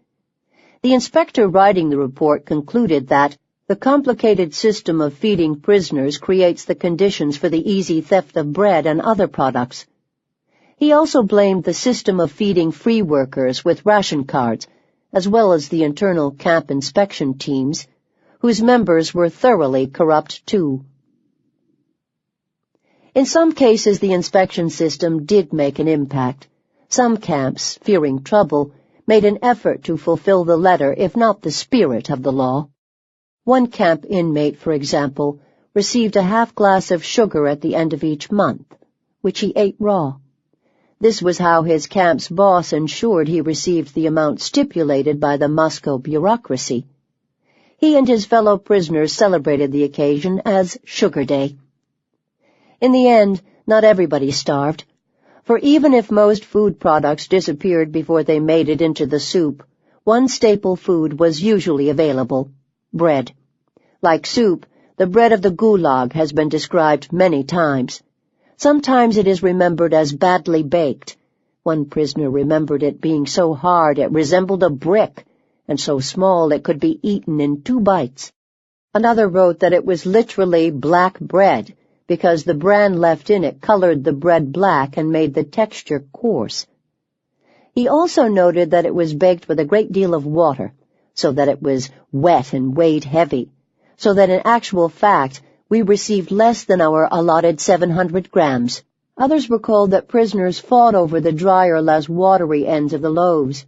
The inspector writing the report concluded that the complicated system of feeding prisoners creates the conditions for the easy theft of bread and other products. He also blamed the system of feeding free workers with ration cards, as well as the internal camp inspection teams, whose members were thoroughly corrupt too. In some cases, the inspection system did make an impact. Some camps, fearing trouble, made an effort to fulfill the letter, if not the spirit, of the law. One camp inmate, for example, received a half-glass of sugar at the end of each month, which he ate raw. This was how his camp's boss ensured he received the amount stipulated by the Moscow bureaucracy. He and his fellow prisoners celebrated the occasion as Sugar Day. In the end, not everybody starved, for even if most food products disappeared before they made it into the soup, one staple food was usually available: bread. Like soup, the bread of the Gulag has been described many times. Sometimes it is remembered as badly baked. One prisoner remembered it being so hard it resembled a brick, and so small it could be eaten in 2 bites. Another wrote that it was literally black bread, because the bran left in it colored the bread black and made the texture coarse. He also noted that it was baked with a great deal of water, so that it was wet and weighed heavy, so that in actual fact we received less than our allotted 700 grams, Others recalled that prisoners fought over the drier, less watery ends of the loaves.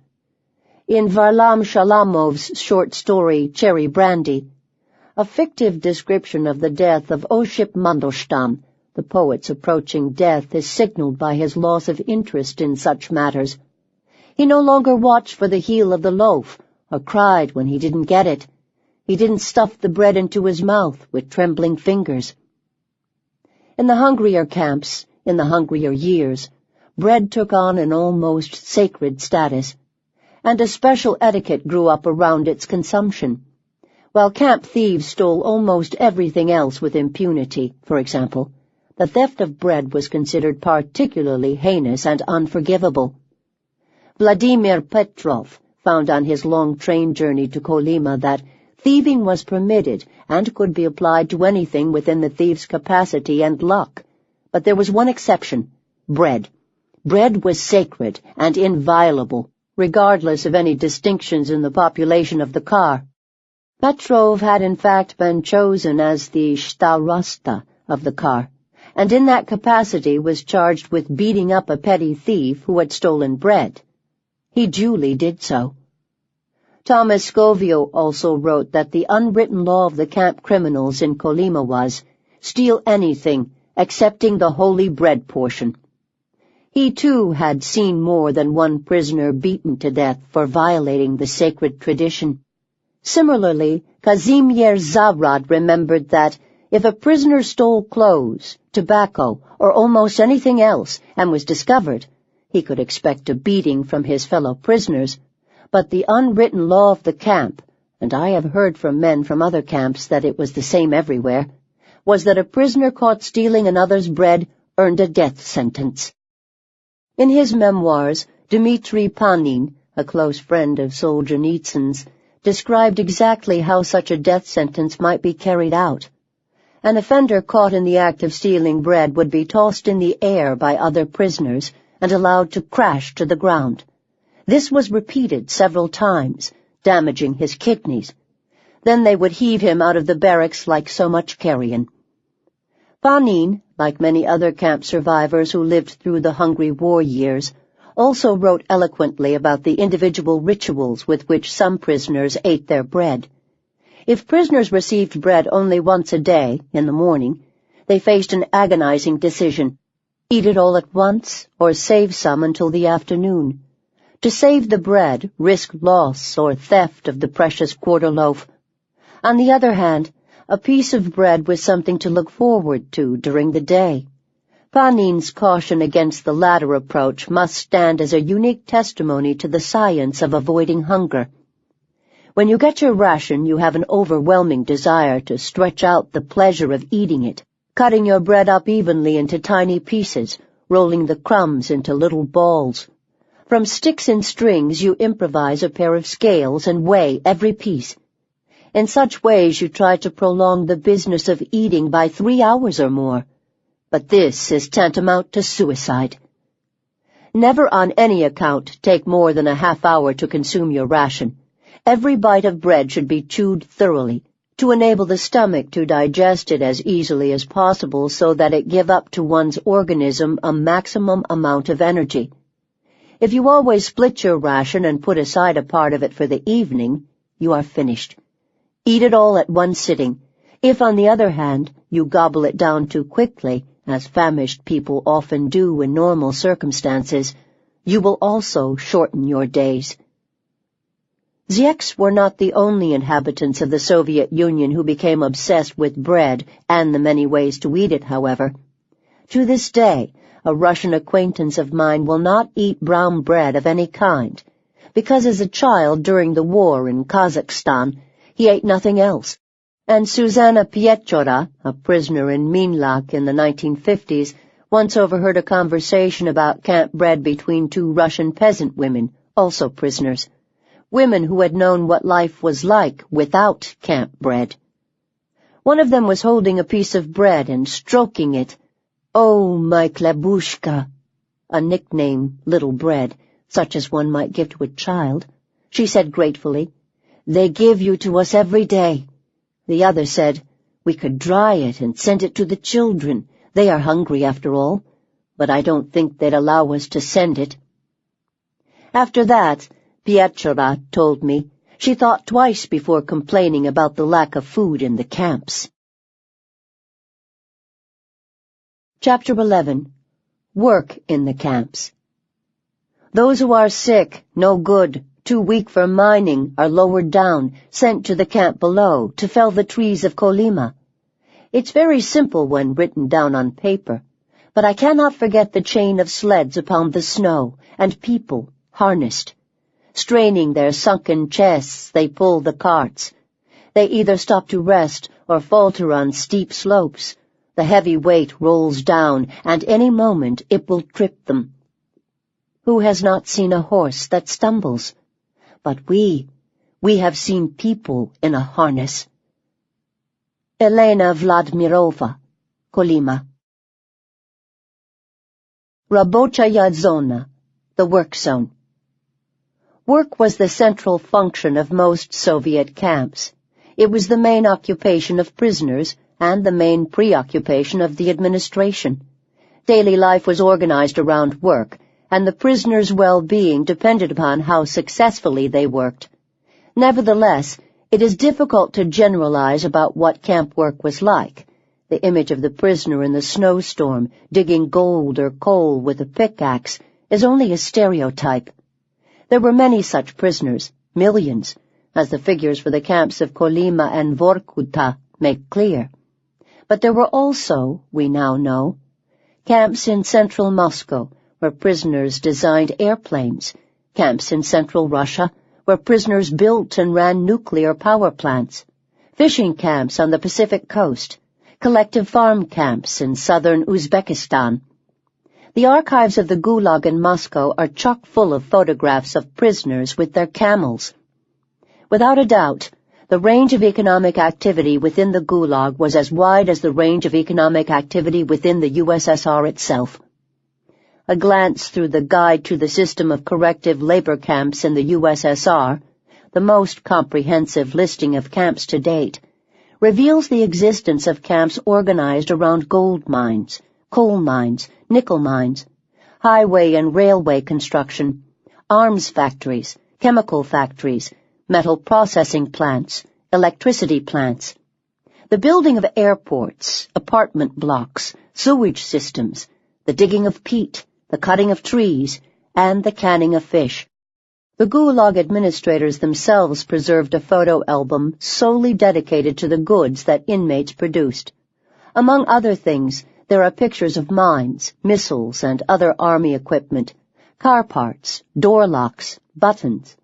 In Varlam Shalamov's short story, Cherry Brandy, a fictive description of the death of Oship Mandelstam, the poet's approaching death is signaled by his loss of interest in such matters. He no longer watched for the heel of the loaf, or cried when he didn't get it. He didn't stuff the bread into his mouth with trembling fingers. In the hungrier camps, in the hungrier years, bread took on an almost sacred status, and a special etiquette grew up around its consumption. While camp thieves stole almost everything else with impunity, for example, the theft of bread was considered particularly heinous and unforgivable. Vladimir Petrov found on his long train journey to Kolyma that thieving was permitted and could be applied to anything within the thief's capacity and luck. But there was one exception: bread. Bread was sacred and inviolable, regardless of any distinctions in the population of the car. Petrov had in fact been chosen as the starosta of the car, and in that capacity was charged with beating up a petty thief who had stolen bread. He duly did so. Thomas Scovio also wrote that the unwritten law of the camp criminals in Kolyma was, steal anything, excepting the holy bread portion. He too had seen more than one prisoner beaten to death for violating the sacred tradition. Similarly, Kazimierz Zarad remembered that if a prisoner stole clothes, tobacco, or almost anything else and was discovered, he could expect a beating from his fellow prisoners, but the unwritten law of the camp, and I have heard from men from other camps that it was the same everywhere, was that a prisoner caught stealing another's bread earned a death sentence. In his memoirs, Dmitry Panin, a close friend of Solzhenitsyn's, described exactly how such a death sentence might be carried out. An offender caught in the act of stealing bread would be tossed in the air by other prisoners and allowed to crash to the ground. This was repeated several times, damaging his kidneys. Then they would heave him out of the barracks like so much carrion. Panin, like many other camp survivors who lived through the hungry war years, also wrote eloquently about the individual rituals with which some prisoners ate their bread. If prisoners received bread only once a day, in the morning, they faced an agonizing decision: eat it all at once or save some until the afternoon. To save the bread, risk loss or theft of the precious quarter loaf. On the other hand, a piece of bread was something to look forward to during the day. Panin's caution against the latter approach must stand as a unique testimony to the science of avoiding hunger. When you get your ration, you have an overwhelming desire to stretch out the pleasure of eating it, cutting your bread up evenly into tiny pieces, rolling the crumbs into little balls. From sticks and strings you improvise a pair of scales and weigh every piece. In such ways you try to prolong the business of eating by 3 hours or more. But this is tantamount to suicide. Never on any account take more than a half hour to consume your ration. Every bite of bread should be chewed thoroughly, to enable the stomach to digest it as easily as possible so that it give up to one's organism a maximum amount of energy. If you always split your ration and put aside a part of it for the evening, you are finished. Eat it all at one sitting. If, on the other hand, you gobble it down too quickly, as famished people often do in normal circumstances, you will also shorten your days. Zieks were not the only inhabitants of the Soviet Union who became obsessed with bread and the many ways to eat it, however. To this day, a Russian acquaintance of mine will not eat brown bread of any kind, because as a child during the war in Kazakhstan, he ate nothing else. And Susanna Piechora, a prisoner in Minlak in the 1950s, once overheard a conversation about camp bread between 2 Russian peasant women, also prisoners, women who had known what life was like without camp bread. One of them was holding a piece of bread and stroking it. "Oh, my Klebushka," a nickname, little bread, such as one might give to a child, she said gratefully. "They give you to us every day." The other said, "We could dry it and send it to the children. They are hungry after all." but I don't think they'd allow us to send it. After that, Pietra told me she thought twice before complaining about the lack of food in the camps. Chapter 11. Work in the camps. Those who are sick, no good, too weak for mining, are lowered down, sent to the camp below to fell the trees of Kolyma. It's very simple when written down on paper, but I cannot forget the chain of sleds upon the snow, and people, harnessed. Straining their sunken chests, they pull the carts. They either stop to rest or falter on steep slopes. The heavy weight rolls down, and any moment it will trip them. Who has not seen a horse that stumbles? But we have seen people in a harness. Elena Vladmirova, Kolyma. Rabochaya Zona, the work zone. Work was the central function of most Soviet camps. It was the main occupation of prisoners and the main preoccupation of the administration. Daily life was organized around work, and the prisoners' well-being depended upon how successfully they worked. Nevertheless, it is difficult to generalize about what camp work was like. The image of the prisoner in the snowstorm, digging gold or coal with a pickaxe, is only a stereotype. There were many such prisoners, millions, as the figures for the camps of Kolyma and Vorkuta make clear. But there were also, we now know, camps in central Moscow, where prisoners designed airplanes, camps in central Russia, where prisoners built and ran nuclear power plants, fishing camps on the Pacific coast, collective farm camps in southern Uzbekistan. The archives of the Gulag in Moscow are chock full of photographs of prisoners with their camels. Without a doubt, the range of economic activity within the Gulag was as wide as the range of economic activity within the USSR itself. A glance through the Guide to the System of Corrective Labor Camps in the USSR, the most comprehensive listing of camps to date, reveals the existence of camps organized around gold mines, coal mines, nickel mines, highway and railway construction, arms factories, chemical factories, metal processing plants, electricity plants, the building of airports, apartment blocks, sewage systems, the digging of peat, the cutting of trees, and the canning of fish. The Gulag administrators themselves preserved a photo album solely dedicated to the goods that inmates produced. Among other things, there are pictures of mines, missiles, and other army equipment, car parts, door locks, buttons,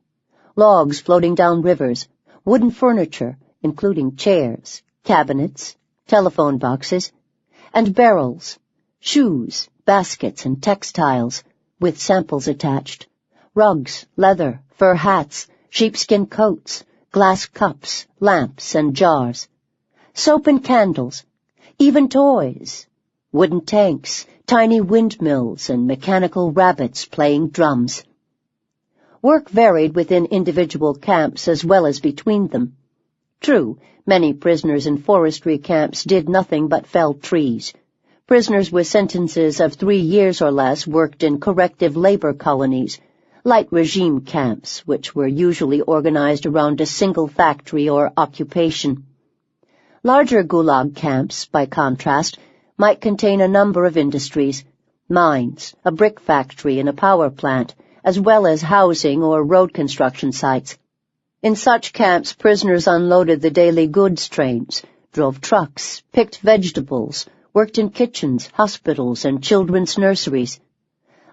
logs floating down rivers, wooden furniture, including chairs, cabinets, telephone boxes, and barrels, shoes, baskets, and textiles, with samples attached, rugs, leather, fur hats, sheepskin coats, glass cups, lamps, and jars, soap and candles, even toys, wooden tanks, tiny windmills, and mechanical rabbits playing drums. Work varied within individual camps as well as between them. True, many prisoners in forestry camps did nothing but fell trees. Prisoners with sentences of 3 years or less worked in corrective labor colonies, light regime camps, which were usually organized around a single factory or occupation. Larger Gulag camps, by contrast, might contain a number of industries, mines, a brick factory, and a power plant, as well as housing or road construction sites. In such camps, prisoners unloaded the daily goods trains, drove trucks, picked vegetables, worked in kitchens, hospitals, and children's nurseries.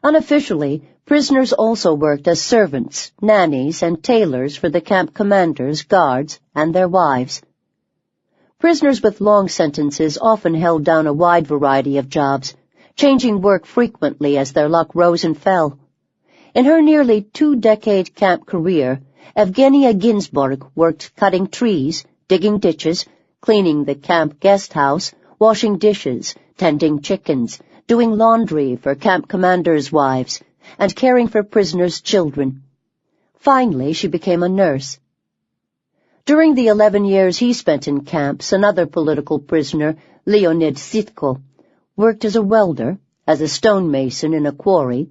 Unofficially, prisoners also worked as servants, nannies, and tailors for the camp commanders, guards, and their wives. Prisoners with long sentences often held down a wide variety of jobs, changing work frequently as their luck rose and fell. In her nearly 2-decade camp career, Evgenia Ginsburg worked cutting trees, digging ditches, cleaning the camp guest house, washing dishes, tending chickens, doing laundry for camp commanders' wives, and caring for prisoners' children. Finally, she became a nurse. During the 11 years he spent in camps, another political prisoner, Leonid Sitko, worked as a welder, as a stonemason in a quarry,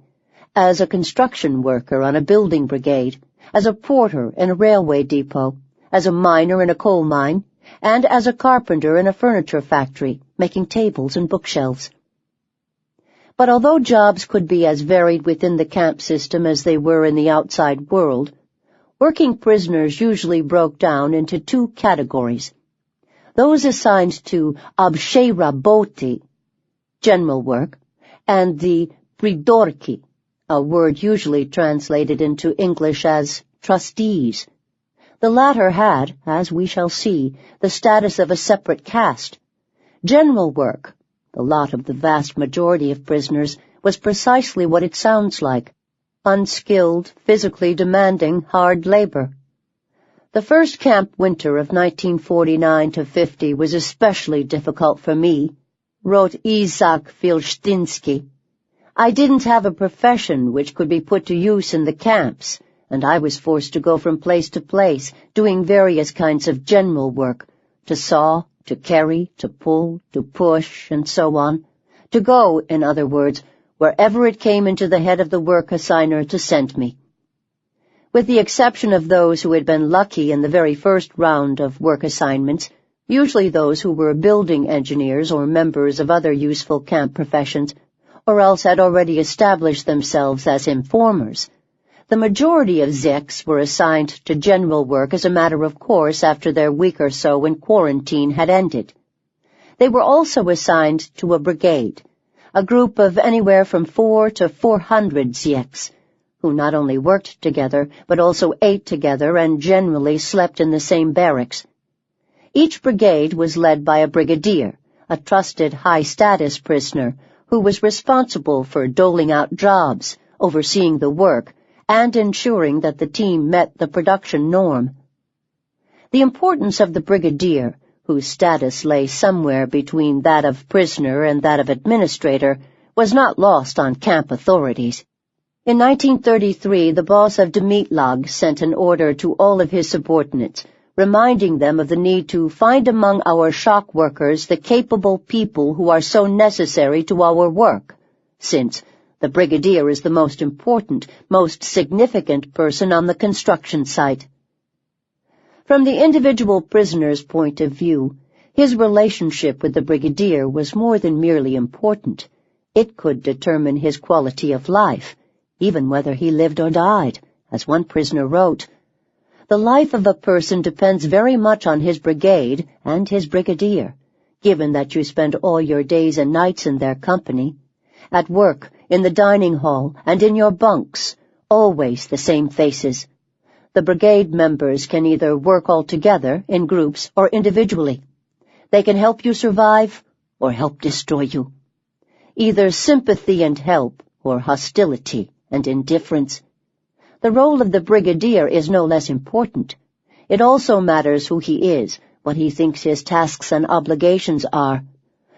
as a construction worker on a building brigade, as a porter in a railway depot, as a miner in a coal mine, and as a carpenter in a furniture factory, making tables and bookshelves. But although jobs could be as varied within the camp system as they were in the outside world, working prisoners usually broke down into two categories: those assigned to obshei raboti, general work, and the pridorki, a word usually translated into English as trustees. The latter had, as we shall see, the status of a separate caste. General work, the lot of the vast majority of prisoners, was precisely what it sounds like: unskilled, physically demanding, hard labor. The first camp winter of 1949-50 was especially difficult for me, wrote Isaac Filstinsky. I didn't have a profession which could be put to use in the camps, and I was forced to go from place to place, doing various kinds of general work, to saw, to carry, to pull, to push, and so on, to go, in other words, wherever it came into the head of the work assigner to send me. With the exception of those who had been lucky in the very first round of work assignments, usually those who were building engineers or members of other useful camp professions, or else had already established themselves as informers, the majority of Zeks were assigned to general work as a matter of course after their week or so in quarantine had ended. They were also assigned to a brigade, a group of anywhere from 400 to 400 Zeks, who not only worked together, but also ate together and generally slept in the same barracks. Each brigade was led by a brigadier, a trusted high-status prisoner, who was responsible for doling out jobs, overseeing the work, and ensuring that the team met the production norm. The importance of the brigadier, whose status lay somewhere between that of prisoner and that of administrator, was not lost on camp authorities. In 1933, the boss of Demitlag sent an order to all of his subordinates, reminding them of the need to find among our shock workers the capable people who are so necessary to our work, since the brigadier is the most important, most significant person on the construction site. From the individual prisoner's point of view, his relationship with the brigadier was more than merely important. It could determine his quality of life, even whether he lived or died, as one prisoner wrote. The life of a person depends very much on his brigade and his brigadier, given that you spend all your days and nights in their company, at work, in the dining hall, and in your bunks, always the same faces. The brigade members can either work all together, in groups, or individually. They can help you survive, or help destroy you. Either sympathy and help, or hostility and indifference. The role of the brigadier is no less important. It also matters who he is, what he thinks his tasks and obligations are.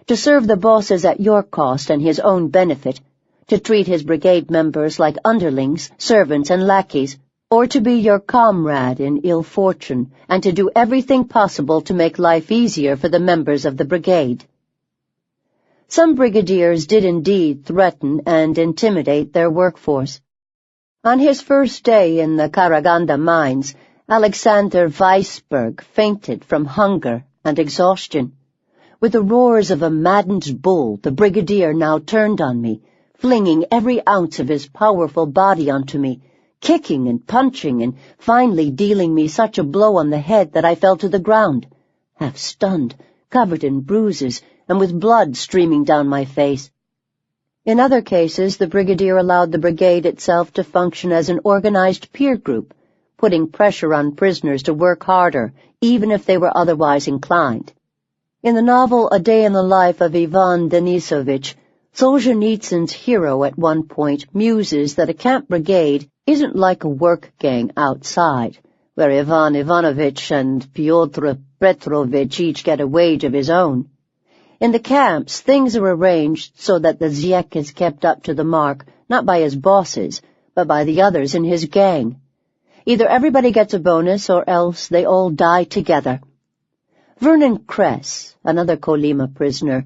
To serve the bosses at your cost and his own benefit, to treat his brigade members like underlings, servants, and lackeys, or to be your comrade in ill fortune, and to do everything possible to make life easier for the members of the brigade. Some brigadiers did indeed threaten and intimidate their workforce. On his first day in the Karaganda mines, Alexander Weisberg fainted from hunger and exhaustion. With the roars of a maddened bull, the brigadier now turned on me, flinging every ounce of his powerful body onto me, kicking and punching, and finally dealing me such a blow on the head that I fell to the ground, half stunned, covered in bruises, and with blood streaming down my face. In other cases, the brigadier allowed the brigade itself to function as an organized peer group, putting pressure on prisoners to work harder, even if they were otherwise inclined. In the novel A Day in the Life of Ivan Denisovich, Solzhenitsyn's hero at one point muses that a camp brigade isn't like a work gang outside, where Ivan Ivanovich and Pyotr Petrovich each get a wage of his own. In the camps, things are arranged so that the Zek is kept up to the mark, not by his bosses, but by the others in his gang. Either everybody gets a bonus or else they all die together. Vernon Kress, another Kolyma prisoner,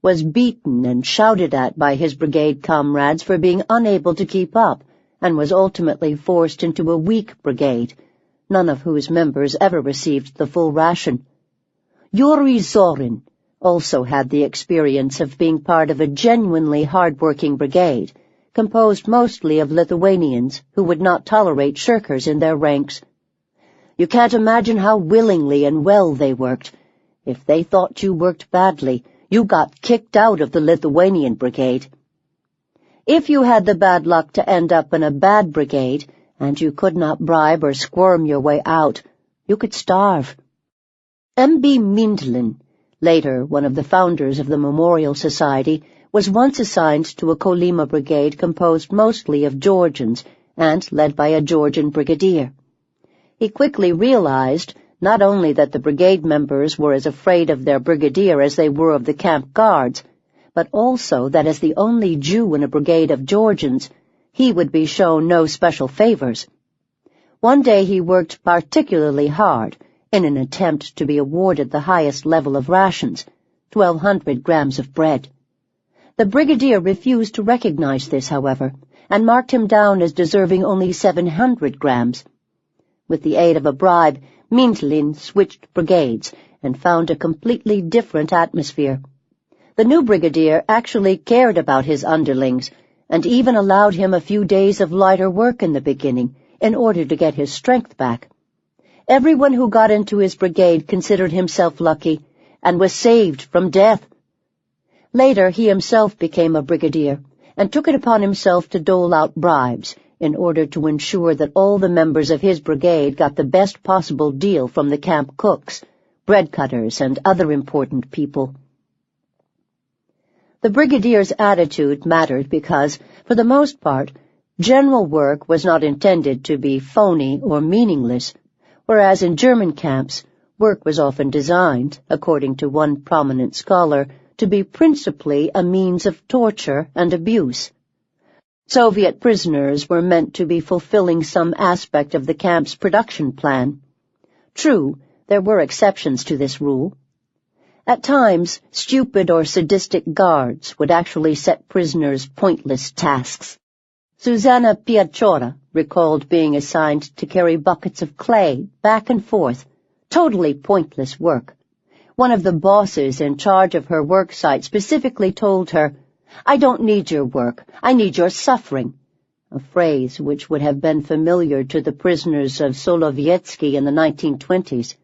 was beaten and shouted at by his brigade comrades for being unable to keep up, and was ultimately forced into a weak brigade, none of whose members ever received the full ration. Yuri Zorin also had the experience of being part of a genuinely hard-working brigade, composed mostly of Lithuanians who would not tolerate shirkers in their ranks. You can't imagine how willingly and well they worked. If they thought you worked badly, you got kicked out of the Lithuanian brigade. If you had the bad luck to end up in a bad brigade, and you could not bribe or squirm your way out, you could starve. M.B. Mindlin, later one of the founders of the Memorial Society, was once assigned to a Kolyma brigade composed mostly of Georgians and led by a Georgian brigadier. He quickly realized not only that the brigade members were as afraid of their brigadier as they were of the camp guards, but also that as the only Jew in a brigade of Georgians, he would be shown no special favors. One day he worked particularly hard in an attempt to be awarded the highest level of rations, 1,200 grams of bread. The brigadier refused to recognize this, however, and marked him down as deserving only 700 grams. With the aid of a bribe, Mindlin switched brigades and found a completely different atmosphere. The new brigadier actually cared about his underlings, and even allowed him a few days of lighter work in the beginning, in order to get his strength back. Everyone who got into his brigade considered himself lucky, and was saved from death. Later he himself became a brigadier, and took it upon himself to dole out bribes, in order to ensure that all the members of his brigade got the best possible deal from the camp cooks, bread cutters, and other important people. The brigadier's attitude mattered because, for the most part, general work was not intended to be phony or meaningless, whereas in German camps, work was often designed, according to one prominent scholar, to be principally a means of torture and abuse. Soviet prisoners were meant to be fulfilling some aspect of the camp's production plan. True, there were exceptions to this rule. At times, stupid or sadistic guards would actually set prisoners pointless tasks. Susanna Piacciora recalled being assigned to carry buckets of clay back and forth, totally pointless work. One of the bosses in charge of her work site specifically told her, "I don't need your work, I need your suffering," a phrase which would have been familiar to the prisoners of Solovyetsky in the 1920s.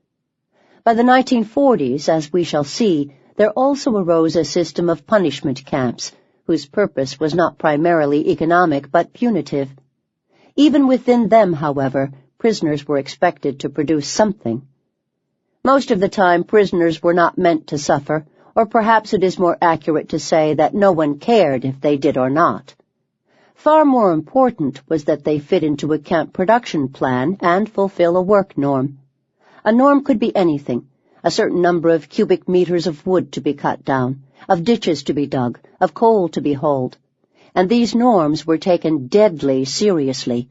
By the 1940s, as we shall see, there also arose a system of punishment camps, whose purpose was not primarily economic but punitive. Even within them, however, prisoners were expected to produce something. Most of the time, prisoners were not meant to suffer, or perhaps it is more accurate to say that no one cared if they did or not. Far more important was that they fit into a camp production plan and fulfill a work norm. A norm could be anything, a certain number of cubic meters of wood to be cut down, of ditches to be dug, of coal to be hauled. And these norms were taken deadly seriously.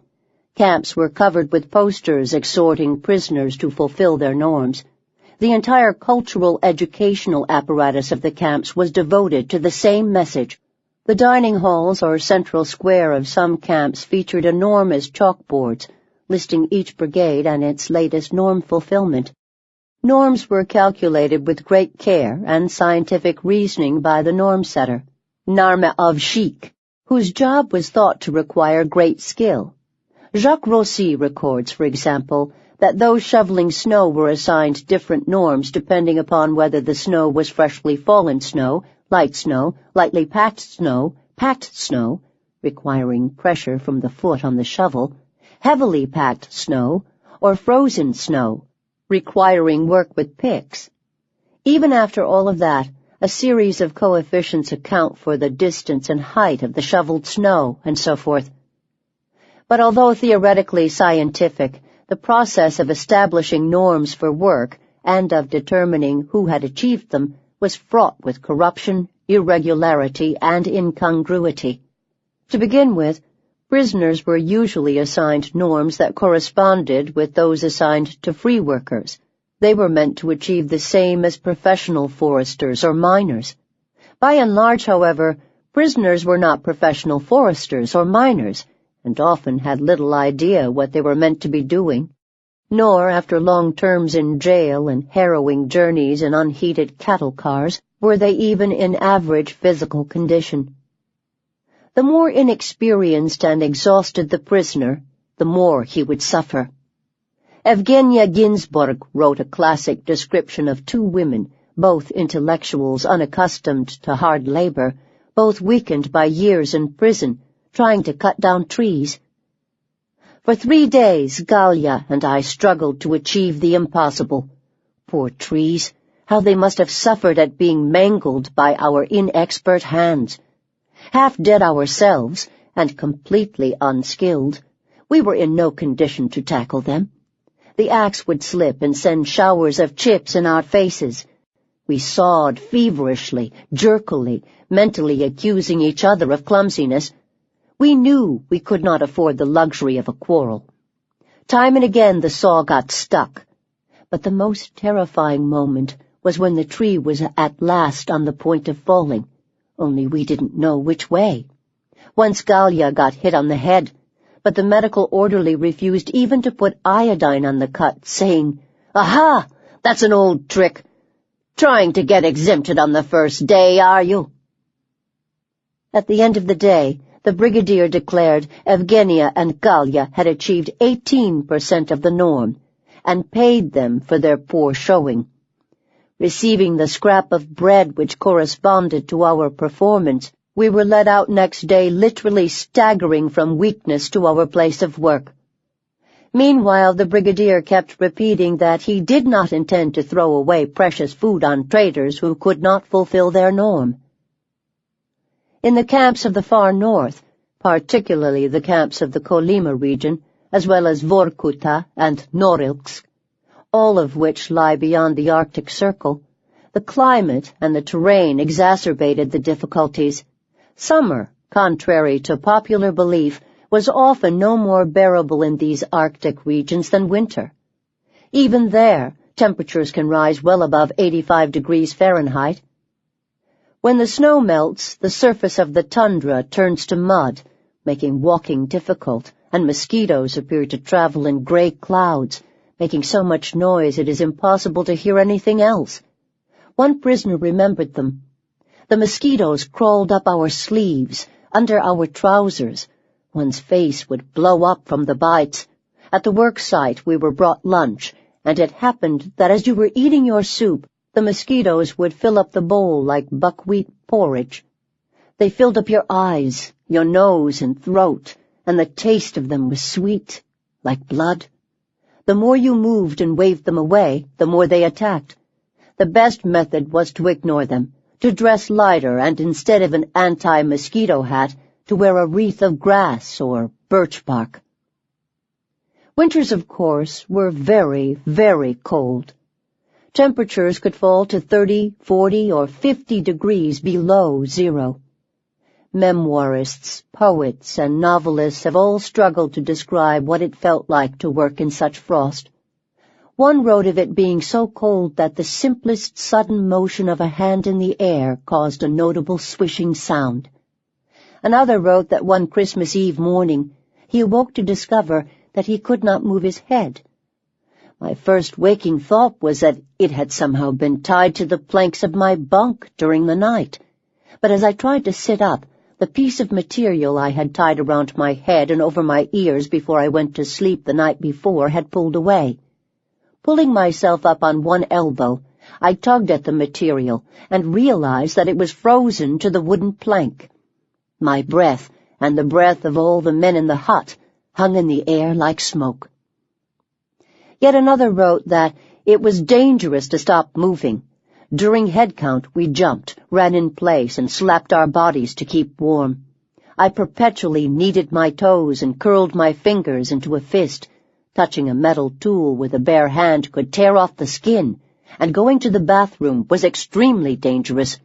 Camps were covered with posters exhorting prisoners to fulfill their norms. The entire cultural educational apparatus of the camps was devoted to the same message. The dining halls or central square of some camps featured enormous chalkboards, listing each brigade and its latest norm fulfillment. Norms were calculated with great care and scientific reasoning by the norm setter, Narmeovshik, whose job was thought to require great skill. Jacques Rossi records, for example, that those shoveling snow were assigned different norms depending upon whether the snow was freshly fallen snow, lightly packed snow, requiring pressure from the foot on the shovel, heavily packed snow, or frozen snow, requiring work with picks. Even after all of that, a series of coefficients account for the distance and height of the shoveled snow, and so forth. But although theoretically scientific, the process of establishing norms for work and of determining who had achieved them was fraught with corruption, irregularity, and incongruity. To begin with, prisoners were usually assigned norms that corresponded with those assigned to free workers. They were meant to achieve the same as professional foresters or miners. By and large, however, prisoners were not professional foresters or miners, and often had little idea what they were meant to be doing, nor, after long terms in jail and harrowing journeys in unheated cattle cars, were they even in average physical condition. The more inexperienced and exhausted the prisoner, the more he would suffer. Evgenia Ginsburg wrote a classic description of two women, both intellectuals unaccustomed to hard labor, both weakened by years in prison, trying to cut down trees. For 3 days, GulagA and I struggled to achieve the impossible. Poor trees, how they must have suffered at being mangled by our inexpert hands. Half dead ourselves, and completely unskilled, we were in no condition to tackle them. The axe would slip and send showers of chips in our faces. We sawed feverishly, jerkily, mentally accusing each other of clumsiness. We knew we could not afford the luxury of a quarrel. Time and again the saw got stuck, but the most terrifying moment was when the tree was at last on the point of falling, only we didn't know which way. Once GulagA got hit on the head, but the medical orderly refused even to put iodine on the cut, saying, "Aha! That's an old trick. Trying to get exempted on the first day, are you?" At the end of the day, the brigadier declared Evgenia and GulagA had achieved 18% of the norm, and paid them for their poor showing. Receiving the scrap of bread which corresponded to our performance, we were let out next day literally staggering from weakness to our place of work. Meanwhile, the brigadier kept repeating that he did not intend to throw away precious food on traitors who could not fulfill their norm. In the camps of the far north, particularly the camps of the Kolyma region, as well as Vorkuta and Norilsk, all of which lie beyond the Arctic Circle, the climate and the terrain exacerbated the difficulties. Summer, contrary to popular belief, was often no more bearable in these Arctic regions than winter. Even there, temperatures can rise well above 85 degrees Fahrenheit. When the snow melts, the surface of the tundra turns to mud, making walking difficult, and mosquitoes appear to travel in gray clouds, making so much noise it is impossible to hear anything else. One prisoner remembered them. The mosquitoes crawled up our sleeves, under our trousers. One's face would blow up from the bites. At the work site we were brought lunch, and it happened that as you were eating your soup, the mosquitoes would fill up the bowl like buckwheat porridge. They filled up your eyes, your nose and throat, and the taste of them was sweet, like blood. The more you moved and waved them away, the more they attacked. The best method was to ignore them, to dress lighter, and instead of an anti-mosquito hat, to wear a wreath of grass or birch bark. Winters, of course, were very, very cold. Temperatures could fall to 30, 40, or 50 degrees below zero. Memoirists, poets, and novelists have all struggled to describe what it felt like to work in such frost. One wrote of it being so cold that the simplest sudden motion of a hand in the air caused a notable swishing sound. Another wrote that one Christmas Eve morning he awoke to discover that he could not move his head. My first waking thought was that it had somehow been tied to the planks of my bunk during the night, but as I tried to sit up, the piece of material I had tied around my head and over my ears before I went to sleep the night before had pulled away. Pulling myself up on one elbow, I tugged at the material and realized that it was frozen to the wooden plank. My breath, and the breath of all the men in the hut, hung in the air like smoke. Yet another wrote that it was dangerous to stop moving. During head count, we jumped, ran in place, and slapped our bodies to keep warm. I perpetually kneaded my toes and curled my fingers into a fist. Touching a metal tool with a bare hand could tear off the skin, and going to the bathroom was extremely dangerous.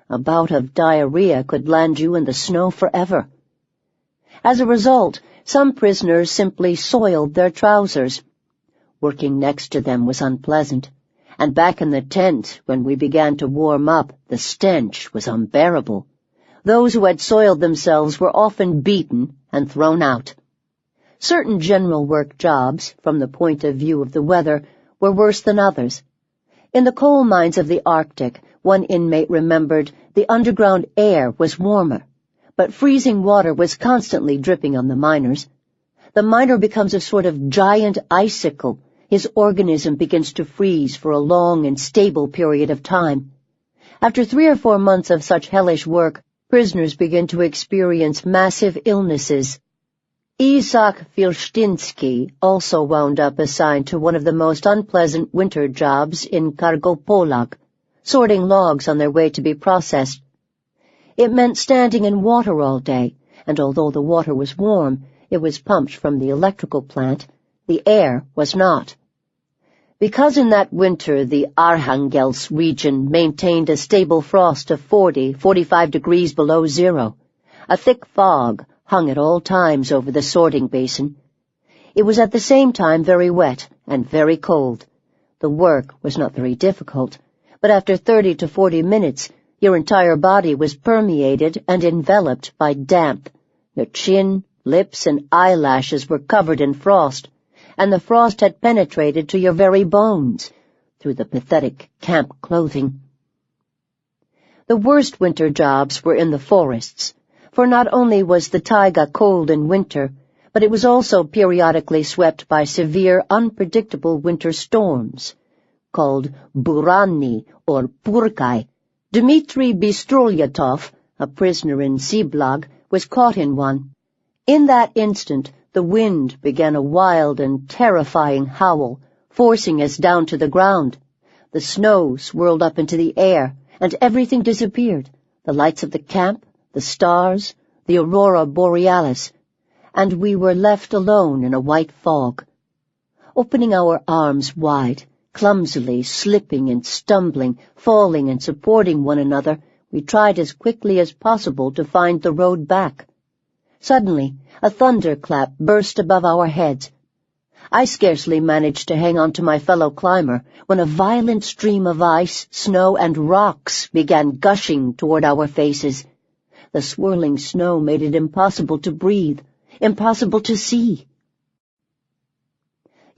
A bout of diarrhea could land you in the snow forever. As a result, some prisoners simply soiled their trousers. Working next to them was unpleasant, And back in the tent, when we began to warm up, the stench was unbearable. Those who had soiled themselves were often beaten and thrown out. Certain general work jobs, from the point of view of the weather, were worse than others. In the coal mines of the Arctic, one inmate remembered the underground air was warmer, but freezing water was constantly dripping on the miners. The miner becomes a sort of giant icicle. His organism begins to freeze for a long and stable period of time. After 3 or 4 months of such hellish work, prisoners begin to experience massive illnesses. Isak Filstinsky also wound up assigned to one of the most unpleasant winter jobs in Kargopolag, sorting logs on their way to be processed. It meant standing in water all day, and although the water was warm, it was pumped from the electrical plant. The air was not. Because in that winter the Arkhangelsk region maintained a stable frost of 45 degrees below zero, a thick fog hung at all times over the sorting basin. It was at the same time very wet and very cold. The work was not very difficult, but after 30 to 40 minutes, your entire body was permeated and enveloped by damp. Your chin, lips, and eyelashes were covered in frost, and the frost had penetrated to your very bones through the pathetic camp clothing. The worst winter jobs were in the forests, for not only was the taiga cold in winter, but it was also periodically swept by severe, unpredictable winter storms, called burani or purkai. Dmitry Bistrolyatov, a prisoner in Siblag, was caught in one. In that instant, the wind began a wild and terrifying howl, forcing us down to the ground. The snow swirled up into the air, and everything disappeared, the lights of the camp, the stars, the aurora borealis, and we were left alone in a white fog. Opening our arms wide, clumsily slipping and stumbling, falling and supporting one another, we tried as quickly as possible to find the road back. Suddenly, a thunderclap burst above our heads. I scarcely managed to hang on to my fellow climber when a violent stream of ice, snow, and rocks began gushing toward our faces. The swirling snow made it impossible to breathe, impossible to see.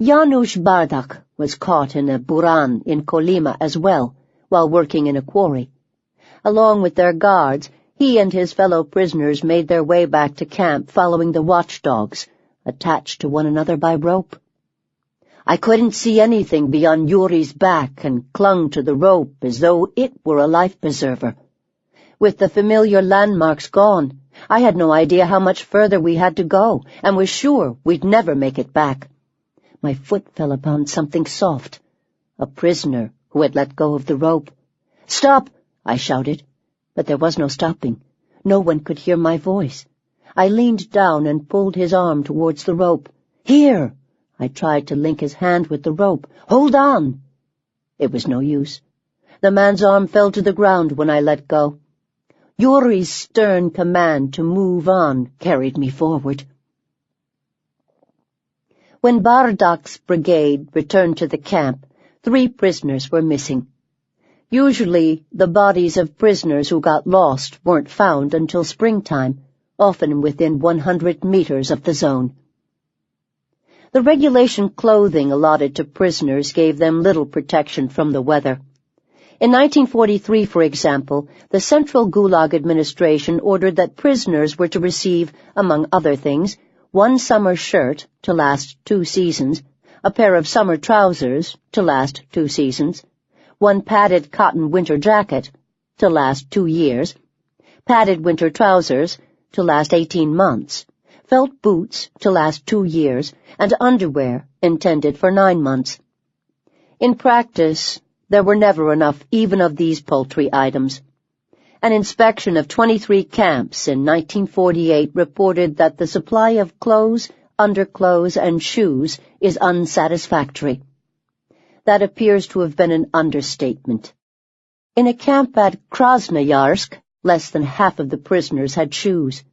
Janusz Bardak was caught in a buran in Kolyma as well, while working in a quarry. Along with their guards, he and his fellow prisoners made their way back to camp following the watchdogs, attached to one another by rope. I couldn't see anything beyond Yuri's back and clung to the rope as though it were a life-preserver. With the familiar landmarks gone, I had no idea how much further we had to go, and was sure we'd never make it back. My foot fell upon something soft, a prisoner who had let go of the rope. "Stop!" I shouted, but there was no stopping. No one could hear my voice. I leaned down and pulled his arm towards the rope. "Here!" I tried to link his hand with the rope. "Hold on!" It was no use. The man's arm fell to the ground when I let go. Yuri's stern command to move on carried me forward. When Bardak's brigade returned to the camp, 3 prisoners were missing. Usually, the bodies of prisoners who got lost weren't found until springtime, often within 100 meters of the zone. The regulation clothing allotted to prisoners gave them little protection from the weather. In 1943, for example, the Central Gulag Administration ordered that prisoners were to receive, among other things, 1 summer shirt to last 2 seasons, a pair of summer trousers to last 2 seasons, 1 padded cotton winter jacket to last 2 years, padded winter trousers to last 18 months, felt boots to last 2 years, and underwear intended for 9 months. In practice, there were never enough even of these paltry items. An inspection of 23 camps in 1948 reported that the supply of clothes, underclothes, and shoes is unsatisfactory. That appears to have been an understatement. In a camp at Krasnoyarsk, less than half of the prisoners had shoes.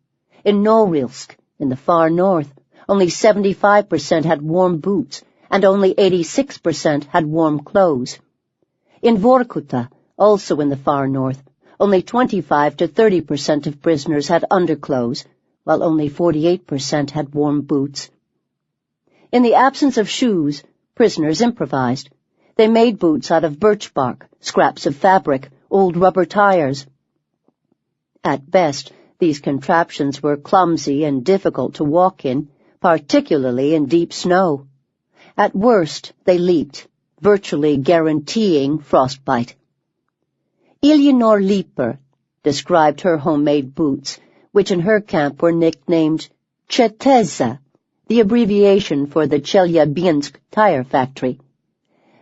In Norilsk, in the far north, only 75% had warm boots, and only 86% had warm clothes. In Vorkuta, also in the far north, only 25 to 30% of prisoners had underclothes, while only 48% had warm boots. In the absence of shoes, prisoners improvised. They made boots out of birch bark, scraps of fabric, old rubber tires. At best, these contraptions were clumsy and difficult to walk in, particularly in deep snow. At worst, they leaked, virtually guaranteeing frostbite. Eleanor Lieper described her homemade boots, which in her camp were nicknamed Cheteza, the abbreviation for the Chelyabinsk tire factory.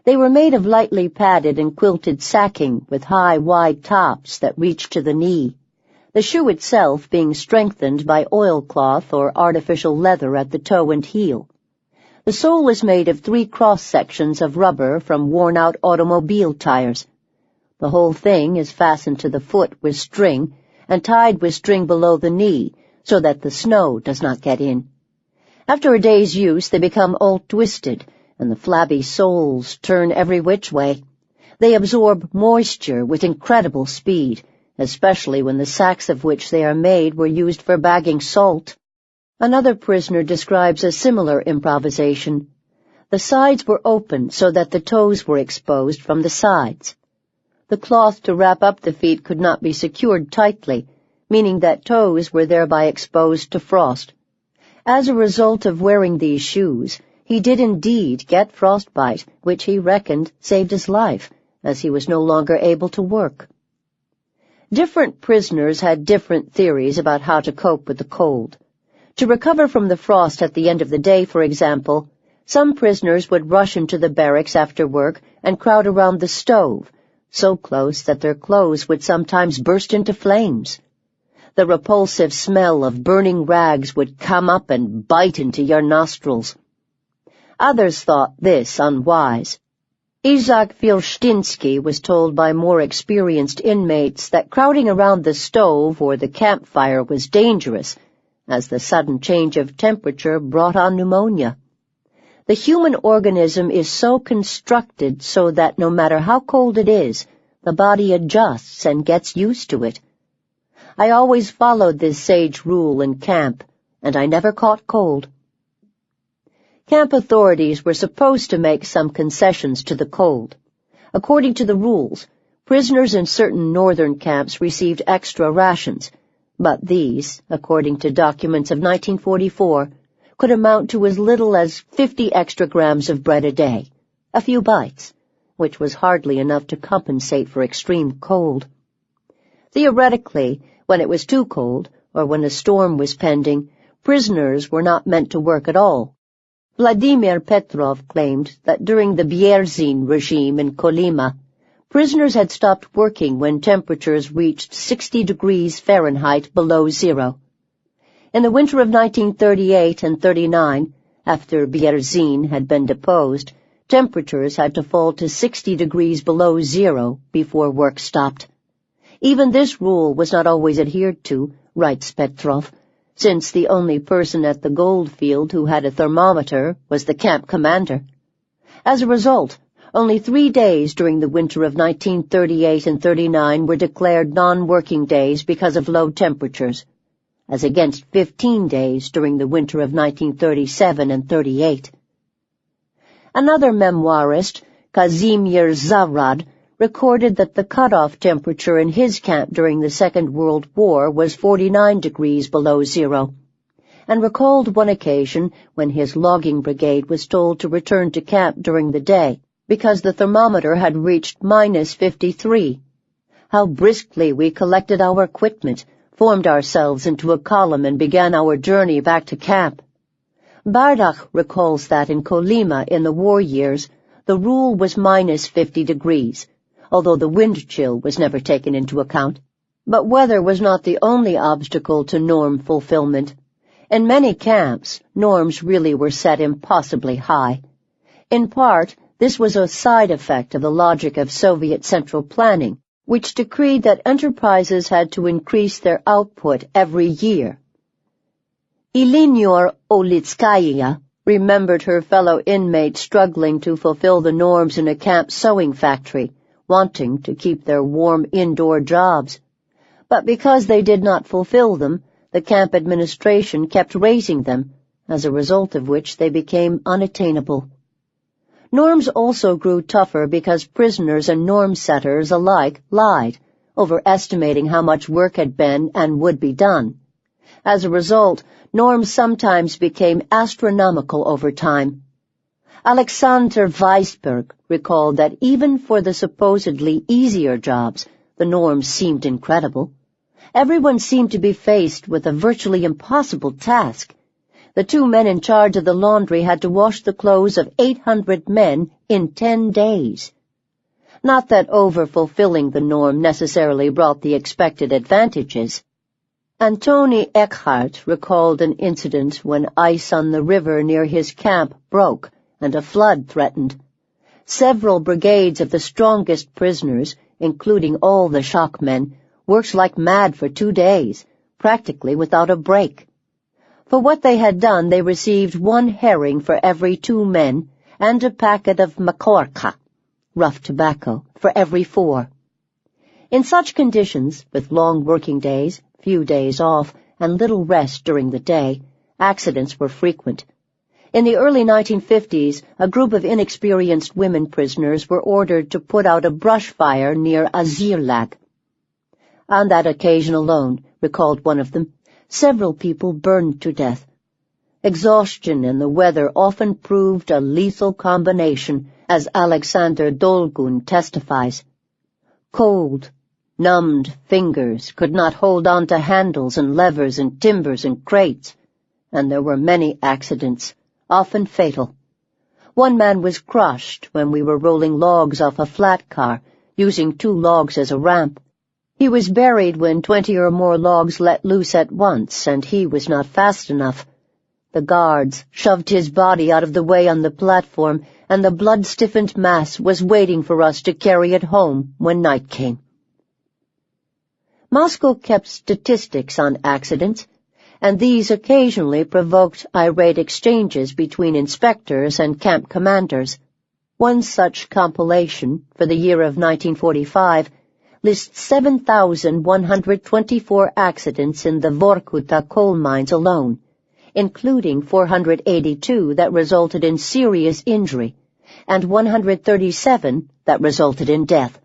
They were made of lightly padded and quilted sacking with high, wide tops that reached to the knee, the shoe itself being strengthened by oilcloth or artificial leather at the toe and heel. The sole is made of 3 cross-sections of rubber from worn-out automobile tires. The whole thing is fastened to the foot with string and tied with string below the knee so that the snow does not get in. After a day's use, they become all twisted, and the flabby soles turn every which way. They absorb moisture with incredible speed, especially when the sacks of which they are made were used for bagging salt. Another prisoner describes a similar improvisation. The sides were open so that the toes were exposed from the sides. The cloth to wrap up the feet could not be secured tightly, meaning that toes were thereby exposed to frost. As a result of wearing these shoes, he did indeed get frostbite, which he reckoned saved his life, as he was no longer able to work. Different prisoners had different theories about how to cope with the cold. To recover from the frost at the end of the day, for example, some prisoners would rush into the barracks after work and crowd around the stove, so close that their clothes would sometimes burst into flames. The repulsive smell of burning rags would come up and bite into your nostrils. Others thought this unwise. Isaac Vilstinsky was told by more experienced inmates that crowding around the stove or the campfire was dangerous, as the sudden change of temperature brought on pneumonia. The human organism is so constructed so that no matter how cold it is, the body adjusts and gets used to it. I always followed this sage rule in camp, and I never caught cold. Camp authorities were supposed to make some concessions to the cold. According to the rules, prisoners in certain northern camps received extra rations, but these, according to documents of 1944, could amount to as little as 50 extra grams of bread a day, a few bites, which was hardly enough to compensate for extreme cold. Theoretically, when it was too cold, or when a storm was pending, prisoners were not meant to work at all. Vladimir Petrov claimed that during the Byerzyn regime in Kolyma, prisoners had stopped working when temperatures reached 60 degrees Fahrenheit below zero. In the winter of 1938 and 39, after Byerzyn had been deposed, temperatures had to fall to 60 degrees below zero before work stopped. Even this rule was not always adhered to, writes Petrov, since the only person at the gold field who had a thermometer was the camp commander. As a result, only 3 days during the winter of 1938 and 39 were declared non-working days because of low temperatures, as against 15 days during the winter of 1937 and 38. Another memoirist, Kazimir Zarad, recorded that the cutoff temperature in his camp during the Second World War was 49 degrees below zero, and recalled one occasion when his logging brigade was told to return to camp during the day because the thermometer had reached minus 53. How briskly we collected our equipment, formed ourselves into a column, and began our journey back to camp. Bardach recalls that in Kolyma in the war years, the rule was minus 50 degrees, although the wind chill was never taken into account. But weather was not the only obstacle to norm fulfillment. In many camps, norms really were set impossibly high. In part, this was a side effect of the logic of Soviet central planning, which decreed that enterprises had to increase their output every year. Eleanor Olitskaya remembered her fellow inmates struggling to fulfill the norms in a camp sewing factory, wanting to keep their warm indoor jobs. But because they did not fulfill them, the camp administration kept raising them, as a result of which they became unattainable. Norms also grew tougher because prisoners and norm-setters alike lied, overestimating how much work had been and would be done. As a result, norms sometimes became astronomical over time. Alexander Weisberg recalled that even for the supposedly easier jobs, the norms seemed incredible. Everyone seemed to be faced with a virtually impossible task. The 2 men in charge of the laundry had to wash the clothes of 800 men in 10 days. Not that over-fulfilling the norm necessarily brought the expected advantages. Antoni Eckhart recalled an incident when ice on the river near his camp broke and a flood threatened. Several brigades of the strongest prisoners, including all the shock men, worked like mad for 2 days, practically without a break. For what they had done, they received 1 herring for every 2 men and a packet of makorka, rough tobacco, for every 4. In such conditions, with long working days, few days off, and little rest during the day, accidents were frequent. In the early 1950s, a group of inexperienced women prisoners were ordered to put out a brush fire near Azirlag. On that occasion alone, recalled one of them, several people burned to death. Exhaustion and the weather often proved a lethal combination, as Alexander Dolgun testifies. Cold, numbed fingers could not hold on to handles and levers and timbers and crates, and there were many accidents, often fatal. 1 man was crushed when we were rolling logs off a flat car, using 2 logs as a ramp. He was buried when 20 or more logs let loose at once, and he was not fast enough. The guards shoved his body out of the way on the platform, and the blood-stiffened mass was waiting for us to carry it home when night came. Moscow kept statistics on accidents, and these occasionally provoked irate exchanges between inspectors and camp commanders. One such compilation, for the year of 1945, lists 7,124 accidents in the Vorkuta coal mines alone, including 482 that resulted in serious injury, and 137 that resulted in death.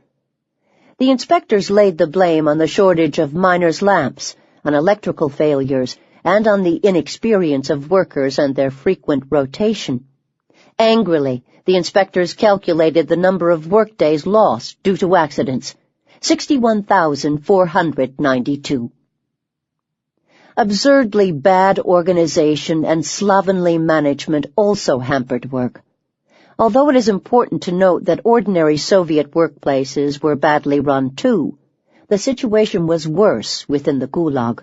The inspectors laid the blame on the shortage of miners' lamps, on electrical failures, and on the inexperience of workers and their frequent rotation. Angrily, the inspectors calculated the number of workdays lost due to accidents, 61,492. Absurdly bad organization and slovenly management also hampered work. Although it is important to note that ordinary Soviet workplaces were badly run too, the situation was worse within the Gulag,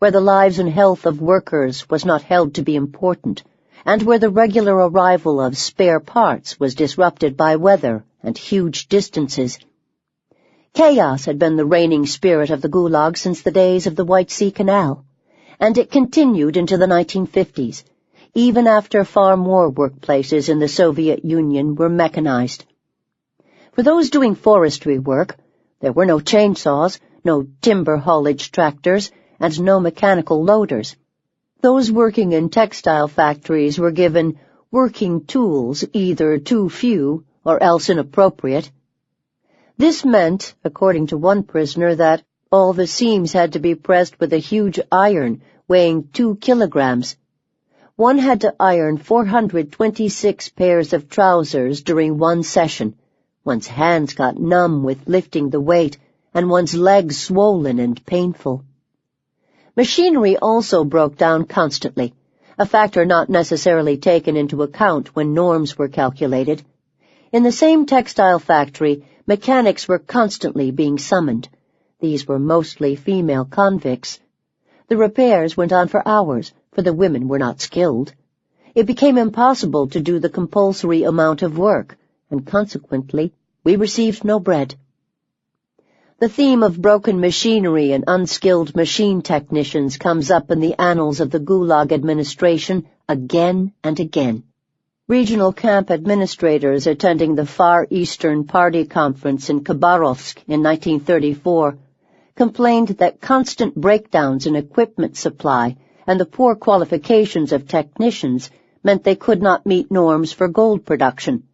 where the lives and health of workers was not held to be important, and where the regular arrival of spare parts was disrupted by weather and huge distances. Chaos had been the reigning spirit of the Gulag since the days of the White Sea Canal, and it continued into the 1950s, even after far more workplaces in the Soviet Union were mechanized. For those doing forestry work, there were no chainsaws, no timber haulage tractors, and no mechanical loaders. Those working in textile factories were given working tools either too few or else inappropriate. This meant, according to one prisoner, that all the seams had to be pressed with a huge iron weighing 2 kilograms. One had to iron 426 pairs of trousers during one session. One's hands got numb with lifting the weight, and one's legs swollen and painful. Machinery also broke down constantly, a factor not necessarily taken into account when norms were calculated. In the same textile factory, mechanics were constantly being summoned. These were mostly female convicts. The repairs went on for hours, for the women were not skilled. It became impossible to do the compulsory amount of work, and consequently, we received no bread. The theme of broken machinery and unskilled machine technicians comes up in the annals of the Gulag administration again and again. Regional camp administrators attending the Far Eastern Party Conference in Khabarovsk in 1934 complained that constant breakdowns in equipment supply and the poor qualifications of technicians meant they could not meet norms for gold production.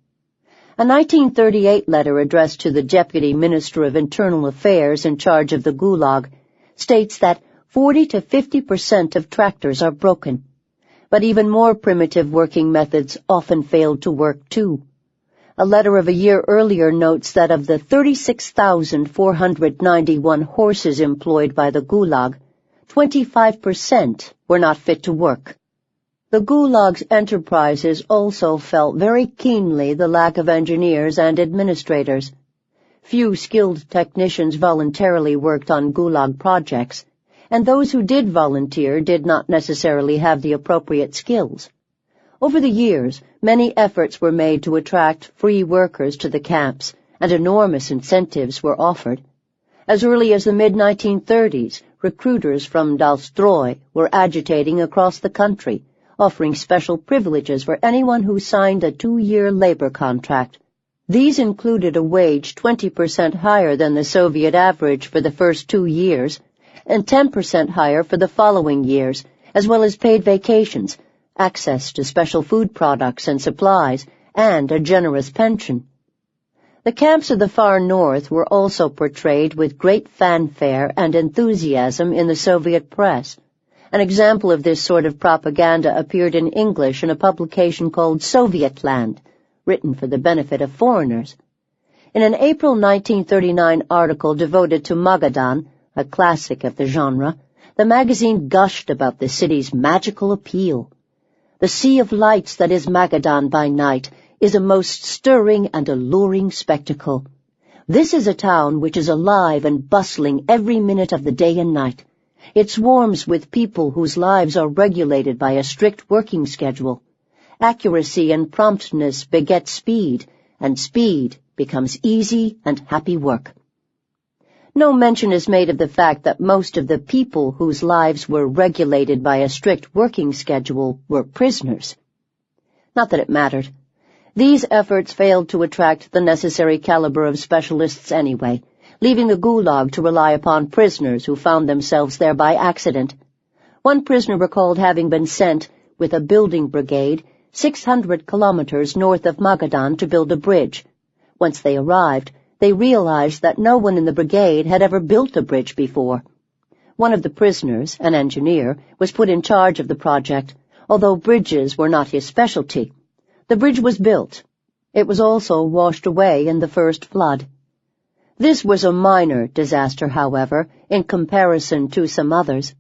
A 1938 letter addressed to the Deputy Minister of Internal Affairs in charge of the Gulag states that 40 to 50% of tractors are broken, but even more primitive working methods often failed to work too. A letter of a year earlier notes that of the 36,491 horses employed by the Gulag, 25% were not fit to work. The Gulag's enterprises also felt very keenly the lack of engineers and administrators. Few skilled technicians voluntarily worked on Gulag projects, and those who did volunteer did not necessarily have the appropriate skills. Over the years, many efforts were made to attract free workers to the camps, and enormous incentives were offered. As early as the mid-1930s, recruiters from Dalstroy were agitating across the country, offering special privileges for anyone who signed a 2-year labor contract. These included a wage 20% higher than the Soviet average for the first 2 years, and 10% higher for the following years, as well as paid vacations, access to special food products and supplies, and a generous pension. The camps of the far north were also portrayed with great fanfare and enthusiasm in the Soviet press. An example of this sort of propaganda appeared in English in a publication called Sovietland, written for the benefit of foreigners. In an April 1939 article devoted to Magadan, a classic of the genre, the magazine gushed about the city's magical appeal. The sea of lights that is Magadan by night is a most stirring and alluring spectacle. This is a town which is alive and bustling every minute of the day and night. It swarms with people whose lives are regulated by a strict working schedule. Accuracy and promptness beget speed, and speed becomes easy and happy work. No mention is made of the fact that most of the people whose lives were regulated by a strict working schedule were prisoners. Not that it mattered. These efforts failed to attract the necessary caliber of specialists anyway, leaving the Gulag to rely upon prisoners who found themselves there by accident. One prisoner recalled having been sent, with a building brigade, 600 kilometers north of Magadan to build a bridge. Once they arrived, they realized that no one in the brigade had ever built a bridge before. One of the prisoners, an engineer, was put in charge of the project, although bridges were not his specialty. The bridge was built. It was also washed away in the first flood. This was a minor disaster, however, in comparison to some others.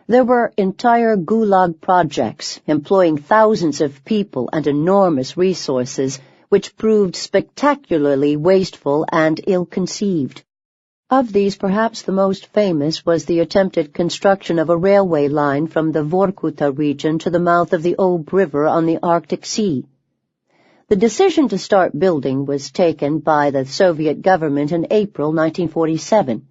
There were entire Gulag projects employing thousands of people and enormous resources, which proved spectacularly wasteful and ill-conceived. Of these, perhaps the most famous was the attempted construction of a railway line from the Vorkuta region to the mouth of the Ob River on the Arctic Sea. The decision to start building was taken by the Soviet government in April 1947.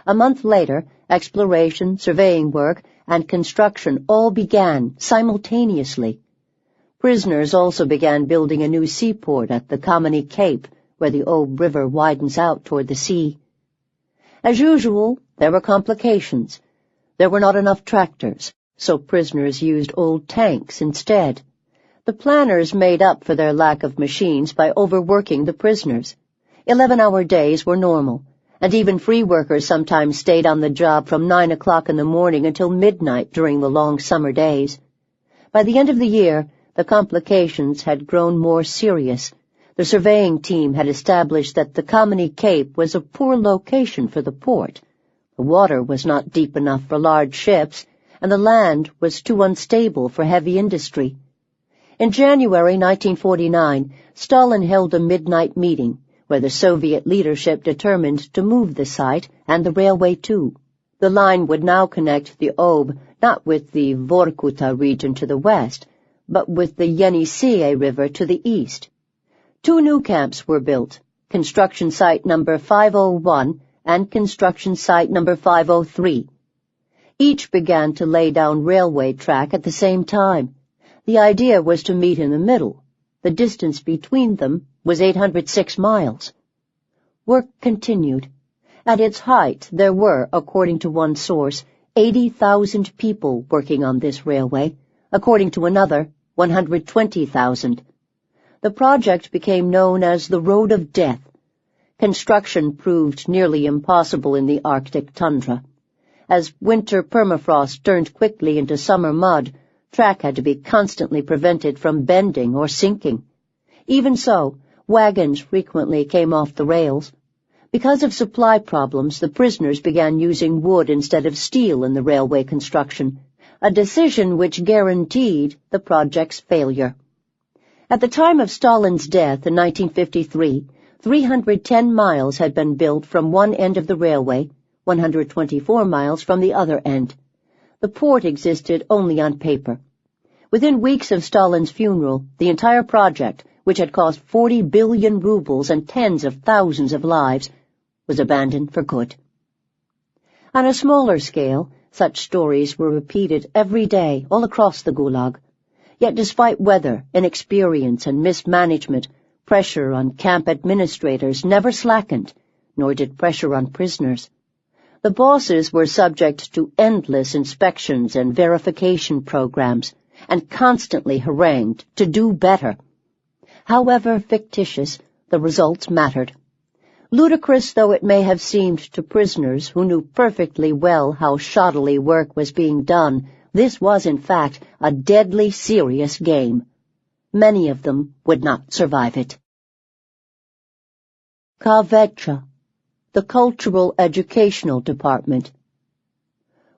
A month later, exploration, surveying work, and construction all began simultaneously. Prisoners also began building a new seaport at the Kameny Cape, where the Ob River widens out toward the sea. As usual, there were complications. There were not enough tractors, so prisoners used old tanks instead. The planners made up for their lack of machines by overworking the prisoners. 11-hour days were normal, and even free workers sometimes stayed on the job from 9 o'clock in the morning until midnight during the long summer days. By the end of the year, the complications had grown more serious. The surveying team had established that the Kameny Cape was a poor location for the port. The water was not deep enough for large ships, and the land was too unstable for heavy industry. In January 1949, Stalin held a midnight meeting, where the Soviet leadership determined to move the site and the railway too. The line would now connect the Ob not with the Vorkuta region to the west, but with the Yenisei River to the east. 2 new camps were built, construction site number 501 and construction site number 503. Each began to lay down railway track at the same time. The idea was to meet in the middle. The distance between them was 806 miles. Work continued. At its height, there were, according to one source, 80,000 people working on this railway, according to another, 120,000. The project became known as the Road of Death. Construction proved nearly impossible in the Arctic tundra. As winter permafrost turned quickly into summer mud, track had to be constantly prevented from bending or sinking. Even so, wagons frequently came off the rails. Because of supply problems, the prisoners began using wood instead of steel in the railway construction, a decision which guaranteed the project's failure. At the time of Stalin's death in 1953, 310 miles had been built from one end of the railway, 124 miles from the other end. The port existed only on paper. Within weeks of Stalin's funeral, the entire project, which had cost 40 billion rubles and tens of thousands of lives, was abandoned for good. On a smaller scale, such stories were repeated every day all across the Gulag. Yet despite weather, inexperience, and mismanagement, pressure on camp administrators never slackened, nor did pressure on prisoners. The bosses were subject to endless inspections and verification programs, and constantly harangued to do better. However fictitious, the results mattered. Ludicrous though it may have seemed to prisoners who knew perfectly well how shoddily work was being done, this was in fact a deadly serious game. Many of them would not survive it. KVECHA, the Cultural Educational Department.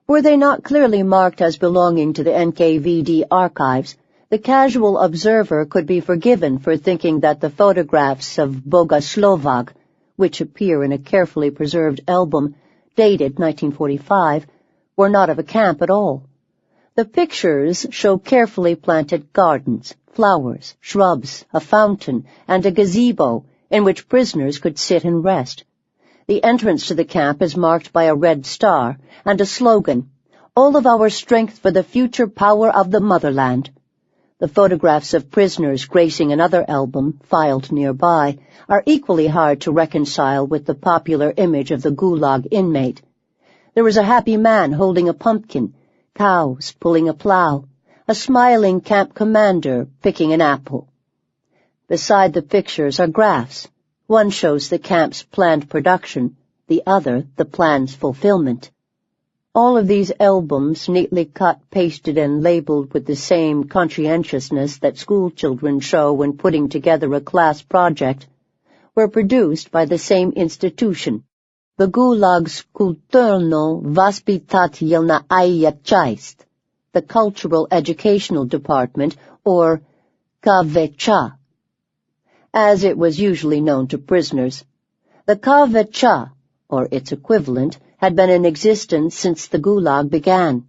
Were they not clearly marked as belonging to the NKVD archives, the casual observer could be forgiven for thinking that the photographs of Bogoslovag, which appear in a carefully preserved album dated 1945, were not of a camp at all. The pictures show carefully planted gardens, flowers, shrubs, a fountain, and a gazebo in which prisoners could sit and rest. The entrance to the camp is marked by a red star and a slogan, "All of our strength for the future power of the motherland." The photographs of prisoners gracing another album, filed nearby, are equally hard to reconcile with the popular image of the Gulag inmate. There is a happy man holding a pumpkin, cows pulling a plow, a smiling camp commander picking an apple. Beside the pictures are graphs. One shows the camp's planned production, the other the plan's fulfillment. All of these albums, neatly cut, pasted, and labeled with the same conscientiousness that school children show when putting together a class project, were produced by the same institution, the Gulag's Kulturno-Vaspitatelnaaya Chaist, the Cultural Educational Department, or KVECHA, as it was usually known to prisoners. The KVECHA, or its equivalent, had been in existence since the Gulag began.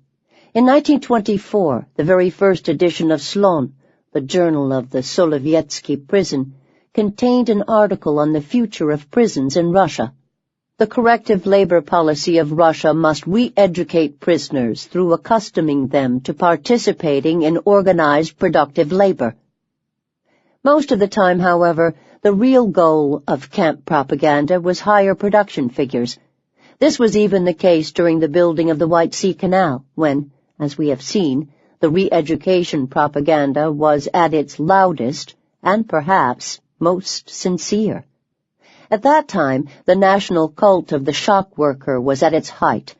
In 1924, the very first edition of Slon, the journal of the Solovetsky prison, contained an article on the future of prisons in Russia. The corrective labor policy of Russia must re-educate prisoners through accustoming them to participating in organized productive labor. Most of the time, however, the real goal of camp propaganda was higher production figures. This was even the case during the building of the White Sea Canal, when, as we have seen, the re-education propaganda was at its loudest and perhaps most sincere. At that time, the national cult of the shock worker was at its height.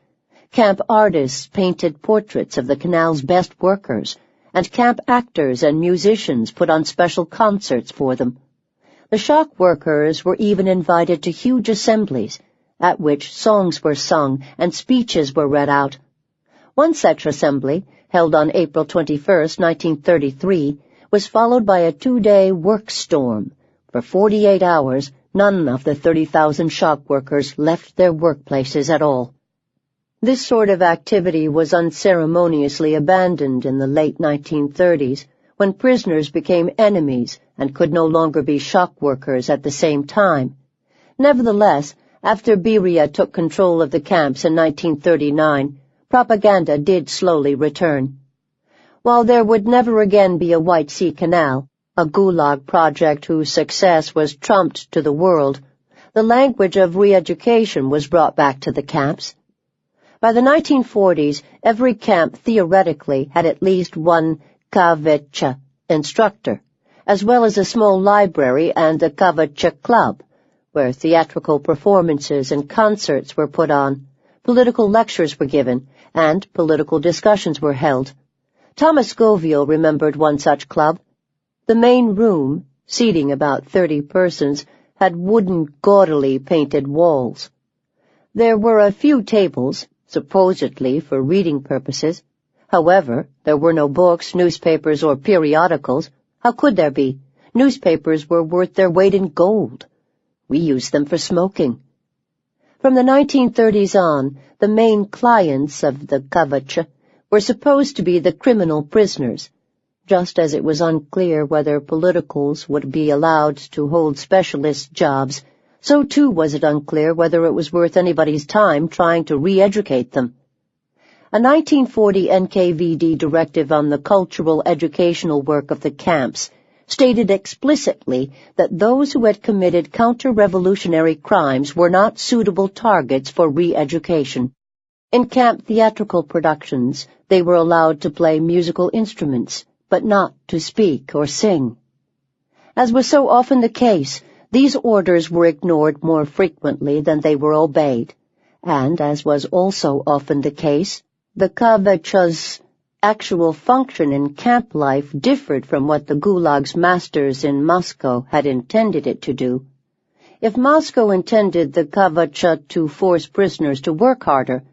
Camp artists painted portraits of the canal's best workers, and camp actors and musicians put on special concerts for them. The shock workers were even invited to huge assemblies, at which songs were sung and speeches were read out. One such assembly, held on April 21, 1933, was followed by a 2-day work storm. For 48 hours, none of the 30,000 shock workers left their workplaces at all. This sort of activity was unceremoniously abandoned in the late 1930s, when prisoners became enemies and could no longer be shock workers at the same time. Nevertheless, after Beria took control of the camps in 1939, propaganda did slowly return. While there would never again be a White Sea Canal, a Gulag project whose success was trumped to the world, the language of re-education was brought back to the camps. By the 1940s, every camp theoretically had at least one kavacha instructor, as well as a small library and a kavacha club, where theatrical performances and concerts were put on, political lectures were given, and political discussions were held. Thomas Scoville remembered one such club. The main room, seating about 30 persons, had wooden, gaudily painted walls. There were a few tables, supposedly for reading purposes. However, there were no books, newspapers, or periodicals. How could there be? Newspapers were worth their weight in gold. We used them for smoking. From the 1930s on, the main clients of the kavacha were supposed to be the criminal prisoners, just as it was unclear whether politicals would be allowed to hold specialist jobs. So too was it unclear whether it was worth anybody's time trying to re-educate them. A 1940 NKVD directive on the cultural educational work of the camps stated explicitly that those who had committed counter-revolutionary crimes were not suitable targets for re-education. In camp theatrical productions, they were allowed to play musical instruments, but not to speak or sing. As was so often the case, these orders were ignored more frequently than they were obeyed, and, as was also often the case, the kavacha's actual function in camp life differed from what the Gulag's masters in Moscow had intended it to do. If Moscow intended the kavacha to force prisoners to work harder,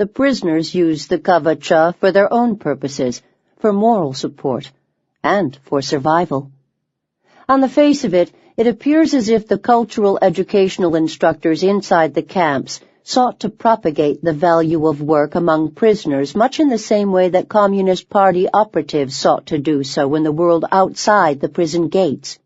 the prisoners used the kavacha for their own purposes, for moral support, and for survival. On the face of it, it appears as if the cultural educational instructors inside the camps sought to propagate the value of work among prisoners much in the same way that Communist Party operatives sought to do so in the world outside the prison gates.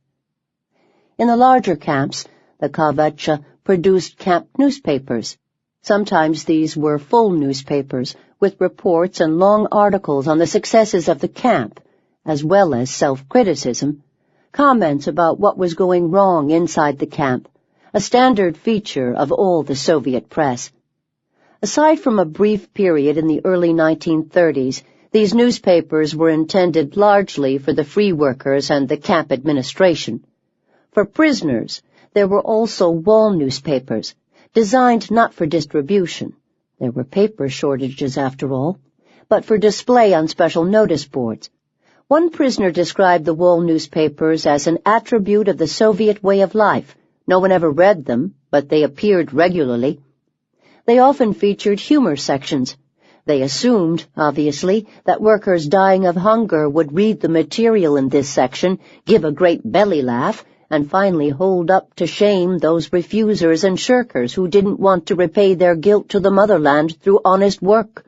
In the larger camps, the kavacha produced camp newspapers. Sometimes these were full newspapers, with reports and long articles on the successes of the camp, as well as self-criticism, comments about what was going wrong inside the camp, a standard feature of all the Soviet press. Aside from a brief period in the early 1930s, these newspapers were intended largely for the free workers and the camp administration. For prisoners, there were also wall newspapers, designed not for distribution. There were paper shortages, after all, but for display on special notice boards. One prisoner described the wall newspapers as an attribute of the Soviet way of life. No one ever read them, but they appeared regularly. They often featured humor sections. They assumed, obviously, that workers dying of hunger would read the material in this section, give a great belly laugh, and finally hold up to shame those refusers and shirkers who didn't want to repay their guilt to the motherland through honest work.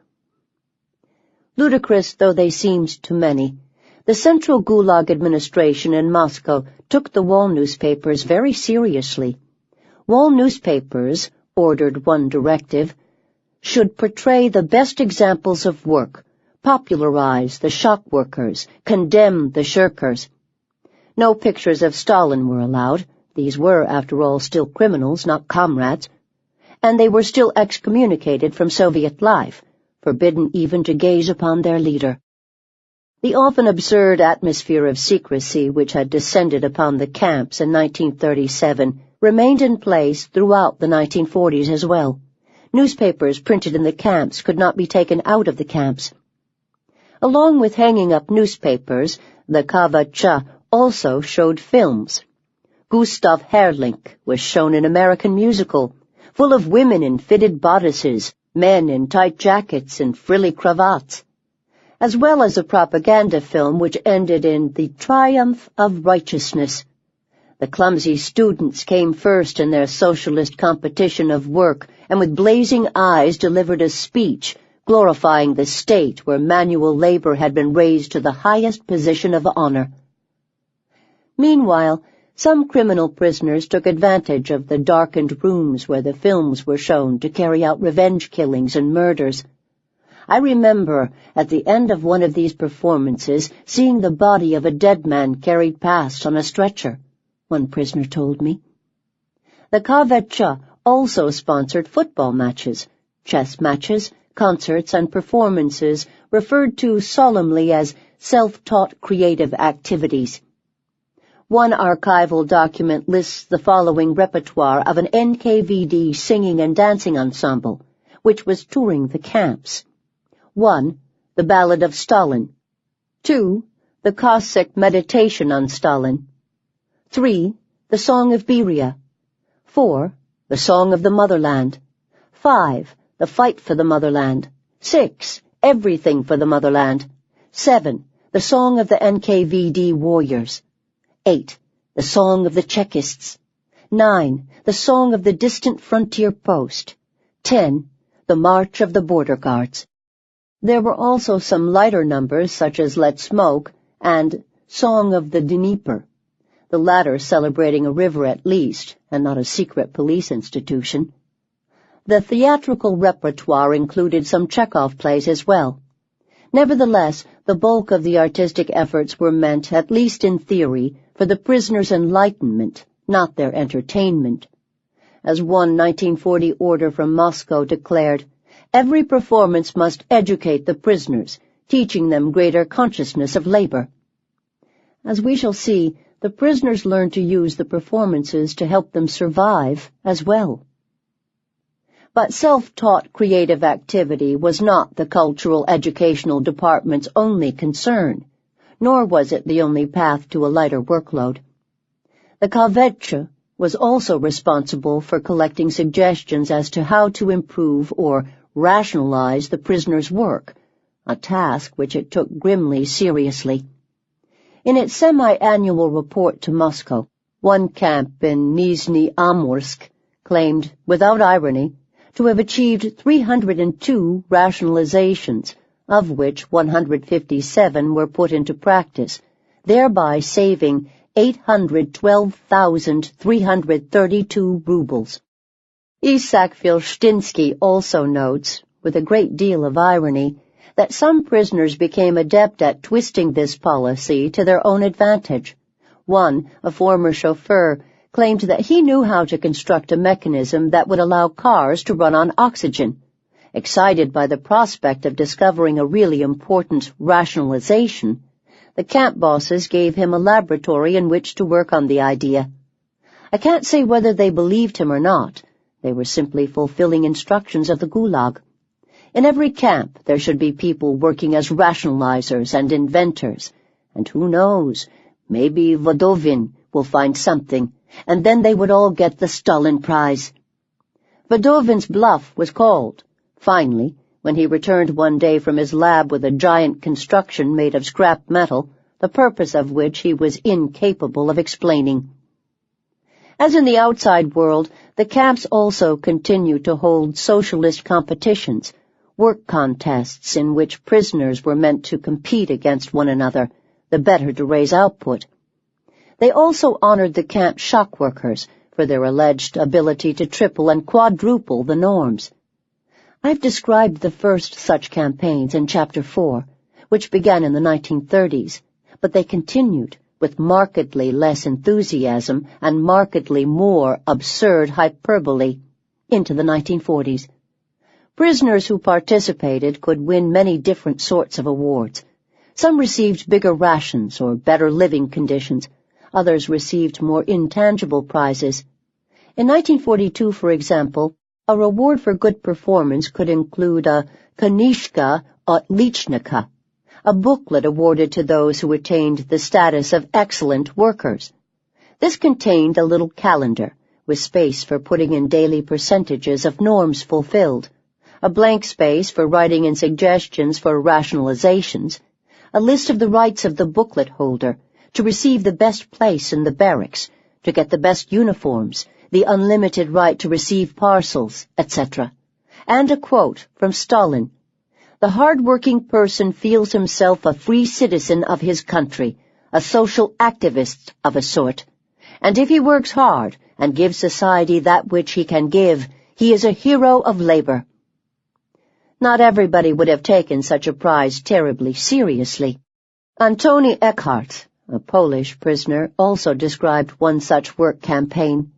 Ludicrous though they seemed to many, the Central Gulag administration in Moscow took the wall newspapers very seriously. Wall newspapers, ordered one directive, should portray the best examples of work, popularize the shock workers, condemn the shirkers. No pictures of Stalin were allowed. These were, after all, still criminals, not comrades. And they were still excommunicated from Soviet life, forbidden even to gaze upon their leader. The often absurd atmosphere of secrecy which had descended upon the camps in 1937 remained in place throughout the 1940s as well. Newspapers printed in the camps could not be taken out of the camps. Along with hanging up newspapers, the kavacha also showed films. Gustav Herrling was shown an American musical, full of women in fitted bodices, men in tight jackets and frilly cravats, as well as a propaganda film which ended in the triumph of righteousness. The clumsy students came first in their socialist competition of work and with blazing eyes delivered a speech glorifying the state where manual labor had been raised to the highest position of honor. Meanwhile, some criminal prisoners took advantage of the darkened rooms where the films were shown to carry out revenge killings and murders. I remember, at the end of one of these performances, seeing the body of a dead man carried past on a stretcher, one prisoner told me. The KVČ also sponsored football matches, chess matches, concerts, and performances referred to solemnly as self-taught creative activities. One archival document lists the following repertoire of an NKVD singing and dancing ensemble, which was touring the camps. 1. The Ballad of Stalin. 2. The Cossack Meditation on Stalin. 3. The Song of Beria. 4. The Song of the Motherland. 5. The Fight for the Motherland. 6. Everything for the Motherland. 7. The Song of the NKVD Warriors. 8. The Song of the Chekists. 9. The Song of the Distant Frontier Post. 10. The March of the Border Guards. There were also some lighter numbers such as Let Smoke and Song of the Dnieper, the latter celebrating a river at least and not a secret police institution. The theatrical repertoire included some Chekhov plays as well. Nevertheless, the bulk of the artistic efforts were meant, at least in theory, for the prisoners' enlightenment, not their entertainment. As one 1940 order from Moscow declared, every performance must educate the prisoners, teaching them greater consciousness of labor. As we shall see, the prisoners learned to use the performances to help them survive as well. But self-taught creative activity was not the cultural educational department's only concern, nor was it the only path to a lighter workload. The KVČ was also responsible for collecting suggestions as to how to improve or rationalize the prisoners' work, a task which it took grimly seriously. In its semi-annual report to Moscow, one camp in Nizhny Amursk claimed, without irony, to have achieved 302 rationalizations, of which 157 were put into practice, thereby saving 812,332 rubles. Isak Filshtinsky also notes, with a great deal of irony, that some prisoners became adept at twisting this policy to their own advantage. One, a former chauffeur, claimed that he knew how to construct a mechanism that would allow cars to run on oxygen. Excited by the prospect of discovering a really important rationalization, the camp bosses gave him a laboratory in which to work on the idea. I can't say whether they believed him or not. They were simply fulfilling instructions of the Gulag. In every camp there should be people working as rationalizers and inventors, and who knows, maybe Vodovin will find something, and then they would all get the Stalin Prize. Vodovin's bluff was called. Finally, when he returned one day from his lab with a giant construction made of scrap metal, the purpose of which he was incapable of explaining. As in the outside world, the camps also continued to hold socialist competitions, work contests in which prisoners were meant to compete against one another, the better to raise output. They also honored the camp shock workers for their alleged ability to triple and quadruple the norms. I've described the first such campaigns in Chapter 4, which began in the 1930s, but they continued with markedly less enthusiasm and markedly more absurd hyperbole into the 1940s. Prisoners who participated could win many different sorts of awards. Some received bigger rations or better living conditions. Others received more intangible prizes. In 1942, for example, a reward for good performance could include a Kanishka Otlichnika, a booklet awarded to those who attained the status of excellent workers. This contained a little calendar, with space for putting in daily percentages of norms fulfilled, a blank space for writing in suggestions for rationalizations, a list of the rights of the booklet holder, to receive the best place in the barracks, to get the best uniforms, the unlimited right to receive parcels, etc., and a quote from Stalin: "The hard-working person feels himself a free citizen of his country, a social activist of a sort, and if he works hard and gives society that which he can give, he is a hero of labor." Not everybody would have taken such a prize terribly seriously. Antoni Eckhart, a Polish prisoner, also described one such work campaign.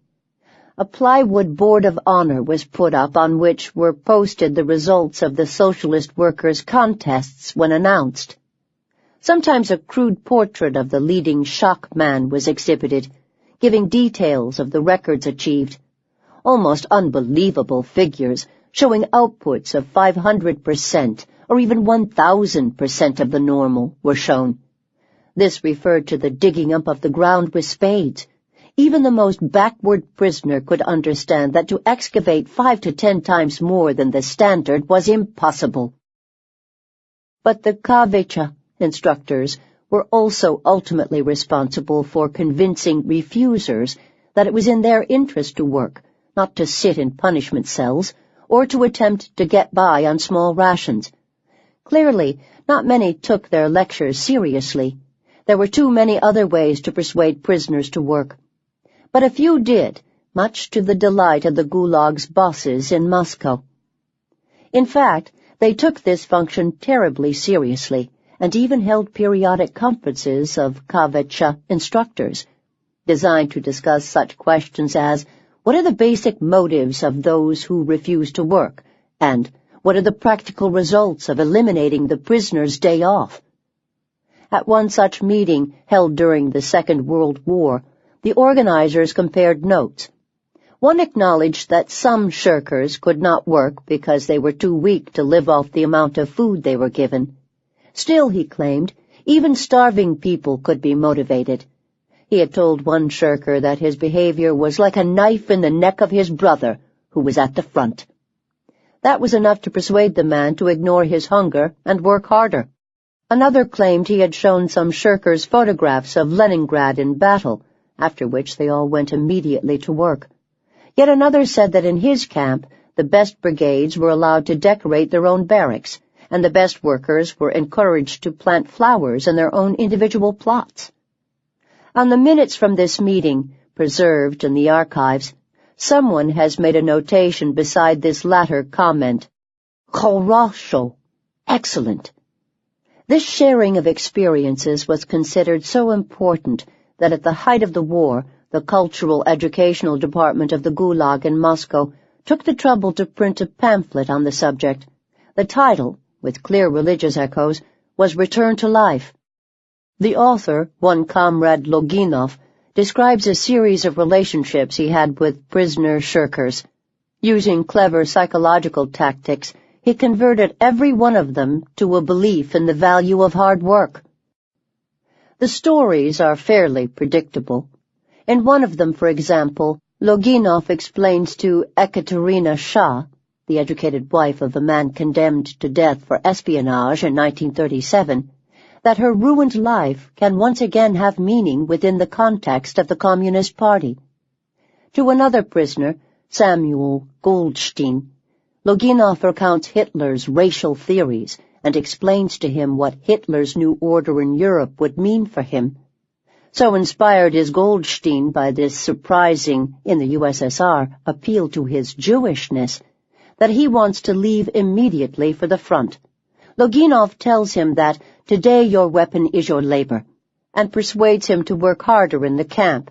A plywood board of honor was put up on which were posted the results of the socialist workers' contests when announced. Sometimes a crude portrait of the leading shock man was exhibited, giving details of the records achieved. Almost unbelievable figures showing outputs of 500% or even 1,000% of the normal were shown. This referred to the digging up of the ground with spades. Even the most backward prisoner could understand that to excavate 5 to 10 times more than the standard was impossible. But the KVČ instructors were also ultimately responsible for convincing refusers that it was in their interest to work, not to sit in punishment cells, or to attempt to get by on small rations. Clearly, not many took their lectures seriously. There were too many other ways to persuade prisoners to work. But a few did, much to the delight of the Gulag's bosses in Moscow. In fact, they took this function terribly seriously, and even held periodic conferences of KVČ instructors, designed to discuss such questions as, what are the basic motives of those who refuse to work, and what are the practical results of eliminating the prisoner's day off? At one such meeting held during the Second World War, the organizers compared notes. One acknowledged that some shirkers could not work because they were too weak to live off the amount of food they were given. Still, he claimed, even starving people could be motivated. He had told one shirker that his behavior was like a knife in the neck of his brother, who was at the front. That was enough to persuade the man to ignore his hunger and work harder. Another claimed he had shown some shirkers photographs of Leningrad in battle, after which they all went immediately to work. Yet another said that in his camp, the best brigades were allowed to decorate their own barracks, and the best workers were encouraged to plant flowers in their own individual plots. On the minutes from this meeting, preserved in the archives, someone has made a notation beside this latter comment. Хорошо, excellent. This sharing of experiences was considered so important that at the height of the war, the Cultural Educational Department of the Gulag in Moscow took the trouble to print a pamphlet on the subject. The title, with clear religious echoes, was Return to Life. The author, one Comrade Loginov, describes a series of relationships he had with prisoner shirkers. Using clever psychological tactics, he converted every one of them to a belief in the value of hard work. The stories are fairly predictable. In one of them, for example, Loginov explains to Ekaterina Shah, the educated wife of a man condemned to death for espionage in 1937, that her ruined life can once again have meaning within the context of the Communist Party. To another prisoner, Samuel Goldstein, Loginov recounts Hitler's racial theories and explains to him what Hitler's new order in Europe would mean for him. So inspired is Goldstein by this surprising, in the USSR, appeal to his Jewishness, that he wants to leave immediately for the front. Loginov tells him that today your weapon is your labor, and persuades him to work harder in the camp.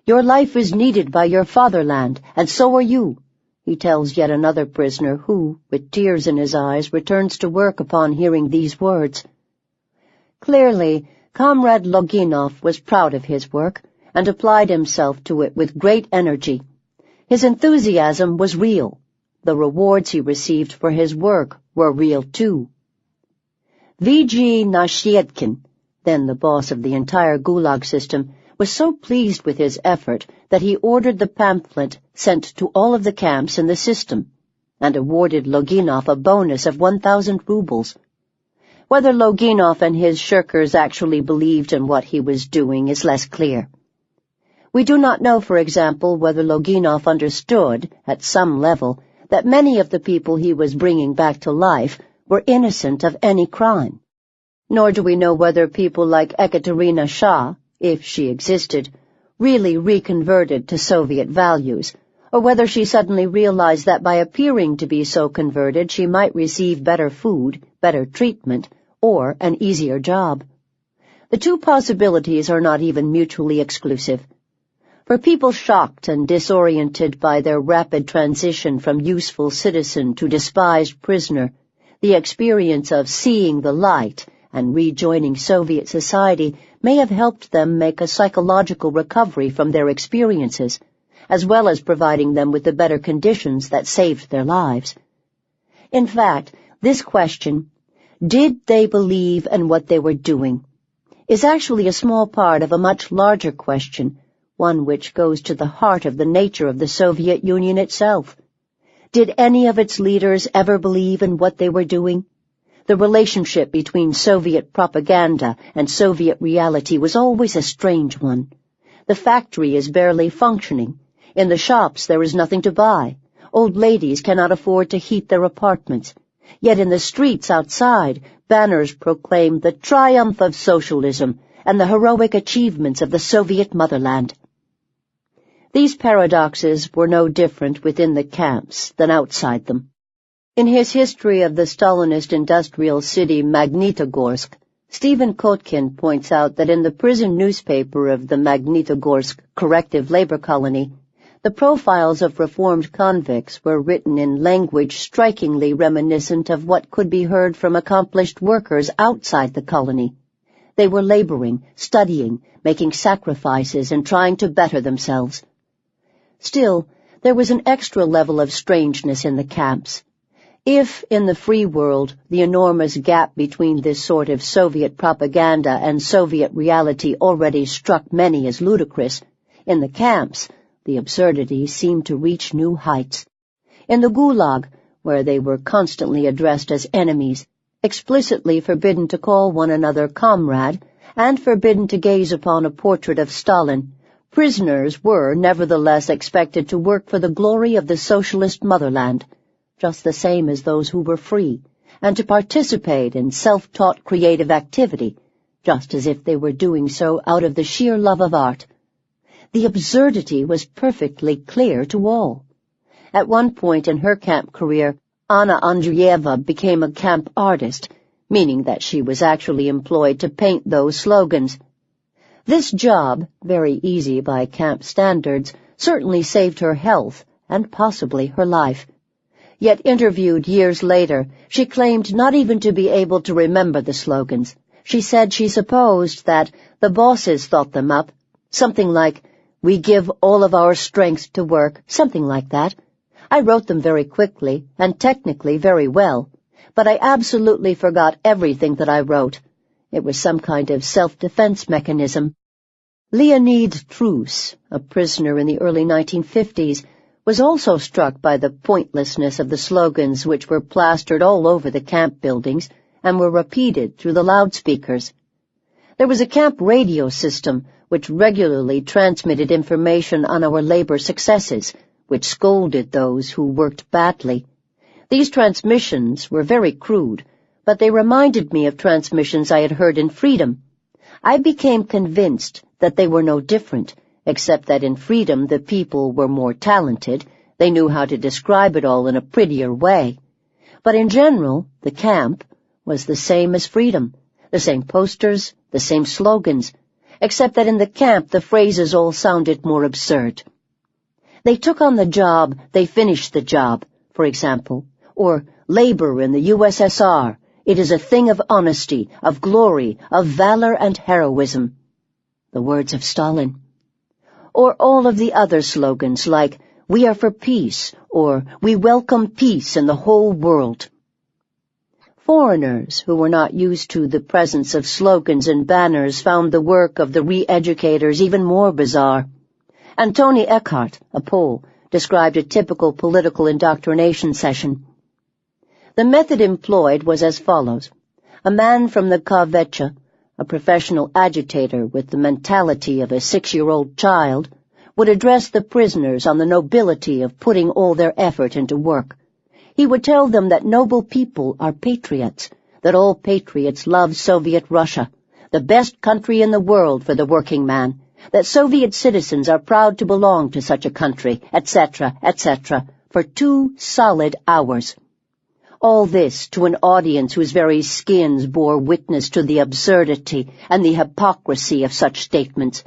Your life is needed by your fatherland, and so are you, he tells yet another prisoner who, with tears in his eyes, returns to work upon hearing these words. Clearly, Comrade Loginov was proud of his work, and applied himself to it with great energy. His enthusiasm was real. The rewards he received for his work were real too. V.G. Nashiedkin, then the boss of the entire Gulag system, was so pleased with his effort that he ordered the pamphlet sent to all of the camps in the system, and awarded Loginov a bonus of 1,000 rubles. Whether Loginov and his shirkers actually believed in what he was doing is less clear. We do not know, for example, whether Loginov understood, at some level, that many of the people he was bringing back to life were innocent of any crime. Nor do we know whether people like Ekaterina Shah, if she existed, really reconverted to Soviet values, or whether she suddenly realized that by appearing to be so converted she might receive better food, better treatment, or an easier job. The two possibilities are not even mutually exclusive. For people shocked and disoriented by their rapid transition from useful citizen to despised prisoner, the experience of seeing the light and rejoining Soviet society may have helped them make a psychological recovery from their experiences, as well as providing them with the better conditions that saved their lives. In fact, this question, did they believe in what they were doing, is actually a small part of a much larger question, one which goes to the heart of the nature of the Soviet Union itself. Did any of its leaders ever believe in what they were doing? The relationship between Soviet propaganda and Soviet reality was always a strange one. The factory is barely functioning. In the shops there is nothing to buy. Old ladies cannot afford to heat their apartments. Yet in the streets outside, banners proclaim the triumph of socialism and the heroic achievements of the Soviet motherland. These paradoxes were no different within the camps than outside them. In his history of the Stalinist industrial city Magnitogorsk, Stephen Kotkin points out that in the prison newspaper of the Magnitogorsk corrective labor colony, the profiles of reformed convicts were written in language strikingly reminiscent of what could be heard from accomplished workers outside the colony. They were laboring, studying, making sacrifices, and trying to better themselves. Still, there was an extra level of strangeness in the camps. If, in the free world, the enormous gap between this sort of Soviet propaganda and Soviet reality already struck many as ludicrous, in the camps, the absurdity seemed to reach new heights. In the Gulag, where they were constantly addressed as enemies, explicitly forbidden to call one another comrade, and forbidden to gaze upon a portrait of Stalin, prisoners were nevertheless expected to work for the glory of the socialist motherland, just the same as those who were free, and to participate in self-taught creative activity, just as if they were doing so out of the sheer love of art. The absurdity was perfectly clear to all. At one point in her camp career, Anna Andreeva became a camp artist, meaning that she was actually employed to paint those slogans. This job, very easy by camp standards, certainly saved her health and possibly her life. Yet interviewed years later, she claimed not even to be able to remember the slogans. She said she supposed that the bosses thought them up, something like, "We give all of our strength to work," something like that. I wrote them very quickly and technically very well, but I absolutely forgot everything that I wrote. It was some kind of self-defense mechanism. Leonid Trus, a prisoner in the early 1950s, was also struck by the pointlessness of the slogans which were plastered all over the camp buildings and were repeated through the loudspeakers. There was a camp radio system which regularly transmitted information on our labor successes, which scolded those who worked badly. These transmissions were very crude, but they reminded me of transmissions I had heard in Freedom. I became convinced that they were no different, except that in Freedom the people were more talented, they knew how to describe it all in a prettier way. But in general, the camp was the same as Freedom, the same posters, the same slogans, except that in the camp the phrases all sounded more absurd. They took on the job, they finished the job, for example, or labor in the USSR, it is a thing of honesty, of glory, of valor and heroism. The words of Stalin. Or all of the other slogans like, "We are for peace," or "We welcome peace in the whole world." Foreigners who were not used to the presence of slogans and banners found the work of the re-educators even more bizarre. Antoni Eckhart, a Pole, described a typical political indoctrination session. The method employed was as follows. A man from the Kvetcha, a professional agitator with the mentality of a 6-year-old child, would address the prisoners on the nobility of putting all their effort into work. He would tell them that noble people are patriots, that all patriots love Soviet Russia, the best country in the world for the working man, that Soviet citizens are proud to belong to such a country, etc., etc., for 2 solid hours. All this to an audience whose very skins bore witness to the absurdity and the hypocrisy of such statements.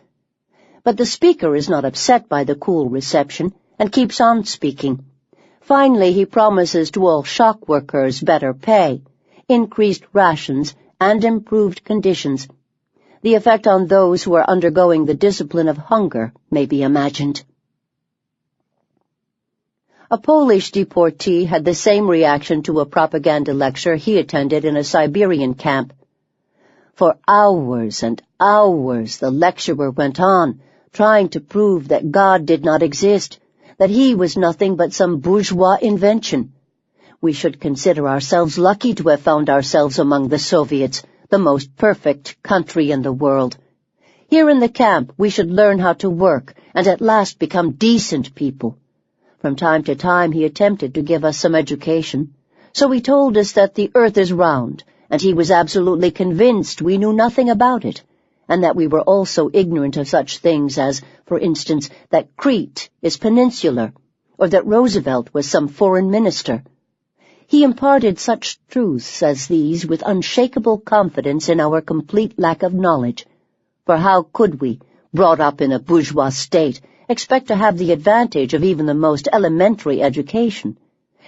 But the speaker is not upset by the cool reception and keeps on speaking. Finally, he promises to all shock workers better pay, increased rations, and improved conditions. The effect on those who are undergoing the discipline of hunger may be imagined. A Polish deportee had the same reaction to a propaganda lecture he attended in a Siberian camp. For hours and hours the lecturer went on, trying to prove that God did not exist, that he was nothing but some bourgeois invention. We should consider ourselves lucky to have found ourselves among the Soviets, the most perfect country in the world. Here in the camp we should learn how to work and at last become decent people. From time to time he attempted to give us some education, so he told us that the earth is round, and he was absolutely convinced we knew nothing about it, and that we were also ignorant of such things as, for instance, that Crete is peninsular, or that Roosevelt was some foreign minister. He imparted such truths as these with unshakable confidence in our complete lack of knowledge, for how could we, brought up in a bourgeois state, expect to have the advantage of even the most elementary education?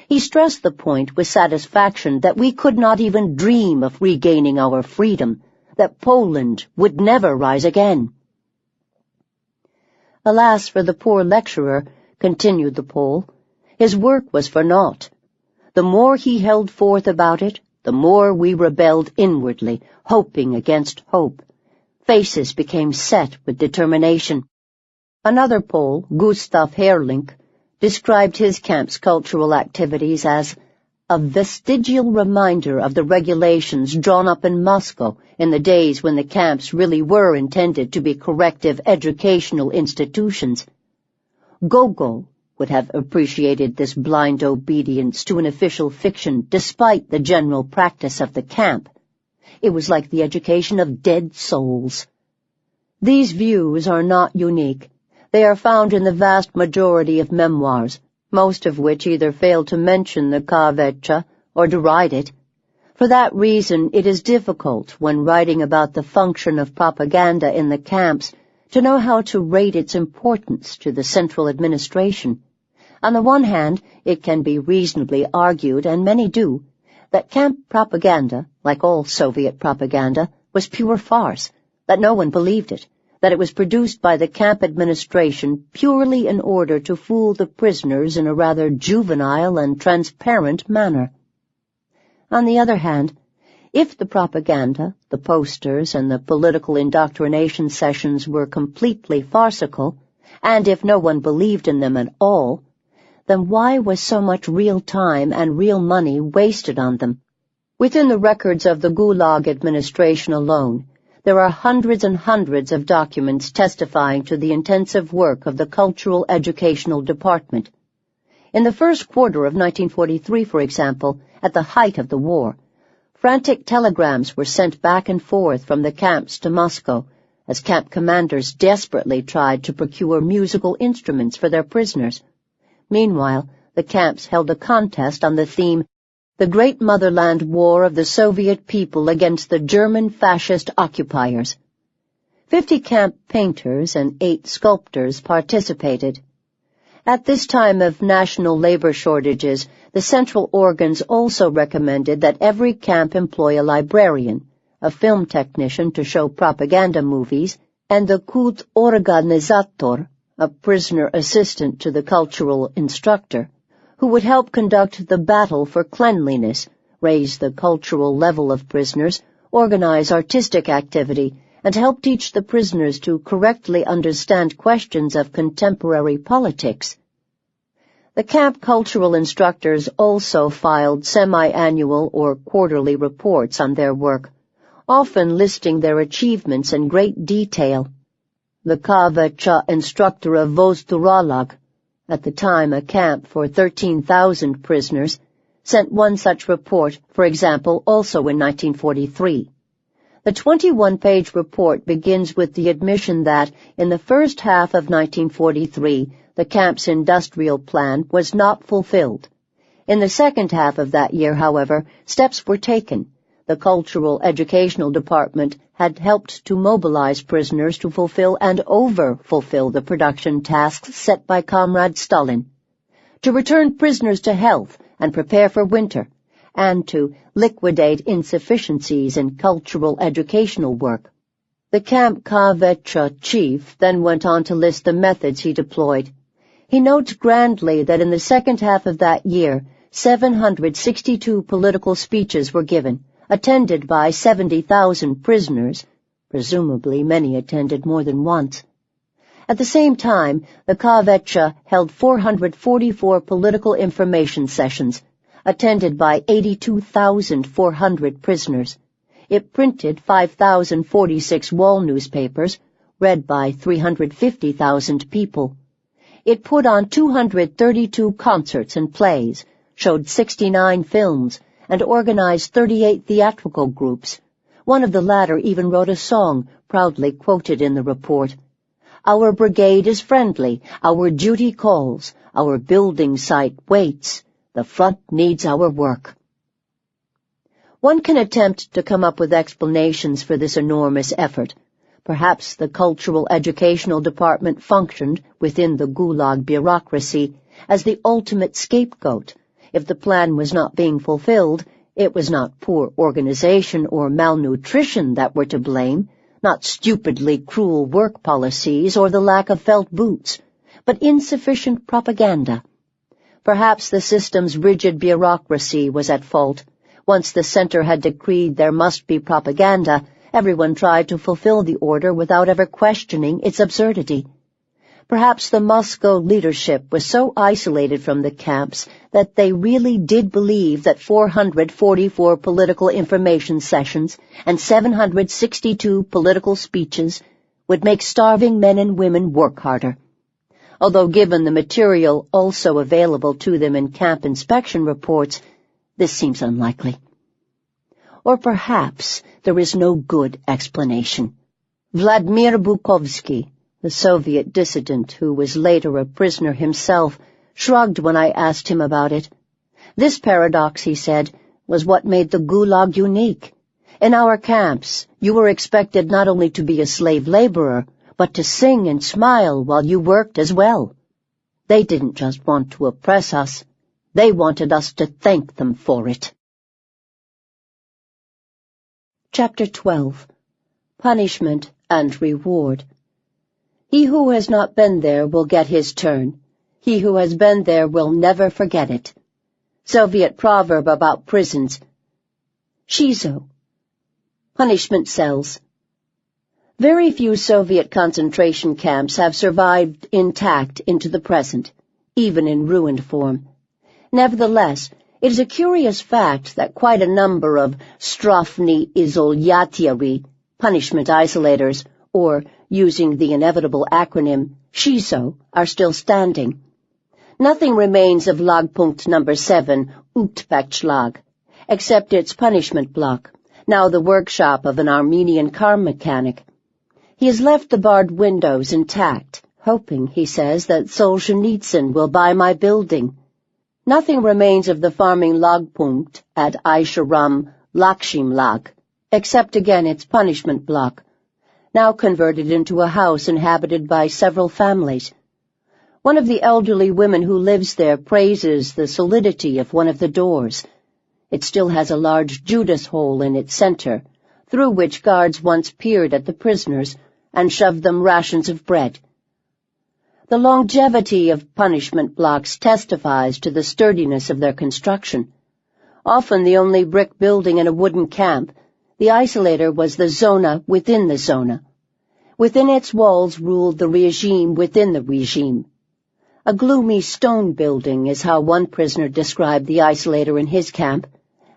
He stressed the point with satisfaction that we could not even dream of regaining our freedom, that Poland would never rise again. Alas for the poor lecturer, continued the Pole, his work was for naught. The more he held forth about it, the more we rebelled inwardly, hoping against hope. Faces became set with determination. Another Pole, Gustav Herlink, described his camp's cultural activities as a vestigial reminder of the regulations drawn up in Moscow in the days when the camps really were intended to be corrective educational institutions. Gogol would have appreciated this blind obedience to an official fiction despite the general practice of the camp. It was like the education of dead souls. These views are not unique. They are found in the vast majority of memoirs, most of which either fail to mention the KVC or deride it. For that reason, it is difficult, when writing about the function of propaganda in the camps, to know how to rate its importance to the central administration. On the one hand, it can be reasonably argued, and many do, that camp propaganda, like all Soviet propaganda, was pure farce, that no one believed it, that it was produced by the camp administration purely in order to fool the prisoners in a rather juvenile and transparent manner. On the other hand, if the propaganda, the posters, and the political indoctrination sessions were completely farcical, and if no one believed in them at all, then why was so much real time and real money wasted on them? Within the records of the Gulag administration alone, there are hundreds and hundreds of documents testifying to the intensive work of the Cultural Educational Department. In the first quarter of 1943, for example, at the height of the war, frantic telegrams were sent back and forth from the camps to Moscow, as camp commanders desperately tried to procure musical instruments for their prisoners. Meanwhile, the camps held a contest on the theme, "The Great Motherland War of the Soviet People Against the German Fascist Occupiers." 50 camp painters and 8 sculptors participated. At this time of national labor shortages, the central organs also recommended that every camp employ a librarian, a film technician to show propaganda movies, and the kult organizator, a prisoner assistant to the cultural instructor, who would help conduct the battle for cleanliness, raise the cultural level of prisoners, organize artistic activity, and help teach the prisoners to correctly understand questions of contemporary politics. The camp cultural instructors also filed semi-annual or quarterly reports on their work, often listing their achievements in great detail. The KVC instructor of Vozduralag, at the time a camp for 13,000 prisoners, sent one such report, for example, also in 1943. The 21-page report begins with the admission that, in the first half of 1943, the camp's industrial plan was not fulfilled. In the second half of that year, however, steps were taken. The Cultural Educational Department had helped to mobilize prisoners to fulfill and over-fulfill the production tasks set by Comrade Stalin, to return prisoners to health and prepare for winter, and to liquidate insufficiencies in cultural educational work. The Camp KVC chief then went on to list the methods he deployed. He notes grandly that in the second half of that year, 762 political speeches were given, attended by 70,000 prisoners. Presumably many attended more than once. At the same time, the KVC held 444 political information sessions, attended by 82,400 prisoners. It printed 5,046 wall newspapers, read by 350,000 people. It put on 232 concerts and plays, showed 69 films, and organized 38 theatrical groups. One of the latter even wrote a song, proudly quoted in the report. Our brigade is friendly, our duty calls, our building site waits, the front needs our work. One can attempt to come up with explanations for this enormous effort. Perhaps the Cultural Educational Department functioned within the Gulag bureaucracy as the ultimate scapegoat. If the plan was not being fulfilled, it was not poor organization or malnutrition that were to blame, not stupidly cruel work policies or the lack of felt boots, but insufficient propaganda. Perhaps the system's rigid bureaucracy was at fault. Once the center had decreed there must be propaganda, everyone tried to fulfill the order without ever questioning its absurdity. Perhaps the Moscow leadership was so isolated from the camps that they really did believe that 444 political information sessions and 762 political speeches would make starving men and women work harder. Although given the material also available to them in camp inspection reports, this seems unlikely. Or perhaps there is no good explanation. Vladimir Bukovsky, the Soviet dissident who was later a prisoner himself, shrugged when I asked him about it. This paradox, he said, was what made the Gulag unique. In our camps, you were expected not only to be a slave laborer, but to sing and smile while you worked as well. They didn't just want to oppress us. They wanted us to thank them for it. Chapter 12. Punishment and Reward. He who has not been there will get his turn. He who has been there will never forget it. Soviet proverb about prisons. Shizo. Punishment cells. Very few Soviet concentration camps have survived intact into the present, even in ruined form. Nevertheless, it is a curious fact that quite a number of strafni izolyatiary, punishment isolators, or, using the inevitable acronym, SHIZO, are still standing. Nothing remains of Lagpunkt number 7, Utpekshlag, except its punishment block, now the workshop of an Armenian car mechanic. He has left the barred windows intact, hoping, he says, that Solzhenitsyn will buy my building. Nothing remains of the farming Lagpunkt at Aisharam Lakshimlag, except again its punishment block, now converted into a house inhabited by several families. One of the elderly women who lives there praises the solidity of one of the doors. It still has a large Judas hole in its center, through which guards once peered at the prisoners and shoved them rations of bread. The longevity of punishment blocks testifies to the sturdiness of their construction. Often the only brick building in a wooden camp, the isolator was the zona within the zona. Within its walls ruled the regime within the regime. A gloomy stone building is how one prisoner described the isolator in his camp.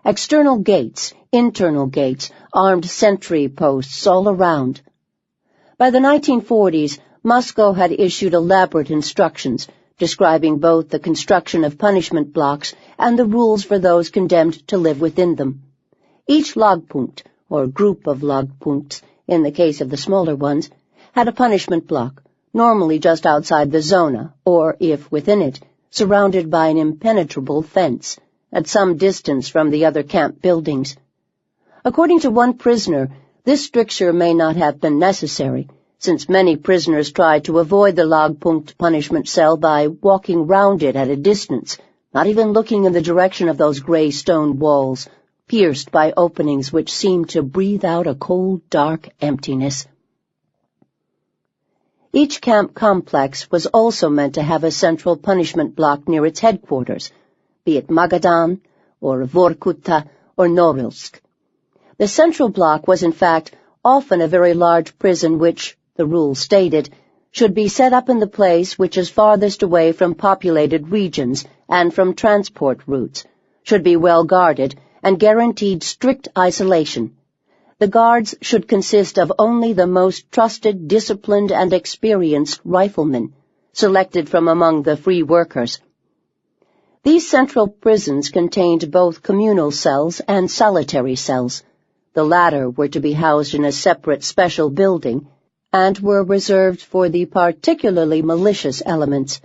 External gates, internal gates, armed sentry posts all around. By the 1940s, Moscow had issued elaborate instructions describing both the construction of punishment blocks and the rules for those condemned to live within them. Each Lagpunkt, or group of Lagpunkts in the case of the smaller ones, had a punishment block, normally just outside the zona, or, if within it, surrounded by an impenetrable fence, at some distance from the other camp buildings. According to one prisoner, this stricture may not have been necessary, since many prisoners tried to avoid the Lagpunkt punishment cell by walking round it at a distance, not even looking in the direction of those gray stone walls, pierced by openings which seemed to breathe out a cold, dark emptiness. Each camp complex was also meant to have a central punishment block near its headquarters, be it Magadan, or Vorkuta, or Norilsk. The central block was, in fact, often a very large prison which, the rule stated, should be set up in the place which is farthest away from populated regions and from transport routes, should be well guarded, and guaranteed strict isolation. The guards should consist of only the most trusted, disciplined, and experienced riflemen, selected from among the free workers. These central prisons contained both communal cells and solitary cells. The latter were to be housed in a separate special building, and were reserved for the particularly malicious elements.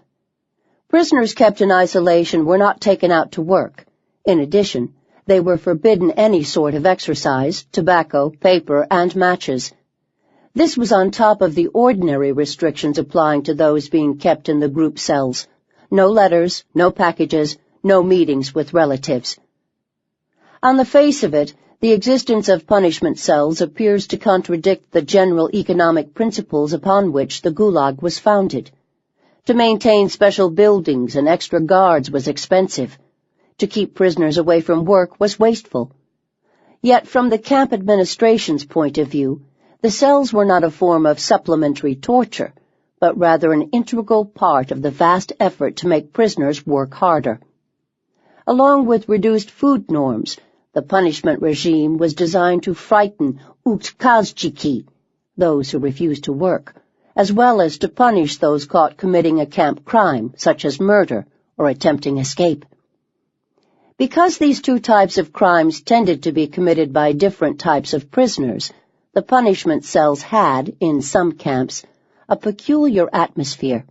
Prisoners kept in isolation were not taken out to work. In addition, they were forbidden any sort of exercise, tobacco, paper, and matches. This was on top of the ordinary restrictions applying to those being kept in the group cells. No letters, no packages, no meetings with relatives. On the face of it, the existence of punishment cells appears to contradict the general economic principles upon which the Gulag was founded. To maintain special buildings and extra guards was expensive. To keep prisoners away from work was wasteful. Yet from the camp administration's point of view, the cells were not a form of supplementary torture, but rather an integral part of the vast effort to make prisoners work harder. Along with reduced food norms, the punishment regime was designed to frighten utkazchiki, those who refused to work, as well as to punish those caught committing a camp crime, such as murder or attempting escape. Because these two types of crimes tended to be committed by different types of prisoners, the punishment cells had, in some camps, a peculiar atmosphere.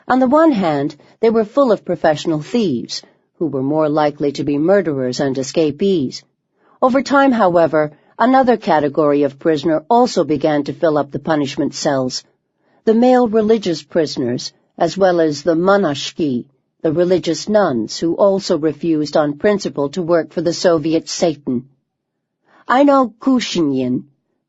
On the one hand, they were full of professional thieves, who were more likely to be murderers and escapees. Over time, however, another category of prisoner also began to fill up the punishment cells, the male religious prisoners, as well as the monashki, the religious nuns who also refused on principle to work for the Soviet Satan. I know Kushinyin,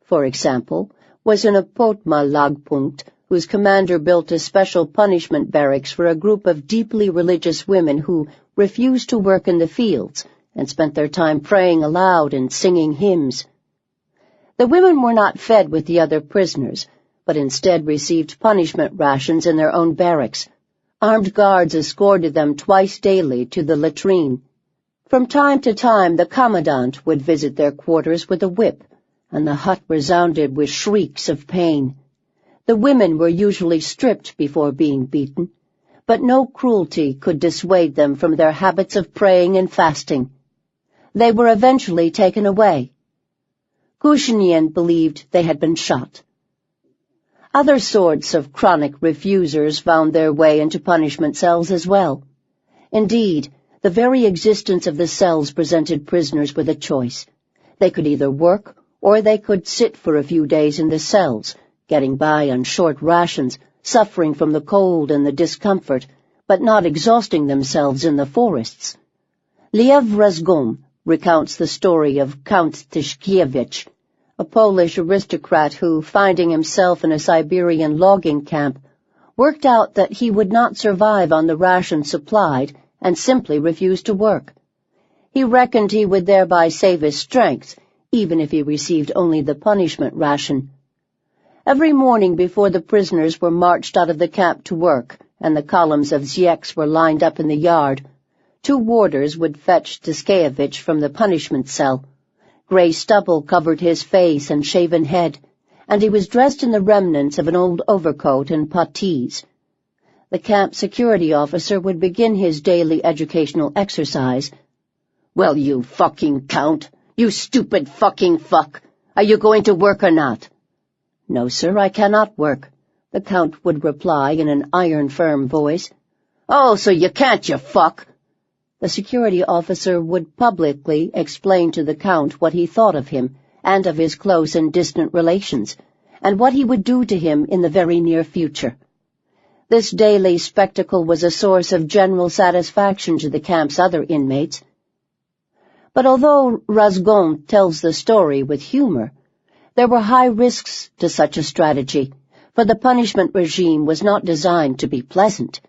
for example, was in a Potma Lagpunkt whose commander built a special punishment barracks for a group of deeply religious women who refused to work in the fields and spent their time praying aloud and singing hymns. The women were not fed with the other prisoners, but instead received punishment rations in their own barracks. Armed guards escorted them twice daily to the latrine. From time to time the commandant would visit their quarters with a whip, and the hut resounded with shrieks of pain. The women were usually stripped before being beaten, but no cruelty could dissuade them from their habits of praying and fasting. They were eventually taken away. Kushinyan believed they had been shot. Other sorts of chronic refusers found their way into punishment cells as well. Indeed, the very existence of the cells presented prisoners with a choice. They could either work, or they could sit for a few days in the cells, getting by on short rations, suffering from the cold and the discomfort, but not exhausting themselves in the forests. Liev Razgom recounts the story of Count Tyszkiewicz, a Polish aristocrat who, finding himself in a Siberian logging camp, worked out that he would not survive on the rations supplied and simply refused to work. He reckoned he would thereby save his strength, even if he received only the punishment ration. Every morning before the prisoners were marched out of the camp to work and the columns of Zieks were lined up in the yard, 2 warders would fetch Tyszkiewicz from the punishment cell. Gray stubble covered his face and shaven head, and he was dressed in the remnants of an old overcoat and puttees. The camp security officer would begin his daily educational exercise. "Well, you fucking count, "You stupid fucking fuck! Are you going to work or not?" "No, sir, I cannot work," the Count would reply in an iron-firm voice. "Oh, so you can't, you fuck!" The security officer would publicly explain to the Count what he thought of him and of his close and distant relations, and what he would do to him in the very near future. This daily spectacle was a source of general satisfaction to the camp's other inmates. But although Razgon tells the story with humor, there were high risks to such a strategy, for the punishment regime was not designed to be pleasant.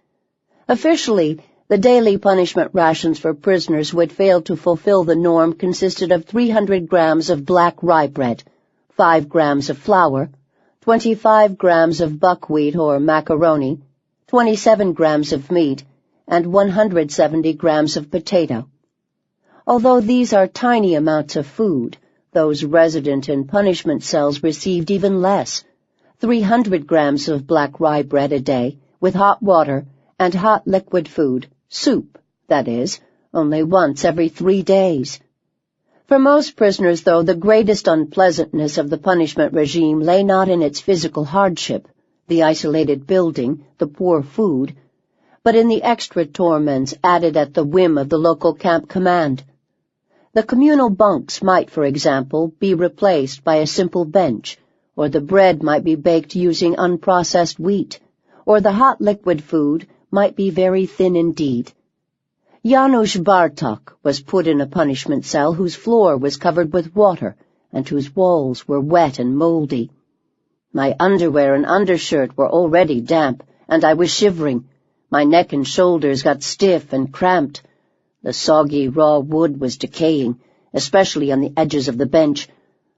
Officially, the daily punishment rations for prisoners who had failed to fulfill the norm consisted of 300 grams of black rye bread, 5 grams of flour, 25 grams of buckwheat or macaroni, 27 grams of meat, and 170 grams of potato. Although these are tiny amounts of food, those resident in punishment cells received even less, 300 grams of black rye bread a day, with hot water and hot liquid food, soup, that is, only once every 3 days. For most prisoners, though, the greatest unpleasantness of the punishment regime lay not in its physical hardship, the isolated building, the poor food, but in the extra torments added at the whim of the local camp command. The communal bunks might, for example, be replaced by a simple bench, or the bread might be baked using unprocessed wheat, or the hot liquid food might be very thin indeed. Janusz Bartok was put in a punishment cell whose floor was covered with water and whose walls were wet and moldy. My underwear and undershirt were already damp, and I was shivering. My neck and shoulders got stiff and cramped. The soggy raw wood was decaying, especially on the edges of the bench.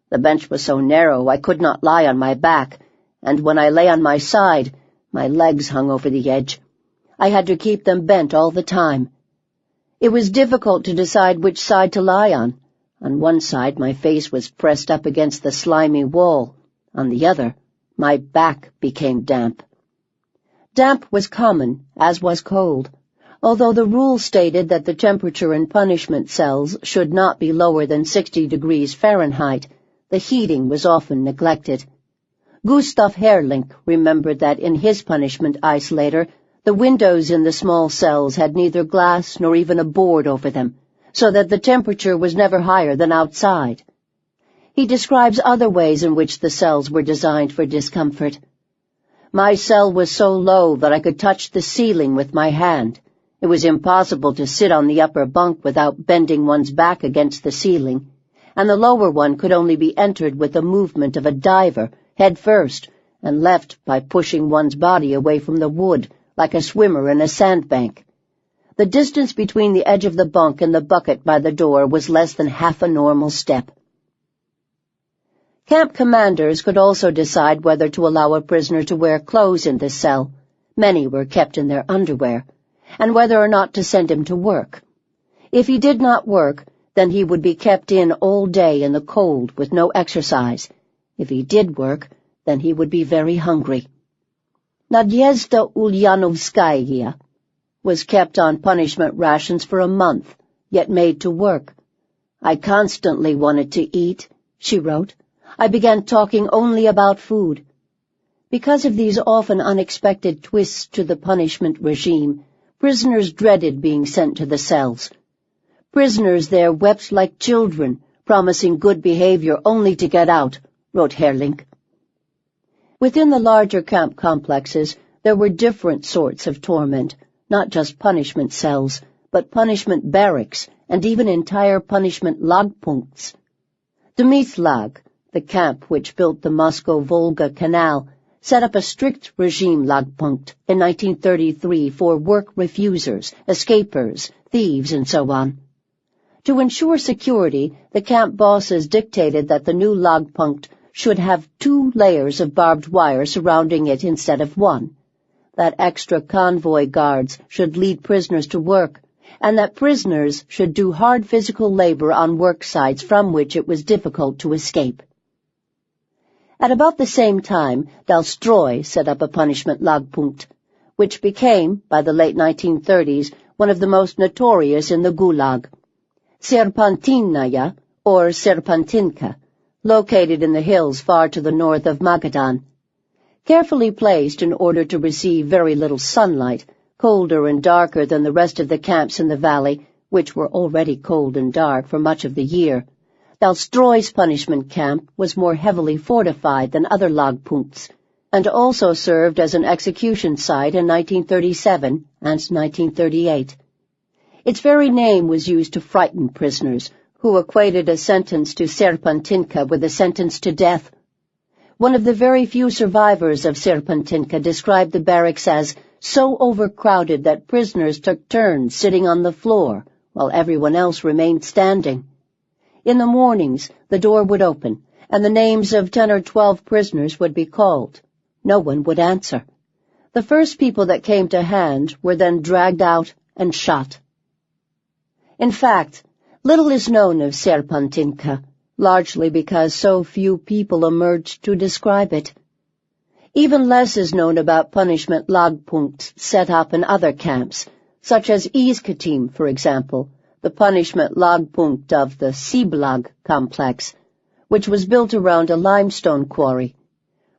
The bench was so narrow I could not lie on my back, and when I lay on my side, my legs hung over the edge. I had to keep them bent all the time. It was difficult to decide which side to lie on. On one side my face was pressed up against the slimy wall. On the other, my back became damp. Damp was common, as was cold, although the rule stated that the temperature in punishment cells should not be lower than 60 degrees Fahrenheit. The heating was often neglected. Gustav Herrlink remembered that in his punishment isolator, the windows in the small cells had neither glass nor even a board over them, so that the temperature was never higher than outside. He describes other ways in which the cells were designed for discomfort. My cell was so low that I could touch the ceiling with my hand. It was impossible to sit on the upper bunk without bending one's back against the ceiling, and the lower one could only be entered with the movement of a diver, head first, and left by pushing one's body away from the wood, like a swimmer in a sandbank. The distance between the edge of the bunk and the bucket by the door was less than half a normal step. Camp commanders could also decide whether to allow a prisoner to wear clothes in this cell. Many were kept in their underwear, and whether or not to send him to work. If he did not work, then he would be kept in all day in the cold with no exercise. If he did work, then he would be very hungry. Nadezhda Ulyanovskaya was kept on punishment rations for a month, yet made to work. "I constantly wanted to eat," she wrote. "I began talking only about food." Because of these often unexpected twists to the punishment regime, prisoners dreaded being sent to the cells. Prisoners there wept like children, promising good behavior only to get out, wrote Herrlink. Within the larger camp complexes, there were different sorts of torment, not just punishment cells, but punishment barracks and even entire punishment lagpunkts. Demyslov, the camp which built the Moscow-Volga Canal, set up a strict regime lagpunkt in 1933 for work refusers, escapers, thieves, and so on. To ensure security, the camp bosses dictated that the new lagpunkt should have 2 layers of barbed wire surrounding it instead of 1, that extra convoy guards should lead prisoners to work, and that prisoners should do hard physical labor on work sites from which it was difficult to escape. At about the same time, Dalstroy set up a punishment lagpunkt, which became, by the late 1930s, one of the most notorious in the Gulag. Serpantinaya, or Serpantinka, located in the hills far to the north of Magadan. Carefully placed in order to receive very little sunlight, colder and darker than the rest of the camps in the valley, which were already cold and dark for much of the year, Dalstroy's punishment camp was more heavily fortified than other lagpunkts, and also served as an execution site in 1937 and 1938. Its very name was used to frighten prisoners, who equated a sentence to Serpantinka with a sentence to death. One of the very few survivors of Serpantinka described the barracks as so overcrowded that prisoners took turns sitting on the floor, while everyone else remained standing. In the mornings, the door would open, and the names of 10 or 12 prisoners would be called. No one would answer. The first people that came to hand were then dragged out and shot. In fact, little is known of Serpantinka, largely because so few people emerged to describe it. Even less is known about punishment lagpunkts set up in other camps, such as Iskatim, for example, the punishment lagpunkt of the Siblag complex, which was built around a limestone quarry.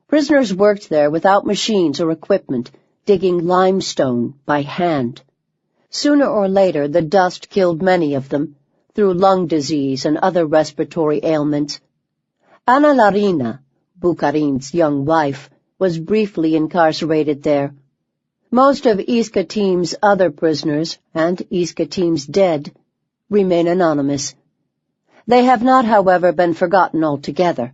Prisoners worked there without machines or equipment, digging limestone by hand. Sooner or later, the dust killed many of them, through lung disease and other respiratory ailments. Ana Larina, Bukharin's young wife, was briefly incarcerated there. Most of Iskatim's other prisoners, and Iskatim's dead, remain anonymous. They have not, however, been forgotten altogether.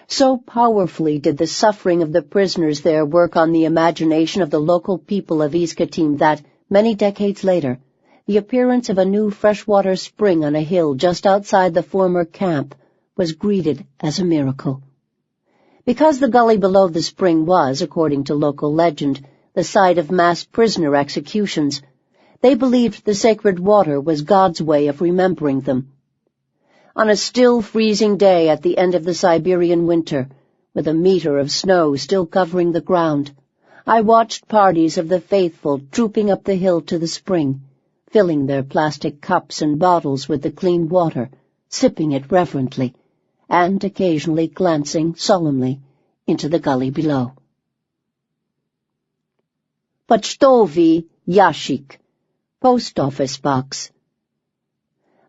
So powerfully did the suffering of the prisoners there work on the imagination of the local people of Iskatim that, many decades later, the appearance of a new freshwater spring on a hill just outside the former camp was greeted as a miracle. Because the gully below the spring was, according to local legend, the site of mass prisoner executions, they believed the sacred water was God's way of remembering them. On a still freezing day at the end of the Siberian winter, with a meter of snow still covering the ground, I watched parties of the faithful trooping up the hill to the spring, filling their plastic cups and bottles with the clean water, sipping it reverently, and occasionally glancing solemnly into the gully below. Pochtovi Yashik, Post Office Box.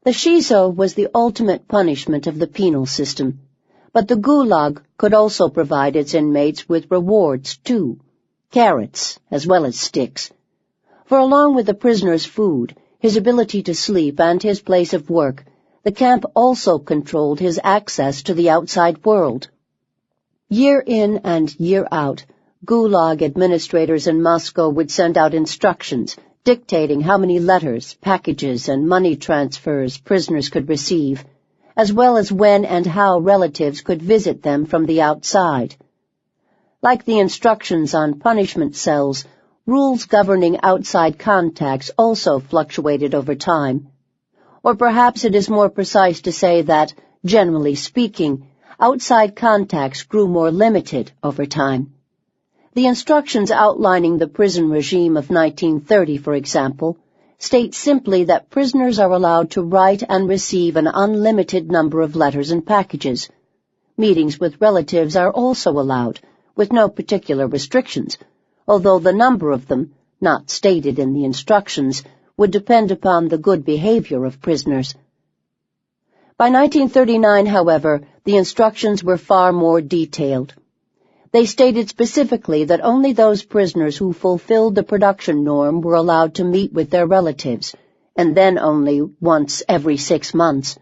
The shiso was the ultimate punishment of the penal system, but the gulag could also provide its inmates with rewards, too, carrots as well as sticks. For along with the prisoner's food, his ability to sleep, and his place of work, the camp also controlled his access to the outside world. Year in and year out, gulag administrators in Moscow would send out instructions dictating how many letters, packages, and money transfers prisoners could receive, as well as when and how relatives could visit them from the outside. Like the instructions on punishment cells, rules governing outside contacts also fluctuated over time. Or perhaps it is more precise to say that, generally speaking, outside contacts grew more limited over time. The instructions outlining the prison regime of 1930, for example, state simply that prisoners are allowed to write and receive an unlimited number of letters and packages. Meetings with relatives are also allowed, with no particular restrictions, although the number of them, not stated in the instructions, would depend upon the good behavior of prisoners. By 1939, however, the instructions were far more detailed. They stated specifically that only those prisoners who fulfilled the production norm were allowed to meet with their relatives, and then only once every 6 months.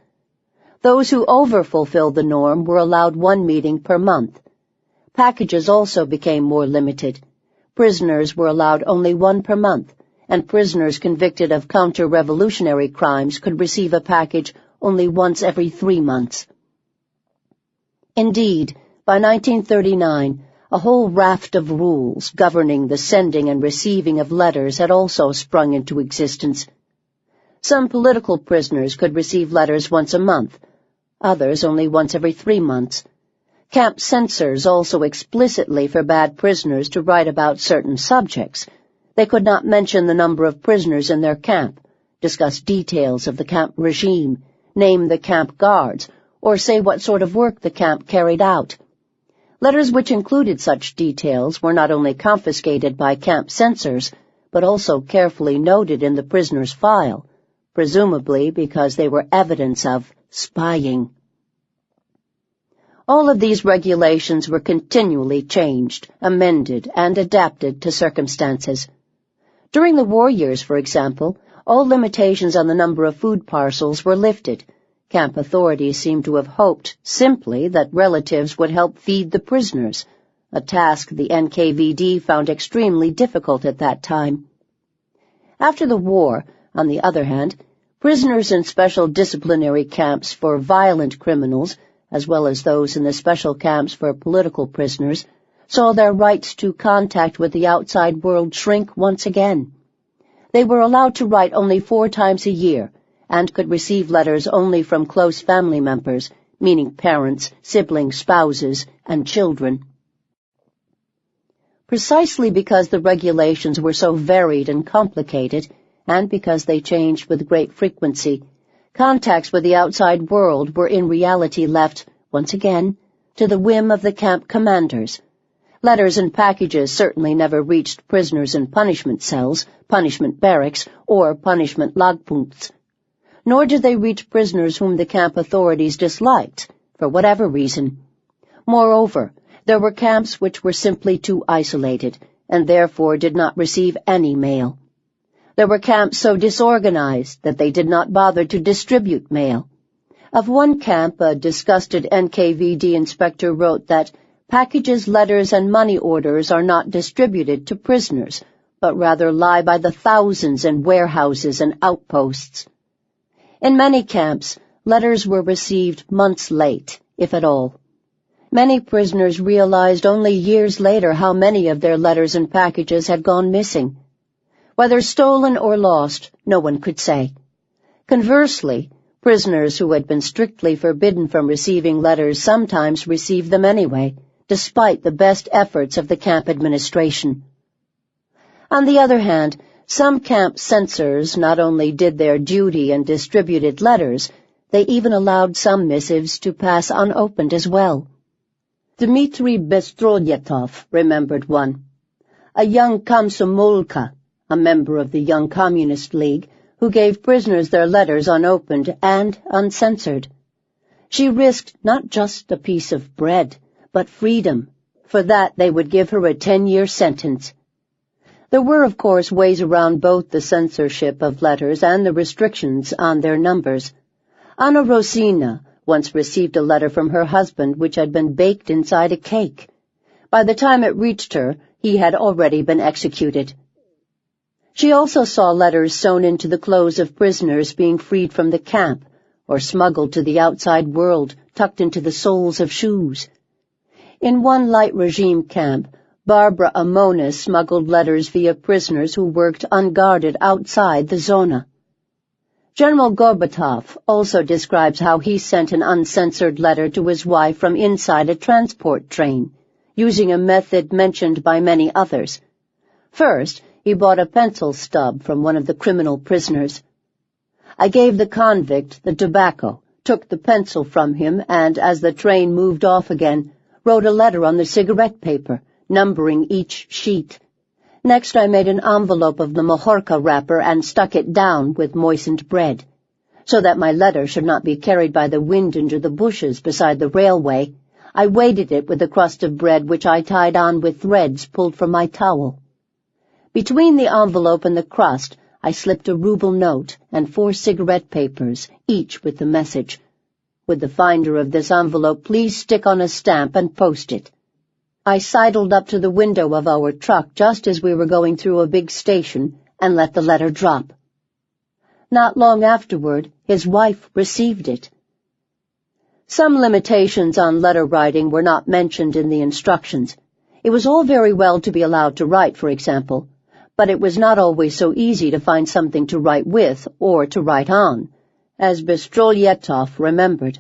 Those who over-fulfilled the norm were allowed 1 meeting per month. Packages also became more limited. Prisoners were allowed only 1 per month, and prisoners convicted of counter-revolutionary crimes could receive a package only once every 3 months. Indeed, by 1939, a whole raft of rules governing the sending and receiving of letters had also sprung into existence. Some political prisoners could receive letters once a month, others only once every 3 months. Camp censors also explicitly forbade prisoners to write about certain subjects. They could not mention the number of prisoners in their camp, discuss details of the camp regime, name the camp guards, or say what sort of work the camp carried out. Letters which included such details were not only confiscated by camp censors, but also carefully noted in the prisoner's file, presumably because they were evidence of spying. All of these regulations were continually changed, amended, and adapted to circumstances. During the war years, for example, all limitations on the number of food parcels were lifted. Camp authorities seemed to have hoped simply that relatives would help feed the prisoners, a task the NKVD found extremely difficult at that time. After the war, on the other hand, prisoners in special disciplinary camps for violent criminals, as well as those in the special camps for political prisoners, saw their rights to contact with the outside world shrink once again. They were allowed to write only 4 times a year, and could receive letters only from close family members, meaning parents, siblings, spouses, and children. Precisely because the regulations were so varied and complicated, and because they changed with great frequency, contacts with the outside world were in reality left, once again, to the whim of the camp commanders. Letters and packages certainly never reached prisoners in punishment cells, punishment barracks, or punishment lagpunkts. Nor did they reach prisoners whom the camp authorities disliked, for whatever reason. Moreover, there were camps which were simply too isolated, and therefore did not receive any mail. There were camps so disorganized that they did not bother to distribute mail. Of one camp, a disgusted NKVD inspector wrote that packages, letters, and money orders are not distributed to prisoners, but rather lie by the thousands in warehouses and outposts. In many camps, letters were received months late, if at all. Many prisoners realized only years later how many of their letters and packages had gone missing. Whether stolen or lost, no one could say. Conversely, prisoners who had been strictly forbidden from receiving letters sometimes received them anyway, despite the best efforts of the camp administration. On the other hand, some camp censors not only did their duty and distributed letters, they even allowed some missives to pass unopened as well. Dmitry Bestrolyetov remembered one. A young komsomolka, a member of the Young Communist League, who gave prisoners their letters unopened and uncensored. She risked not just a piece of bread, but freedom. For that they would give her a 10-year sentence. There were, of course, ways around both the censorship of letters and the restrictions on their numbers. Anna Rosina once received a letter from her husband which had been baked inside a cake. By the time it reached her, he had already been executed. She also saw letters sewn into the clothes of prisoners being freed from the camp, or smuggled to the outside world, tucked into the soles of shoes. In one light regime camp, Barbara Amona smuggled letters via prisoners who worked unguarded outside the zona. General Gorbatov also describes how he sent an uncensored letter to his wife from inside a transport train, using a method mentioned by many others. First, he bought a pencil stub from one of the criminal prisoners. I gave the convict the tobacco, took the pencil from him, and, as the train moved off again, wrote a letter on the cigarette paper, numbering each sheet. Next I made an envelope of the Mahorka wrapper and stuck it down with moistened bread, so that my letter should not be carried by the wind into the bushes beside the railway. I weighted it with a crust of bread which I tied on with threads pulled from my towel. Between the envelope and the crust, I slipped a ruble note and 4 cigarette papers, each with the message, "Would the finder of this envelope please stick on a stamp and post it?" I sidled up to the window of our truck just as we were going through a big station and let the letter drop. Not long afterward, his wife received it. Some limitations on letter writing were not mentioned in the instructions. It was all very well to be allowed to write, for example, but it was not always so easy to find something to write with or to write on, as Bestrolyetov remembered.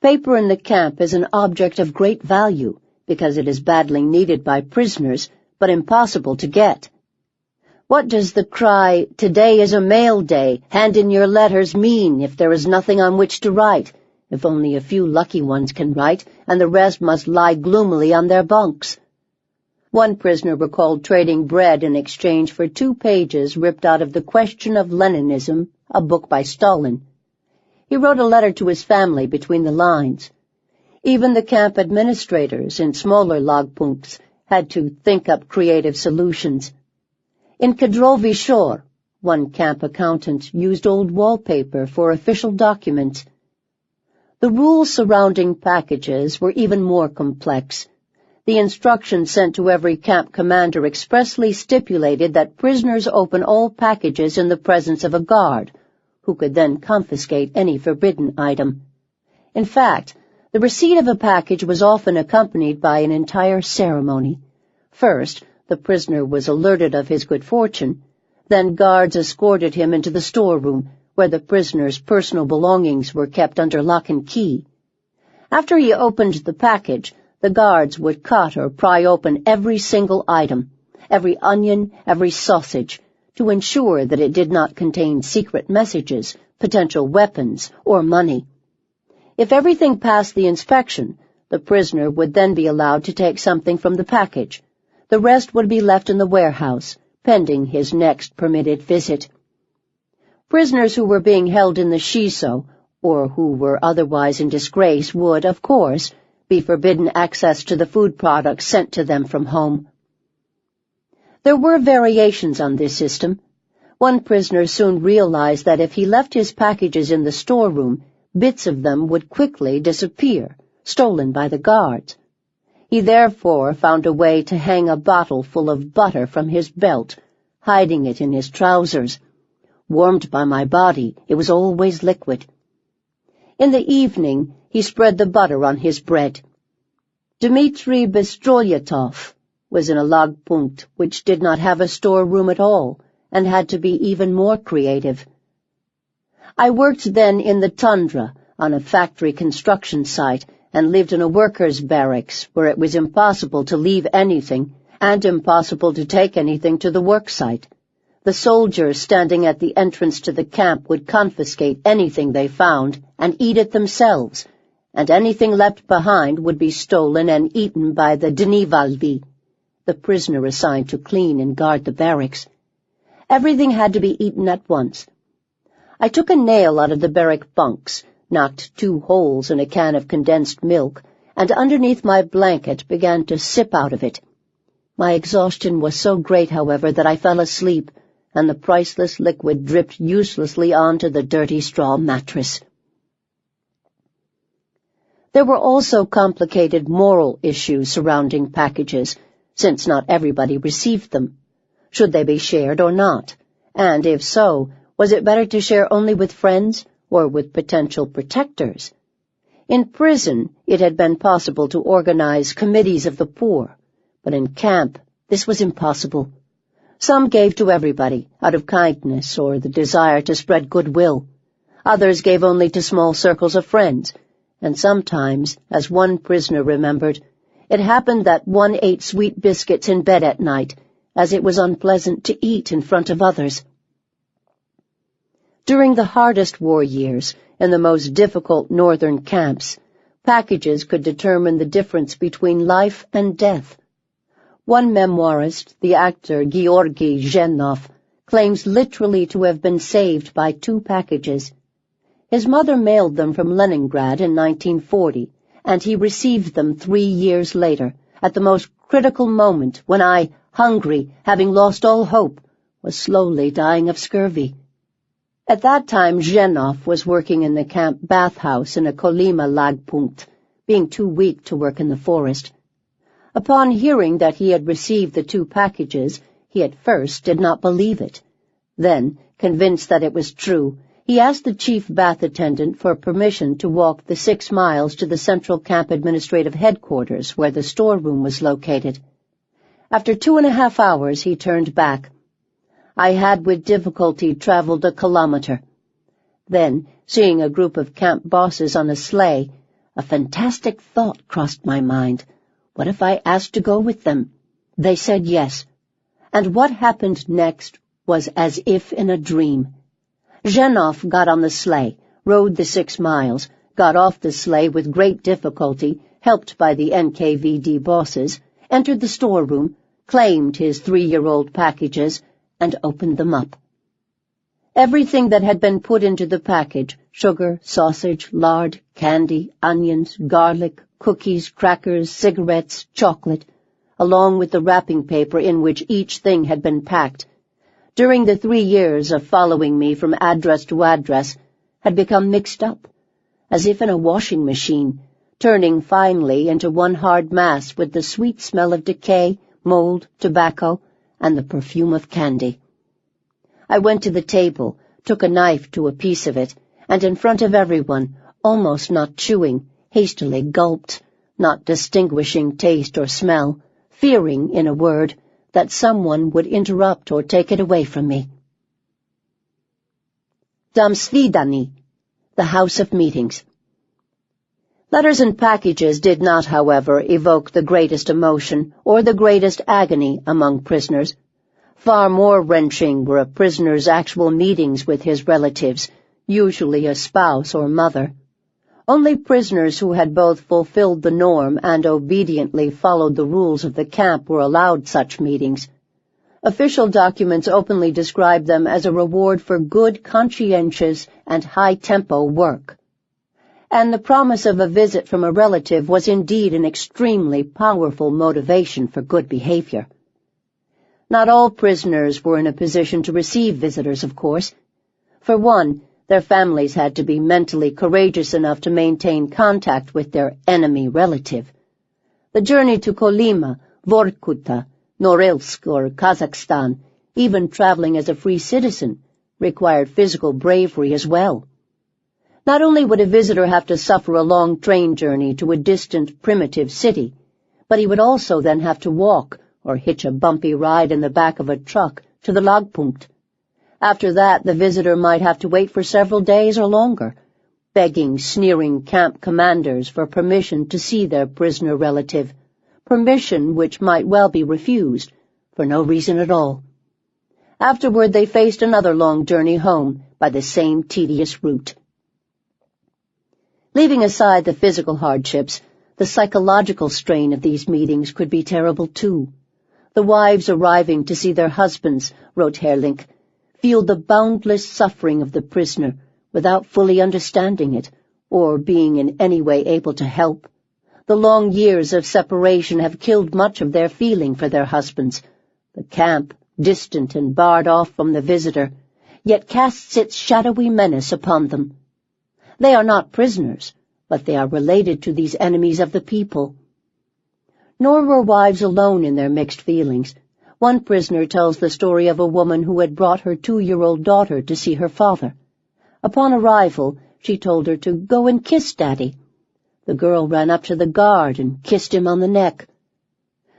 Paper in the camp is an object of great value, because it is badly needed by prisoners, but impossible to get. What does the cry, "Today is a mail day, hand in your letters," mean if there is nothing on which to write, if only a few lucky ones can write, and the rest must lie gloomily on their bunks. One prisoner recalled trading bread in exchange for 2 pages ripped out of The Question of Leninism, a book by Stalin. He wrote a letter to his family between the lines. Even the camp administrators in smaller logpunkts had to think up creative solutions. In Kadrovi Shore, one camp accountant used old wallpaper for official documents. The rules surrounding packages were even more complex. The instructions sent to every camp commander expressly stipulated that prisoners open all packages in the presence of a guard, who could then confiscate any forbidden item. In fact, the receipt of a package was often accompanied by an entire ceremony. First, the prisoner was alerted of his good fortune. Then guards escorted him into the storeroom, where the prisoner's personal belongings were kept under lock and key. After he opened the package, the guards would cut or pry open every single item, every onion, every sausage, to ensure that it did not contain secret messages, potential weapons, or money. If everything passed the inspection, the prisoner would then be allowed to take something from the package. The rest would be left in the warehouse, pending his next permitted visit. Prisoners who were being held in the shiso, or who were otherwise in disgrace, would, of course, be forbidden access to the food products sent to them from home. There were variations on this system. One prisoner soon realized that if he left his packages in the storeroom, bits of them would quickly disappear, stolen by the guards. He therefore found a way to hang a bottle full of butter from his belt, hiding it in his trousers. Warmed by my body, it was always liquid. In the evening, he spread the butter on his bread. Dmitry Bistrolyatov was in a logpunkt which did not have a storeroom at all, and had to be even more creative. I worked then in the tundra, on a factory construction site, and lived in a workers' barracks where it was impossible to leave anything, and impossible to take anything to the work site. The soldiers standing at the entrance to the camp would confiscate anything they found and eat it themselves, and anything left behind would be stolen and eaten by the dnivalvi, the prisoner assigned to clean and guard the barracks. Everything had to be eaten at once. I took a nail out of the barrack bunks, knocked 2 holes in a can of condensed milk, and underneath my blanket began to sip out of it. My exhaustion was so great, however, that I fell asleep, and the priceless liquid dripped uselessly onto the dirty straw mattress. There were also complicated moral issues surrounding packages, since not everybody received them. Should they be shared or not? And if so, was it better to share only with friends or with potential protectors? In prison, it had been possible to organize committees of the poor, but in camp, this was impossible. Some gave to everybody, out of kindness or the desire to spread goodwill. Others gave only to small circles of friends, and sometimes, as one prisoner remembered, it happened that one ate sweet biscuits in bed at night, as it was unpleasant to eat in front of others. During the hardest war years, in the most difficult northern camps, packages could determine the difference between life and death. One memoirist, the actor Georgy Zhenov, claims literally to have been saved by 2 packages. His mother mailed them from Leningrad in 1940, and he received them 3 years later, at the most critical moment when I, hungry, having lost all hope, was slowly dying of scurvy. At that time, Zhenov was working in the camp bathhouse in a Kolyma lagpunkt, being too weak to work in the forest. Upon hearing that he had received the 2 packages, he at first did not believe it. Then, convinced that it was true, he asked the chief bath attendant for permission to walk the 6 miles to the central camp administrative headquarters where the storeroom was located. After 2.5 hours, he turned back. I had with difficulty traveled 1 kilometer. Then, seeing a group of camp bosses on a sleigh, a fantastic thought crossed my mind. What if I asked to go with them? They said yes. And what happened next was as if in a dream. Zhenov got on the sleigh, rode the 6 miles, got off the sleigh with great difficulty, helped by the NKVD bosses, entered the storeroom, claimed his 3-year-old packages, and opened them up. Everything that had been put into the package, sugar, sausage, lard, candy, onions, garlic, cookies, crackers, cigarettes, chocolate, along with the wrapping paper in which each thing had been packed, during the 3 years of following me from address to address, had become mixed up, as if in a washing machine, turning finally into one hard mass with the sweet smell of decay, mold, tobacco, and the perfume of candy. I went to the table, took a knife to a piece of it, and in front of everyone, almost not chewing, hastily gulped, not distinguishing taste or smell, fearing, in a word, that someone would interrupt or take it away from me. Dom Svidani, the House of Meetings. Letters and packages did not, however, evoke the greatest emotion or the greatest agony among prisoners. Far more wrenching were a prisoner's actual meetings with his relatives, usually a spouse or mother. Only prisoners who had both fulfilled the norm and obediently followed the rules of the camp were allowed such meetings. Official documents openly described them as a reward for good, conscientious, and high-tempo work. And the promise of a visit from a relative was indeed an extremely powerful motivation for good behavior. Not all prisoners were in a position to receive visitors, of course. For one, their families had to be mentally courageous enough to maintain contact with their enemy relative. The journey to Kolyma, Vorkuta, Norilsk, or Kazakhstan, even traveling as a free citizen, required physical bravery as well. Not only would a visitor have to suffer a long train journey to a distant, primitive city, but he would also then have to walk or hitch a bumpy ride in the back of a truck to the Lagpunkt. After that, the visitor might have to wait for several days or longer, begging sneering camp commanders for permission to see their prisoner relative, permission which might well be refused, for no reason at all. Afterward, they faced another long journey home by the same tedious route. Leaving aside the physical hardships, the psychological strain of these meetings could be terrible too. The wives arriving to see their husbands, wrote Herlink, feel the boundless suffering of the prisoner without fully understanding it or being in any way able to help. The long years of separation have killed much of their feeling for their husbands. The camp, distant and barred off from the visitor, yet casts its shadowy menace upon them. They are not prisoners, but they are related to these enemies of the people. Nor were wives alone in their mixed feelings. One prisoner tells the story of a woman who had brought her 2-year-old daughter to see her father. Upon arrival, she told her to go and kiss Daddy. The girl ran up to the guard and kissed him on the neck.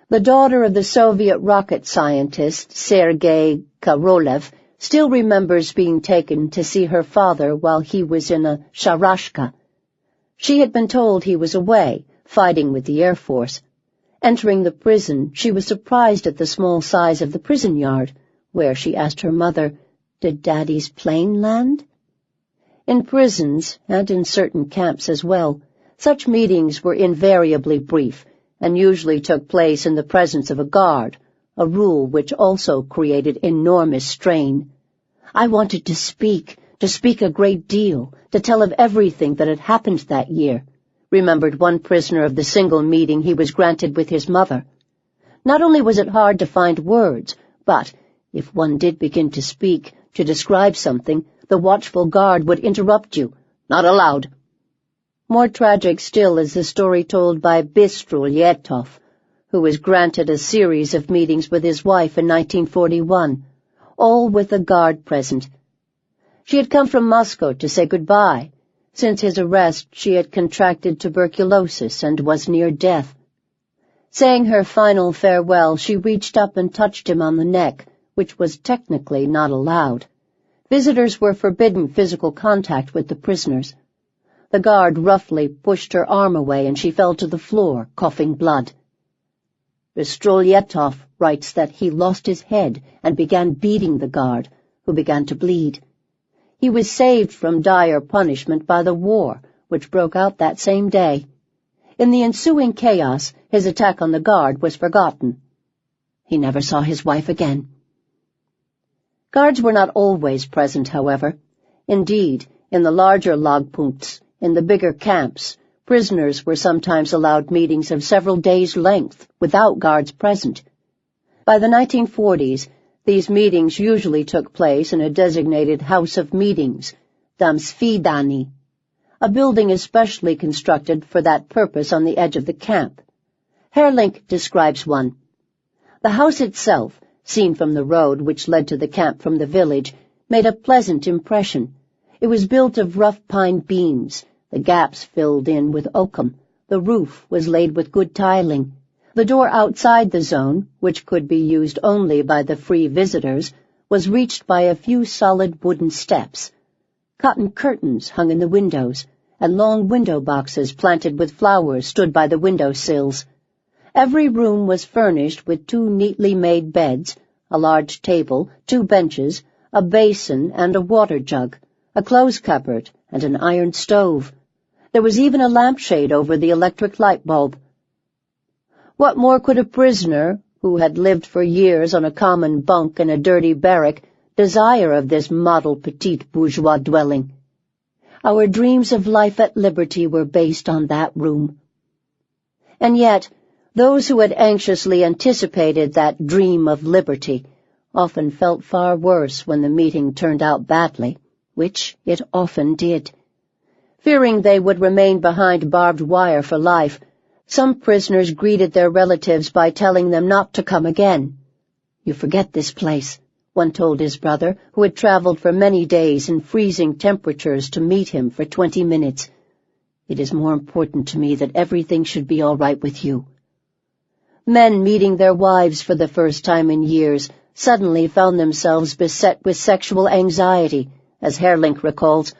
The daughter of the Soviet rocket scientist, Sergei Korolev, still remembers being taken to see her father while he was in a sharashka. She had been told he was away, fighting with the Air Force. Entering the prison, she was surprised at the small size of the prison yard, where she asked her mother, "Did Daddy's plane land?" In prisons, and in certain camps as well, such meetings were invariably brief, and usually took place in the presence of a guard, a rule which also created enormous strain. I wanted to speak a great deal, to tell of everything that had happened that year, remembered one prisoner of the single meeting he was granted with his mother. Not only was it hard to find words, but, if one did begin to speak, to describe something, the watchful guard would interrupt you. "Not allowed." More tragic still is the story told by Bistro-Lietov, who was granted a series of meetings with his wife in 1941, all with a guard present. She had come from Moscow to say goodbye. Since his arrest, she had contracted tuberculosis and was near death. Saying her final farewell, she reached up and touched him on the neck, which was technically not allowed. Visitors were forbidden physical contact with the prisoners. The guard roughly pushed her arm away and she fell to the floor, coughing blood. Bistrolyetov writes that he lost his head and began beating the guard, who began to bleed. He was saved from dire punishment by the war, which broke out that same day. In the ensuing chaos, his attack on the guard was forgotten. He never saw his wife again. Guards were not always present, however. Indeed, in the larger Lagpunkts, in the bigger camps, prisoners were sometimes allowed meetings of several days' length without guards present. By the 1940s, these meetings usually took place in a designated house of meetings, Damsvidani, a building especially constructed for that purpose on the edge of the camp. Herlink describes one. The house itself, seen from the road which led to the camp from the village, made a pleasant impression. It was built of rough pine beams, the gaps filled in with oakum, the roof was laid with good tiling. The door outside the zone, which could be used only by the free visitors, was reached by a few solid wooden steps. Cotton curtains hung in the windows, and long window boxes planted with flowers stood by the window sills. Every room was furnished with 2 neatly made beds, a large table, 2 benches, a basin and a water jug, a clothes cupboard, and an iron stove. There was even a lampshade over the electric light bulb. What more could a prisoner, who had lived for years on a common bunk in a dirty barrack, desire of this model petite bourgeois dwelling? Our dreams of life at liberty were based on that room. And yet, those who had anxiously anticipated that dream of liberty often felt far worse when the meeting turned out badly, which it often did. Fearing they would remain behind barbed wire for life, some prisoners greeted their relatives by telling them not to come again. "You forget this place," one told his brother, who had traveled for many days in freezing temperatures to meet him for 20 minutes. "It is more important to me that everything should be all right with you." Men meeting their wives for the first time in years suddenly found themselves beset with sexual anxiety, as Herlink recalls.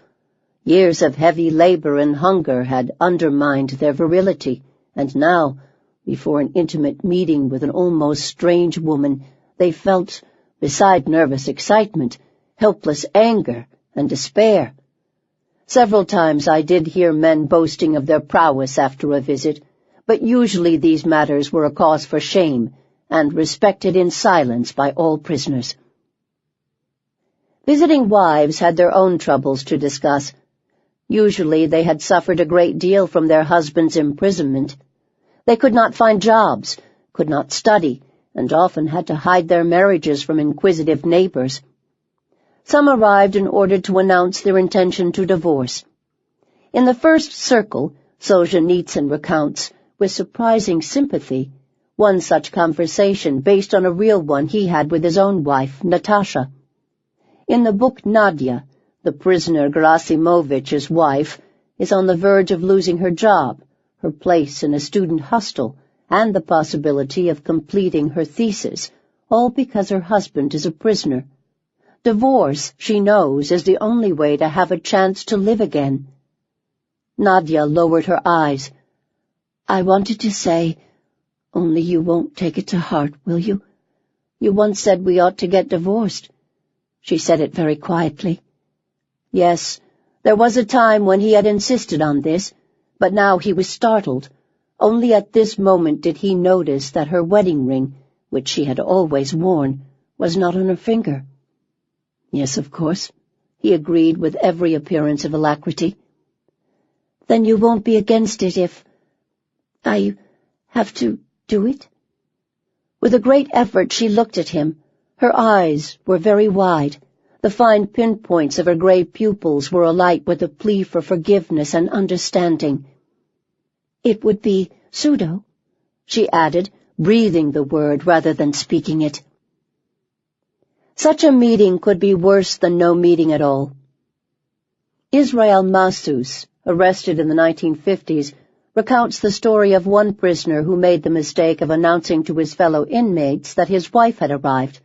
Years of heavy labor and hunger had undermined their virility, and now, before an intimate meeting with an almost strange woman, they felt, beside nervous excitement, helpless anger and despair. Several times I did hear men boasting of their prowess after a visit, but usually these matters were a cause for shame and respected in silence by all prisoners. Visiting wives had their own troubles to discuss. Usually they had suffered a great deal from their husbands' imprisonment. They could not find jobs, could not study, and often had to hide their marriages from inquisitive neighbors. Some arrived in order to announce their intention to divorce. In the first circle, Solzhenitsyn recounts, with surprising sympathy, one such conversation based on a real one he had with his own wife, Natasha. In the book Nadia, the prisoner Gerasimovich's wife is on the verge of losing her job, her place in a student hostel, and the possibility of completing her thesis, all because her husband is a prisoner. Divorce, she knows, is the only way to have a chance to live again. Nadia lowered her eyes. "I wanted to say, only you won't take it to heart, will you? You once said we ought to get divorced." She said it very quietly. Yes, there was a time when he had insisted on this, but now he was startled. Only at this moment did he notice that her wedding ring, which she had always worn, was not on her finger. "Yes, of course," he agreed with every appearance of alacrity. "Then you won't be against it if I have to do it?" With a great effort she looked at him. Her eyes were very wide. The fine pinpoints of her gray pupils were alight with a plea for forgiveness and understanding. "It would be pseudo," she added, breathing the word rather than speaking it. Such a meeting could be worse than no meeting at all. Israel Massus, arrested in the 1950s, recounts the story of one prisoner who made the mistake of announcing to his fellow inmates that his wife had arrived.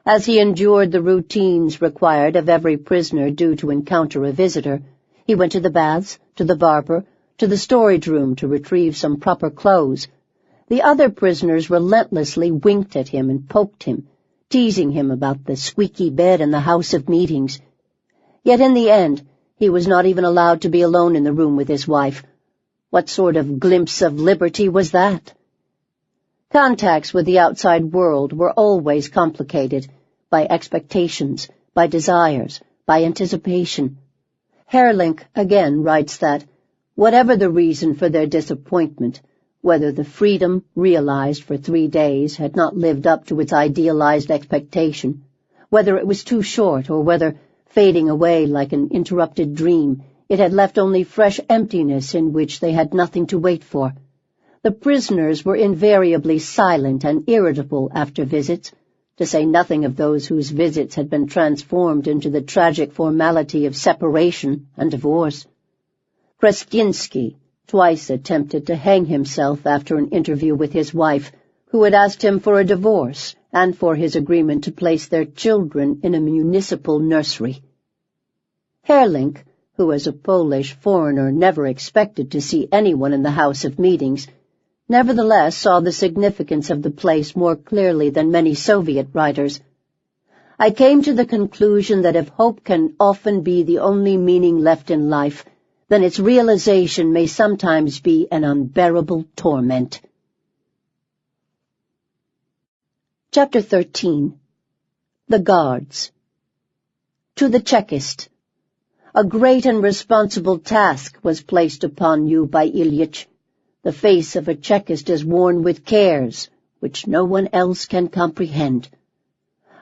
As he endured the routines required of every prisoner due to encounter a visitor, he went to the baths, to the barber, to the storage room to retrieve some proper clothes. The other prisoners relentlessly winked at him and poked him, teasing him about the squeaky bed in the house of meetings. Yet in the end, He was not even allowed to be alone in the room with his wife. What sort of glimpse of liberty was that? Contacts with the outside world were always complicated by expectations, by desires, by anticipation. Herlink again writes that, whatever the reason for their disappointment, whether the freedom realized for 3 days had not lived up to its idealized expectation, whether it was too short or whether, fading away like an interrupted dream, it had left only fresh emptiness in which they had nothing to wait for. The prisoners were invariably silent and irritable after visits, to say nothing of those whose visits had been transformed into the tragic formality of separation and divorce. Krestinsky twice attempted to hang himself after an interview with his wife, who had asked him for a divorce and for his agreement to place their children in a municipal nursery. Herlink, who as a Polish foreigner never expected to see anyone in the House of Meetings, nevertheless saw the significance of the place more clearly than many Soviet writers. I came to the conclusion that if hope can often be the only meaning left in life, then its realization may sometimes be an unbearable torment. Chapter 13. The Guards. To the Chekist. A great and responsible task was placed upon you by Ilyich. The face of a Chekist is worn with cares, which no one else can comprehend.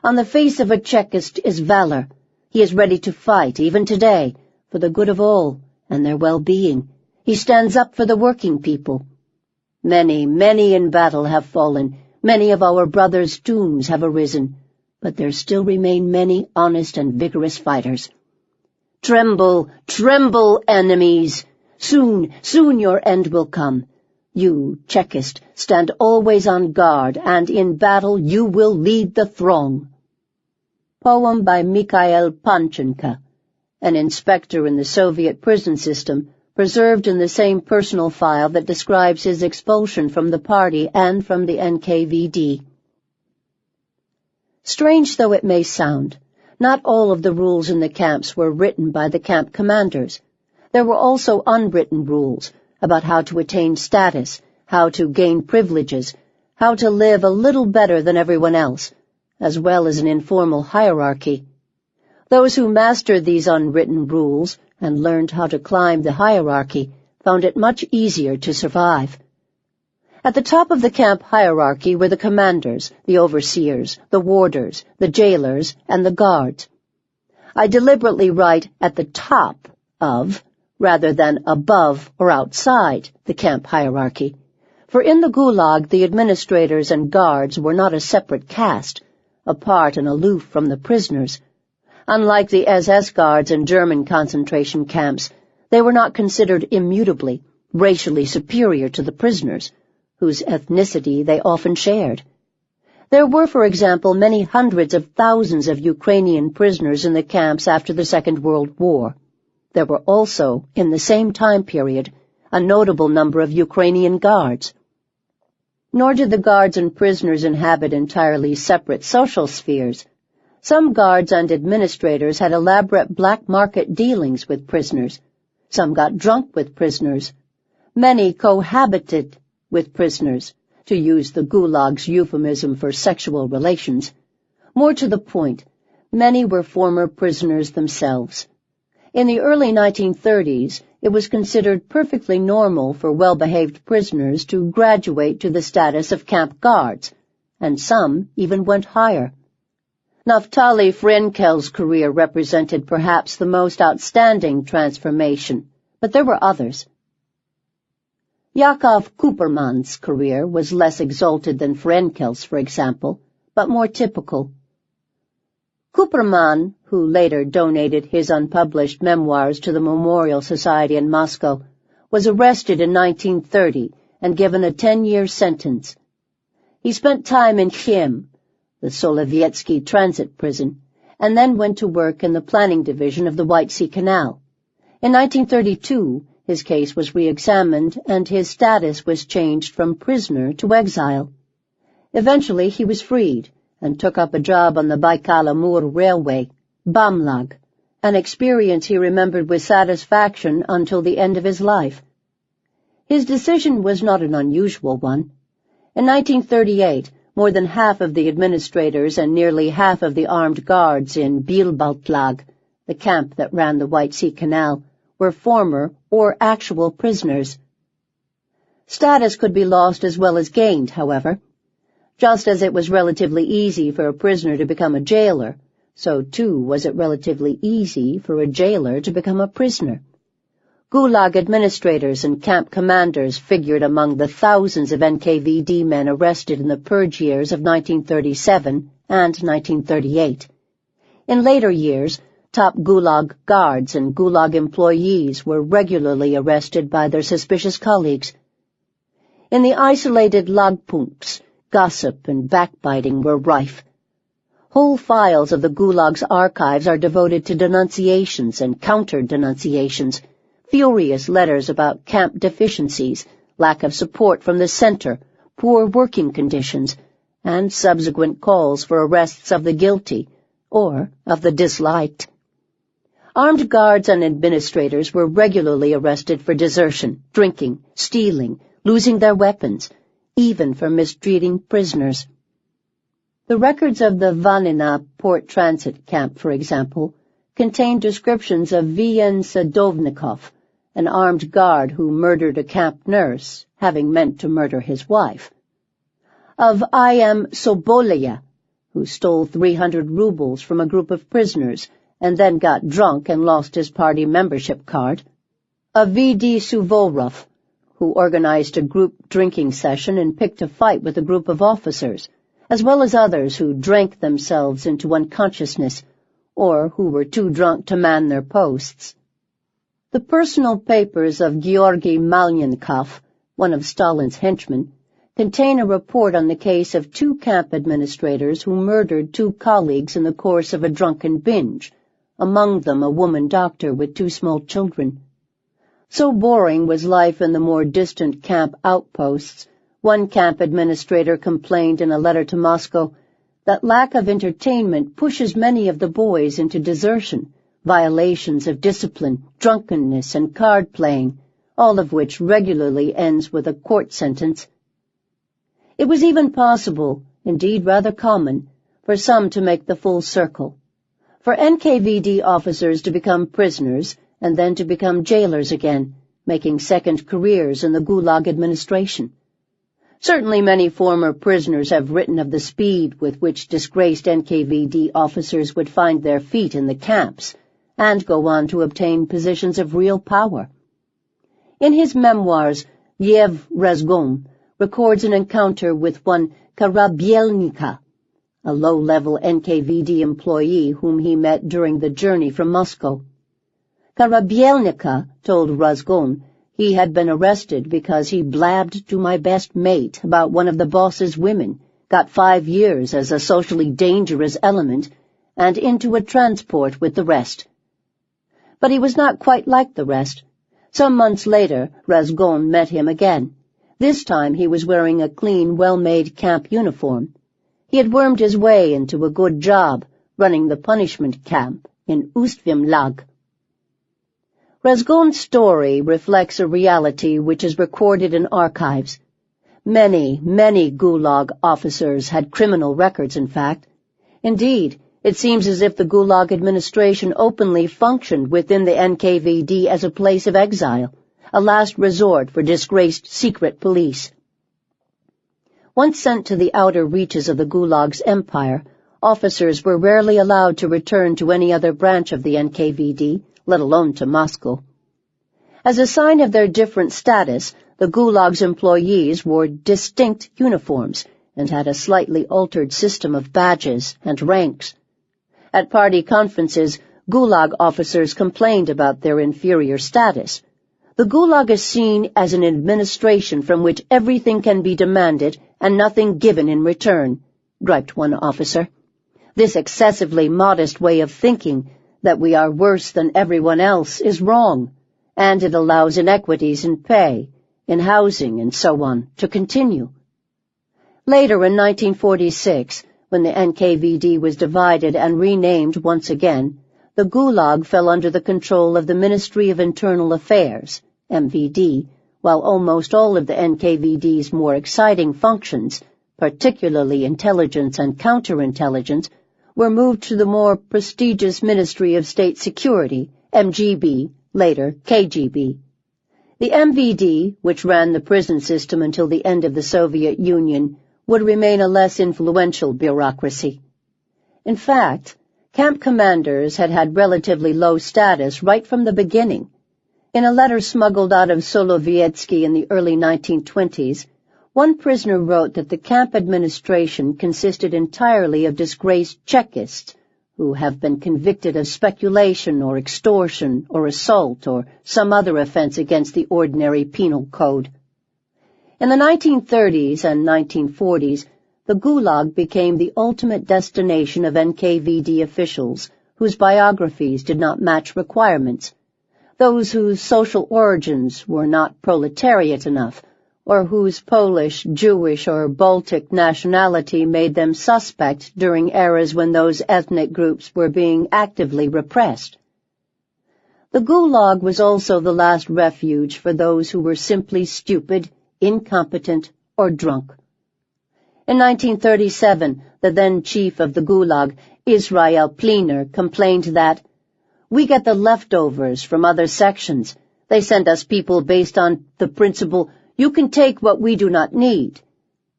On the face of a Chekist is valor. He is ready to fight, even today, for the good of all and their well-being. He stands up for the working people. Many, many in battle have fallen. Many of our brothers' tombs have arisen, but there still remain many honest and vigorous fighters. Tremble, tremble, enemies! Soon, soon your end will come. You, Chekist, stand always on guard, and in battle you will lead the throng. Poem by Mikhail Panchenko, an inspector in the Soviet prison system, preserved in the same personal file that describes his expulsion from the party and from the NKVD. Strange though it may sound, not all of the rules in the camps were written by the camp commanders. There were also unwritten rules about how to attain status, how to gain privileges, how to live a little better than everyone else, as well as an informal hierarchy. Those who mastered these unwritten rules and learned how to climb the hierarchy found it much easier to survive. At the top of the camp hierarchy were the commanders, the overseers, the warders, the jailers, and the guards. I deliberately write at the top of, rather than above or outside, the camp hierarchy, for in the Gulag the administrators and guards were not a separate caste, apart and aloof from the prisoners. Unlike the SS guards in German concentration camps, they were not considered immutably, racially superior to the prisoners, whose ethnicity they often shared. There were, for example, many hundreds of thousands of Ukrainian prisoners in the camps after the Second World War. There were also, in the same time period, a notable number of Ukrainian guards. Nor did the guards and prisoners inhabit entirely separate social spheres. Some guards and administrators had elaborate black market dealings with prisoners. Some got drunk with prisoners. Many cohabited with prisoners, to use the Gulag's euphemism for sexual relations. More to the point, many were former prisoners themselves. In the early 1930s, it was considered perfectly normal for well-behaved prisoners to graduate to the status of camp guards, and some even went higher. Naftali Frenkel's career represented perhaps the most outstanding transformation, but there were others. Yakov Kuperman's career was less exalted than Frenkel's, for example, but more typical. Kuperman, who later donated his unpublished memoirs to the Memorial Society in Moscow, was arrested in 1930 and given a 10-year sentence. He spent time in Khym, the Solovetsky transit prison, and then went to work in the planning division of the White Sea Canal. In 1932, his case was re-examined and his status was changed from prisoner to exile. Eventually he was freed and took up a job on the Baikal-Amur Railway, Bamlag, an experience he remembered with satisfaction until the end of his life. His decision was not an unusual one. In 1938, more than half of the administrators and nearly half of the armed guards in Bilbaltlag, the camp that ran the White Sea Canal, were former or actual prisoners. Status could be lost as well as gained, however. Just as it was relatively easy for a prisoner to become a jailer, so too was it relatively easy for a jailer to become a prisoner. Gulag administrators and camp commanders figured among the thousands of NKVD men arrested in the purge years of 1937 and 1938. In later years, top Gulag guards and Gulag employees were regularly arrested by their suspicious colleagues. In the isolated lagpunkts, gossip and backbiting were rife. Whole files of the Gulag's archives are devoted to denunciations and counter-denunciations, furious letters about camp deficiencies, lack of support from the center, poor working conditions, and subsequent calls for arrests of the guilty, or of the disliked. Armed guards and administrators were regularly arrested for desertion, drinking, stealing, losing their weapons, even for mistreating prisoners. The records of the Vanina port transit camp, for example, contain descriptions of V.N. Sadovnikov, an armed guard who murdered a camp nurse, having meant to murder his wife. Of I.M. Sobolaya, who stole 300 rubles from a group of prisoners and then got drunk and lost his party membership card. Of V.D. Suvorov, who organized a group drinking session and picked a fight with a group of officers, as well as others who drank themselves into unconsciousness, or who were too drunk to man their posts. The personal papers of Georgy Malyankov, one of Stalin's henchmen, contain a report on the case of 2 camp administrators who murdered 2 colleagues in the course of a drunken binge, among them a woman doctor with 2 small children. So boring was life in the more distant camp outposts, one camp administrator complained in a letter to Moscow that lack of entertainment pushes many of the boys into desertion, violations of discipline, drunkenness, and card-playing, all of which regularly ends with a court sentence. It was even possible, indeed rather common, for some to make the full circle, for NKVD officers to become prisoners and then to become jailers again, making second careers in the Gulag administration. Certainly many former prisoners have written of the speed with which disgraced NKVD officers would find their feet in the camps and go on to obtain positions of real power. In his memoirs, Yev Razgon records an encounter with one Karabielnika, a low-level NKVD employee whom he met during the journey from Moscow. Karabielnika told Razgon he had been arrested because he blabbed to my best mate about one of the boss's women, got 5 years as a socially dangerous element, and into a transport with the rest. But he was not quite like the rest. Some months later, Razgon met him again. This time he was wearing a clean, well-made camp uniform. He had wormed his way into a good job, running the punishment camp in Ustvimlag. Razgon's story reflects a reality which is recorded in archives. Many, many Gulag officers had criminal records, in fact. Indeed, it seems as if the Gulag administration openly functioned within the NKVD as a place of exile, a last resort for disgraced secret police. Once sent to the outer reaches of the Gulag's empire, officers were rarely allowed to return to any other branch of the NKVD, let alone to Moscow. As a sign of their different status, the Gulag's employees wore distinct uniforms and had a slightly altered system of badges and ranks. At party conferences, Gulag officers complained about their inferior status. The Gulag is seen as an administration from which everything can be demanded and nothing given in return, griped one officer. This excessively modest way of thinking, that we are worse than everyone else, is wrong, and it allows inequities in pay, in housing, and so on, to continue. Later in 1946, when the NKVD was divided and renamed once again, the Gulag fell under the control of the Ministry of Internal Affairs, MVD, while almost all of the NKVD's more exciting functions, particularly intelligence and counterintelligence, were moved to the more prestigious Ministry of State Security, MGB, later KGB. The MVD, which ran the prison system until the end of the Soviet Union, would remain a less influential bureaucracy. In fact, camp commanders had relatively low status right from the beginning. In a letter smuggled out of Solovietsky in the early 1920s, one prisoner wrote that the camp administration consisted entirely of disgraced Chekists who have been convicted of speculation or extortion or assault or some other offense against the ordinary penal code. In the 1930s and 1940s, the Gulag became the ultimate destination of NKVD officials whose biographies did not match requirements, those whose social origins were not proletariat enough, or whose Polish, Jewish, or Baltic nationality made them suspect during eras when those ethnic groups were being actively repressed. The Gulag was also the last refuge for those who were simply stupid, incompetent, or drunk. In 1937, the then chief of the Gulag, Israel Plener, complained that, "We get the leftovers from other sections. They send us people based on the principle, you can take what we do not need.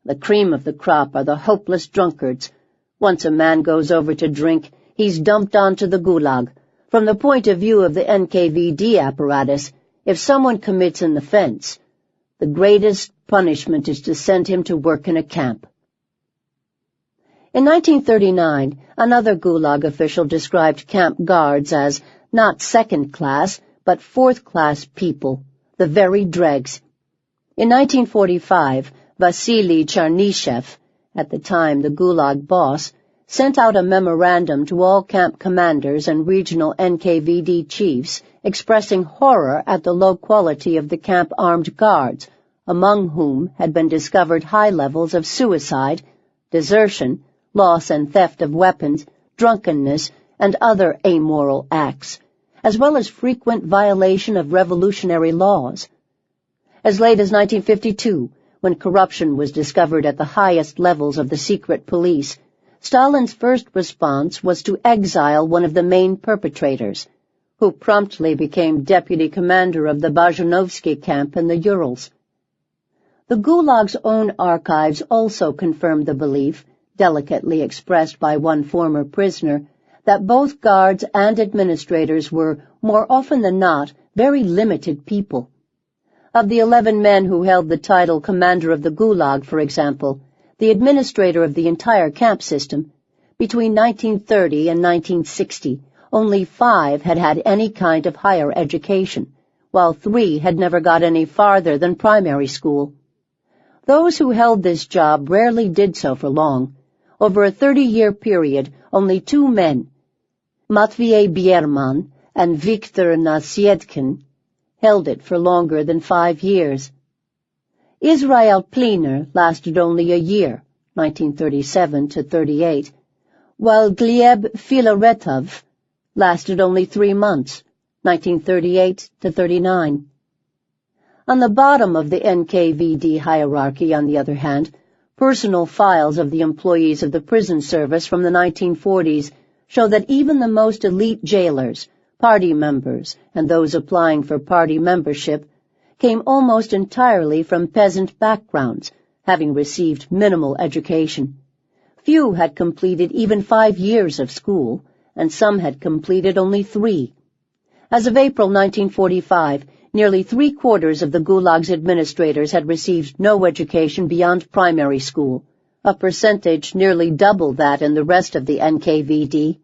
The cream of the crop are the hopeless drunkards. Once a man goes over to drink, he's dumped onto the Gulag. From the point of view of the NKVD apparatus, if someone commits an offense, the greatest punishment is to send him to work in a camp." In 1939, another Gulag official described camp guards as not second-class, but fourth-class people, the very dregs. In 1945, Vasily Charnyshev, at the time the Gulag boss, sent out a memorandum to all camp commanders and regional NKVD chiefs expressing horror at the low quality of the camp armed guards, among whom had been discovered high levels of suicide, desertion, loss and theft of weapons, drunkenness, and other amoral acts, as well as frequent violation of revolutionary laws. As late as 1952, when corruption was discovered at the highest levels of the secret police, Stalin's first response was to exile one of the main perpetrators, who promptly became deputy commander of the Bazhanovsky camp in the Urals. The Gulag's own archives also confirmed the belief, delicately expressed by one former prisoner, that both guards and administrators were, more often than not, very limited people. Of the 11 men who held the title Commander of the Gulag, for example, the administrator of the entire camp system, between 1930 and 1960, only 5 had had any kind of higher education, while 3 had never got any farther than primary school. Those who held this job rarely did so for long. Over a 30-year period, only 2 men, Matvey Bierman and Viktor Nasiedkin, held it for longer than 5 years. Israel Plener lasted only a year, 1937 to 38, while Gleb Filaretov lasted only 3 months, 1938 to 39. On the bottom of the NKVD hierarchy, on the other hand, personal files of the employees of the prison service from the 1940s show that even the most elite jailers, party members, and those applying for party membership came almost entirely from peasant backgrounds, having received minimal education. Few had completed even 5 years of school, and some had completed only 3. As of April 1945, nearly 3/4 of the Gulag's administrators had received no education beyond primary school, a percentage nearly double that in the rest of the NKVD.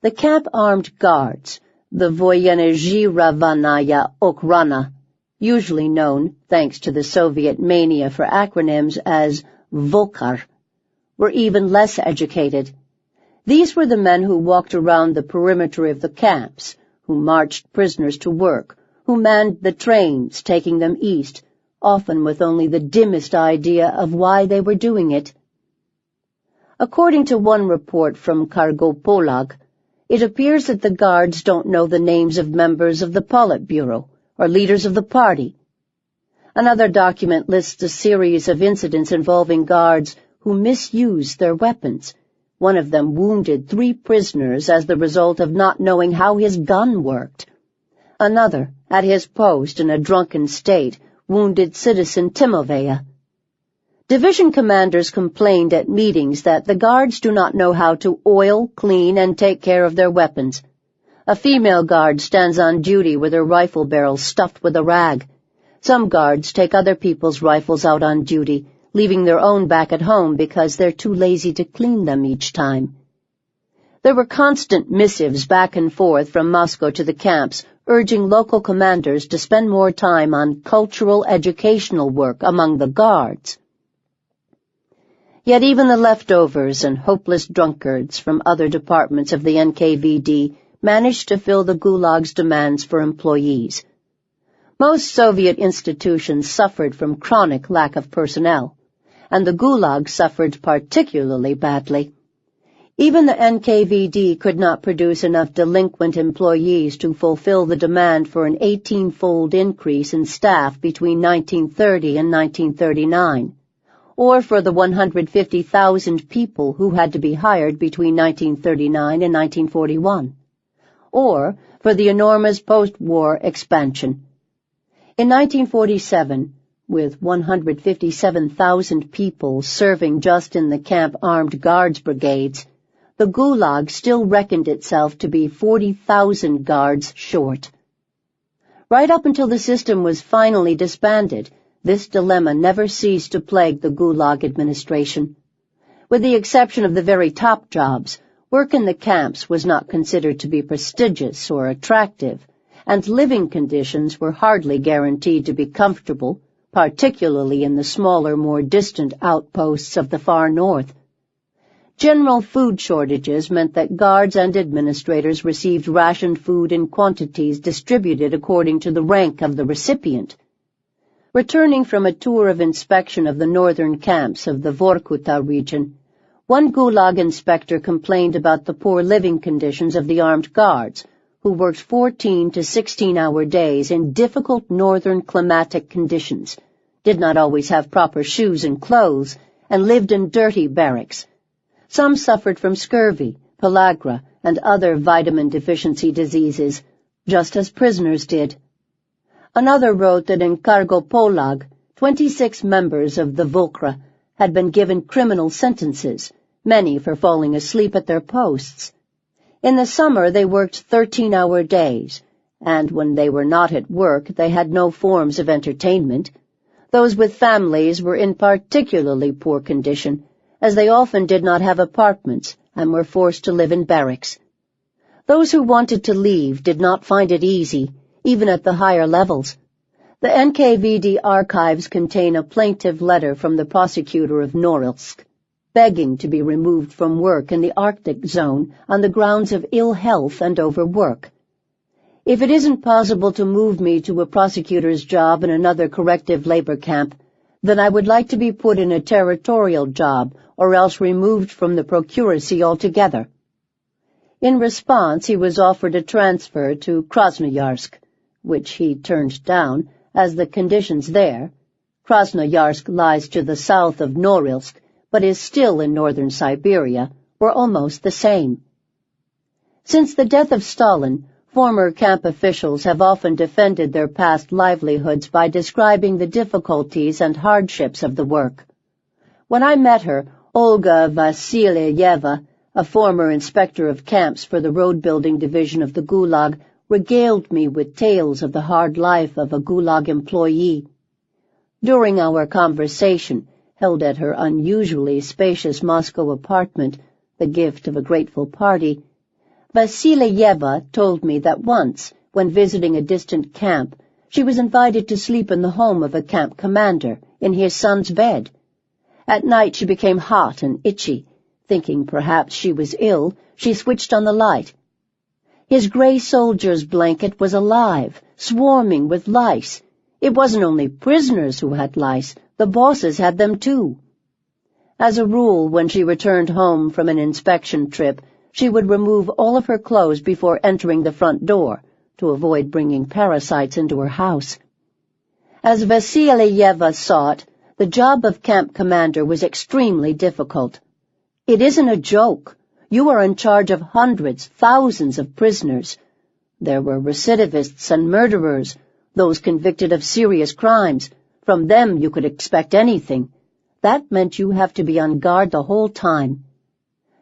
The camp-armed guards, the Voyenezhiravanaya Okhrana, usually known, thanks to the Soviet mania for acronyms, as VOKAR, were even less educated. These were the men who walked around the perimeter of the camps, who marched prisoners to work, who manned the trains taking them east, often with only the dimmest idea of why they were doing it. According to one report from Kargopolag, It appears that the guards don't know the names of members of the Politburo or leaders of the party. Another document lists a series of incidents involving guards who misused their weapons. One of them wounded 3 prisoners as the result of not knowing how his gun worked. Another, at his post in a drunken state, wounded citizen Timovea. Division commanders complained at meetings that the guards do not know how to oil, clean, and take care of their weapons. A female guard stands on duty with her rifle barrel stuffed with a rag. Some guards take other people's rifles out on duty, leaving their own back at home because they're too lazy to clean them each time. There were constant missives back and forth from Moscow to the camps, urging local commanders to spend more time on cultural educational work among the guards. Yet even the leftovers and hopeless drunkards from other departments of the NKVD managed to fill the Gulag's demands for employees. Most Soviet institutions suffered from chronic lack of personnel, and the Gulag suffered particularly badly. Even the NKVD could not produce enough delinquent employees to fulfill the demand for an 18-fold increase in staff between 1930 and 1939, or for the 150,000 people who had to be hired between 1939 and 1941, or for the enormous post-war expansion. In 1947, with 157,000 people serving just in the camp armed guards brigades, the Gulag still reckoned itself to be 40,000 guards short. Right up until the system was finally disbanded, this dilemma never ceased to plague the Gulag administration. With the exception of the very top jobs, work in the camps was not considered to be prestigious or attractive, and living conditions were hardly guaranteed to be comfortable, particularly in the smaller, more distant outposts of the far north. General food shortages meant that guards and administrators received rationed food in quantities distributed according to the rank of the recipient. Returning from a tour of inspection of the northern camps of the Vorkuta region, one Gulag inspector complained about the poor living conditions of the armed guards, who worked 14 to 16-hour days in difficult northern climatic conditions, did not always have proper shoes and clothes, and lived in dirty barracks. Some suffered from scurvy, pellagra, and other vitamin deficiency diseases, just as prisoners did. Another wrote that in Kargopolag, 26 members of the Vokra had been given criminal sentences, many for falling asleep at their posts. In the summer they worked 13-hour days, and when they were not at work they had no forms of entertainment. Those with families were in particularly poor condition, as they often did not have apartments and were forced to live in barracks. Those who wanted to leave did not find it easy, even at the higher levels. The NKVD archives contain a plaintive letter from the prosecutor of Norilsk, begging to be removed from work in the Arctic zone on the grounds of ill health and overwork. If it isn't possible to move me to a prosecutor's job in another corrective labor camp, then I would like to be put in a territorial job or else removed from the procuracy altogether. In response, he was offered a transfer to Krasnoyarsk, which he turned down, as the conditions there— Krasnoyarsk lies to the south of Norilsk, but is still in northern Siberia— were almost the same. Since the death of Stalin, former camp officials have often defended their past livelihoods by describing the difficulties and hardships of the work. When I met her, Olga Vasilyeva, a former inspector of camps for the road-building division of the Gulag, regaled me with tales of the hard life of a Gulag employee. During our conversation, held at her unusually spacious Moscow apartment, the gift of a grateful party, Vasilyeva told me that once, when visiting a distant camp, she was invited to sleep in the home of a camp commander, in his son's bed. At night she became hot and itchy. Thinking perhaps she was ill, she switched on the light. His gray soldier's blanket was alive, swarming with lice. It wasn't only prisoners who had lice, the bosses had them too. As a rule, when she returned home from an inspection trip, She would remove all of her clothes before entering the front door to avoid bringing parasites into her house. As Vasilyeva saw it, the job of camp commander was extremely difficult. It isn't a joke. You are in charge of hundreds, thousands of prisoners. There were recidivists and murderers, those convicted of serious crimes. From them you could expect anything. That meant you have to be on guard the whole time.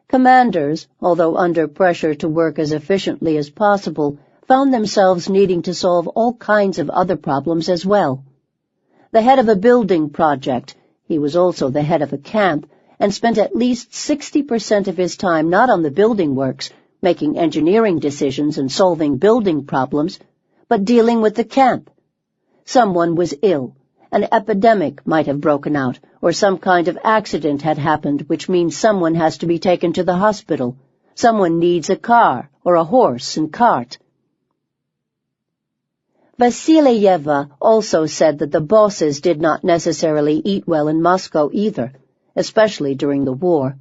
Commanders, although under pressure to work as efficiently as possible, found themselves needing to solve all kinds of other problems as well. The head of a building project, he was also the head of a camp, and spent at least 60% of his time not on the building works, making engineering decisions and solving building problems, but dealing with the camp. Someone was ill. An epidemic might have broken out, or some kind of accident had happened, which means someone has to be taken to the hospital. Someone needs a car, or a horse and cart. Vasilyeva also said that the bosses did not necessarily eat well in Moscow either, especially during the war.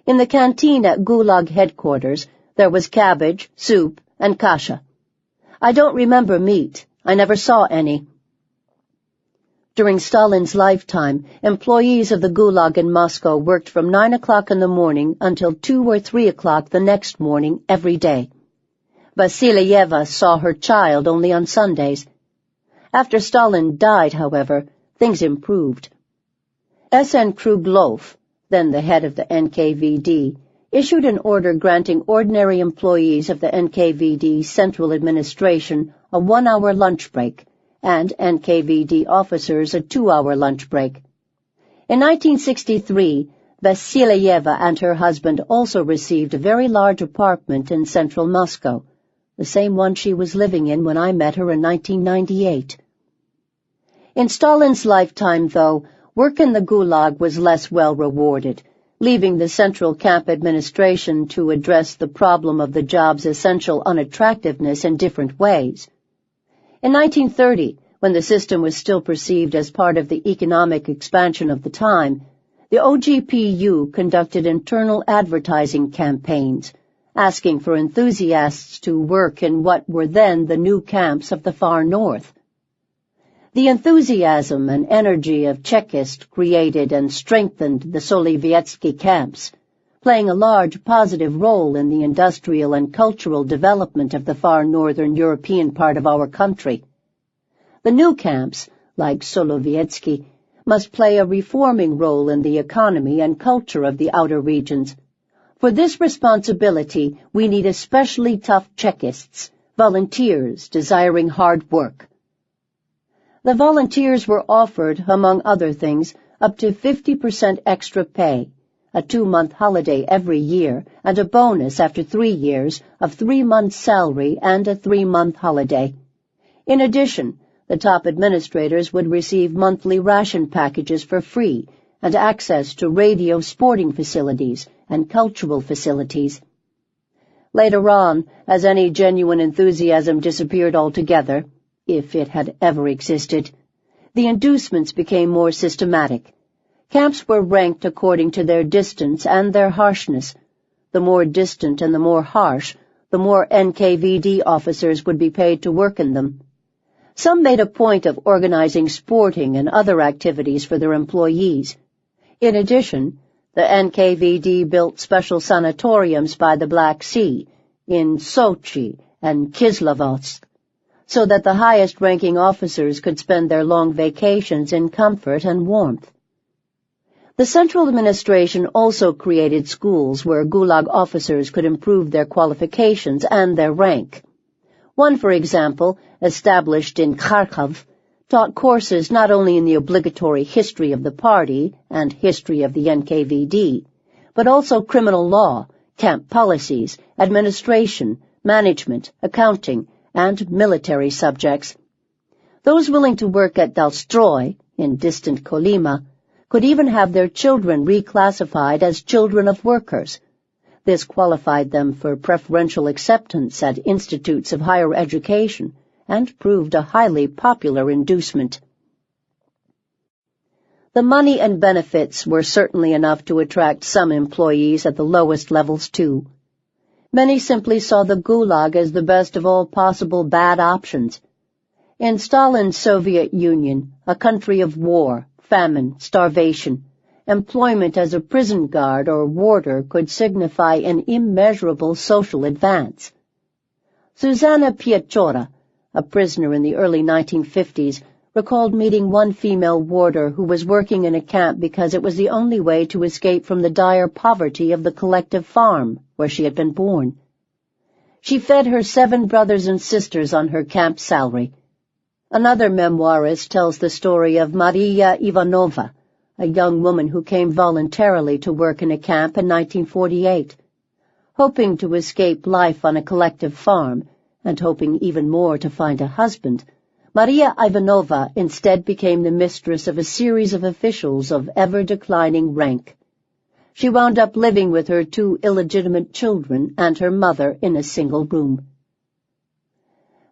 In the canteen at Gulag headquarters, there was cabbage, soup, and kasha. I don't remember meat. I never saw any. During Stalin's lifetime, employees of the Gulag in Moscow worked from 9 o'clock in the morning until 2 or 3 o'clock the next morning every day. Vasilyeva saw her child only on Sundays. After Stalin died, however, things improved. S.N. Kruglov, then the head of the NKVD, issued an order granting ordinary employees of the NKVD Central Administration a 1-hour lunch break, and NKVD officers a 2-hour lunch break. In 1963, Vasilyeva and her husband also received a very large apartment in central Moscow, the same one she was living in when I met her in 1998. In Stalin's lifetime, though, work in the Gulag was less well rewarded, leaving the Central Camp Administration to address the problem of the job's essential unattractiveness in different ways. In 1930, when the system was still perceived as part of the economic expansion of the time, the OGPU conducted internal advertising campaigns, asking for enthusiasts to work in what were then the new camps of the far north. The enthusiasm and energy of Chekists created and strengthened the Sovietsky camps, playing a large positive role in the industrial and cultural development of the far northern European part of our country. The new camps, like Solovetsky, must play a reforming role in the economy and culture of the outer regions. For this responsibility, we need especially tough Chekists, volunteers desiring hard work. The volunteers were offered, among other things, up to 50% extra pay, a 2-month holiday every year, and a bonus after 3 years of 3 months' salary and a 3-month holiday. In addition, the top administrators would receive monthly ration packages for free and access to radio sporting facilities and cultural facilities. Later on, as any genuine enthusiasm disappeared altogether, if it had ever existed, the inducements became more systematic. Camps were ranked according to their distance and their harshness. The more distant and the more harsh, the more NKVD officers would be paid to work in them. Some made a point of organizing sporting and other activities for their employees. In addition, the NKVD built special sanatoriums by the Black Sea, in Sochi and Kislovodsk, so that the highest-ranking officers could spend their long vacations in comfort and warmth. The Central Administration also created schools where Gulag officers could improve their qualifications and their rank. One, for example, established in Kharkov, taught courses not only in the obligatory history of the party and history of the NKVD, but also criminal law, camp policies, administration, management, accounting, and military subjects. Those willing to work at Dalstroy, in distant Kolyma, could even have their children reclassified as children of workers. This qualified them for preferential acceptance at institutes of higher education and proved a highly popular inducement. The money and benefits were certainly enough to attract some employees at the lowest levels, too. Many simply saw the Gulag as the best of all possible bad options. In Stalin's Soviet Union, a country of war, famine, starvation, employment as a prison guard or warder could signify an immeasurable social advance. Susanna Piacciora, a prisoner in the early 1950s, recalled meeting one female warder who was working in a camp because it was the only way to escape from the dire poverty of the collective farm where she had been born. She fed her 7 brothers and sisters on her camp salary. Another memoirist tells the story of Maria Ivanova, a young woman who came voluntarily to work in a camp in 1948. Hoping to escape life on a collective farm, and hoping even more to find a husband, Maria Ivanova instead became the mistress of a series of officials of ever-declining rank. She wound up living with her 2 illegitimate children and her mother in a single room.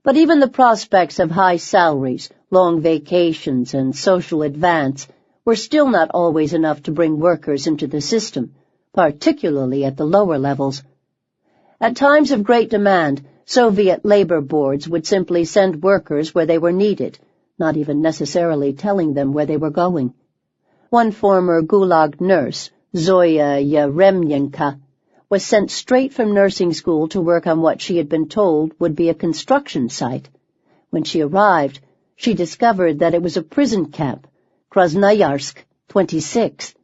But even the prospects of high salaries, long vacations, and social advance were still not always enough to bring workers into the system, particularly at the lower levels. At times of great demand, Soviet labor boards would simply send workers where they were needed, not even necessarily telling them where they were going. One former Gulag nurse, Zoya Yeremyenka, was sent straight from nursing school to work on what she had been told would be a construction site. When she arrived, she discovered that it was a prison camp, Krasnoyarsk 26.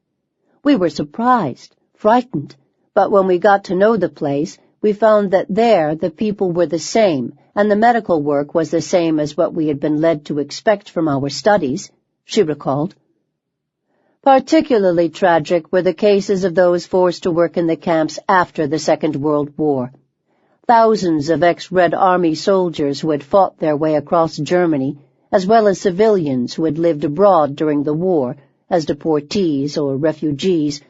We were surprised, frightened, but when we got to know the place, we found that there the people were the same, and the medical work was the same as what we had been led to expect from our studies, she recalled. Particularly tragic were the cases of those forced to work in the camps after the Second World War. Thousands of ex-Red Army soldiers who had fought their way across Germany, as well as civilians who had lived abroad during the war, as deportees or refugees,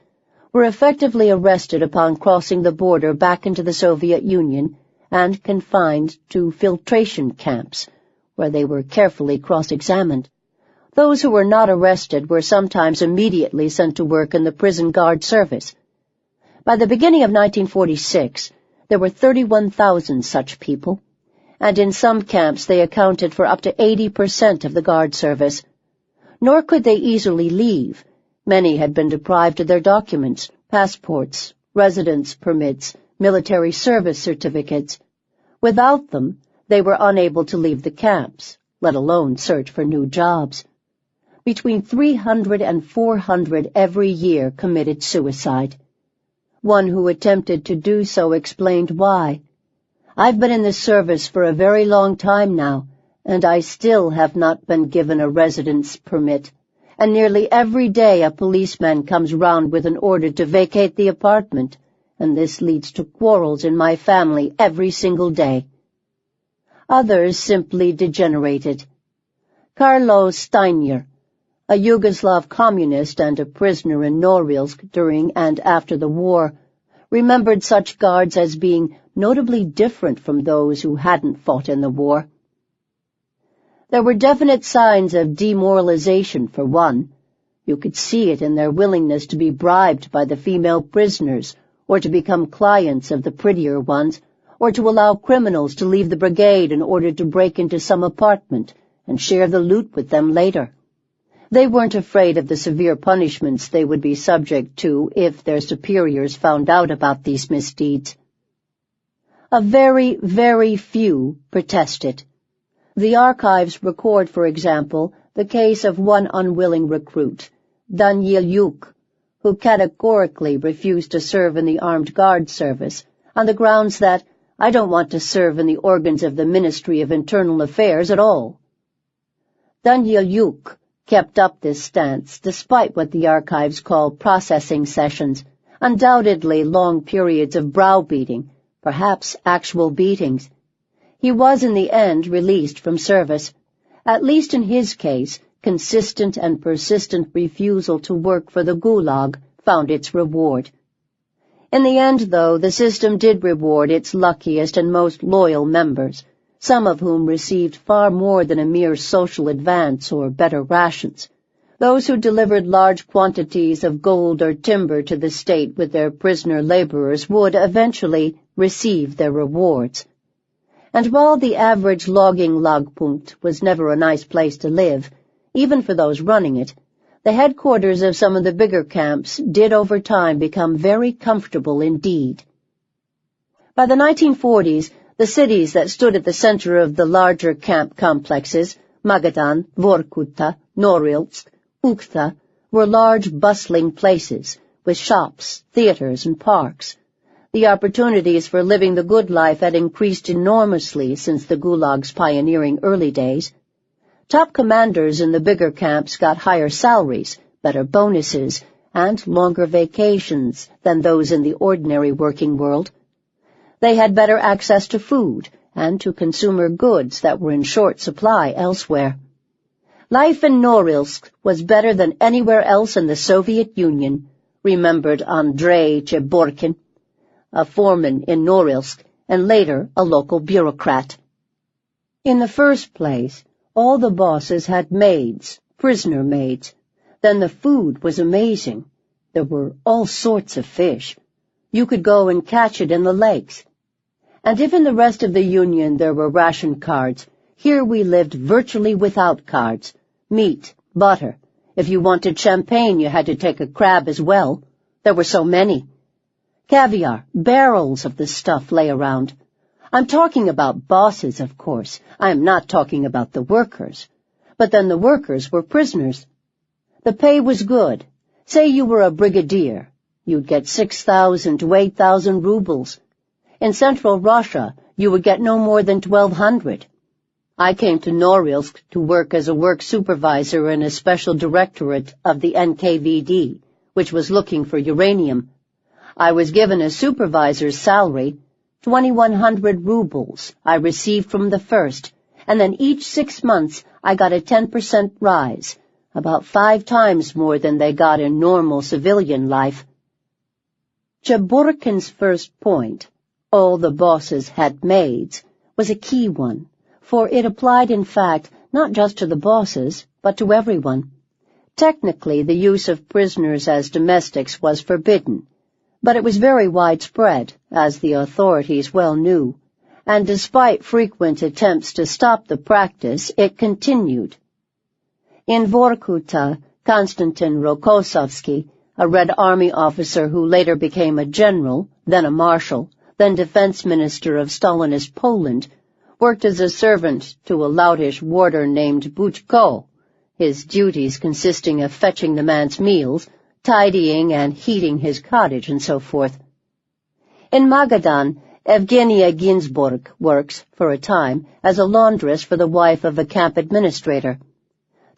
were effectively arrested upon crossing the border back into the Soviet Union and confined to filtration camps, where they were carefully cross-examined. Those who were not arrested were sometimes immediately sent to work in the prison guard service. By the beginning of 1946, there were 31,000 such people, and in some camps they accounted for up to 80% of the guard service. Nor could they easily leave. Many had been deprived of their documents, passports, residence permits, military service certificates. Without them, they were unable to leave the camps, let alone search for new jobs. Between 300 and 400 every year committed suicide. One who attempted to do so explained why. "I've been in the service for a very long time now, and I still have not been given a residence permit. And nearly every day a policeman comes round with an order to vacate the apartment, and this leads to quarrels in my family every single day." Others simply degenerated. Carlo Steiner, a Yugoslav communist and a prisoner in Norilsk during and after the war, remembered such guards as being notably different from those who hadn't fought in the war. There were definite signs of demoralization, for one. You could see it in their willingness to be bribed by the female prisoners, or to become clients of the prettier ones, or to allow criminals to leave the brigade in order to break into some apartment and share the loot with them later. They weren't afraid of the severe punishments they would be subject to if their superiors found out about these misdeeds. A very, very few protested. The archives record, for example, the case of one unwilling recruit, Danilyuk, who categorically refused to serve in the armed guard service on the grounds that "I don't want to serve in the organs of the Ministry of Internal Affairs at all." Danilyuk kept up this stance despite what the archives call processing sessions, undoubtedly long periods of browbeating, perhaps actual beatings. He was in the end released from service. At least in his case, consistent and persistent refusal to work for the Gulag found its reward. In the end, though, the system did reward its luckiest and most loyal members, some of whom received far more than a mere social advance or better rations. Those who delivered large quantities of gold or timber to the state with their prisoner laborers would eventually received their rewards. And while the average logging lagpunkt was never a nice place to live, even for those running it, the headquarters of some of the bigger camps did over time become very comfortable indeed. By the 1940s, the cities that stood at the center of the larger camp complexes, Magadan, Vorkuta, Norilsk, Ukhta, were large, bustling places with shops, theaters, and parks. The opportunities for living the good life had increased enormously since the Gulag's pioneering early days. Top commanders in the bigger camps got higher salaries, better bonuses, and longer vacations than those in the ordinary working world. They had better access to food and to consumer goods that were in short supply elsewhere. Life in Norilsk was better than anywhere else in the Soviet Union, remembered Andrei Cheborkin, a foreman in Norilsk and later a local bureaucrat. In the first place, all the bosses had maids, prisoner maids. Then the food was amazing. There were all sorts of fish. You could go and catch it in the lakes. And if in the rest of the Union there were ration cards, here we lived virtually without cards. Meat, butter. If you wanted champagne, you had to take a crab as well. There were so many. Caviar, barrels of the stuff lay around. I'm talking about bosses, of course. I am not talking about the workers. But then the workers were prisoners. The pay was good. Say you were a brigadier. You'd get 6,000 to 8,000 rubles. In Central Russia, you would get no more than 1,200. I came to Norilsk to work as a work supervisor in a special directorate of the NKVD, which was looking for uranium. I was given a supervisor's salary, 2,100 rubles I received from the first, and then each 6 months I got a 10% rise, about 5 times more than they got in normal civilian life. Cheburkin's first point, all the bosses had maids, was a key one, for it applied in fact not just to the bosses, but to everyone. Technically, the use of prisoners as domestics was forbidden, but it was very widespread, as the authorities well knew, and despite frequent attempts to stop the practice, it continued. In Vorkuta, Konstantin Rokossovsky, a Red Army officer who later became a general, then a marshal, then defense minister of Stalinist Poland, worked as a servant to a loutish warder named Butchko, his duties consisting of fetching the man's meals, tidying and heating his cottage, and so forth. In Magadan, Evgenia Ginsburg works, for a time, as a laundress for the wife of a camp administrator.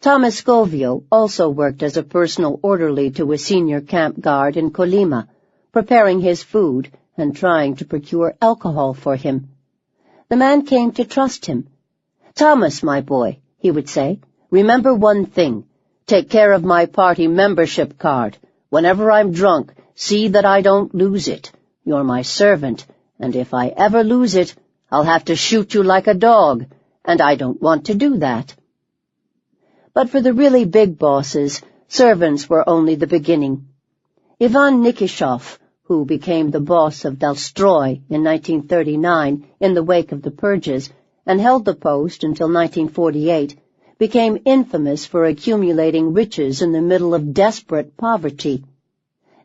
Thomas Scoville also worked as a personal orderly to a senior camp guard in Kolyma, preparing his food and trying to procure alcohol for him. The man came to trust him. "Thomas, my boy," he would say, "remember one thing. Take care of my party membership card. Whenever I'm drunk, see that I don't lose it. You're my servant, and if I ever lose it, I'll have to shoot you like a dog, and I don't want to do that." But for the really big bosses, servants were only the beginning. Ivan Nikishov, who became the boss of Dalstroy in 1939 in the wake of the purges and held the post until 1948, became infamous for accumulating riches in the middle of desperate poverty.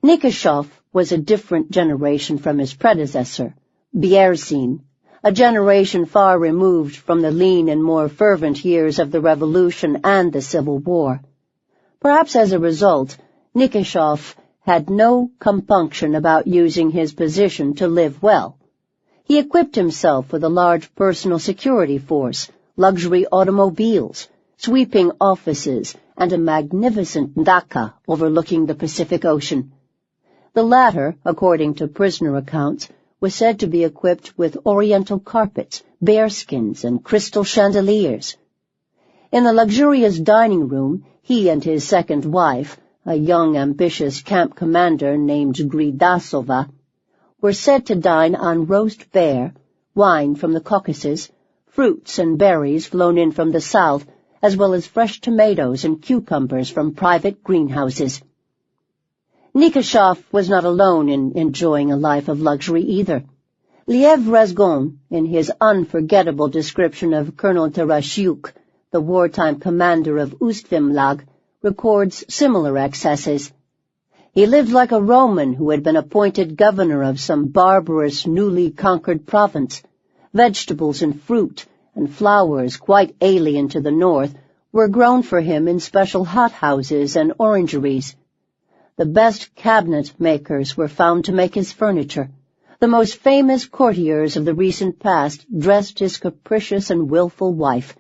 Nikishov was a different generation from his predecessor, Byerzin, a generation far removed from the lean and more fervent years of the Revolution and the Civil War. Perhaps as a result, Nikishov had no compunction about using his position to live well. He equipped himself with a large personal security force, luxury automobiles, sweeping offices, and a magnificent dacha overlooking the Pacific Ocean. The latter, according to prisoner accounts, was said to be equipped with oriental carpets, bearskins, and crystal chandeliers. In the luxurious dining room, he and his second wife, a young, ambitious camp commander named Gridasova, were said to dine on roast bear, wine from the Caucasus, fruits and berries flown in from the south, as well as fresh tomatoes and cucumbers from private greenhouses. Nikishov was not alone in enjoying a life of luxury either. Liev Razgon, in his unforgettable description of Colonel Tarashyuk, the wartime commander of Ust-Vimlag, records similar excesses. He lived like a Roman who had been appointed governor of some barbarous, newly conquered province. Vegetables and fruit and flowers quite alien to the north were grown for him in special hothouses and orangeries. The best cabinet makers were found to make his furniture. The most famous courtiers of the recent past dressed his capricious and willful wife.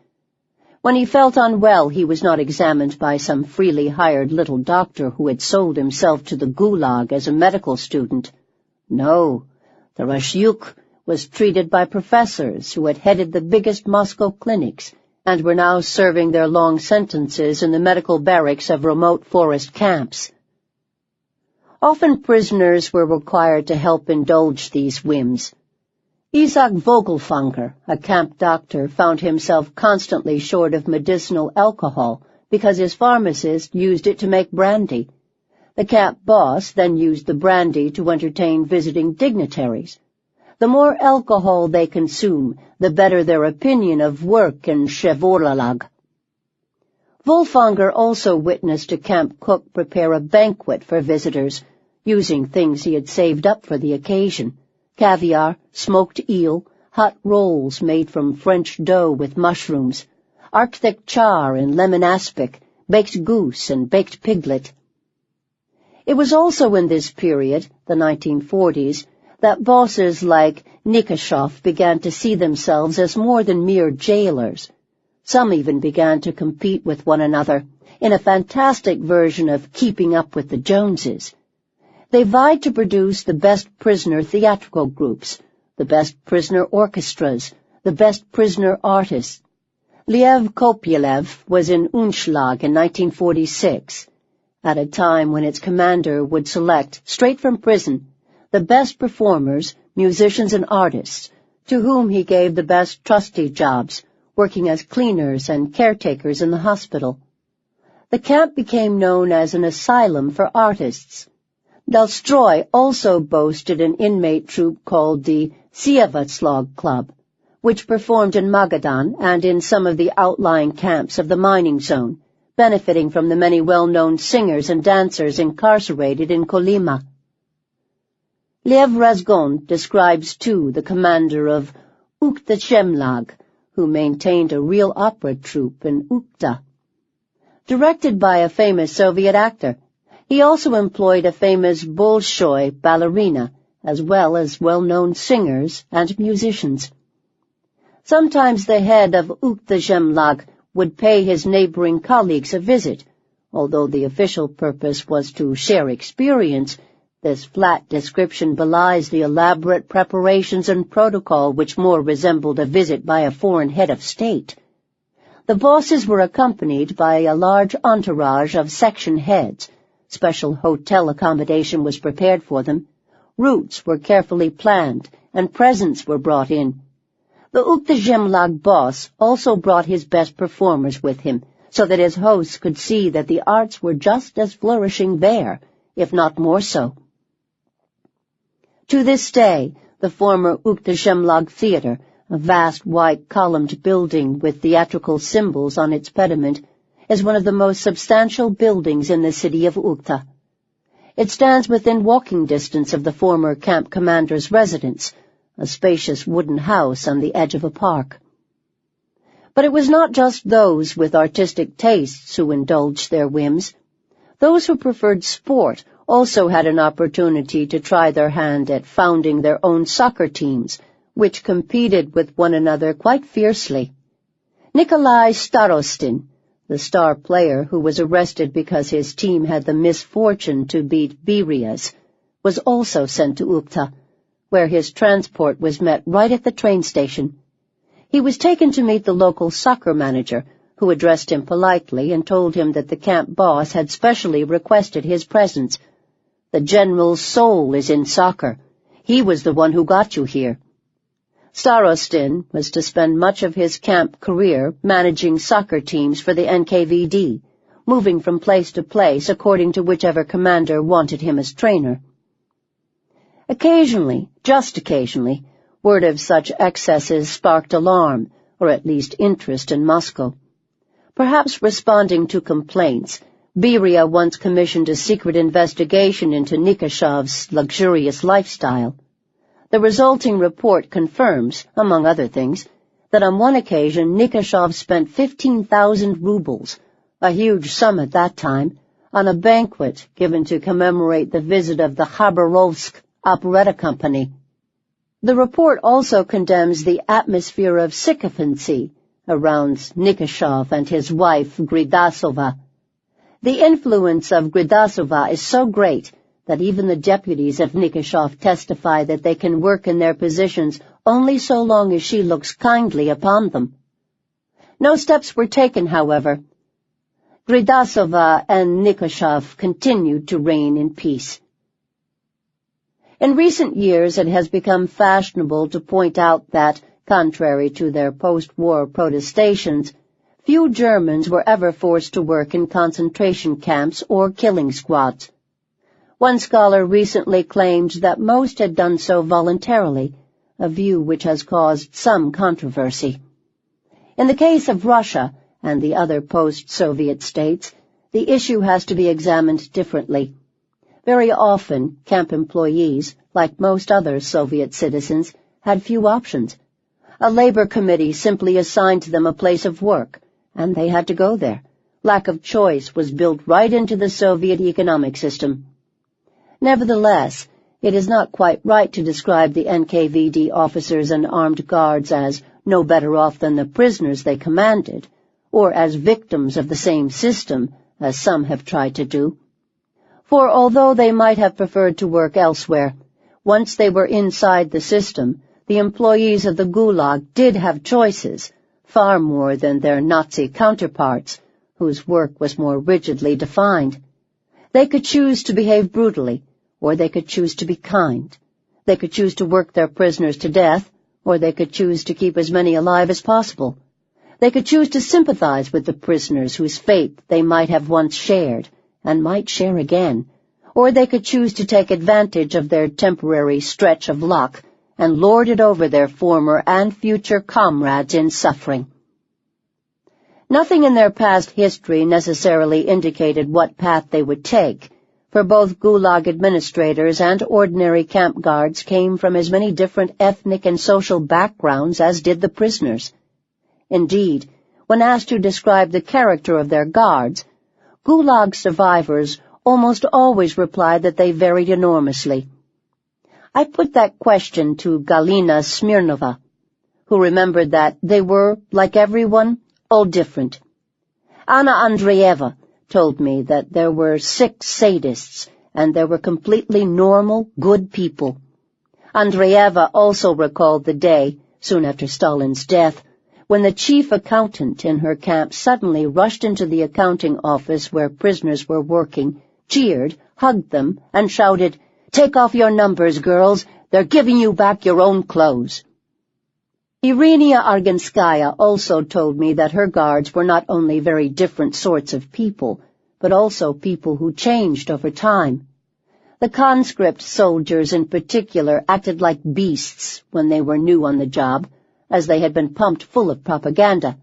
When he felt unwell, he was not examined by some freely hired little doctor who had sold himself to the Gulag as a medical student. No, Tarashyuk was treated by professors who had headed the biggest Moscow clinics and were now serving their long sentences in the medical barracks of remote forest camps. Often prisoners were required to help indulge these whims. Isaac Vogelfanger, a camp doctor, found himself constantly short of medicinal alcohol because his pharmacist used it to make brandy. The camp boss then used the brandy to entertain visiting dignitaries. The more alcohol they consume, the better their opinion of work in Shevolalag. Wolfanger also witnessed a camp cook prepare a banquet for visitors, using things he had saved up for the occasion: caviar, smoked eel, hot rolls made from French dough with mushrooms, Arctic char and lemon aspic, baked goose and baked piglet. It was also in this period, the 1940s, that bosses like Nikashov began to see themselves as more than mere jailers. Some even began to compete with one another in a fantastic version of Keeping Up with the Joneses. They vied to produce the best prisoner theatrical groups, the best prisoner orchestras, the best prisoner artists. Liev Kopyelev was in Unshlag in 1946, at a time when its commander would select, straight from prison, the best performers, musicians and artists, to whom he gave the best trusty jobs, working as cleaners and caretakers in the hospital. The camp became known as an asylum for artists. Dalstroy also boasted an inmate troupe called the Sievatslag Club, which performed in Magadan and in some of the outlying camps of the mining zone, benefiting from the many well-known singers and dancers incarcerated in Kolyma. Liev Razgon describes, too, the commander of Ukta-Shemlag, who maintained a real opera troupe in Ukta. Directed by a famous Soviet actor, he also employed a famous Bolshoi ballerina, as well as well-known singers and musicians. Sometimes the head of Ukta-Shemlag would pay his neighboring colleagues a visit. Although the official purpose was to share experience, this flat description belies the elaborate preparations and protocol which more resembled a visit by a foreign head of state. The bosses were accompanied by a large entourage of section heads. Special hotel accommodation was prepared for them. Routes were carefully planned, and presents were brought in. The Ukta-Shemlag boss also brought his best performers with him, so that his hosts could see that the arts were just as flourishing there, if not more so. To this day, the former Ukta-Shemlag Theatre, a vast white columned building with theatrical symbols on its pediment, is one of the most substantial buildings in the city of Ukta. It stands within walking distance of the former camp commander's residence, a spacious wooden house on the edge of a park. But it was not just those with artistic tastes who indulged their whims. Those who preferred sport also had an opportunity to try their hand at founding their own soccer teams, which competed with one another quite fiercely. Nikolai Starostin, the star player who was arrested because his team had the misfortune to beat Beria's, was also sent to Ukta, where his transport was met right at the train station. He was taken to meet the local soccer manager, who addressed him politely and told him that the camp boss had specially requested his presence. "The general's soul is in soccer. He was the one who got you here." Starostin was to spend much of his camp career managing soccer teams for the NKVD, moving from place to place according to whichever commander wanted him as trainer. Occasionally, just occasionally, Word of such excesses sparked alarm, or at least interest in Moscow. Perhaps responding to complaints, Beria once commissioned a secret investigation into Nikoshov's luxurious lifestyle. The resulting report confirms, among other things, that on one occasion Nikoshev spent 15,000 rubles, a huge sum at that time, on a banquet given to commemorate the visit of the Khabarovsk Operetta Company. The report also condemns the atmosphere of sycophancy around Nikoshev and his wife Gridasova. The influence of Gridasova is so great that even the deputies of Nikoshev testify that they can work in their positions only so long as she looks kindly upon them. No steps were taken, however. Gridasova and Nikoshev continued to reign in peace. In recent years it has become fashionable to point out that, contrary to their post-war protestations, few Germans were ever forced to work in concentration camps or killing squads. One scholar recently claimed that most had done so voluntarily, a view which has caused some controversy. In the case of Russia and the other post-Soviet states, the issue has to be examined differently. Very often, camp employees, like most other Soviet citizens, had few options. A labor committee simply assigned them a place of work, and they had to go there. Lack of choice was built right into the Soviet economic system. Nevertheless, it is not quite right to describe the NKVD officers and armed guards as no better off than the prisoners they commanded, or as victims of the same system, as some have tried to do. For although they might have preferred to work elsewhere, once they were inside the system, the employees of the Gulag did have choices, far more than their Nazi counterparts, whose work was more rigidly defined. They could choose to behave brutally, or they could choose to be kind. They could choose to work their prisoners to death, or they could choose to keep as many alive as possible. They could choose to sympathize with the prisoners whose fate they might have once shared, and might share again, or they could choose to take advantage of their temporary stretch of luck and lord it over their former and future comrades in suffering. Nothing in their past history necessarily indicated what path they would take, for both Gulag administrators and ordinary camp guards came from as many different ethnic and social backgrounds as did the prisoners. Indeed, when asked to describe the character of their guards, Gulag survivors almost always replied that they varied enormously. I put that question to Galina Smirnova, who remembered that they were, like everyone, all different. Anna Andreeva told me that there were 6 sadists, and there were completely normal, good people. Andreeva also recalled the day, soon after Stalin's death, when the chief accountant in her camp suddenly rushed into the accounting office where prisoners were working, cheered, hugged them, and shouted, "Take off your numbers, girls. They're giving you back your own clothes." Irina Arganskaya also told me that her guards were not only very different sorts of people, but also people who changed over time. The conscript soldiers in particular acted like beasts when they were new on the job, as they had been pumped full of propaganda.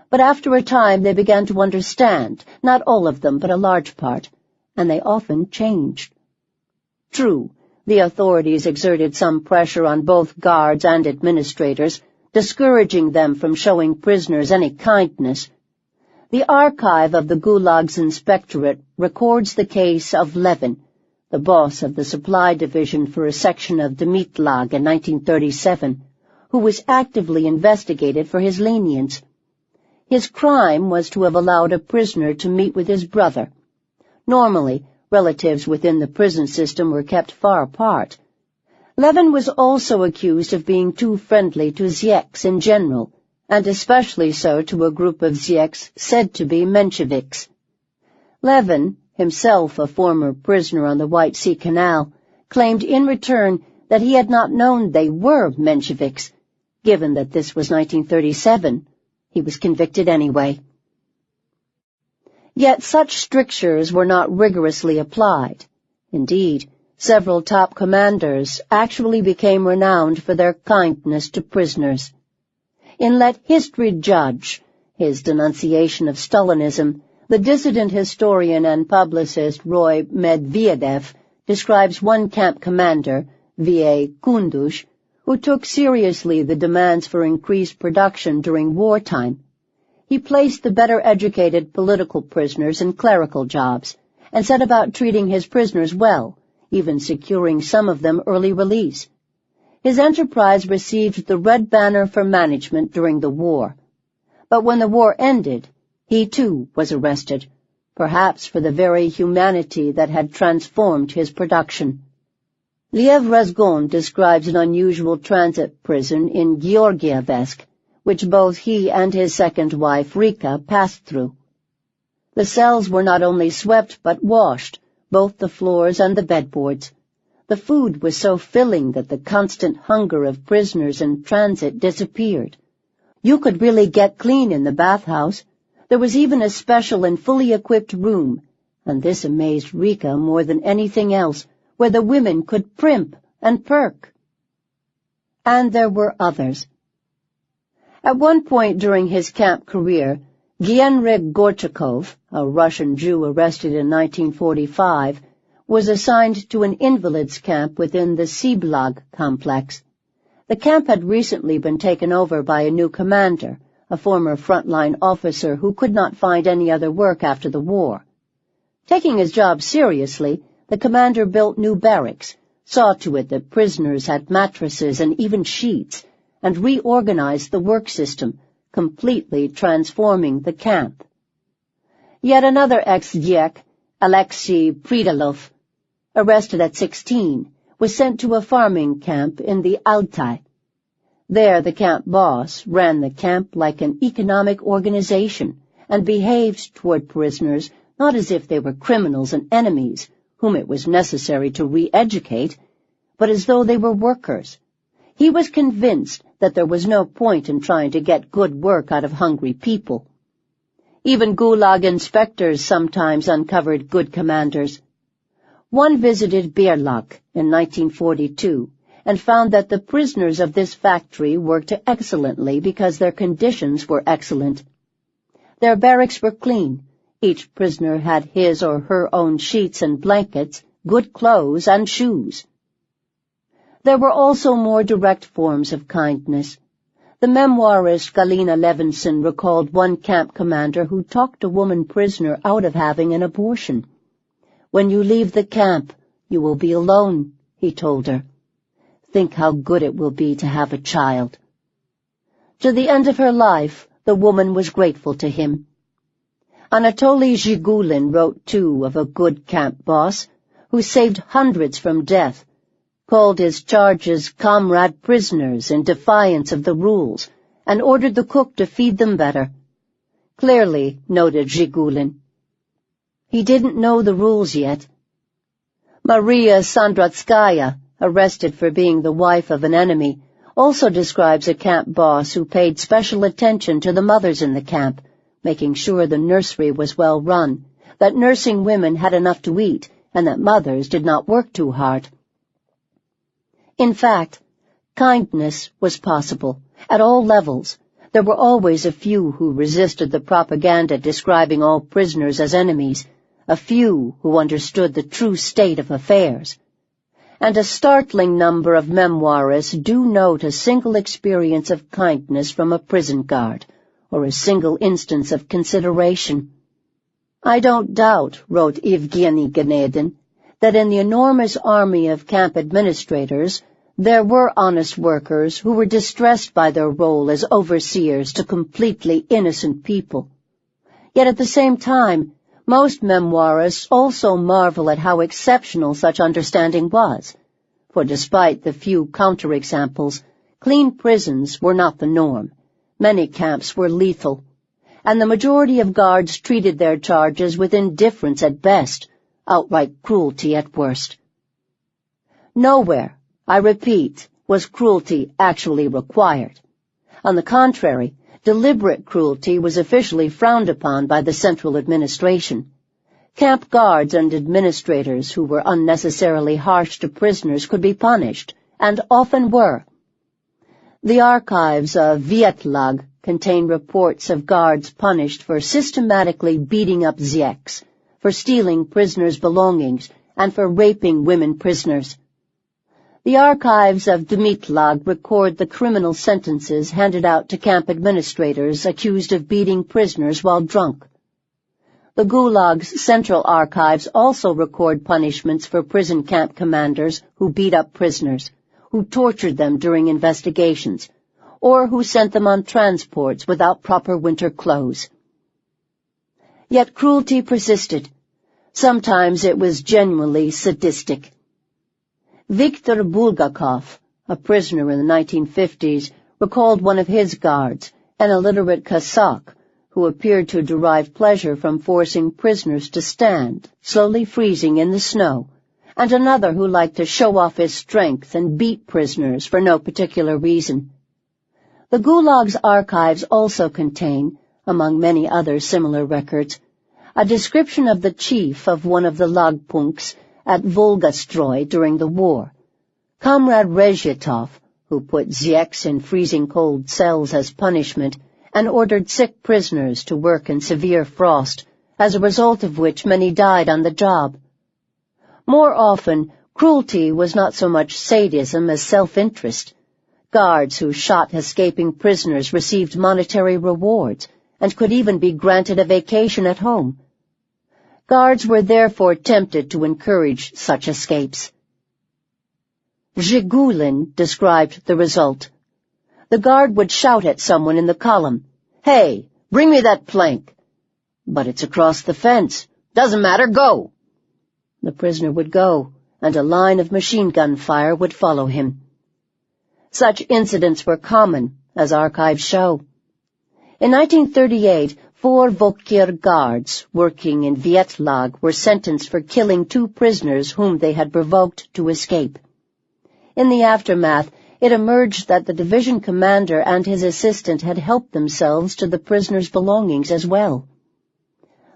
But after a time they began to understand, not all of them, but a large part, and they often changed. True, the authorities exerted some pressure on both guards and administrators, discouraging them from showing prisoners any kindness. The archive of the Gulag's inspectorate records the case of Levin, the boss of the supply division for a section of Demitlag in 1937, who was actively investigated for his lenience. His crime was to have allowed a prisoner to meet with his brother. Normally, relatives within the prison system were kept far apart. Levin was also accused of being too friendly to Zyeks in general, and especially so to a group of Zyeks said to be Mensheviks. Levin, himself a former prisoner on the White Sea Canal, claimed in return that he had not known they were Mensheviks. Given that this was 1937, he was convicted anyway. Yet such strictures were not rigorously applied. Indeed, Several top commanders actually became renowned for their kindness to prisoners. In Let History Judge, his denunciation of Stalinism, the dissident historian and publicist Roy Medvedev describes one camp commander, V.A. Kundush, who took seriously the demands for increased production during wartime. He placed the better-educated political prisoners in clerical jobs and set about treating his prisoners well, even securing some of them early release. His enterprise received the Red Banner for management during the war. But when the war ended, he too was arrested, perhaps for the very humanity that had transformed his production. Liev Razgon describes an unusual transit prison in Georgievsk, which both he and his second wife, Rika, passed through. The cells were not only swept but washed, both the floors and the bedboards. The food was so filling that the constant hunger of prisoners in transit disappeared. You could really get clean in the bathhouse. There was even a special and fully equipped room, and this amazed Rika more than anything else, where the women could primp and perk. And there were others. At one point during his camp career, Genrik Gorchakov, a Russian Jew arrested in 1945, was assigned to an invalids camp within the Siblag complex. The camp had recently been taken over by a new commander, a former frontline officer who could not find any other work after the war. Taking his job seriously, the commander built new barracks, saw to it that prisoners had mattresses and even sheets, and reorganized the work system, completely transforming the camp. Yet another ex-Diek, Alexei Pridalov, arrested at 16, was sent to a farming camp in the Altai. There the camp boss ran the camp like an economic organization and behaved toward prisoners not as if they were criminals and enemies, whom it was necessary to re-educate, but as though they were workers. He was convinced that there was no point in trying to get good work out of hungry people. Even Gulag inspectors sometimes uncovered good commanders. One visited Birlak in 1942 and found that the prisoners of this factory worked excellently because their conditions were excellent. Their barracks were clean. Each prisoner had his or her own sheets and blankets, good clothes, and shoes. There were also more direct forms of kindness. The memoirist Galina Levinson recalled one camp commander who talked a woman prisoner out of having an abortion. "When you leave the camp, you will be alone," he told her. "Think how good it will be to have a child." To the end of her life, the woman was grateful to him. Anatoly Zhigulin wrote, too, of a good camp boss who saved hundreds from death, called his charges comrade prisoners in defiance of the rules, and ordered the cook to feed them better. Clearly, noted Zhigulin, he didn't know the rules yet. Maria Sandratskaya, arrested for being the wife of an enemy, also describes a camp boss who paid special attention to the mothers in the camp, making sure the nursery was well run, that nursing women had enough to eat, and that mothers did not work too hard. In fact, kindness was possible, at all levels. There were always a few who resisted the propaganda describing all prisoners as enemies, a few who understood the true state of affairs. And a startling number of memoirists do note a single experience of kindness from a prison guard, or a single instance of consideration. "I don't doubt," wrote Evgeny Ganedin, "that in the enormous army of camp administrators there were honest workers who were distressed by their role as overseers to completely innocent people. Yet at the same time, most memoirists also marvel at how exceptional such understanding was, for despite the few counterexamples, clean prisons were not the norm. Many camps were lethal, and the majority of guards treated their charges with indifference at best, outright cruelty at worst. Nowhere, I repeat, was cruelty actually required. On the contrary, deliberate cruelty was officially frowned upon by the central administration. Camp guards and administrators who were unnecessarily harsh to prisoners could be punished, and often were. The archives of Vietlag contain reports of guards punished for systematically beating up Zieks, for stealing prisoners' belongings, and for raping women prisoners. The archives of Dmitlag record the criminal sentences handed out to camp administrators accused of beating prisoners while drunk. The Gulag's central archives also record punishments for prison camp commanders who beat up prisoners, who tortured them during investigations, or who sent them on transports without proper winter clothes. Yet cruelty persisted. Sometimes it was genuinely sadistic. Viktor Bulgakov, a prisoner in the 1950s, recalled one of his guards, an illiterate Cossack, who appeared to derive pleasure from forcing prisoners to stand, slowly freezing in the snow, and another who liked to show off his strength and beat prisoners for no particular reason. The Gulag's archives also contain, among many other similar records, a description of the chief of one of the Lagpunks at Volgastroy during the war, Comrade Rezhetov, who put Zieks in freezing cold cells as punishment and ordered sick prisoners to work in severe frost, as a result of which many died on the job. More often, cruelty was not so much sadism as self-interest. Guards who shot escaping prisoners received monetary rewards and could even be granted a vacation at home. Guards were therefore tempted to encourage such escapes. Zhigulin described the result. The guard would shout at someone in the column, "Hey, bring me that plank." "But it's across the fence." "Doesn't matter, go." The prisoner would go, and a line of machine gun fire would follow him. Such incidents were common, as archives show. In 1938, 4 Vokir guards working in Vietlag were sentenced for killing 2 prisoners whom they had provoked to escape. In the aftermath, it emerged that the division commander and his assistant had helped themselves to the prisoners' belongings as well.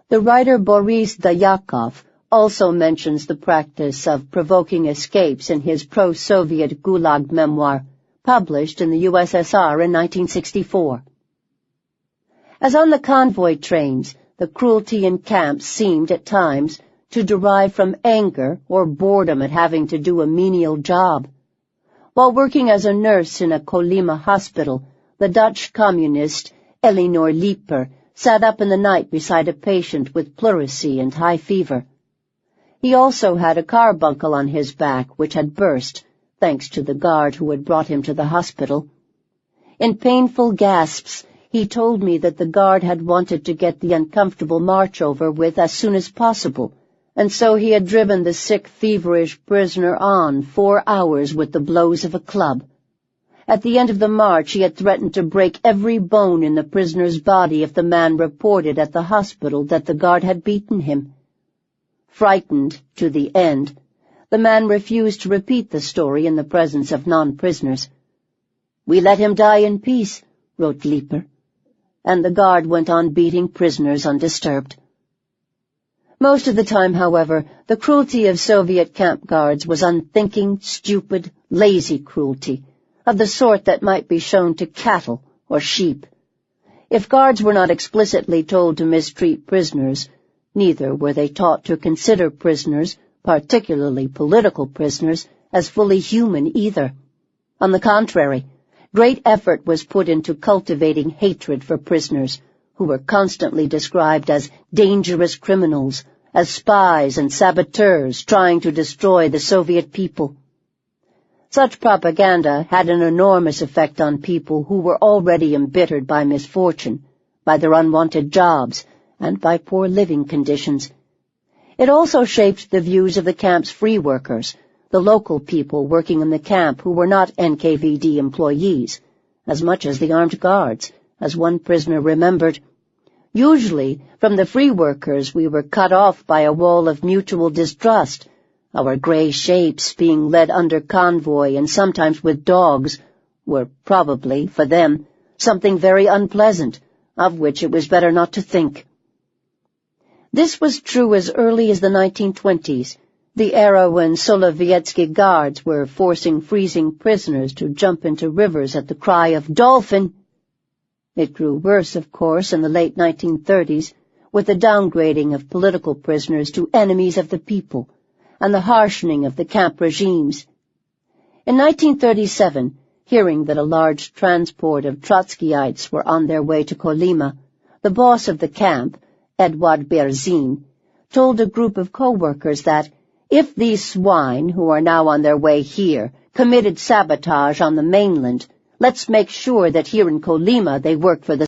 The writer Boris Dayakov also mentions the practice of provoking escapes in his pro-Soviet Gulag memoir, published in the USSR in 1964. As on the convoy trains, the cruelty in camps seemed, at times, to derive from anger or boredom at having to do a menial job. While working as a nurse in a Kolyma hospital, the Dutch communist Elinor Lieper sat up in the night beside a patient with pleurisy and high fever. He also had a carbuncle on his back which had burst, thanks to the guard who had brought him to the hospital. In painful gasps, he told me that the guard had wanted to get the uncomfortable march over with as soon as possible, and so he had driven the sick, feverish prisoner on 4 hours with the blows of a club. At the end of the march, he had threatened to break every bone in the prisoner's body if the man reported at the hospital that the guard had beaten him. Frightened to the end, the man refused to repeat the story in the presence of non-prisoners. "We let him die in peace," wrote Lieper, and the guard went on beating prisoners undisturbed. Most of the time, however, the cruelty of Soviet camp guards was unthinking, stupid, lazy cruelty, of the sort that might be shown to cattle or sheep. If guards were not explicitly told to mistreat prisoners, neither were they taught to consider prisoners, particularly political prisoners, as fully human either. On the contrary, great effort was put into cultivating hatred for prisoners, who were constantly described as dangerous criminals, as spies and saboteurs trying to destroy the Soviet people. Such propaganda had an enormous effect on people who were already embittered by misfortune, by their unwanted jobs, and by poor living conditions. It also shaped the views of the camp's free workers, the local people working in the camp who were not NKVD employees, as much as the armed guards, as one prisoner remembered. Usually, from the free workers we were cut off by a wall of mutual distrust, our gray shapes being led under convoy and sometimes with dogs were probably, for them, something very unpleasant, of which it was better not to think. This was true as early as the 1920s, the era when Sovietsky guards were forcing freezing prisoners to jump into rivers at the cry of "Dolphin!" It grew worse, of course, in the late 1930s, with the downgrading of political prisoners to enemies of the people and the harshening of the camp regimes. In 1937, hearing that a large transport of Trotskyites were on their way to Kolyma, the boss of the camp, Eduard Berzin, told a group of co-workers that if these swine, who are now on their way here, committed sabotage on the mainland, let's make sure that here in Kolyma they work for the